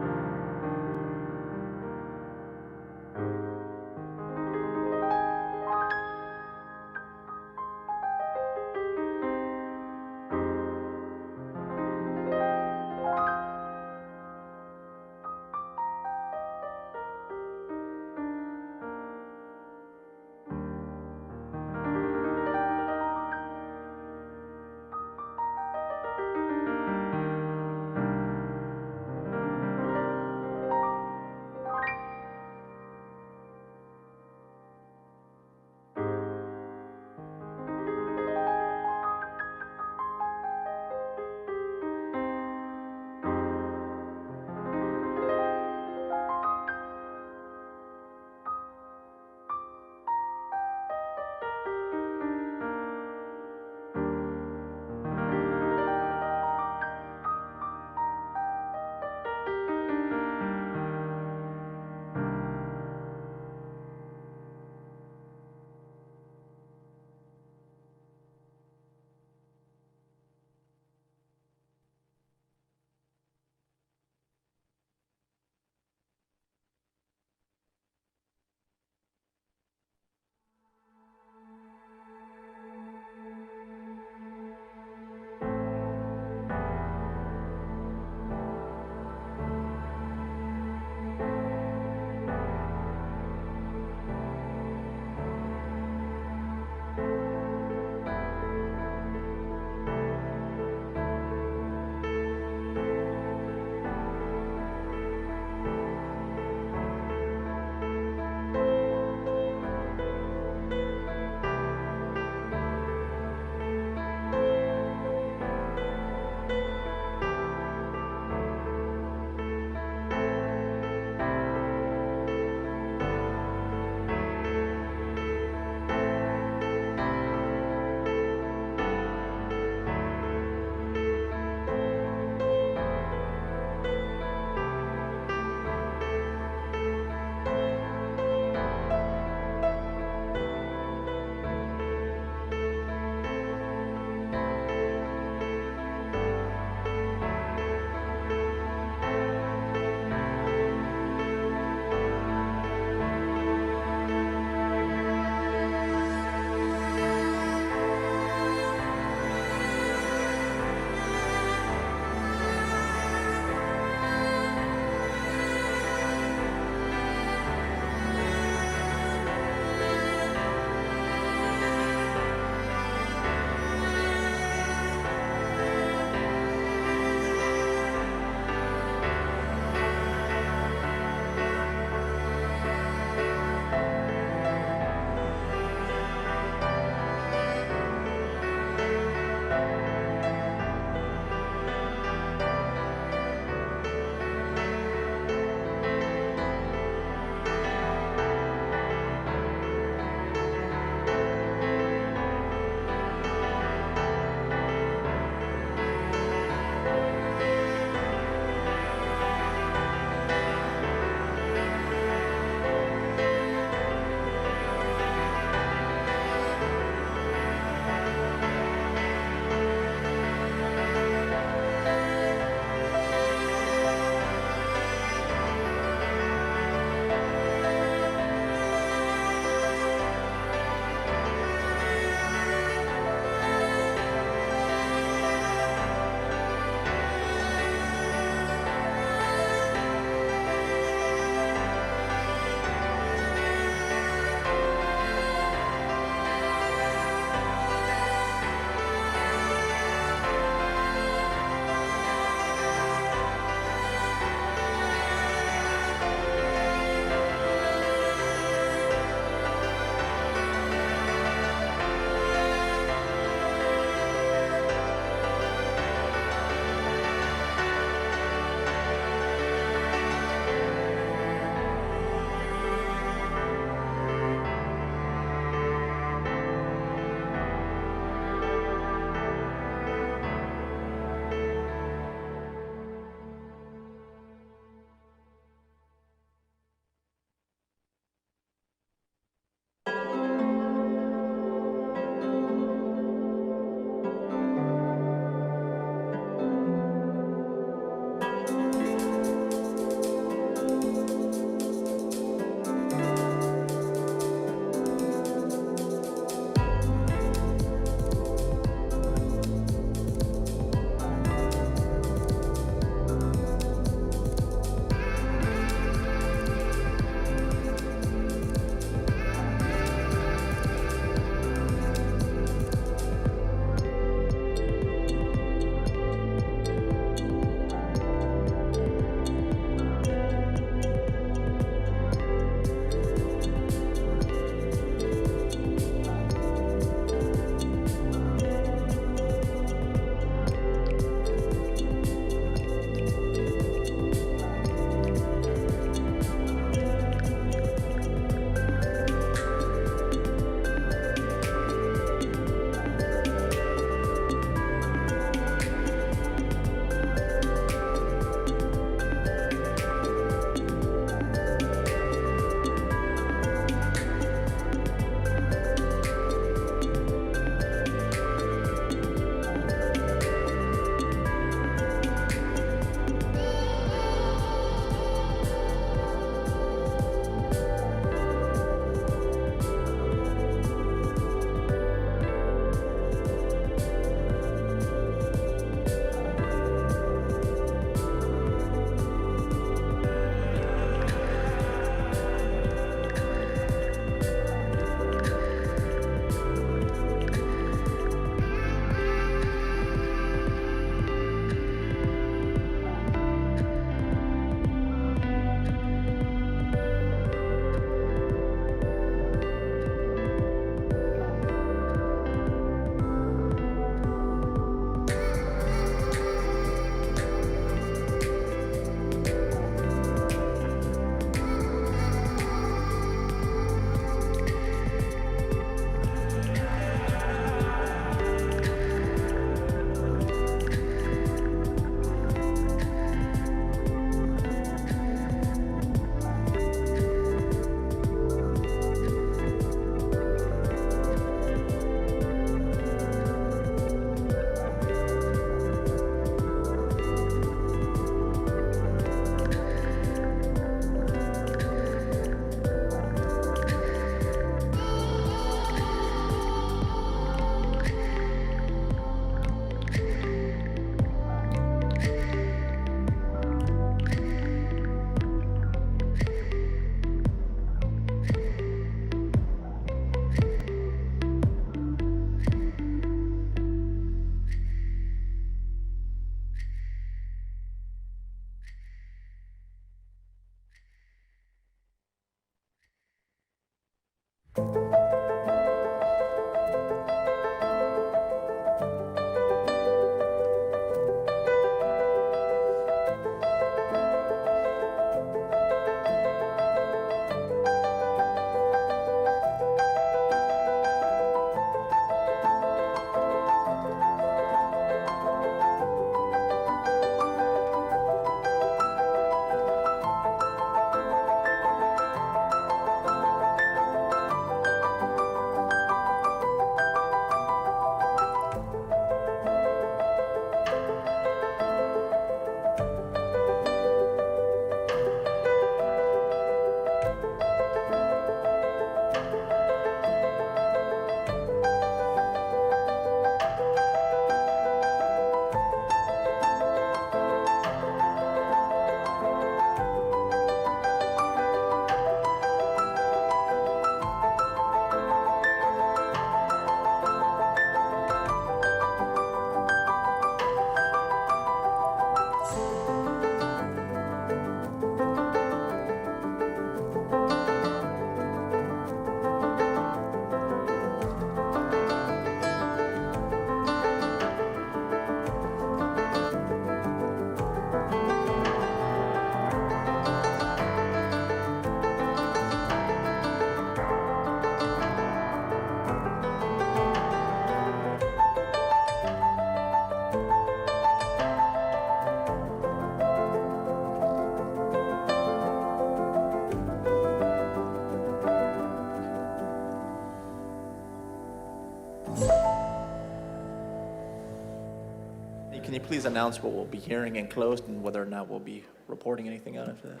Can you please announce what we'll be hearing and closed and whether or not we'll be reporting anything out after that?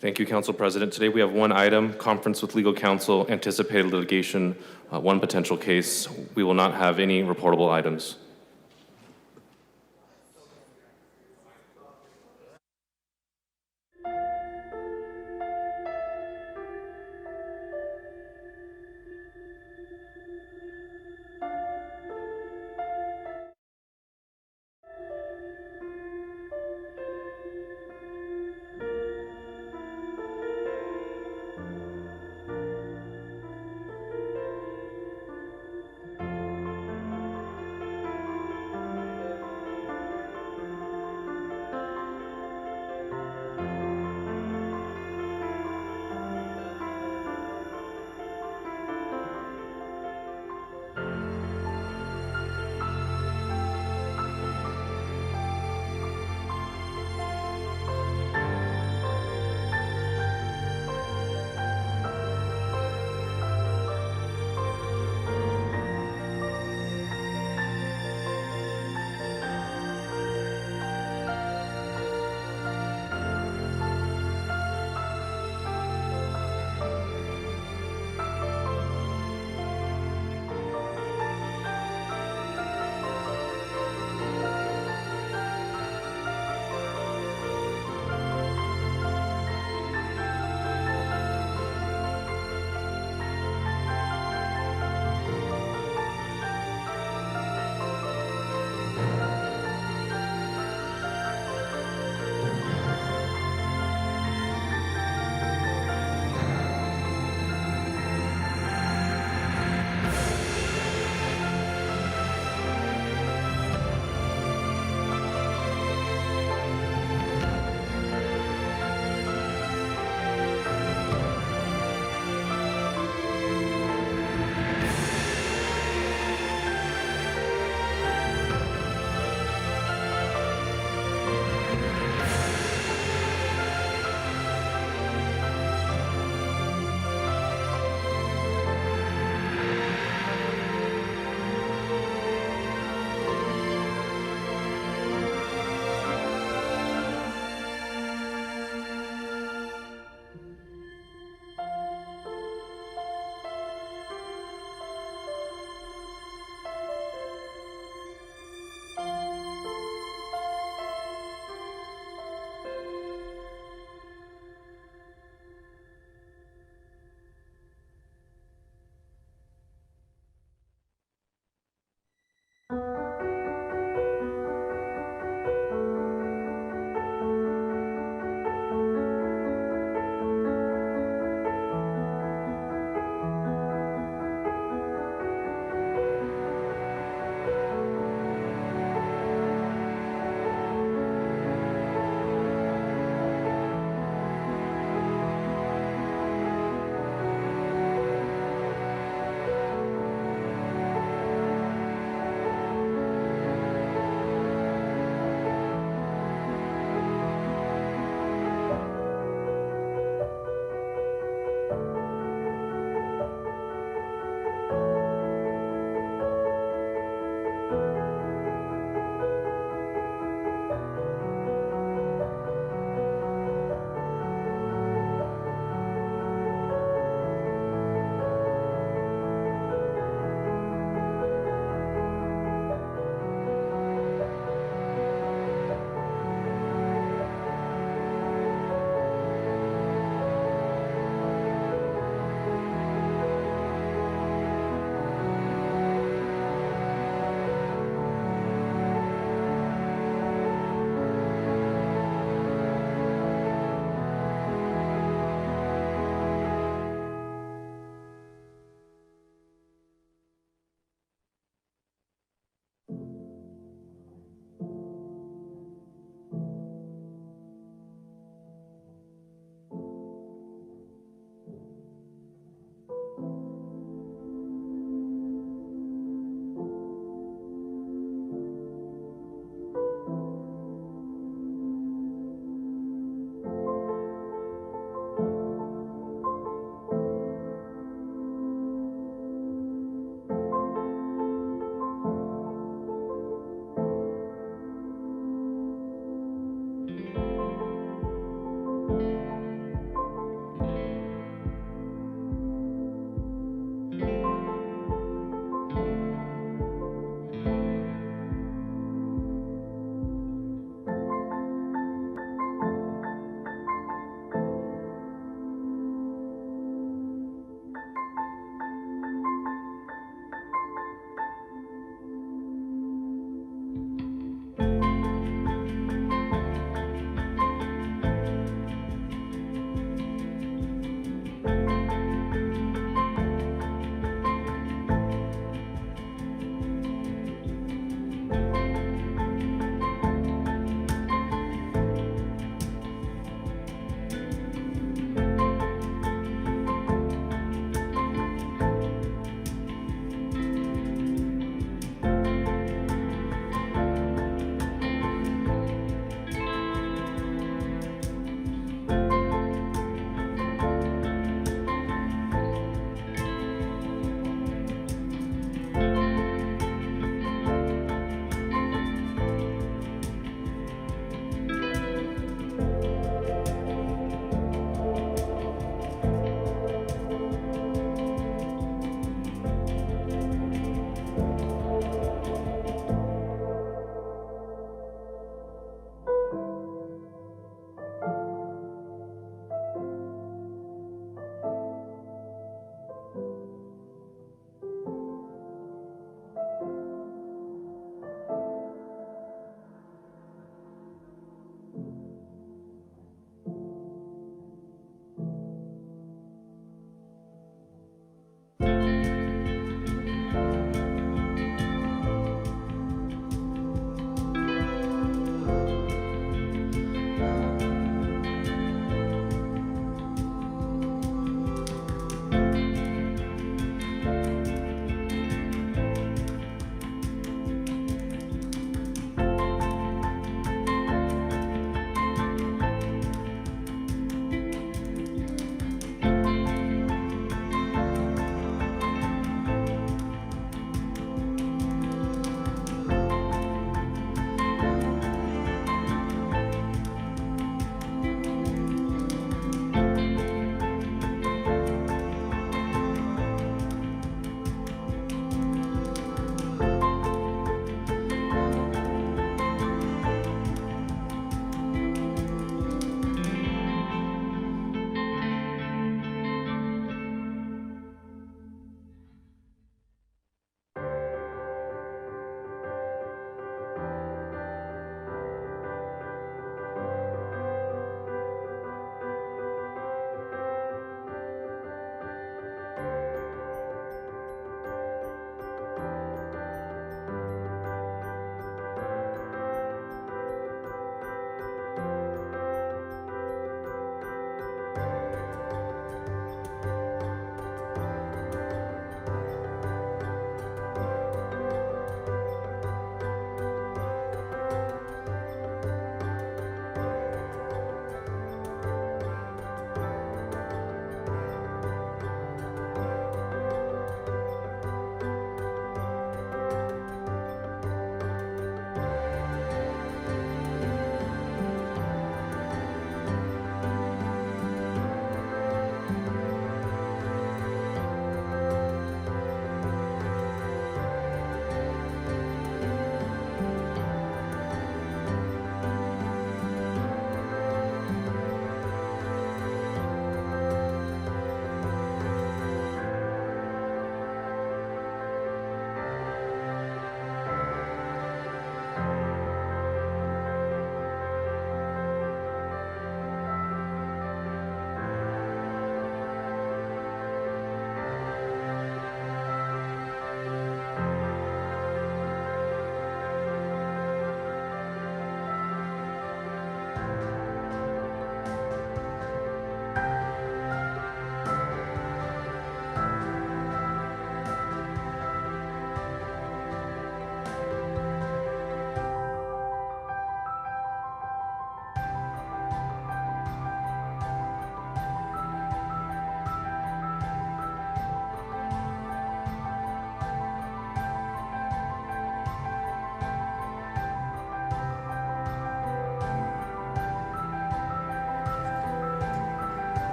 Thank you, Council President. Today we have one item, conference with legal counsel, anticipated litigation, one potential case. We will not have any reportable items.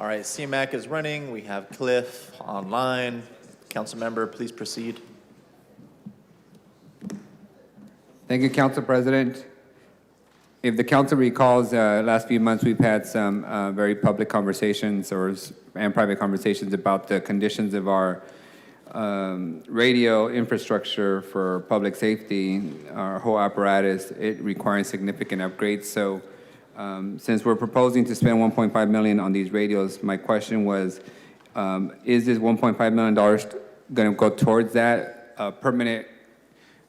All right, CMAC is running. We have Cliff online. Council member, please proceed. Thank you, Council President. If the council recalls, last few months, we've had some very public conversations and private conversations about the conditions of our radio infrastructure for public safety, our whole apparatus. It requires significant upgrades. So since we're proposing to spend $1.5 million on these radios, my question was, is this $1.5 million going to go towards that permanent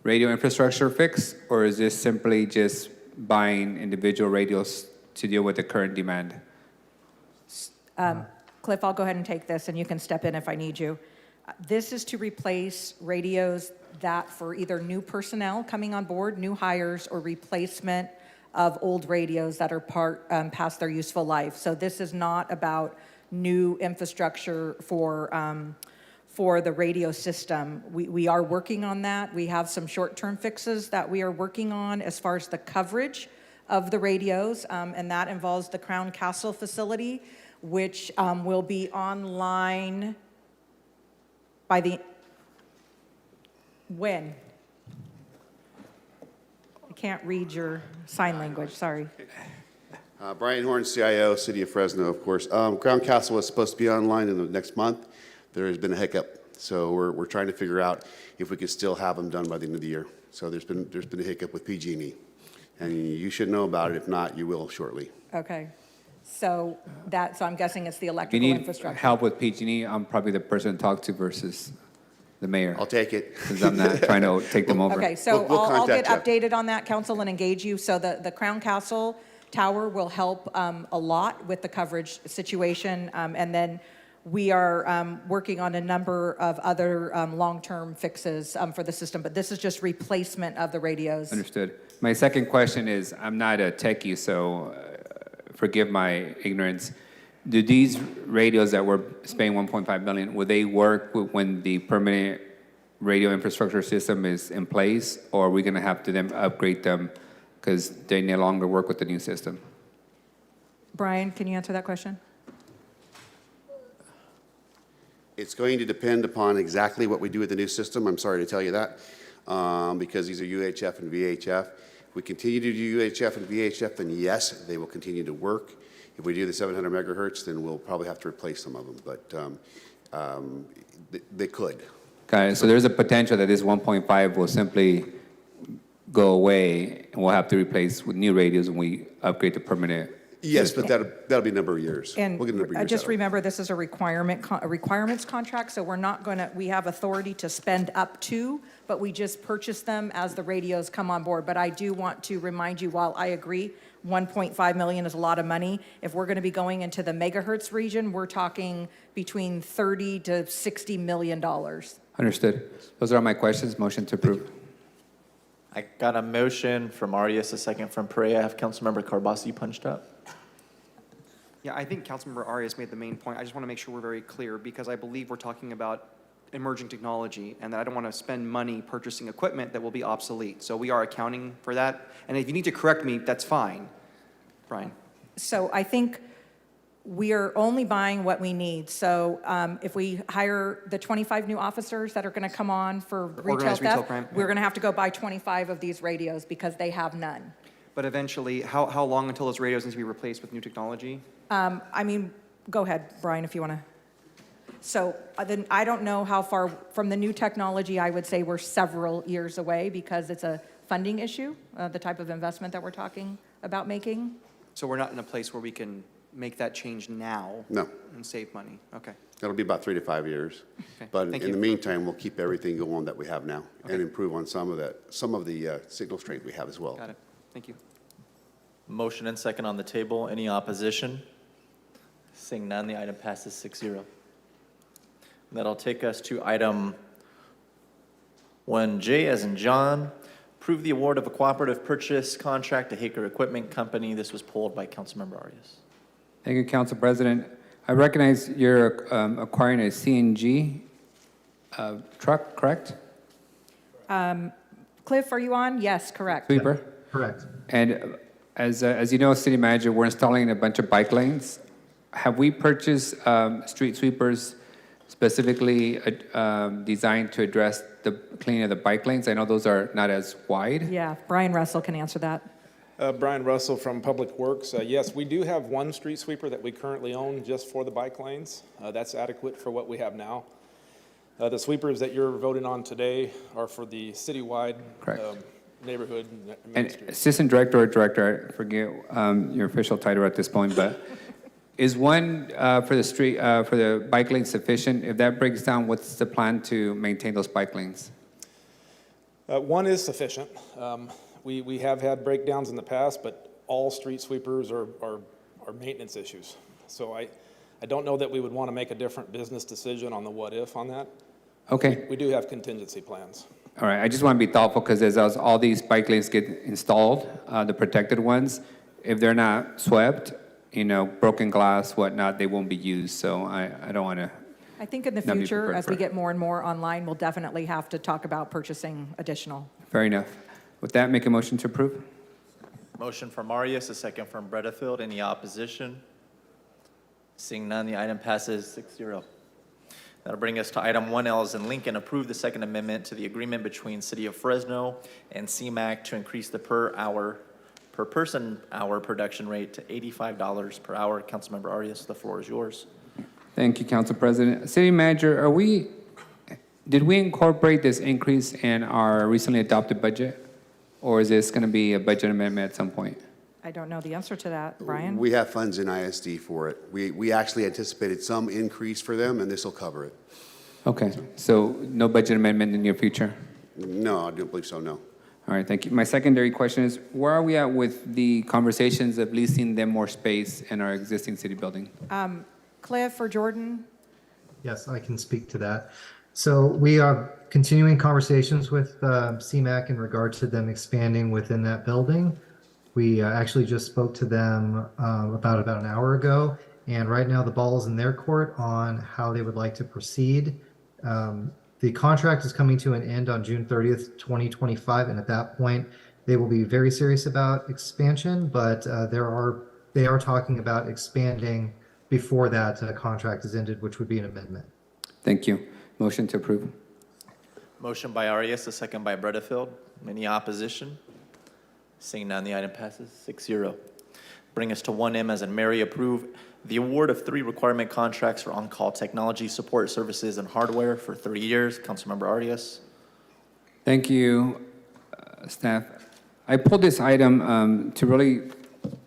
radio infrastructure fix, or is this simply just buying individual radios to deal with the current demand? Cliff, I'll go ahead and take this, and you can step in if I need you. This is to replace radios that for either new personnel coming on board, new hires, or replacement of old radios that are past their useful life. So this is not about new infrastructure for the radio system. We are working on that. We have some short-term fixes that we are working on as far as the coverage of the radios, and that involves the Crown Castle facility, which will be online by when? I can't read your sign language, sorry. Brian Horn, CIO, City of Fresno, of course. Crown Castle was supposed to be online in the next month. There has been a hiccup, so we're trying to figure out if we could still have them done by the end of the year. So there's been a hiccup with PG&E, and you should know about it. If not, you will shortly. Okay, so I'm guessing it's the If you electrical need infrastructure. help with PG&E, I'm probably the person to talk to versus the mayor. I'll take it. Because I'm not trying to take them over. Okay, so We'll I'll get contact updated on that, council, and engage you. So the Crown Castle Tower will help a lot with the coverage situation, and then we are working on a number of other long-term fixes for the system, but this is just replacement of the radios. Understood. My second question is, I'm not a techie, so forgive my ignorance. Do these radios that we're spending $1.5 million, will they work when the permanent radio infrastructure system is in place, or are we going to have to then upgrade them because they no longer work with the new system? Brian, can you answer that question? It's going to depend upon exactly what we do with the new system. I'm sorry to tell you that, because these are UHF and VHF. If we continue to do UHF and VHF, then yes, they will continue to work. If we do the 700 megahertz, then we'll probably have to replace some of them, but they could. Got it. So there's a potential that this 1.5 will simply go away, and we'll have to replace with new radios when we upgrade to permanent. Yes, but that'll be a number of years. And We'll get a number of years just out of it. remember, this is a requirements contract, so we're not going to, we have authority to spend up to, but we just purchase them as the radios come on board. But I do want to remind you, while I agree, 1.5 million is a lot of money. If we're going to be going into the megahertz region, we're talking between 30 to 60 million dollars. Understood. Those are all my questions. Motion to approve. I got a motion from Arias, a second from Perea. I have Councilmember Carbasi punched up. Yeah, I think Councilmember Arias made the main point. I just want to make sure we're very clear, because I believe we're talking about emerging technology, and that I don't want to spend money purchasing equipment that will be obsolete. So we are accounting for that. And if you need to correct me, that's fine. Brian. So I think we are only buying what we need. So if we hire the 25 new officers that are going to come on for retail Organized retail theft, crime, we're going to have to go buy 25 of these radios because they have none. But eventually, how long until those radios need to be replaced with new technology? I mean, go ahead, Brian, if you want to. So then I don't know how far from the new technology. I would say we're several years away because it's a funding issue, the type of investment that we're talking about making. So we're not in a place where we can make that change now? No. And save money? Okay. That'll be about 3 to 5 years. Okay, But thank in you. the meantime, we'll keep everything going that we have now and improve on some of the signal strength we have as well. Got it. Thank you. Motion and second on the table. Any opposition? Seeing none, the item passes 6-0. That'll take us to item 1J as in John. Approve the award of a cooperative purchase contract to Haker Equipment Company. This was pulled by Councilmember Arias. Thank you, Council President. I recognize you're acquiring a CNG truck, correct? Cliff, are you on? Yes, correct. Sweeper? Correct. And as you know, City Manager, we're installing a bunch of bike lanes have we purchased street sweepers specifically designed to address the cleaning of the bike lanes? I know those are not as wide. Yeah, Brian Russell can answer that. Brian Russell from Public Works. Yes, we do have one street sweeper that we currently own just for the bike lanes. That's adequate for what we have now. The sweepers that you're voting on today are for the citywide neighborhood and Main And Street. assistant director or director, I forget your official title at this point, but is one for the street, for the bike lane sufficient? If that breaks down, what's the plan to maintain those bike lanes? One is sufficient. We have had breakdowns in the past, but all street sweepers are maintenance issues. So I don't know that we would want to make a different business decision on the what if on that. Okay. We do have contingency plans. All right, I just want to be thoughtful because as all these bike lanes get installed, the protected ones, if they're not swept, broken glass, whatnot, they won't be used. So I don't want to. I think in the Not be future, prepared as for we it. get more and more online, we'll definitely have to talk about purchasing additional. Fair enough. With that, make a motion to approve. Motion from Arias, a second from Bredefield. Any opposition? Seeing none, the item passes 6-0. That'll bring us to item 1L as in Lincoln. Approve the Second Amendment to the agreement between City of Fresno and CMAQ to increase the per person hour production rate to $85 per hour. Councilmember Arias, the floor is yours. Thank you, Council President. City Manager, did we incorporate this increase in our recently adopted budget? Or is this going to be a budget amendment at some point? I don't know the answer to that, Brian. We have funds in ISD for it. We actually anticipated some increase for them, and this will cover it. Okay, so no budget amendment in the near future? No, I don't believe so, no. All right, thank you. My secondary question is, where are we at with the conversations of leasing them more space in our existing city building? Cliff or Jordan? Yes, I can speak to that. So we are continuing conversations with CMAQ in regard to them expanding within that building. We actually just spoke to them about an hour ago, and right now the ball is in their court on how they would like to proceed. The contract is coming to an end on June 30th, 2025, and at that point, they will be very serious about expansion, but they are talking about expanding before that contract is ended, which would be an amendment. Thank you. Motion to approve. Motion by Arias, a second by Bredefield. Any opposition? Seeing none, the item passes 6-0. Bring us to 1M as in Mary. Approve the award of 3 requirement contracts for on-call technology support services and hardware for 3 years. Councilmember Arias. Thank you, staff. I pulled this item to really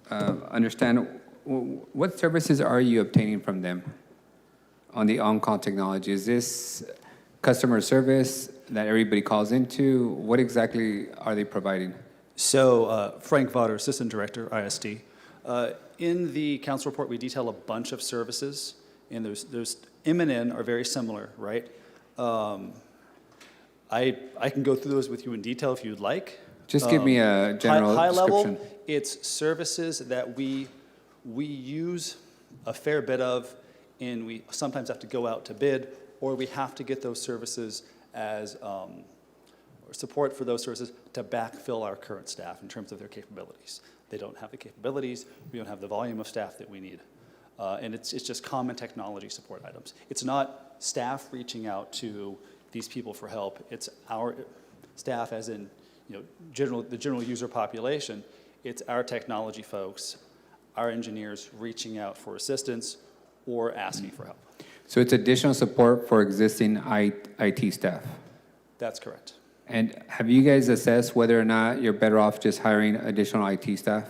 understand what services are you obtaining from them on the on-call technology? Is this customer service that everybody calls into? What exactly are they providing? So Frank Votter, Assistant Director, ISD. In the council report, we detail a bunch of services, and there's M and N are very similar, right? I can go through those with you in detail if you'd like. Just give me a general high description. level, it's services that we use a fair bit of, and we sometimes have to go out to bid, or we have to get those services as or support for those services to backfill our current staff in terms of their capabilities. They don't have the capabilities, we don't have the volume of staff that we need. And it's just common technology support items. It's not staff reaching out to these people for help. It's our staff, as in the general user population. It's our technology folks, our engineers reaching out for assistance or asking for help. So it's additional support for existing IT staff? That's correct. And have you guys assessed whether or not you're better off just hiring additional IT staff?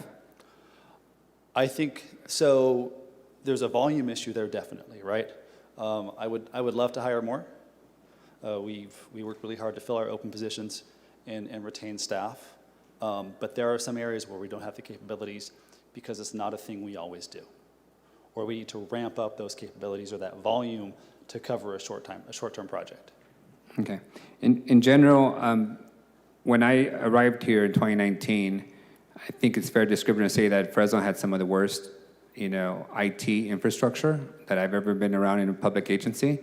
I think so. There's a volume issue there, definitely, right? I would love to hire more. We work really hard to fill our open positions and retain staff. But there are some areas where we don't have the capabilities because it's not a thing we always do, or we need to ramp up those capabilities or that volume to cover a short-term project. Okay. In general, when I arrived here in 2019, I think it's fair description to say that Fresno had some of the worst, IT infrastructure that I've ever been around in a public agency,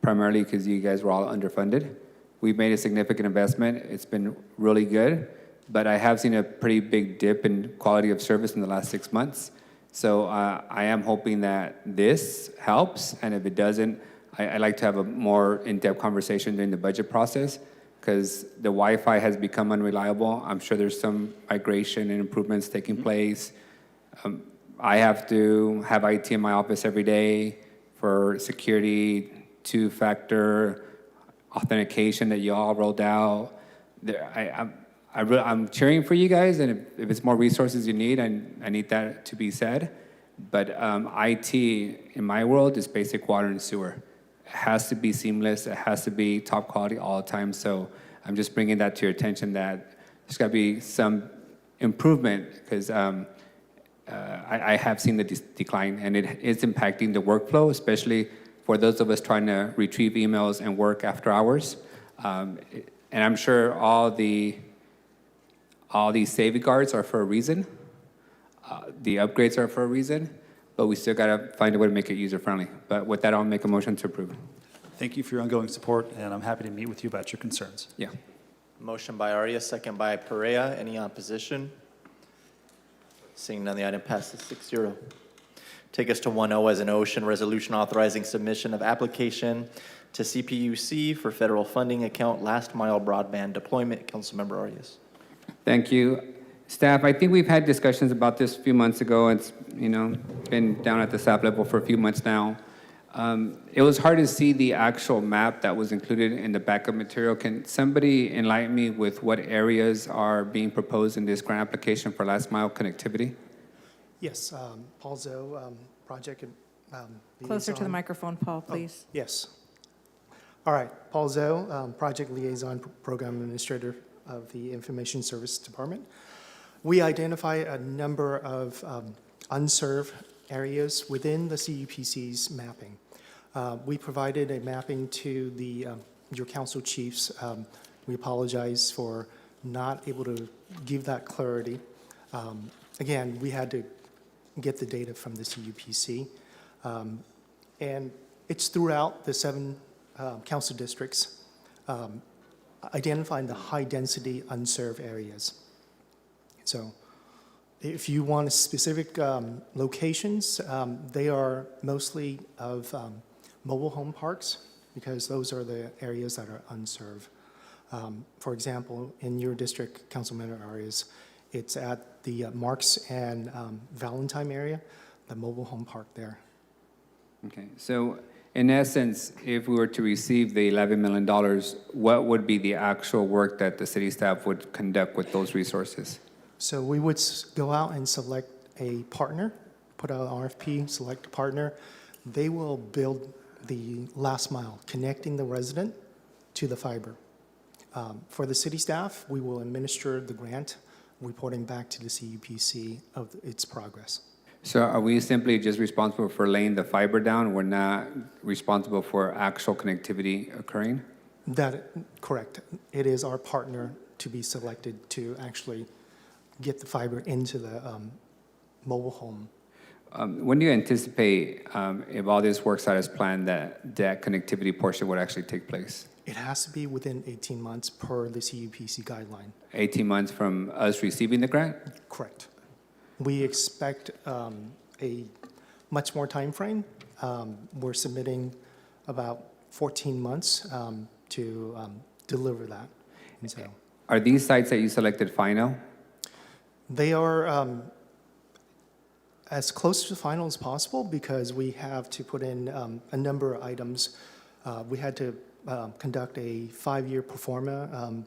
primarily because you guys were all underfunded. We've made a significant investment. It's been really good, but I have seen a pretty big dip in quality of service in the last 6 months. So I am hoping that this helps, and if it doesn't, I'd like to have a more in-depth conversation during the budget process, because the Wi-Fi has become unreliable. I'm sure there's some migration and improvements taking place. I have to have IT in my office every day for security, two-factor authentication that you all rolled out. I'm cheering for you guys, and if it's more resources you need, I need that to be said. But IT in my world is basic water and sewer. It has to be seamless. It has to be top quality all the time. So I'm just bringing that to your attention that there's got to be some improvement, because I have seen the decline, and it is impacting the workflow, especially for those of us trying to retrieve emails and work after hours. And I'm sure all these safeguards are for a reason. The upgrades are for a reason, but we still got to find a way to make it user-friendly. But with that, I'll make a motion to approve. Thank you for your ongoing support, and I'm happy to meet with you about your concerns. Yeah. Motion by Arias, second by Perea. Any opposition? Seeing none, the item passes 6-0. Take us to 1-0 as an ocean resolution authorizing submission of application to CPUC for federal funding account last mile broadband deployment. Councilmember Arias. Thank you. Staff, I think we've had discussions about this a few months ago. It's been down at the staff level for a few months now. It was hard to see the actual map that was included in the backup material. Can somebody enlighten me with what areas are being proposed in this grant application for last mile connectivity? Yes, Paul Zoe, project. Closer to the liaison. microphone, Paul, please. Yes. All right, Paul Zoe, project liaison program administrator of the Information Service Department. We identify a number of unserved areas within the CUPC's mapping. We provided a mapping to your council chiefs. We apologize for not able to give that clarity. Again, we had to get the data from the CUPC. And it's throughout the 7 council districts, identifying the high-density unserved areas. So if you want specific locations, they are mostly of mobile home parks, because those are the areas that are unserved. For example, in your district, Councilmember Arias, it's at the Marks and Valentine area, the mobile home park there. Okay, so in essence, if we were to receive the $11 million, what would be the actual work that the city staff would conduct with those resources? So we would go out and select a partner, put out an RFP, select a partner. They will build the last mile, connecting the resident to the fiber. For the city staff, we will administer the grant, reporting back to the CUPC of its progress. So are we simply just responsible for laying the fiber down? We're not responsible for actual connectivity occurring? Correct. It is our partner to be selected to actually get the fiber into the mobile home. When do you anticipate, if all this works out as planned, that connectivity portion would actually take place? It has to be within 18 months per the CUPC guideline. 18 months from us receiving the grant? Correct. We expect a much more time frame. We're submitting about 14 months to deliver that. And so Are these sites that you selected final? they are as close to final as possible, because we have to put in a number of items. We had to conduct a 5-year pro forma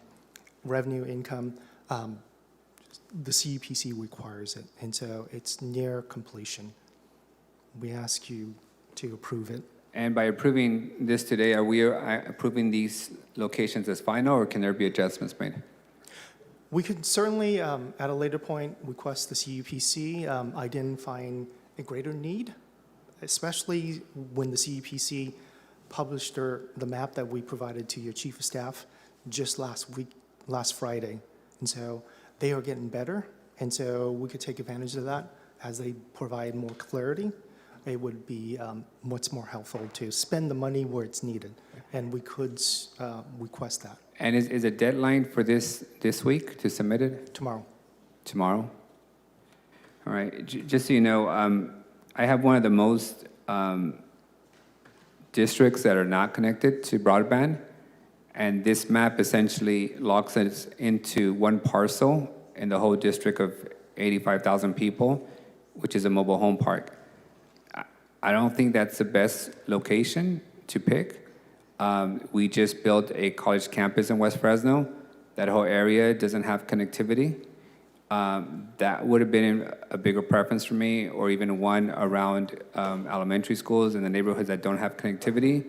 revenue income. The CUPC requires it, and so it's near completion. We ask you to approve it. And by approving this today, are we approving these locations as final, or can there be adjustments made? We could certainly, at a later point, request the CUPC identifying a greater need, especially when the CUPC published the map that we provided to your chief of staff just last Friday. And so they are getting better, and so we could take advantage of that as they provide more clarity. It would be much more helpful to spend the money where it's needed, and we could request that. And is a deadline for this week to submit it? Tomorrow. Tomorrow? All right, just so you know, I have one of the most districts that are not connected to broadband, and this map essentially locks us into one parcel in the whole district of 85,000 people, which is a mobile home park. I don't think that's the best location to pick. We just built a college campus in West Fresno. That whole area doesn't have connectivity. That would have been a bigger preference for me, or even one around elementary schools in the neighborhoods that don't have connectivity.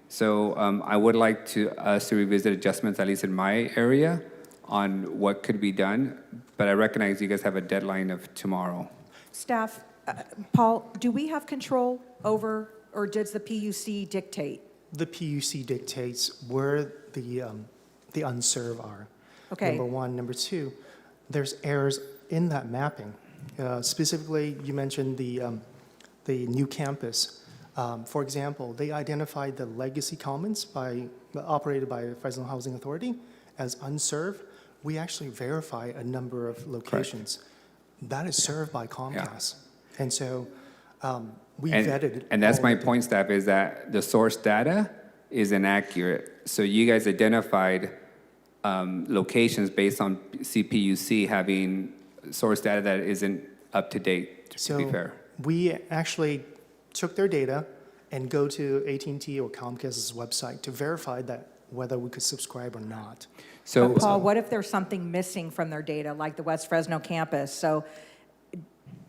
So I would like us to revisit adjustments, at least in my area, on what could be done. But I recognize you guys have a deadline of tomorrow. Staff, Paul, do we have control over, or does the PUC dictate? The PUC dictates where the unserved are. Okay. Number one. Number two, there's errors in that mapping. Specifically, you mentioned the new campus. For example, they identified the legacy commons operated by Fresno Housing Authority as unserved. We actually verify a number of locations. Correct. That is served by Comcast. Yeah. And so we vetted. And that's my point, staff, is that the source data is inaccurate. So you guys identified locations based on CPUC having source data that isn't up to date, to be fair. We actually took their data and go to AT&T or Comcast's website to verify that whether we could subscribe or not. But Paul, what if there's something missing from their data, like the West Fresno campus? So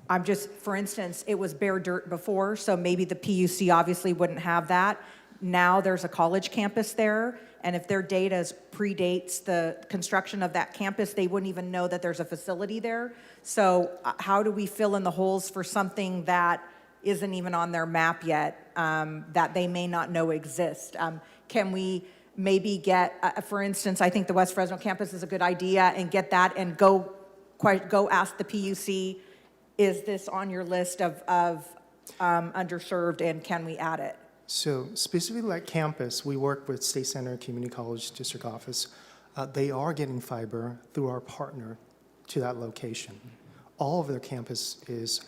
I'm just, for instance, it was bare dirt before, so maybe the PUC obviously wouldn't have that. Now there's a college campus there, and if their data predates the construction of that campus, they wouldn't even know that there's a facility there. So how do we fill in the holes for something that isn't even on their map yet, that they may not know exists? Can we maybe get, for instance, I think the West Fresno campus is a good idea, and get that and go ask the PUC, is this on your list of underserved, and can we add it? So specifically at campus, we work with State Center Community College District Office. They are getting fiber through our partner to that location. All of their campus is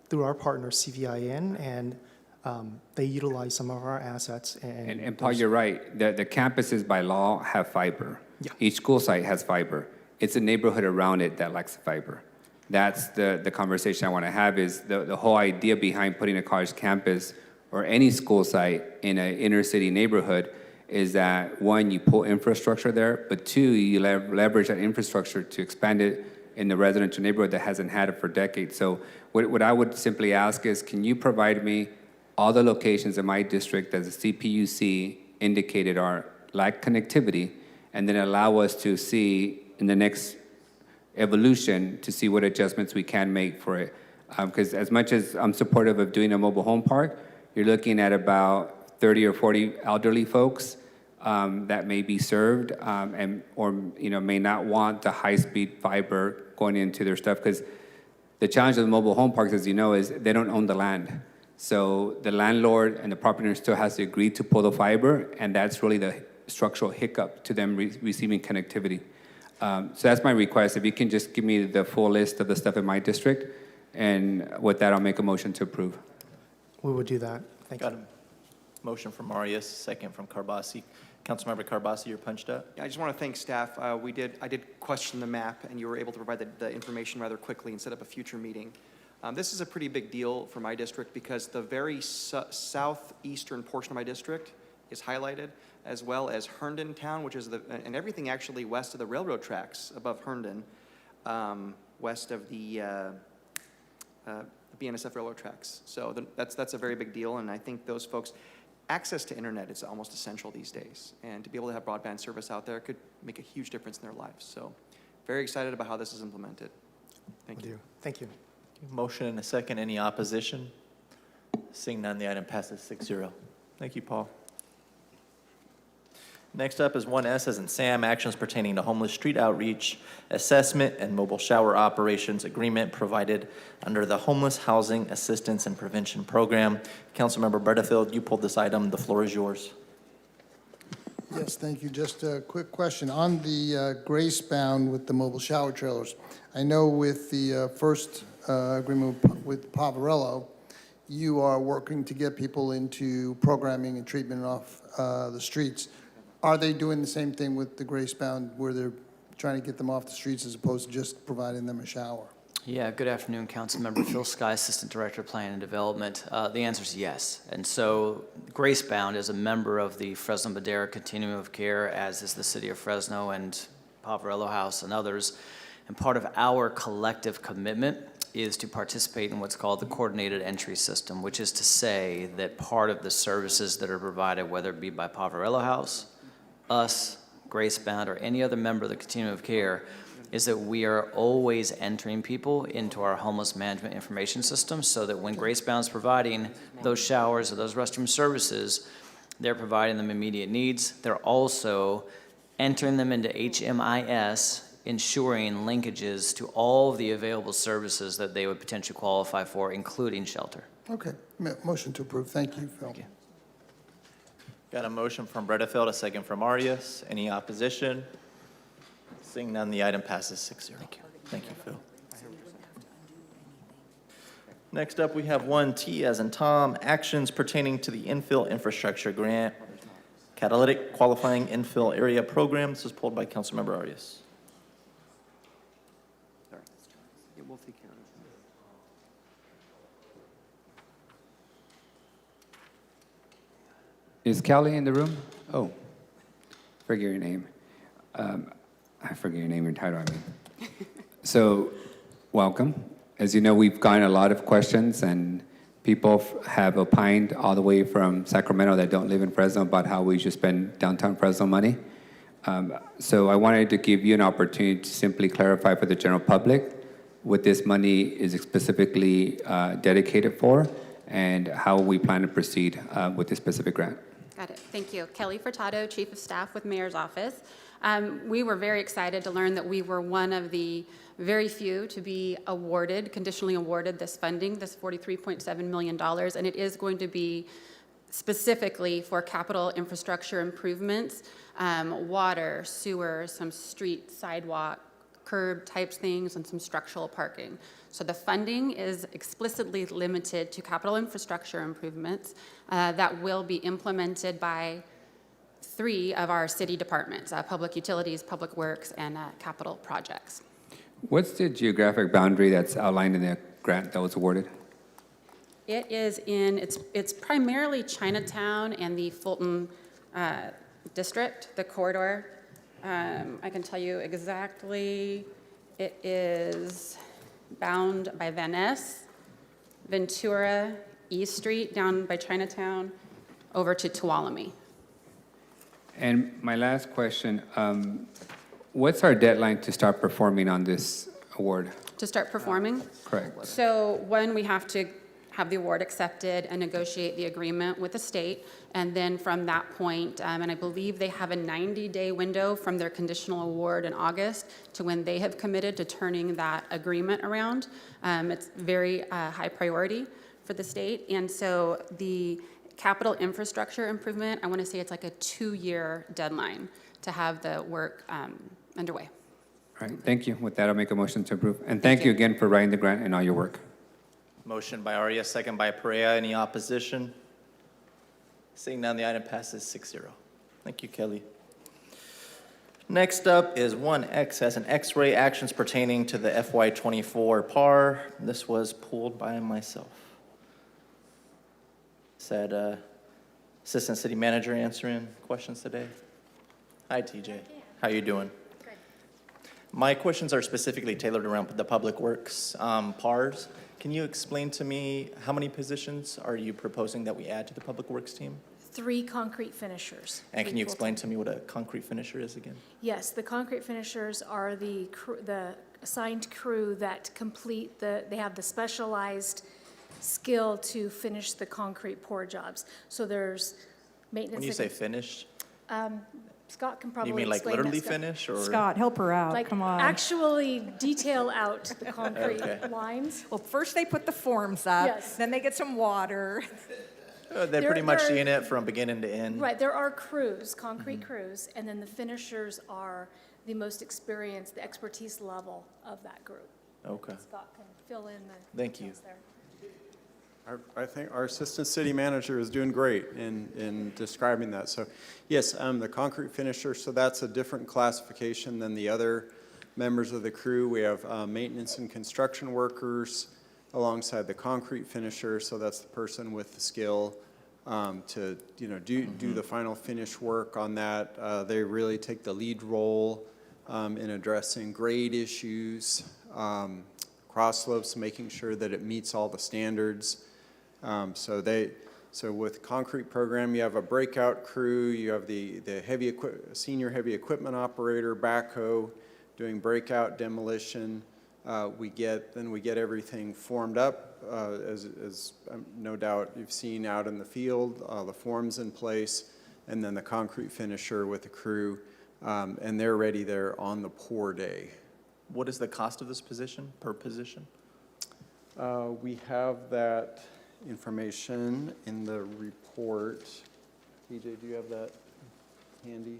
through our partner CVIN, and they utilize some of our assets. And Paul, you're right. The campuses by law have fiber. Yeah. Each school site has fiber. It's a neighborhood around it that lacks fiber. That's the conversation I want to have, is the whole idea behind putting a college campus or any school site in an inner city neighborhood is that, one, you pull infrastructure there, but two, you leverage that infrastructure to expand it in the residential neighborhood that hasn't had it for decades. So what I would simply ask is, can you provide me all the locations in my district that the CPUC indicated lack connectivity, and then allow us to see in the next evolution to see what adjustments we can make for it. Because as much as I'm supportive of doing a mobile home park, you're looking at about 30 or 40 elderly folks that may be served or may not want the high-speed fiber going into their stuff. Because the challenge of the mobile home parks, as you know, is they don't own the land. So the landlord and the property owner still has to agree to pull the fiber, and that's really the structural hiccup to them receiving connectivity. So that's my request. If you can just give me the full list of the stuff in my district, and with that, I'll make a motion to approve. We will do that. Thank you. Got a motion from Arias, second from Carbasi. Councilmember Carbasi, you're punched up. Yeah, I just want to thank staff. I did question the map, and you were able to provide the information rather quickly and set up a future meeting. This is a pretty big deal for my district because the very southeastern portion of my district is highlighted, as well as Herndon Town, which is and everything actually west of the railroad tracks above Herndon, west of the BNSF railroad tracks. So that's a very big deal, and I think those folks, access to internet is almost essential these days, and to be able to have broadband service out there could make a huge difference in their lives. So very excited about how this is implemented. Thank you. Thank you. Motion and a second. Any opposition? Seeing none, the item passes 6-0. Thank you, Paul. Next up is 1S as in Sam, actions pertaining to homeless street outreach, assessment, and mobile shower operations agreement provided under the Homeless Housing Assistance and Prevention Program. Councilmember Butterfield, you pulled this item. The floor is yours. Yes, thank you. Just a quick question. On the grace bound with the mobile shower trailers, I know with the first agreement with Pavarello, you are working to get people into programming and treatment off the streets. Are they doing the same thing with the grace bound where they're trying to get them off the streets as opposed to just providing them a shower? Yeah, good afternoon, Councilmember Phil Sky, Assistant Director of Planning and Development. The answer is yes. And so Gracebound is a member of the Fresno Madera Continuum of Care, as is the City of Fresno and Pavarello House and others. And part of our collective commitment is to participate in what's called the Coordinated Entry System, which is to say that part of the services that are provided, whether it be by Pavarello House, us, Gracebound, or any other member of the Continuum of Care, is that we are always entering people into our homeless management information system so that when Gracebound is providing those showers or those restroom services, they're providing them immediate needs. They're also entering them into HMIS, ensuring linkages to all of the available services that they would potentially qualify for, including shelter. Okay, motion to approve. Thank you, Phil. Thank you. Got a motion from Bredefeld, a second from Arias. Any opposition? Seeing none, the item passes 6-0. Thank you, Phil. Next up, we have 1T as in Tom, actions pertaining to the infill infrastructure grant, catalytic qualifying infill area program. This is pulled by Councilmember Arias. Is Kelly in the room? Oh, forget your name. I forget your name and title, I mean. So, welcome. As you know, we've gotten a lot of questions, and people have opined all the way from Sacramento that don't live in Fresno about how we should spend downtown Fresno money. So I wanted to give you an opportunity to simply clarify for the general public what this money is specifically dedicated for and how we plan to proceed with this specific grant. Got it. Thank you. Kelly Furtado, Chief of Staff with Mayor's Office. We were very excited to learn that we were one of the very few to be awarded, conditionally awarded this funding, this $43.7 million, and it is going to be specifically for capital infrastructure improvements, water, sewer, some street, sidewalk, curb types things, and some structural parking. So the funding is explicitly limited to capital infrastructure improvements that will be implemented by 3 of our city departments, Public Utilities, Public Works, and Capital Projects. What's the geographic boundary that's outlined in the grant that was awarded? It is it's primarily Chinatown and the Fulton district, the corridor. I can tell you exactly, it is bound by Van Ness, Ventura, East Street, down by Chinatown, over to Tuolumne. And my last question, what's our deadline to start performing on this award? To start performing? Correct. So when we have to have the award accepted and negotiate the agreement with the state, and then from that point, and I believe they have a 90-day window from their conditional award in August to when they have committed to turning that agreement around. It's very high priority for the state, and so the capital infrastructure improvement, I want to say it's like a 2-year deadline to have the work underway. All right, thank you. With that, I'll make a motion to approve. And thank you again for writing the grant and all your work. Motion by Arias, second by Perea. Any opposition? Seeing none, the item passes 6-0. Thank you, Kelly. Next up is 1X as an X-ray, actions pertaining to the FY24 PAR. This was pulled by myself. Said Assistant City Manager answering questions today. Hi, TJ. How you doing? Good. My questions are specifically tailored around the Public Works PARs. Can you explain to me how many positions are you proposing that we add to the Public Works team? 3 concrete finishers. And can you explain to me what a concrete finisher is again? Yes, the concrete finishers are the assigned crew that complete they have the specialized skill to finish the concrete pour jobs. So there's maintenance. When you say finished? Scott can probably You mean like explain that, literally Scott. finish or? Scott, help her out, Like come on. actually detail out the concrete Okay. lines. Well, first they put the forms up, Yes. then they get some water. They're pretty much seeing it from beginning to end. Right, there are crews, concrete crews, and then the finishers are the most experienced, the expertise level of that group. Okay. Scott can fill in the Thank you. details there. I think our assistant city manager is doing great in describing that. So yes, the concrete finisher, so that's a different classification than the other members of the crew. We have maintenance and construction workers alongside the concrete finisher, so that's the person with the skill to do the final finish work on that. They really take the lead role in addressing grade issues, cross slopes, making sure that it meets all the standards. So with concrete program, you have a breakout crew, you have the senior heavy equipment operator, backhoe, doing breakout demolition. We get everything formed up, as no doubt you've seen out in the field, the forms in place, and then the concrete finisher with the crew, and they're ready there on the pour day. What is the cost of this position, per position? We have that information in the report. TJ, do you have that handy?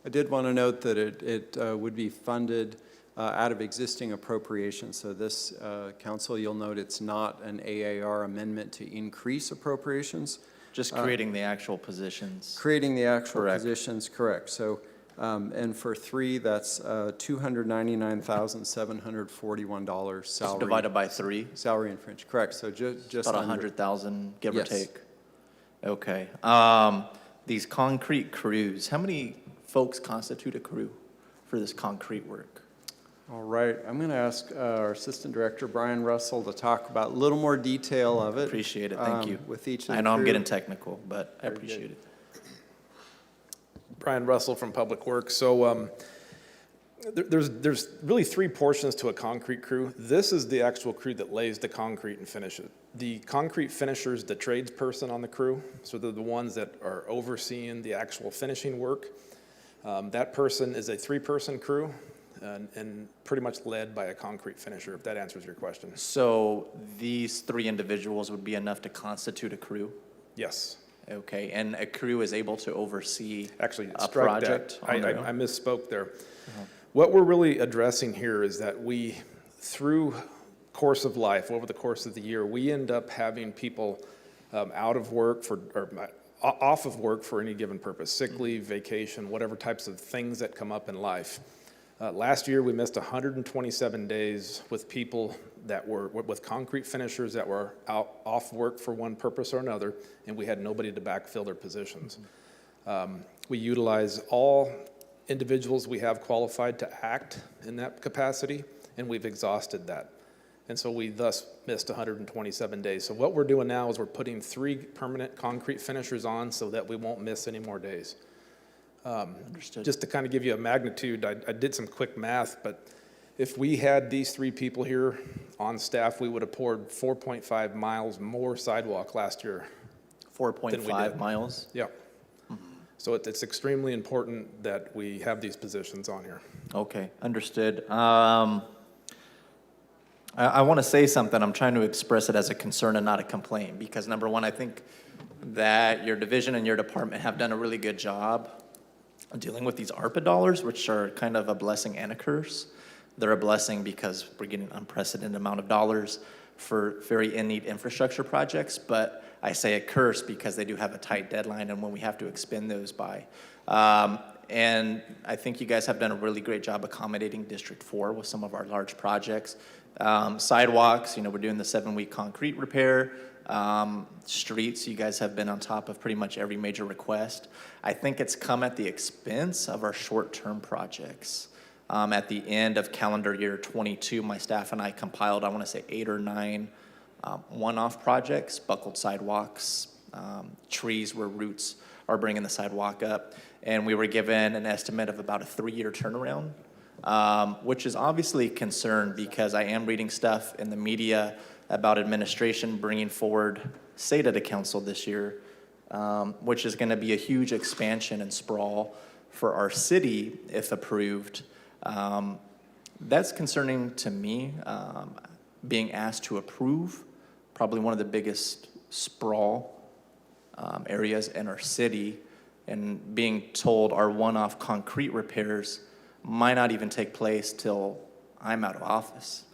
I did want to note that it would be funded out of existing appropriations. So this council, you'll note it's not an AAR amendment to increase appropriations. Just creating the actual positions. Creating the actual positions, correct. So, and for 3, that's $299,741 salary. Just divided by 3? Salary and fringe, correct. So just about under. 100,000, give or Yes. take. Okay. These concrete crews, how many folks constitute a crew for this concrete work? All right, I'm going to ask our Assistant Director, Brian Russell, to talk about a little more detail of it. Appreciate it, thank you. With each of the I know I'm crew. getting technical, but I Very appreciate good. it. Brian Russell from Public Works. So there's really 3 portions to a concrete crew. This is the actual crew that lays the concrete and finishes it. The concrete finisher's the tradesperson on the crew, so they're the ones that are overseeing the actual finishing work. That person is a 3-person crew and pretty much led by a concrete finisher, if that answers your question. So these 3 individuals would be enough to constitute a crew? Yes. Okay, and a crew is able to oversee Actually, a strike project? that. I misspoke there. What we're really addressing here is that we, through course of life, over the course of the year, we end up having people out of work off of work for any given purpose, sick leave, vacation, whatever types of things that come up in life. Last year, we missed 127 days with people that were, with concrete finishers that were off work for one purpose or another, and we had nobody to backfill their positions. We utilize all individuals we have qualified to act in that capacity, and we've exhausted that. And so we thus missed 127 days. So what we're doing now is we're putting 3 permanent concrete finishers on so that we won't miss any more days. Understood. Just to kind of give you a magnitude, I did some quick math, but if we had these 3 people here on staff, we would have poured 4.5 miles more sidewalk last year. 4.5 miles? Yeah. So it's extremely important that we have these positions on here. Okay, understood. I want to say something. I'm trying to express it as a concern and not a complaint, because number one, I think that your division and your department have done a really good job dealing with these ARPA dollars, which are kind of a blessing and a curse. They're a blessing because we're getting an unprecedented amount of dollars for very in-need infrastructure projects, but I say a curse because they do have a tight deadline and when we have to expend those by. And I think you guys have done a really great job accommodating District 4 with some of our large projects. Sidewalks, we're doing the 7-week concrete repair. Streets, you guys have been on top of pretty much every major request. I think it's come at the expense of our short-term projects. At the end of calendar year 22, my staff and I compiled, I want to say 8 or 9 one-off projects, buckled sidewalks, trees where roots are bringing the sidewalk up. And we were given an estimate of about a 3-year turnaround, which is obviously a concern because I am reading stuff in the media about administration bringing forward SADA to council this year, which is going to be a huge expansion and sprawl for our city if approved. That's concerning to me, being asked to approve probably one of the biggest sprawl areas in our city, and being told our one-off concrete repairs might not even take place till I'm out of office.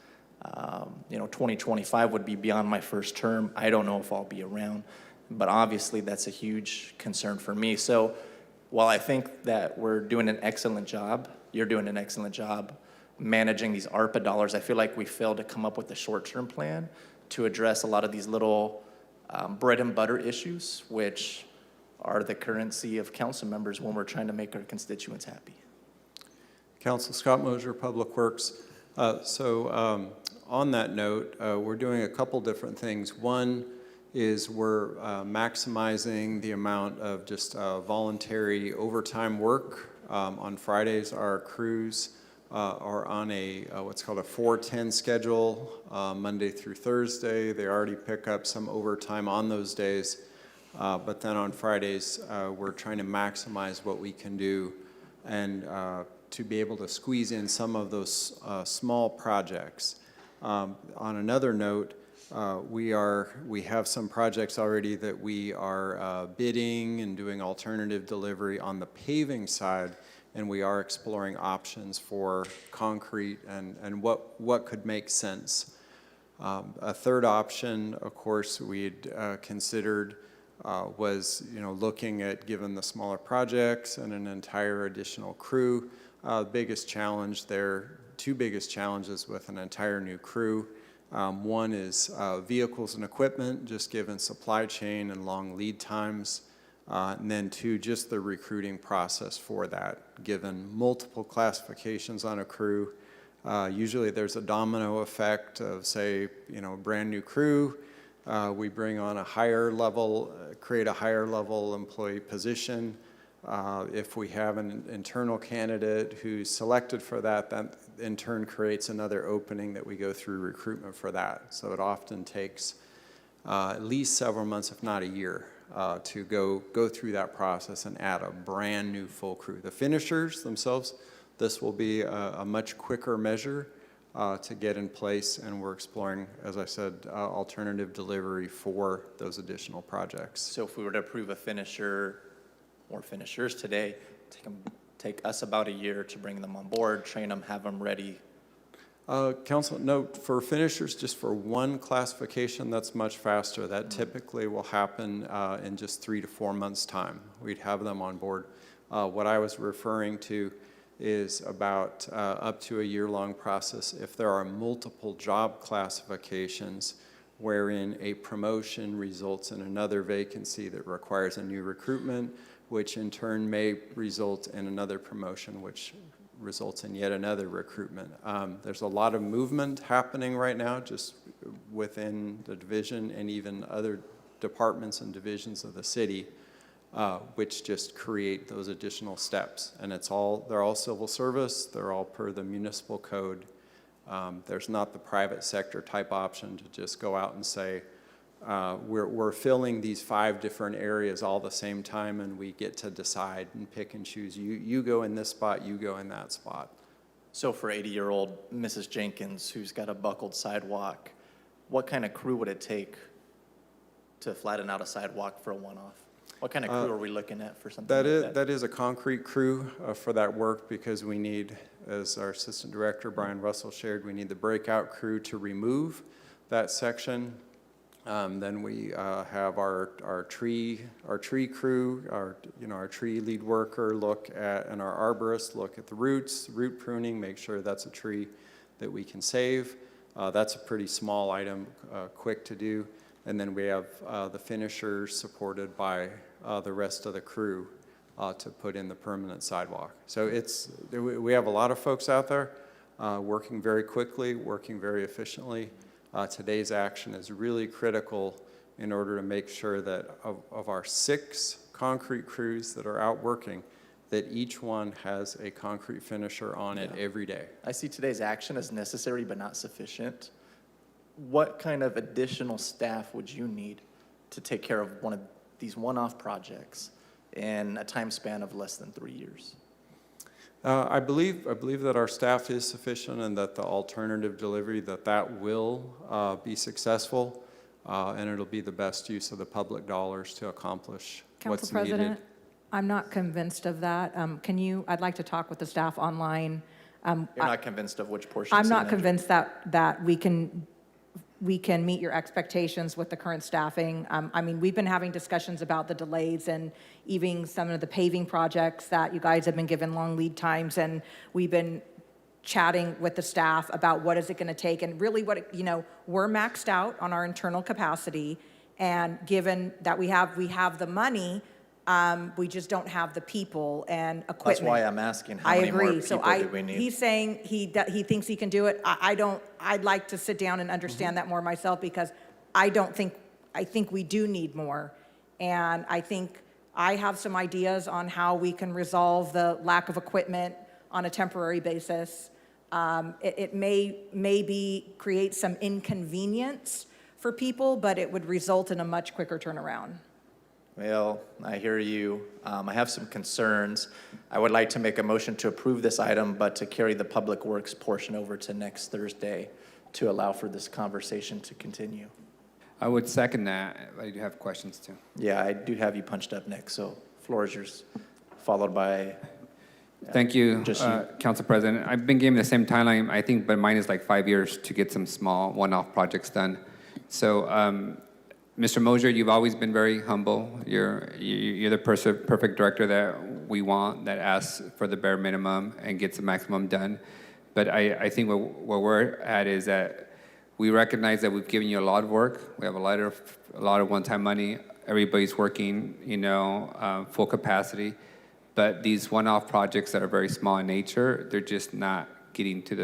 2025 would be beyond my first term. I don't know if I'll be around, but obviously that's a huge concern for me. So while I think that we're doing an excellent job, you're doing an excellent job managing these ARPA dollars, I feel like we failed to come up with a short-term plan to address a lot of these little bread and butter issues, which are the currency of council members when we're trying to make our constituents happy. Council Scott Mosier, Public Works. On that note, we're doing a couple different things. One is we're maximizing the amount of just voluntary overtime work. On Fridays, our crews are on a what's called a 4-10 schedule, Monday through Thursday. They already pick up some overtime on those days, but then on Fridays, we're trying to maximize what we can do and to be able to squeeze in some of those small projects. On another note, we have some projects already that we are bidding and doing alternative delivery on the paving side, and we are exploring options for concrete and what could make sense. A third option, of course, we'd considered was looking at, given the smaller projects and an entire additional crew. Biggest challenge there, two biggest challenges with an entire new crew. One is vehicles and equipment, just given supply chain and long lead times. And then two, just the recruiting process for that, given multiple classifications on a crew. Usually there's a domino effect of, say, a brand new crew. We bring on a higher level, create a higher level employee position. If we have an internal candidate who's selected for that, that in turn creates another opening that we go through recruitment for that. So it often takes at least several months, if not a year, to go through that process and add a brand new full crew. The finishers themselves, this will be a much quicker measure to get in place, and we're exploring, as I said, alternative delivery for those additional projects. So if we were to approve a finisher or finishers today, take us about a year to bring them on board, train them, have them ready. Council, note for finishers, just for one classification, that's much faster. That typically will happen in just 3 to 4 months' time. We'd have them on board. What I was referring to is about up to a year-long process if there are multiple job classifications wherein a promotion results in another vacancy that requires a new recruitment, which in turn may result in another promotion, which results in yet another recruitment. There's a lot of movement happening right now just within the division and even other departments and divisions of the city, which just create those additional steps. And they're all civil service, they're all per the municipal code. There's not the private sector type option to just go out and say, we're filling these 5 different areas all the same time, and we get to decide and pick and choose. You go in this spot, you go in that spot. So for 80-year-old Mrs. Jenkins, who's got a buckled sidewalk, what kind of crew would it take to flatten out a sidewalk for a one-off? What kind of crew are we looking at for something like that? That is a concrete crew for that work, because we need, as our Assistant Director Brian Russell shared, we need the breakout crew to remove that section. Then we have our tree crew, our tree lead worker look at, and our arborist look at the roots, root pruning, make sure that's a tree that we can save. That's a pretty small item, quick to do. And then we have the finishers supported by the rest of the crew to put in the permanent sidewalk. So we have a lot of folks out there working very quickly, working very efficiently. Today's action is really critical in order to make sure that of our 6 concrete crews that are out working, that each one has a concrete finisher on it every day. I see today's action as necessary but not sufficient. What kind of additional staff would you need to take care of one of these one-off projects in a time span of less than 3 years? I believe that our staff is sufficient, and that the alternative delivery that will be successful. and it'll be the best use of the public dollars to accomplish Council what's President, needed. I'm not convinced of that. I'd like to talk with the staff online. You're not convinced of which portion? I'm City not Manager? convinced that we can meet your expectations with the current staffing. I mean, we've been having discussions about the delays and even some of the paving projects that you guys have been given long lead times, and we've been chatting with the staff about what is it going to take, and really we're maxed out on our internal capacity, and given that we have the money, we just don't have the people and equipment. That's why I'm asking, how many more people do we need? He's saying he thinks he can do it. I'd like to sit down and understand that more myself, because I think we do need more. And I think I have some ideas on how we can resolve the lack of equipment on a temporary basis. It may create some inconvenience for people, but it would result in a much quicker turnaround. Well, I hear you. I have some concerns. I would like to make a motion to approve this item, but to carry the Public Works portion over to next Thursday to allow for this conversation to continue. I would second that. I do have questions too. Yeah, I do have you punched up next, so floor is yours, followed by... Thank you, Just you. Council President. I've been given the same timeline, I think, but mine is like 5 years to get some small one-off projects done. So, Mr. Mosier, you've always been very humble. You're the perfect director that we want, that asks for the bare minimum and gets the maximum done. But I think where we're at is that we recognize that we've given you a lot of work. We have a lot of one-time money. Everybody's working, full capacity. But these one-off projects that are very small in nature, they're just not getting to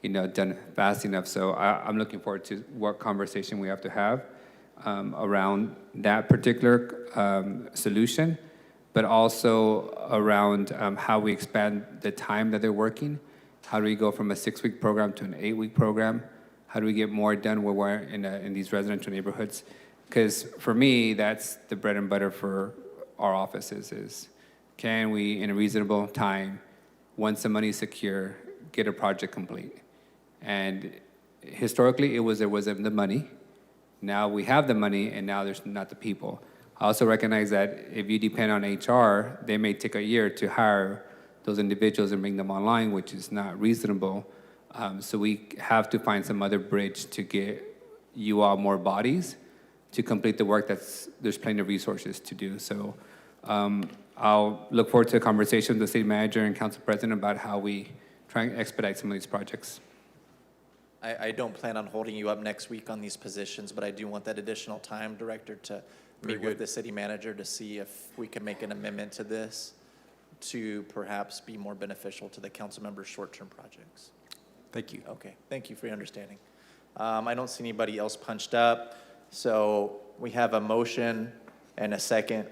the, done fast enough. So I'm looking forward to what conversation we have to have around that particular solution, but also around how we expand the time that they're working. How do we go from a 6-week program to an 8-week program? How do we get more done when we're in these residential neighborhoods? Because for me, that's the bread and butter for our offices is, can we, in a reasonable time, once the money is secure, get a project complete? And historically, there wasn't the money. Now we have the money, and now there's not the people. I also recognize that if you depend on HR, they may take a year to hire those individuals and bring them online, which is not reasonable. So we have to find some other bridge to get you all more bodies to complete the work there's plenty of resources to do. So I'll look forward to a conversation with the city manager and council president about how we try and expedite some of these projects. I don't plan on holding you up next week on these positions, but I do want that additional time, Director, to meet with the city manager to see if we can make an amendment to this to perhaps be more beneficial to the council members' short-term projects. Thank you. Okay, thank you for your understanding. I don't see anybody else punched up, so we have a motion and a second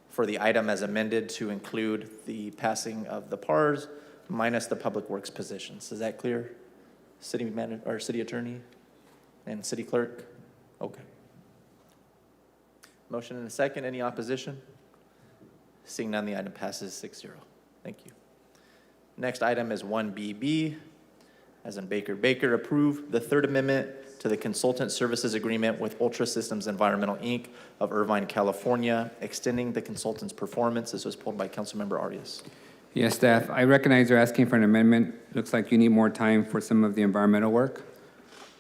for the item as amended to include the passing of the PARs minus the public works positions. Is that clear? City manager or city attorney and city clerk? Okay. Motion and a second. Any opposition? Seeing none, the item passes 6-0. Thank you. Next item is 1BB, as in Baker. Approve the third amendment to the consultant services agreement with Ultra Systems Environmental, Inc. of Irvine, California, extending the consultant's performance. This was pulled by Councilmember Arias. Yes, staff, I recognize you're asking for an amendment. Looks like you need more time for some of the environmental work.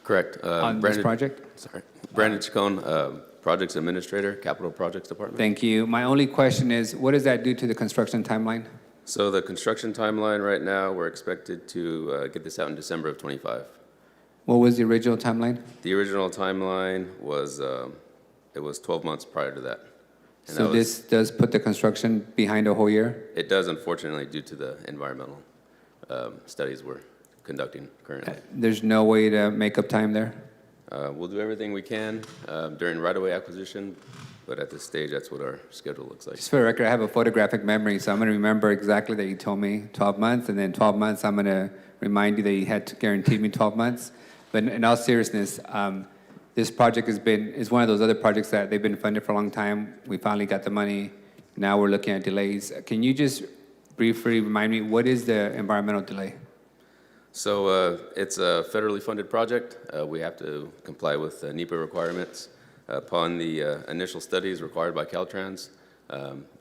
Correct. On this project? Sorry. Brandon Chacon, Projects Administrator, Capital Projects Department. Thank you. My only question is, what does that do to the construction timeline? So the construction timeline right now, we're expected to get this out in December of 25. What was the original timeline? The original timeline was, it was 12 months prior to that. And So that this does put the construction behind a whole year? It does, unfortunately, due to the environmental studies we're conducting currently. There's no way to make up time there? We'll do everything we can during right-of-way acquisition, but at this stage, that's what our schedule looks like. Just for the record, I have a photographic memory, so I'm going to remember exactly that you told me 12 months, and then 12 months, I'm going to remind you that you had to guarantee me 12 months. But in all seriousness, this project is one of those other projects that they've been funded for a long time. We finally got the money. Now we're looking at delays. Can you just briefly remind me, what is the environmental delay? So it's a federally funded project. We have to comply with NEPA requirements. Upon the initial studies required by Caltrans,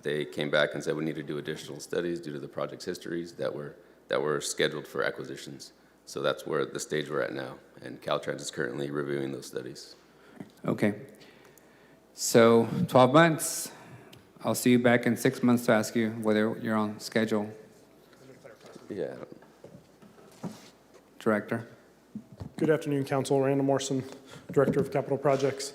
they came back and said we need to do additional studies due to the project's histories that were scheduled for acquisitions. So that's where the stage we're at now, and Caltrans is currently reviewing those studies. Okay. So 12 months. I'll see you back in 6 months to ask you whether you're on schedule. Yeah. Director. Good afternoon, Council. Randall Morrison, Director of Capital Projects.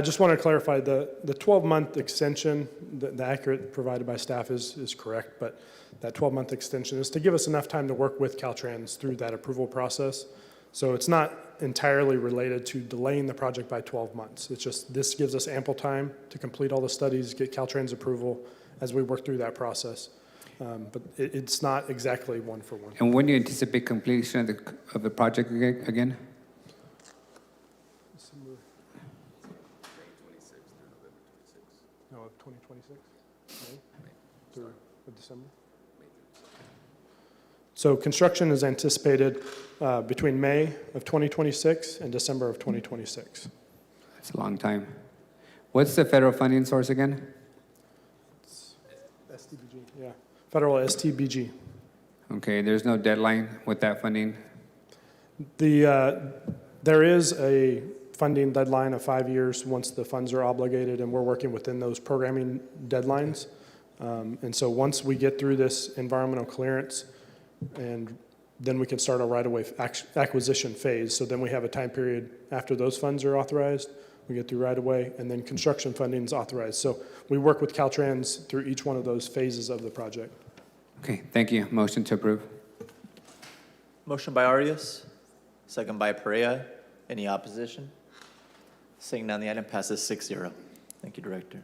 Just want to clarify, the 12-month extension, the accurate provided by staff is correct, but that 12-month extension is to give us enough time to work with Caltrans through that approval process. So it's not entirely related to delaying the project by 12 months. It's just this gives us ample time to complete all the studies, get Caltrans approval as we work through that process. But it's not exactly one for one. And when do you anticipate completion of the project again? December. No, of 2026? May? Through of December? So construction is anticipated between May of 2026 and December of 2026. That's a long time. What's the federal funding source again? STBG, yeah. Federal STBG. Okay, there's no deadline with that funding? There is a funding deadline of 5 years once the funds are obligated, and we're working within those programming deadlines. And so once we get through this environmental clearance, and then we can start a right-of-way acquisition phase. So then we have a time period after those funds are authorized, we get through right-of-way, and then construction funding is authorized. So we work with Caltrans through each one of those phases of the project. Okay, thank you. Motion to approve. Motion by Arias, second by Perea. Any opposition? Seeing none, the item passes 6-0. Thank you, Director.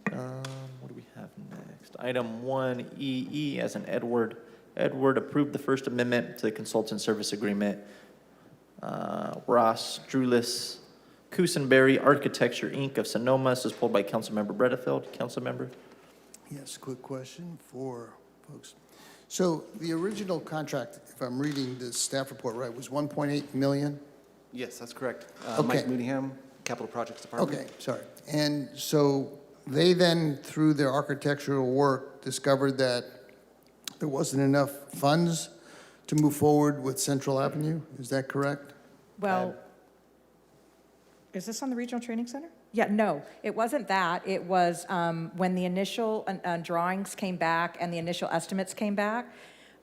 What do we have next? Item 1EE, as in Edward. Edward approved the First Amendment to the Consultant Service Agreement. Ross Drulis, Kusenberry Architecture, Inc. of Sonoma. This is pulled by Councilmember Bredefeld. Councilmember? Yes, quick question for folks. So the original contract, if I'm reading the staff report right, was 1.8 million? Yes, that's correct. Okay. Mike Mooneyham, Capital Projects Department. Okay, sorry. And so they then, through their architectural work, discovered that there wasn't enough funds to move forward with Central Avenue. Is that correct? Well, is this on the Regional Training Center? Yeah, no, it wasn't that. It was when the initial drawings came back and the initial estimates came back,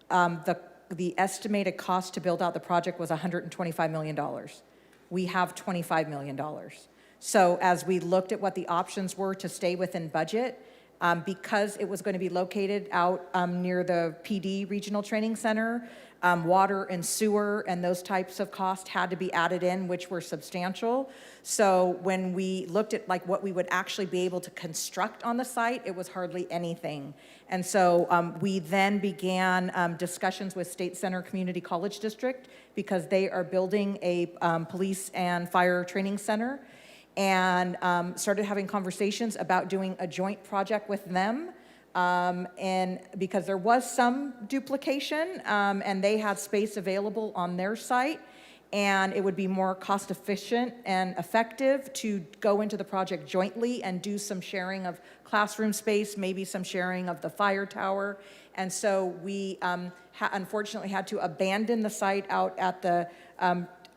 the estimated cost to build out the project was $125 million. We have $25 million. So as we looked at what the options were to stay within budget, because it was going to be located out near the PD Regional Training Center, water and sewer and those types of costs had to be added in, which were substantial. So when we looked at like what we would actually be able to construct on the site, it was hardly anything. And so we then began discussions with State Center Community College District because they are building a police and fire training center, and started having conversations about doing a joint project with them. And because there was some duplication, and they had space available on their site, and it would be more cost efficient and effective to go into the project jointly and do some sharing of classroom space, maybe some sharing of the fire tower. And so we unfortunately had to abandon the site out at the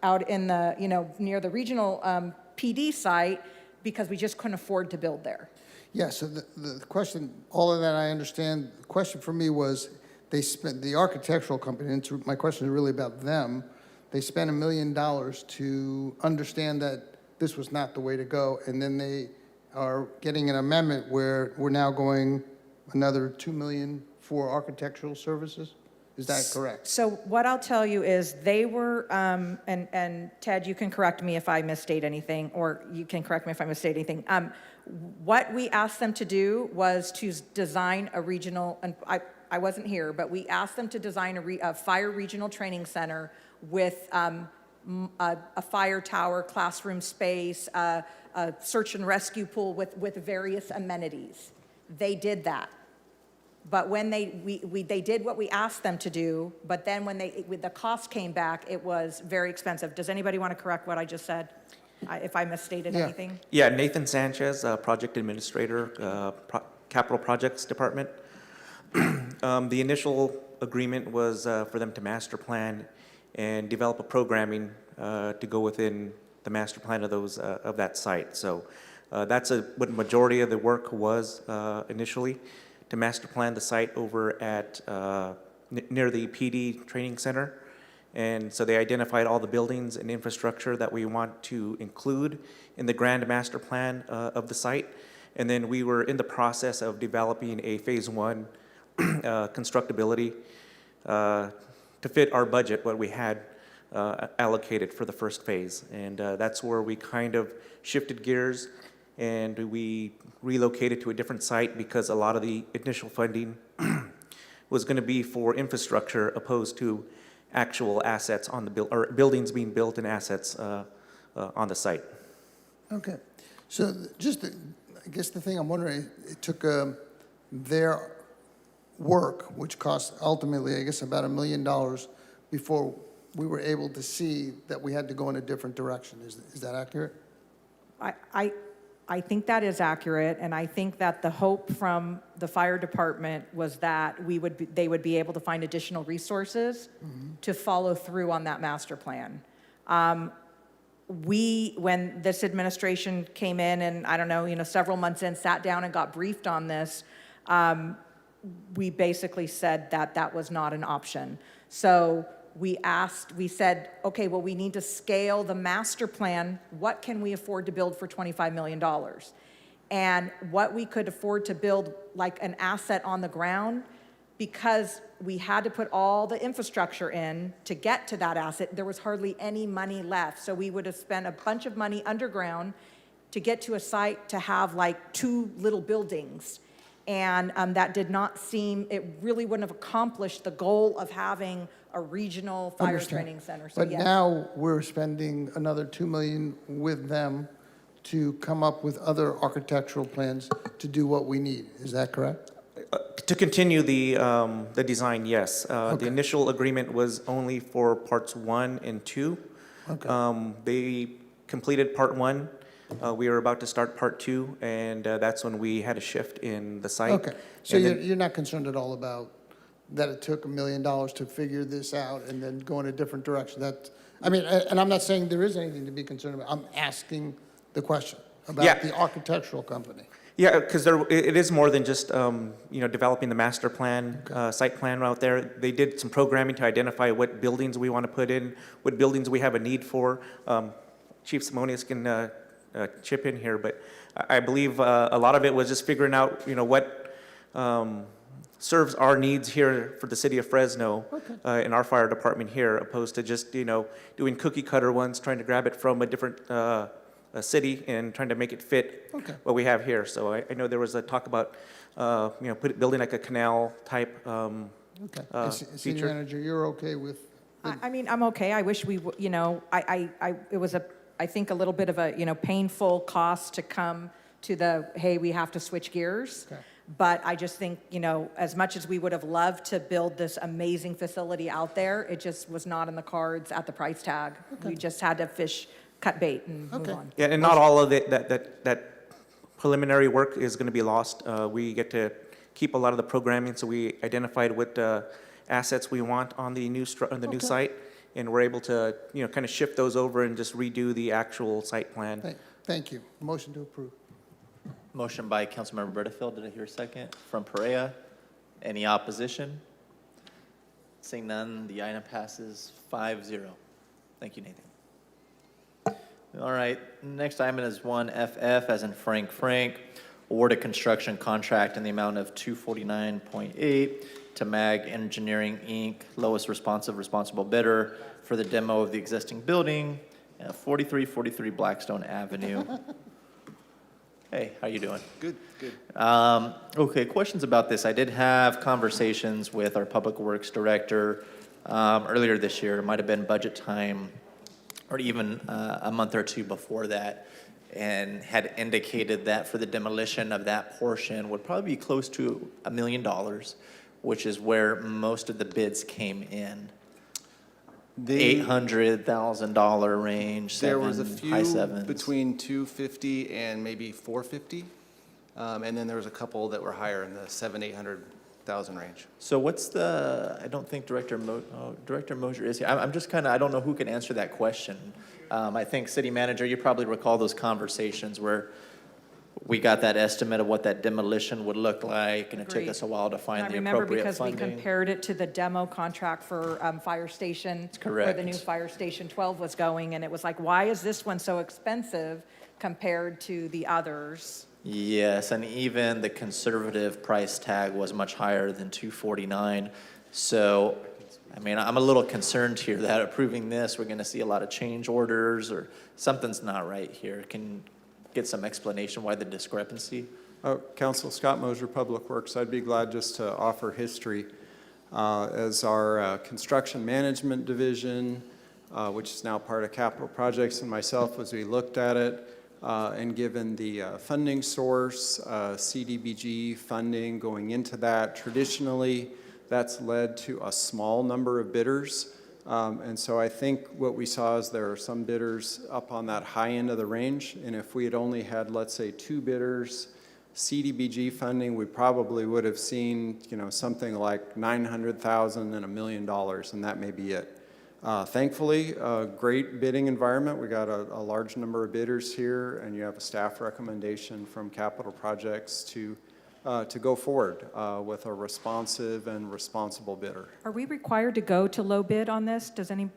out in the near the regional PD site because we just couldn't afford to build there. Yeah, so the question, all of that I understand. The question for me was, they spent, the architectural company, and my question is really about them, they spent $1 million to understand that this was not the way to go, and then they are getting an amendment where we're now going another $2 million for architectural services? Is that correct? So what I'll tell you is they were, and Ted, you can correct me if I misstate anything, or you can correct me if I misstate anything. What we asked them to do was to design a regional, and I wasn't here, but we asked them to design a fire regional training center with a fire tower, classroom space, a search and rescue pool with various amenities. They did that. But when they did what we asked them to do, but then when the cost came back, it was very expensive. Does anybody want to correct what I just said? If I misstated Yeah. anything? Yeah, Nathan Sanchez, Project Administrator, Capital Projects Department. The initial agreement was for them to master plan and develop a programming to go within the master plan of that site. So that's what the majority of the work was initially, to master plan the site over at near the PD Training Center. And so they identified all the buildings and infrastructure that we want to include in the grand master plan of the site. And then we were in the process of developing a phase one constructability to fit our budget, what we had allocated for the first phase. And that's where we kind of shifted gears and we relocated to a different site because a lot of the initial funding was going to be for infrastructure opposed to actual assets on the or buildings being built and assets on the site. Okay. So I guess the thing I'm wondering, it took their work, which cost ultimately, I guess, about $1 million before we were able to see that we had to go in a different direction. Is that accurate? I think that is accurate, and I think that the hope from the fire department was that they would be able to find additional resources to follow through on that master plan. When this administration came in, and I don't know, several months in, sat down and got briefed on this, we basically said that that was not an option. So we said, okay, well, we need to scale the master plan. What can we afford to build for $25 million? And what we could afford to build, like an asset on the ground, because we had to put all the infrastructure in to get to that asset, there was hardly any money left. So we would have spent a bunch of money underground to get to a site to have like 2 little buildings. And that did not seem, it really wouldn't have accomplished the goal of having a regional fire training center. So, But yes. now we're spending another $2 million with them to come up with other architectural plans to do what we need. Is that correct? To continue the design, yes. The initial agreement was only for parts 1 and 2. Okay. They completed part 1. We were about to start part 2, and that's when we had a shift in the site. Okay. So you're not concerned at all about that it took $1 million to figure this out and then go in a different direction? And I'm not saying there is anything to be concerned about. I'm asking the question about the architectural company. Yeah, because it is more than just developing the master plan, site plan out there. They did some programming to identify what buildings we want to put in, what buildings we have a need for. Chief Simonius can chip in here, but I believe a lot of it was just figuring out what serves our needs here for the city of Fresno in our fire department here, opposed to just doing cookie cutter ones, trying to grab it from a different a city and trying to make it fit what we have here. So I know there was a talk about building like a canal type Senior feature. manager, you're okay with? I mean, I'm okay. I wish it was I think a little bit of a, painful cost to come to hey, we have to switch gears. Okay. But I just think, as much as we would have loved to build this amazing facility out there, it just was not in the cards at the price tag. We just had to cut bait and move on. Yeah, and not all of it, that preliminary work is going to be lost. We get to keep a lot of the programming, so we identified what assets we want on the new new site, and we're able to kind of shift those over and just redo the actual site plan. Thank you. Motion to approve. Motion by Councilmember Bertefield. Did I hear a second? From Perea. Any opposition? Seeing none, the item passes 5-0. Thank you, Nathan. All right, next item is 1FF, as in Frank. Award a construction contract in the amount of $249.8 to MAG Engineering, Inc., lowest responsible bidder for the demo of the existing building, 4343 Blackstone Avenue. Hey, how you doing? Good, good. Okay, questions about this. I did have conversations with our Public Works Director earlier this year. It might have been budget time or even a month or two before that. and had indicated that for the demolition of that portion would probably be close to $1 million, which is where most of the bids came in. $800,000 range, There was a high few sevens. between 250 and maybe 450. And then there was a couple that were higher in the 800,000 range. So what's the, I don't think Director Mosier is here. I'm just kind of, I don't know who can answer that question. I think City Manager, you probably recall those conversations where we got that estimate of what that demolition would look like, and it took Agreed. us a while to find the I remember appropriate because we funding. compared it to the demo contract for Fire Station. Where the new correct. Fire Station 12 was going, and it was like, why is this one so expensive compared to the others? Yes, and even the conservative price tag was much higher than 249. So, I mean, I'm a little concerned here that approving this, we're gonna see a lot of change orders or something's not right here. Can get some explanation why the discrepancy? Council Scott Mosier, Public Works, I'd be glad just to offer history. As our construction management division, which is now part of capital projects, and myself, as we looked at it, and given the funding source, CDBG funding going into that, traditionally, that's led to a small number of bidders. And so I think what we saw is there are some bidders up on that high end of the range, and if we had only had, let's say, 2 bidders, CDBG funding, we probably would have seen, something like $900,000 and $1 million, and that may be it. Thankfully, a great bidding environment. We got a large number of bidders here, and you have a staff recommendation from Capital Projects to go forward with a responsive and responsible bidder. Are we required to go to low bid on this? Does any?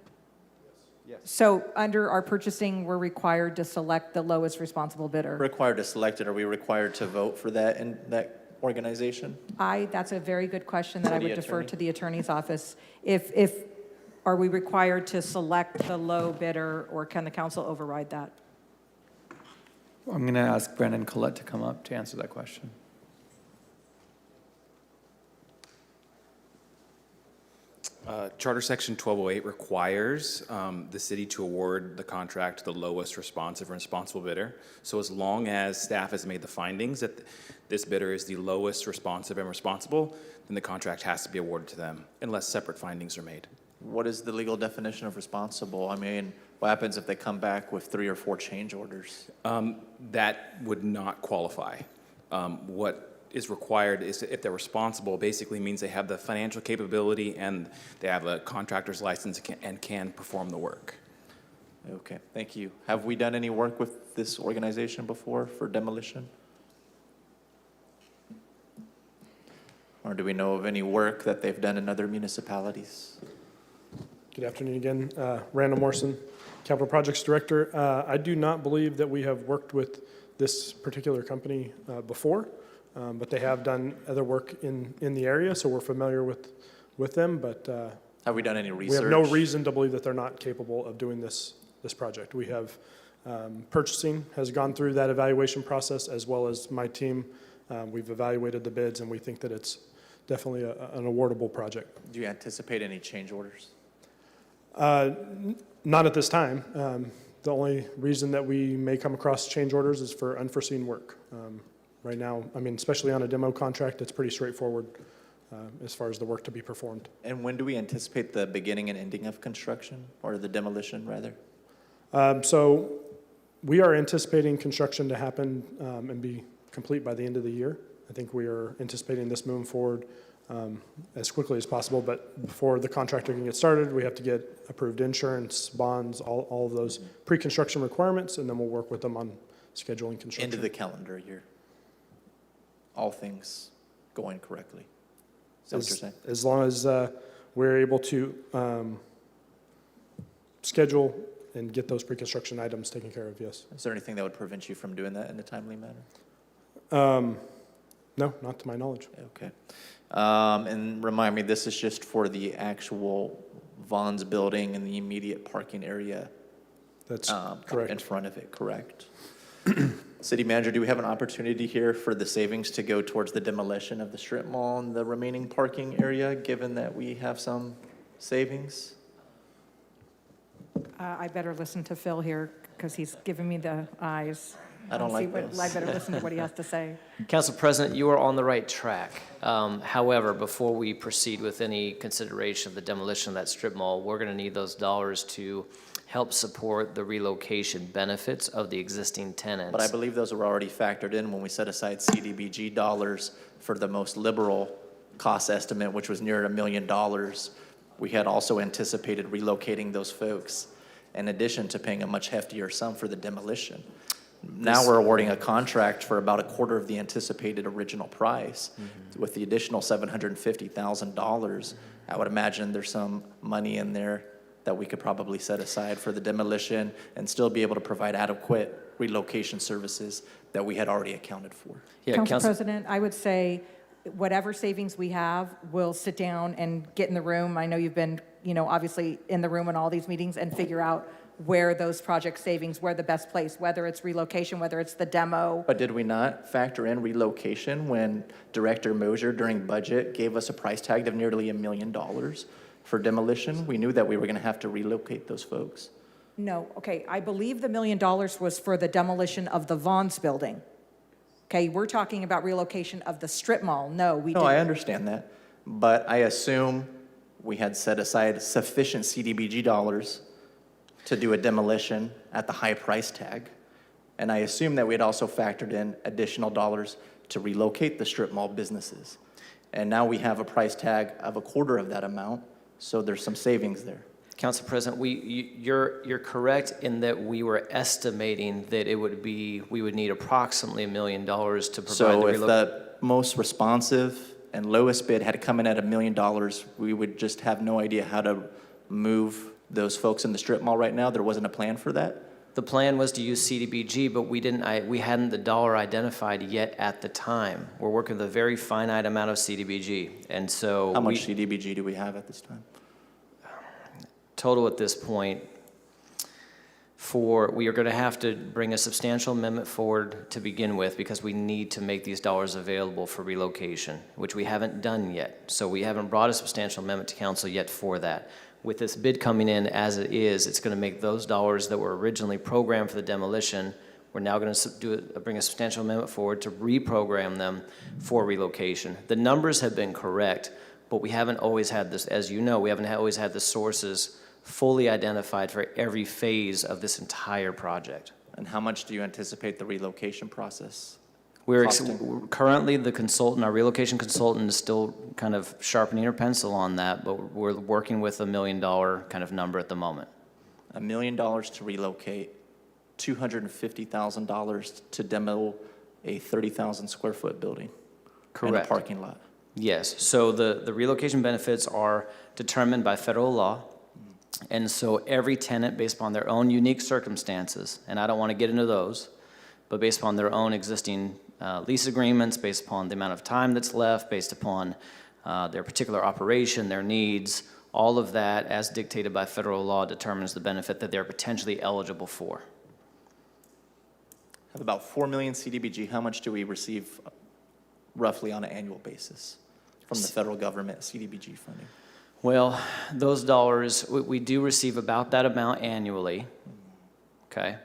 Yes. So under our purchasing, we're required to select the lowest responsible bidder? Required to select it, are we required to vote for that in that organization? That's a very good question that I City would defer attorney. to the attorney's office. Are we required to select the low bidder, or can the council override that? I'm going to ask Brandon Collette to come up to answer that question. Charter Section 1208 requires the city to award the contract to the lowest responsive and responsible bidder. So as long as staff has made the findings that this bidder is the lowest responsive and responsible, then the contract has to be awarded to them unless separate findings are made. What is the legal definition of responsible? I mean, what happens if they come back with 3 or 4 change orders? That would not qualify. What is required is if they're responsible, basically means they have the financial capability and they have a contractor's license and can perform the work. Okay, thank you. Have we done any work with this organization before for demolition? Or do we know of any work that they've done in other municipalities? Good afternoon again. Randall Morrison, Capital Projects Director. I do not believe that we have worked with this particular company before, but they have done other work in the area, so we're familiar with them, but have we done any research? We have no reason to believe that they're not capable of doing this project. We have purchasing has gone through that evaluation process, as well as my team. We've evaluated the bids, and we think that it's definitely an awardable project. Do you anticipate any change orders? Not at this time. The only reason that we may come across change orders is for unforeseen work. Right now, I mean, especially on a demo contract, it's pretty straightforward as far as the work to be performed. And when do we anticipate the beginning and ending of construction, or the demolition, rather? So we are anticipating construction to happen and be complete by the end of the year. I think we are anticipating this moving forward as quickly as possible, but before the contractor can get started, we have to get approved insurance, bonds, all of those pre-construction requirements, and then we'll work with them on scheduling construction. End of the calendar year. All things going correctly. Is that what you're saying? As long as we're able to schedule and get those pre-construction items taken care of, yes. Is there anything that would prevent you from doing that in a timely manner? No, not to my knowledge. Okay. And remind me, this is just for the actual Vaughn's building and the immediate parking area? That's correct. In front of it, correct? City Manager, do we have an opportunity here for the savings to go towards the demolition of the strip mall and the remaining parking area, given that we have some savings? I better listen to Phil here because he's giving me the eyes. I don't like those. those. I better listen to what he has to say. Council President, you are on the right track. However, before we proceed with any consideration of the demolition of that strip mall, we're going to need those dollars to help support the relocation benefits of the existing tenants. But I believe those were already factored in when we set aside CDBG dollars for the most liberal cost estimate, which was near $1 million. We had also anticipated relocating those folks, in addition to paying a much heftier sum for the demolition. Now we're awarding a contract for about a quarter of the anticipated original price. With the additional $750,000, I would imagine there's some money in there that we could probably set aside for the demolition and still be able to provide adequate relocation services that we had already accounted for. Yeah, Council President, I would say whatever savings we have, we'll sit down and get in the room. I know you've been, obviously in the room in all these meetings and figure out where those project savings, where the best place, whether it's relocation, whether it's the demo. But did we not factor in relocation when Director Mosier during budget gave us a price tag of nearly $1 million for demolition? We knew that we were going to have to relocate those folks. No, okay, I believe the $1 million was for the demolition of the Vaughn's building. Okay, we're talking about relocation of the strip mall. No, we didn't. No, I understand that, but I assume we had set aside sufficient CDBG dollars to do a demolition at the high price tag. And I assume that we had also factored in additional dollars to relocate the strip mall businesses. And now we have a price tag of a quarter of that amount, so there's some savings there. Council President, you're correct in that we were estimating that we would need approximately $1 million to provide So the if the most responsive and lowest bid had come in at $1 million, we would just have no idea how to move those folks in the strip mall right now. There wasn't a plan for that. The plan was to use CDBG, but we hadn't the dollar identified yet at the time. We're working with a very finite amount of CDBG, and so How much CDBG do we have at this time? Total at this point, we are going to have to bring a substantial amendment forward to begin with because we need to make these dollars available for relocation, which we haven't done yet. So we haven't brought a substantial amendment to council yet for that. With this bid coming in as it is, it's going to make those dollars that were originally programmed for the demolition, we're now going to bring a substantial amendment forward to reprogram them for relocation. The numbers have been correct, but we haven't always had this, as you know, we haven't always had the sources fully identified for every phase of this entire project. And how much do you anticipate the relocation process? Currently, the consultant, our relocation consultant, is still kind of sharpening her pencil on that, but we're working with $1 million kind of number at the moment. $1 million to relocate, $250,000 to demo a 30,000 square foot building. Correct. And a parking lot. Yes, so the relocation benefits are determined by federal law. And so every tenant, based upon their own unique circumstances, and I don't want to get into those, but based upon their own existing lease agreements, based upon the amount of time that's left, based upon their particular operation, their needs, all of that, as dictated by federal law, determines the benefit that they're potentially eligible for. Have about 4 million CDBG. How much do we receive roughly on an annual basis from the federal government CDBG funding? Well, those dollars, we do receive about that amount annually, okay?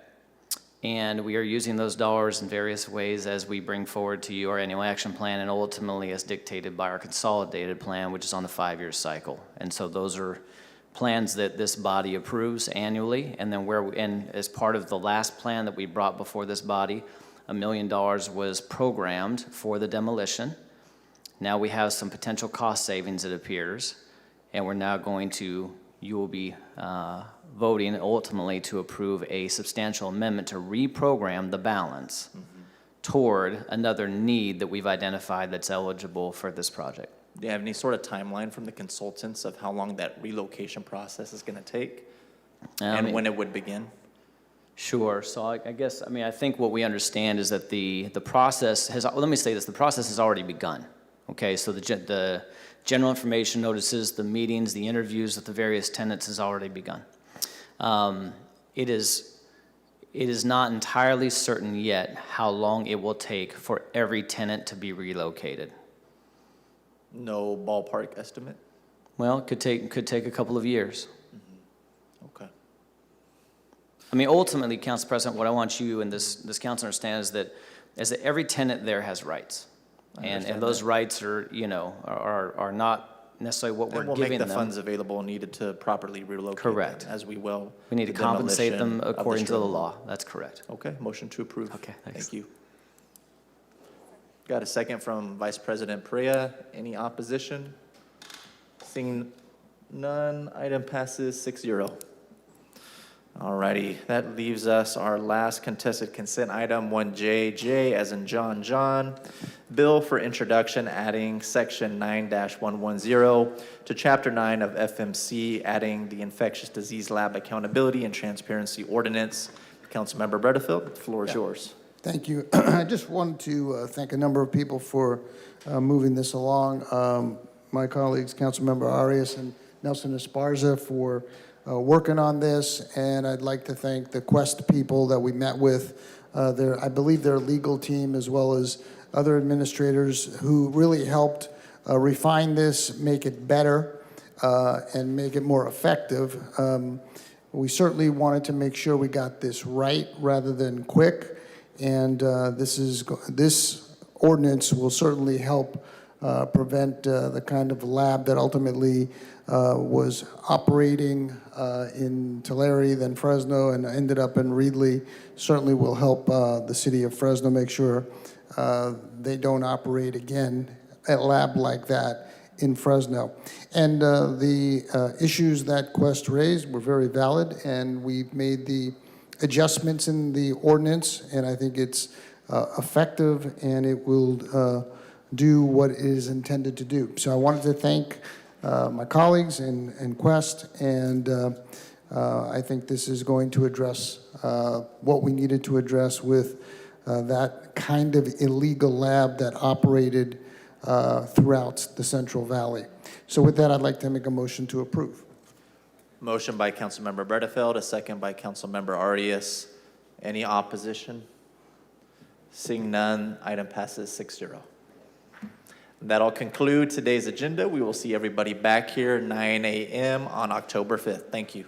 And we are using those dollars in various ways as we bring forward to you our annual action plan and ultimately as dictated by our consolidated plan, which is on the 5-year cycle. And so those are plans that this body approves annually. And then and as part of the last plan that we brought before this body, $1 million was programmed for the demolition. Now we have some potential cost savings, it appears. And we're now you will be voting ultimately to approve a substantial amendment to reprogram the balance toward another need that we've identified that's eligible for this project. Do you have any sort of timeline from the consultants of how long that relocation process is going to take and when it would begin? Sure. So I guess, I think what we understand is that the process has, let me say this, the process has already begun. Okay, so the general information notices, the meetings, the interviews with the various tenants has already begun. It is not entirely certain yet how long it will take for every tenant to be relocated. No ballpark estimate? Well, it could take a couple of years. Okay. I mean, ultimately, Council President, what I want you and this council to understand is that every tenant there has rights. And those rights are not necessarily what we're And we'll giving make them. the funds available needed to properly relocate them, Correct. as we will. We need to the compensate them demolition of the according to the strip law. mall. That's correct. Okay, motion to approve. Okay, thanks. Thank you. Got a second from Vice President Perea. Any opposition? Seeing none, item passes 6-0. All righty, that leaves us our last contested consent item, 1JJ, as in John. Bill for introduction, adding section 9-110 to chapter 9 of FMC, adding the infectious disease lab accountability and transparency ordinance. Councilmember Bredefield, the floor is yours. Thank you. I just wanted to thank a number of people for moving this along. My colleagues, Councilmember Arias and Nelson Esparza, for working on this, and I'd like to thank the Quest people that we met with, I believe their legal team, as well as other administrators who really helped refine this, make it better, and make it more effective. We certainly wanted to make sure we got this right rather than quick, and this ordinance will certainly help prevent the kind of lab that ultimately was operating in Tulare, then Fresno, and ended up in Reedley. Certainly will help the city of Fresno make sure they don't operate again a lab like that in Fresno. And the issues that Quest raised were very valid, and we've made the adjustments in the ordinance, and I think it's effective, and it will do what it is intended to do. So I wanted to thank my colleagues in Quest, and I think this is going to address what we needed to address with that kind of illegal lab that operated throughout the Central Valley. So with that, I'd like to make a motion to approve. Motion by Councilmember Bredefield, a second by Councilmember Arias. Any opposition? Seeing none, item passes 6-0. That'll conclude today's agenda. We will see everybody back here 9 a.m. on October 5th. Thank you.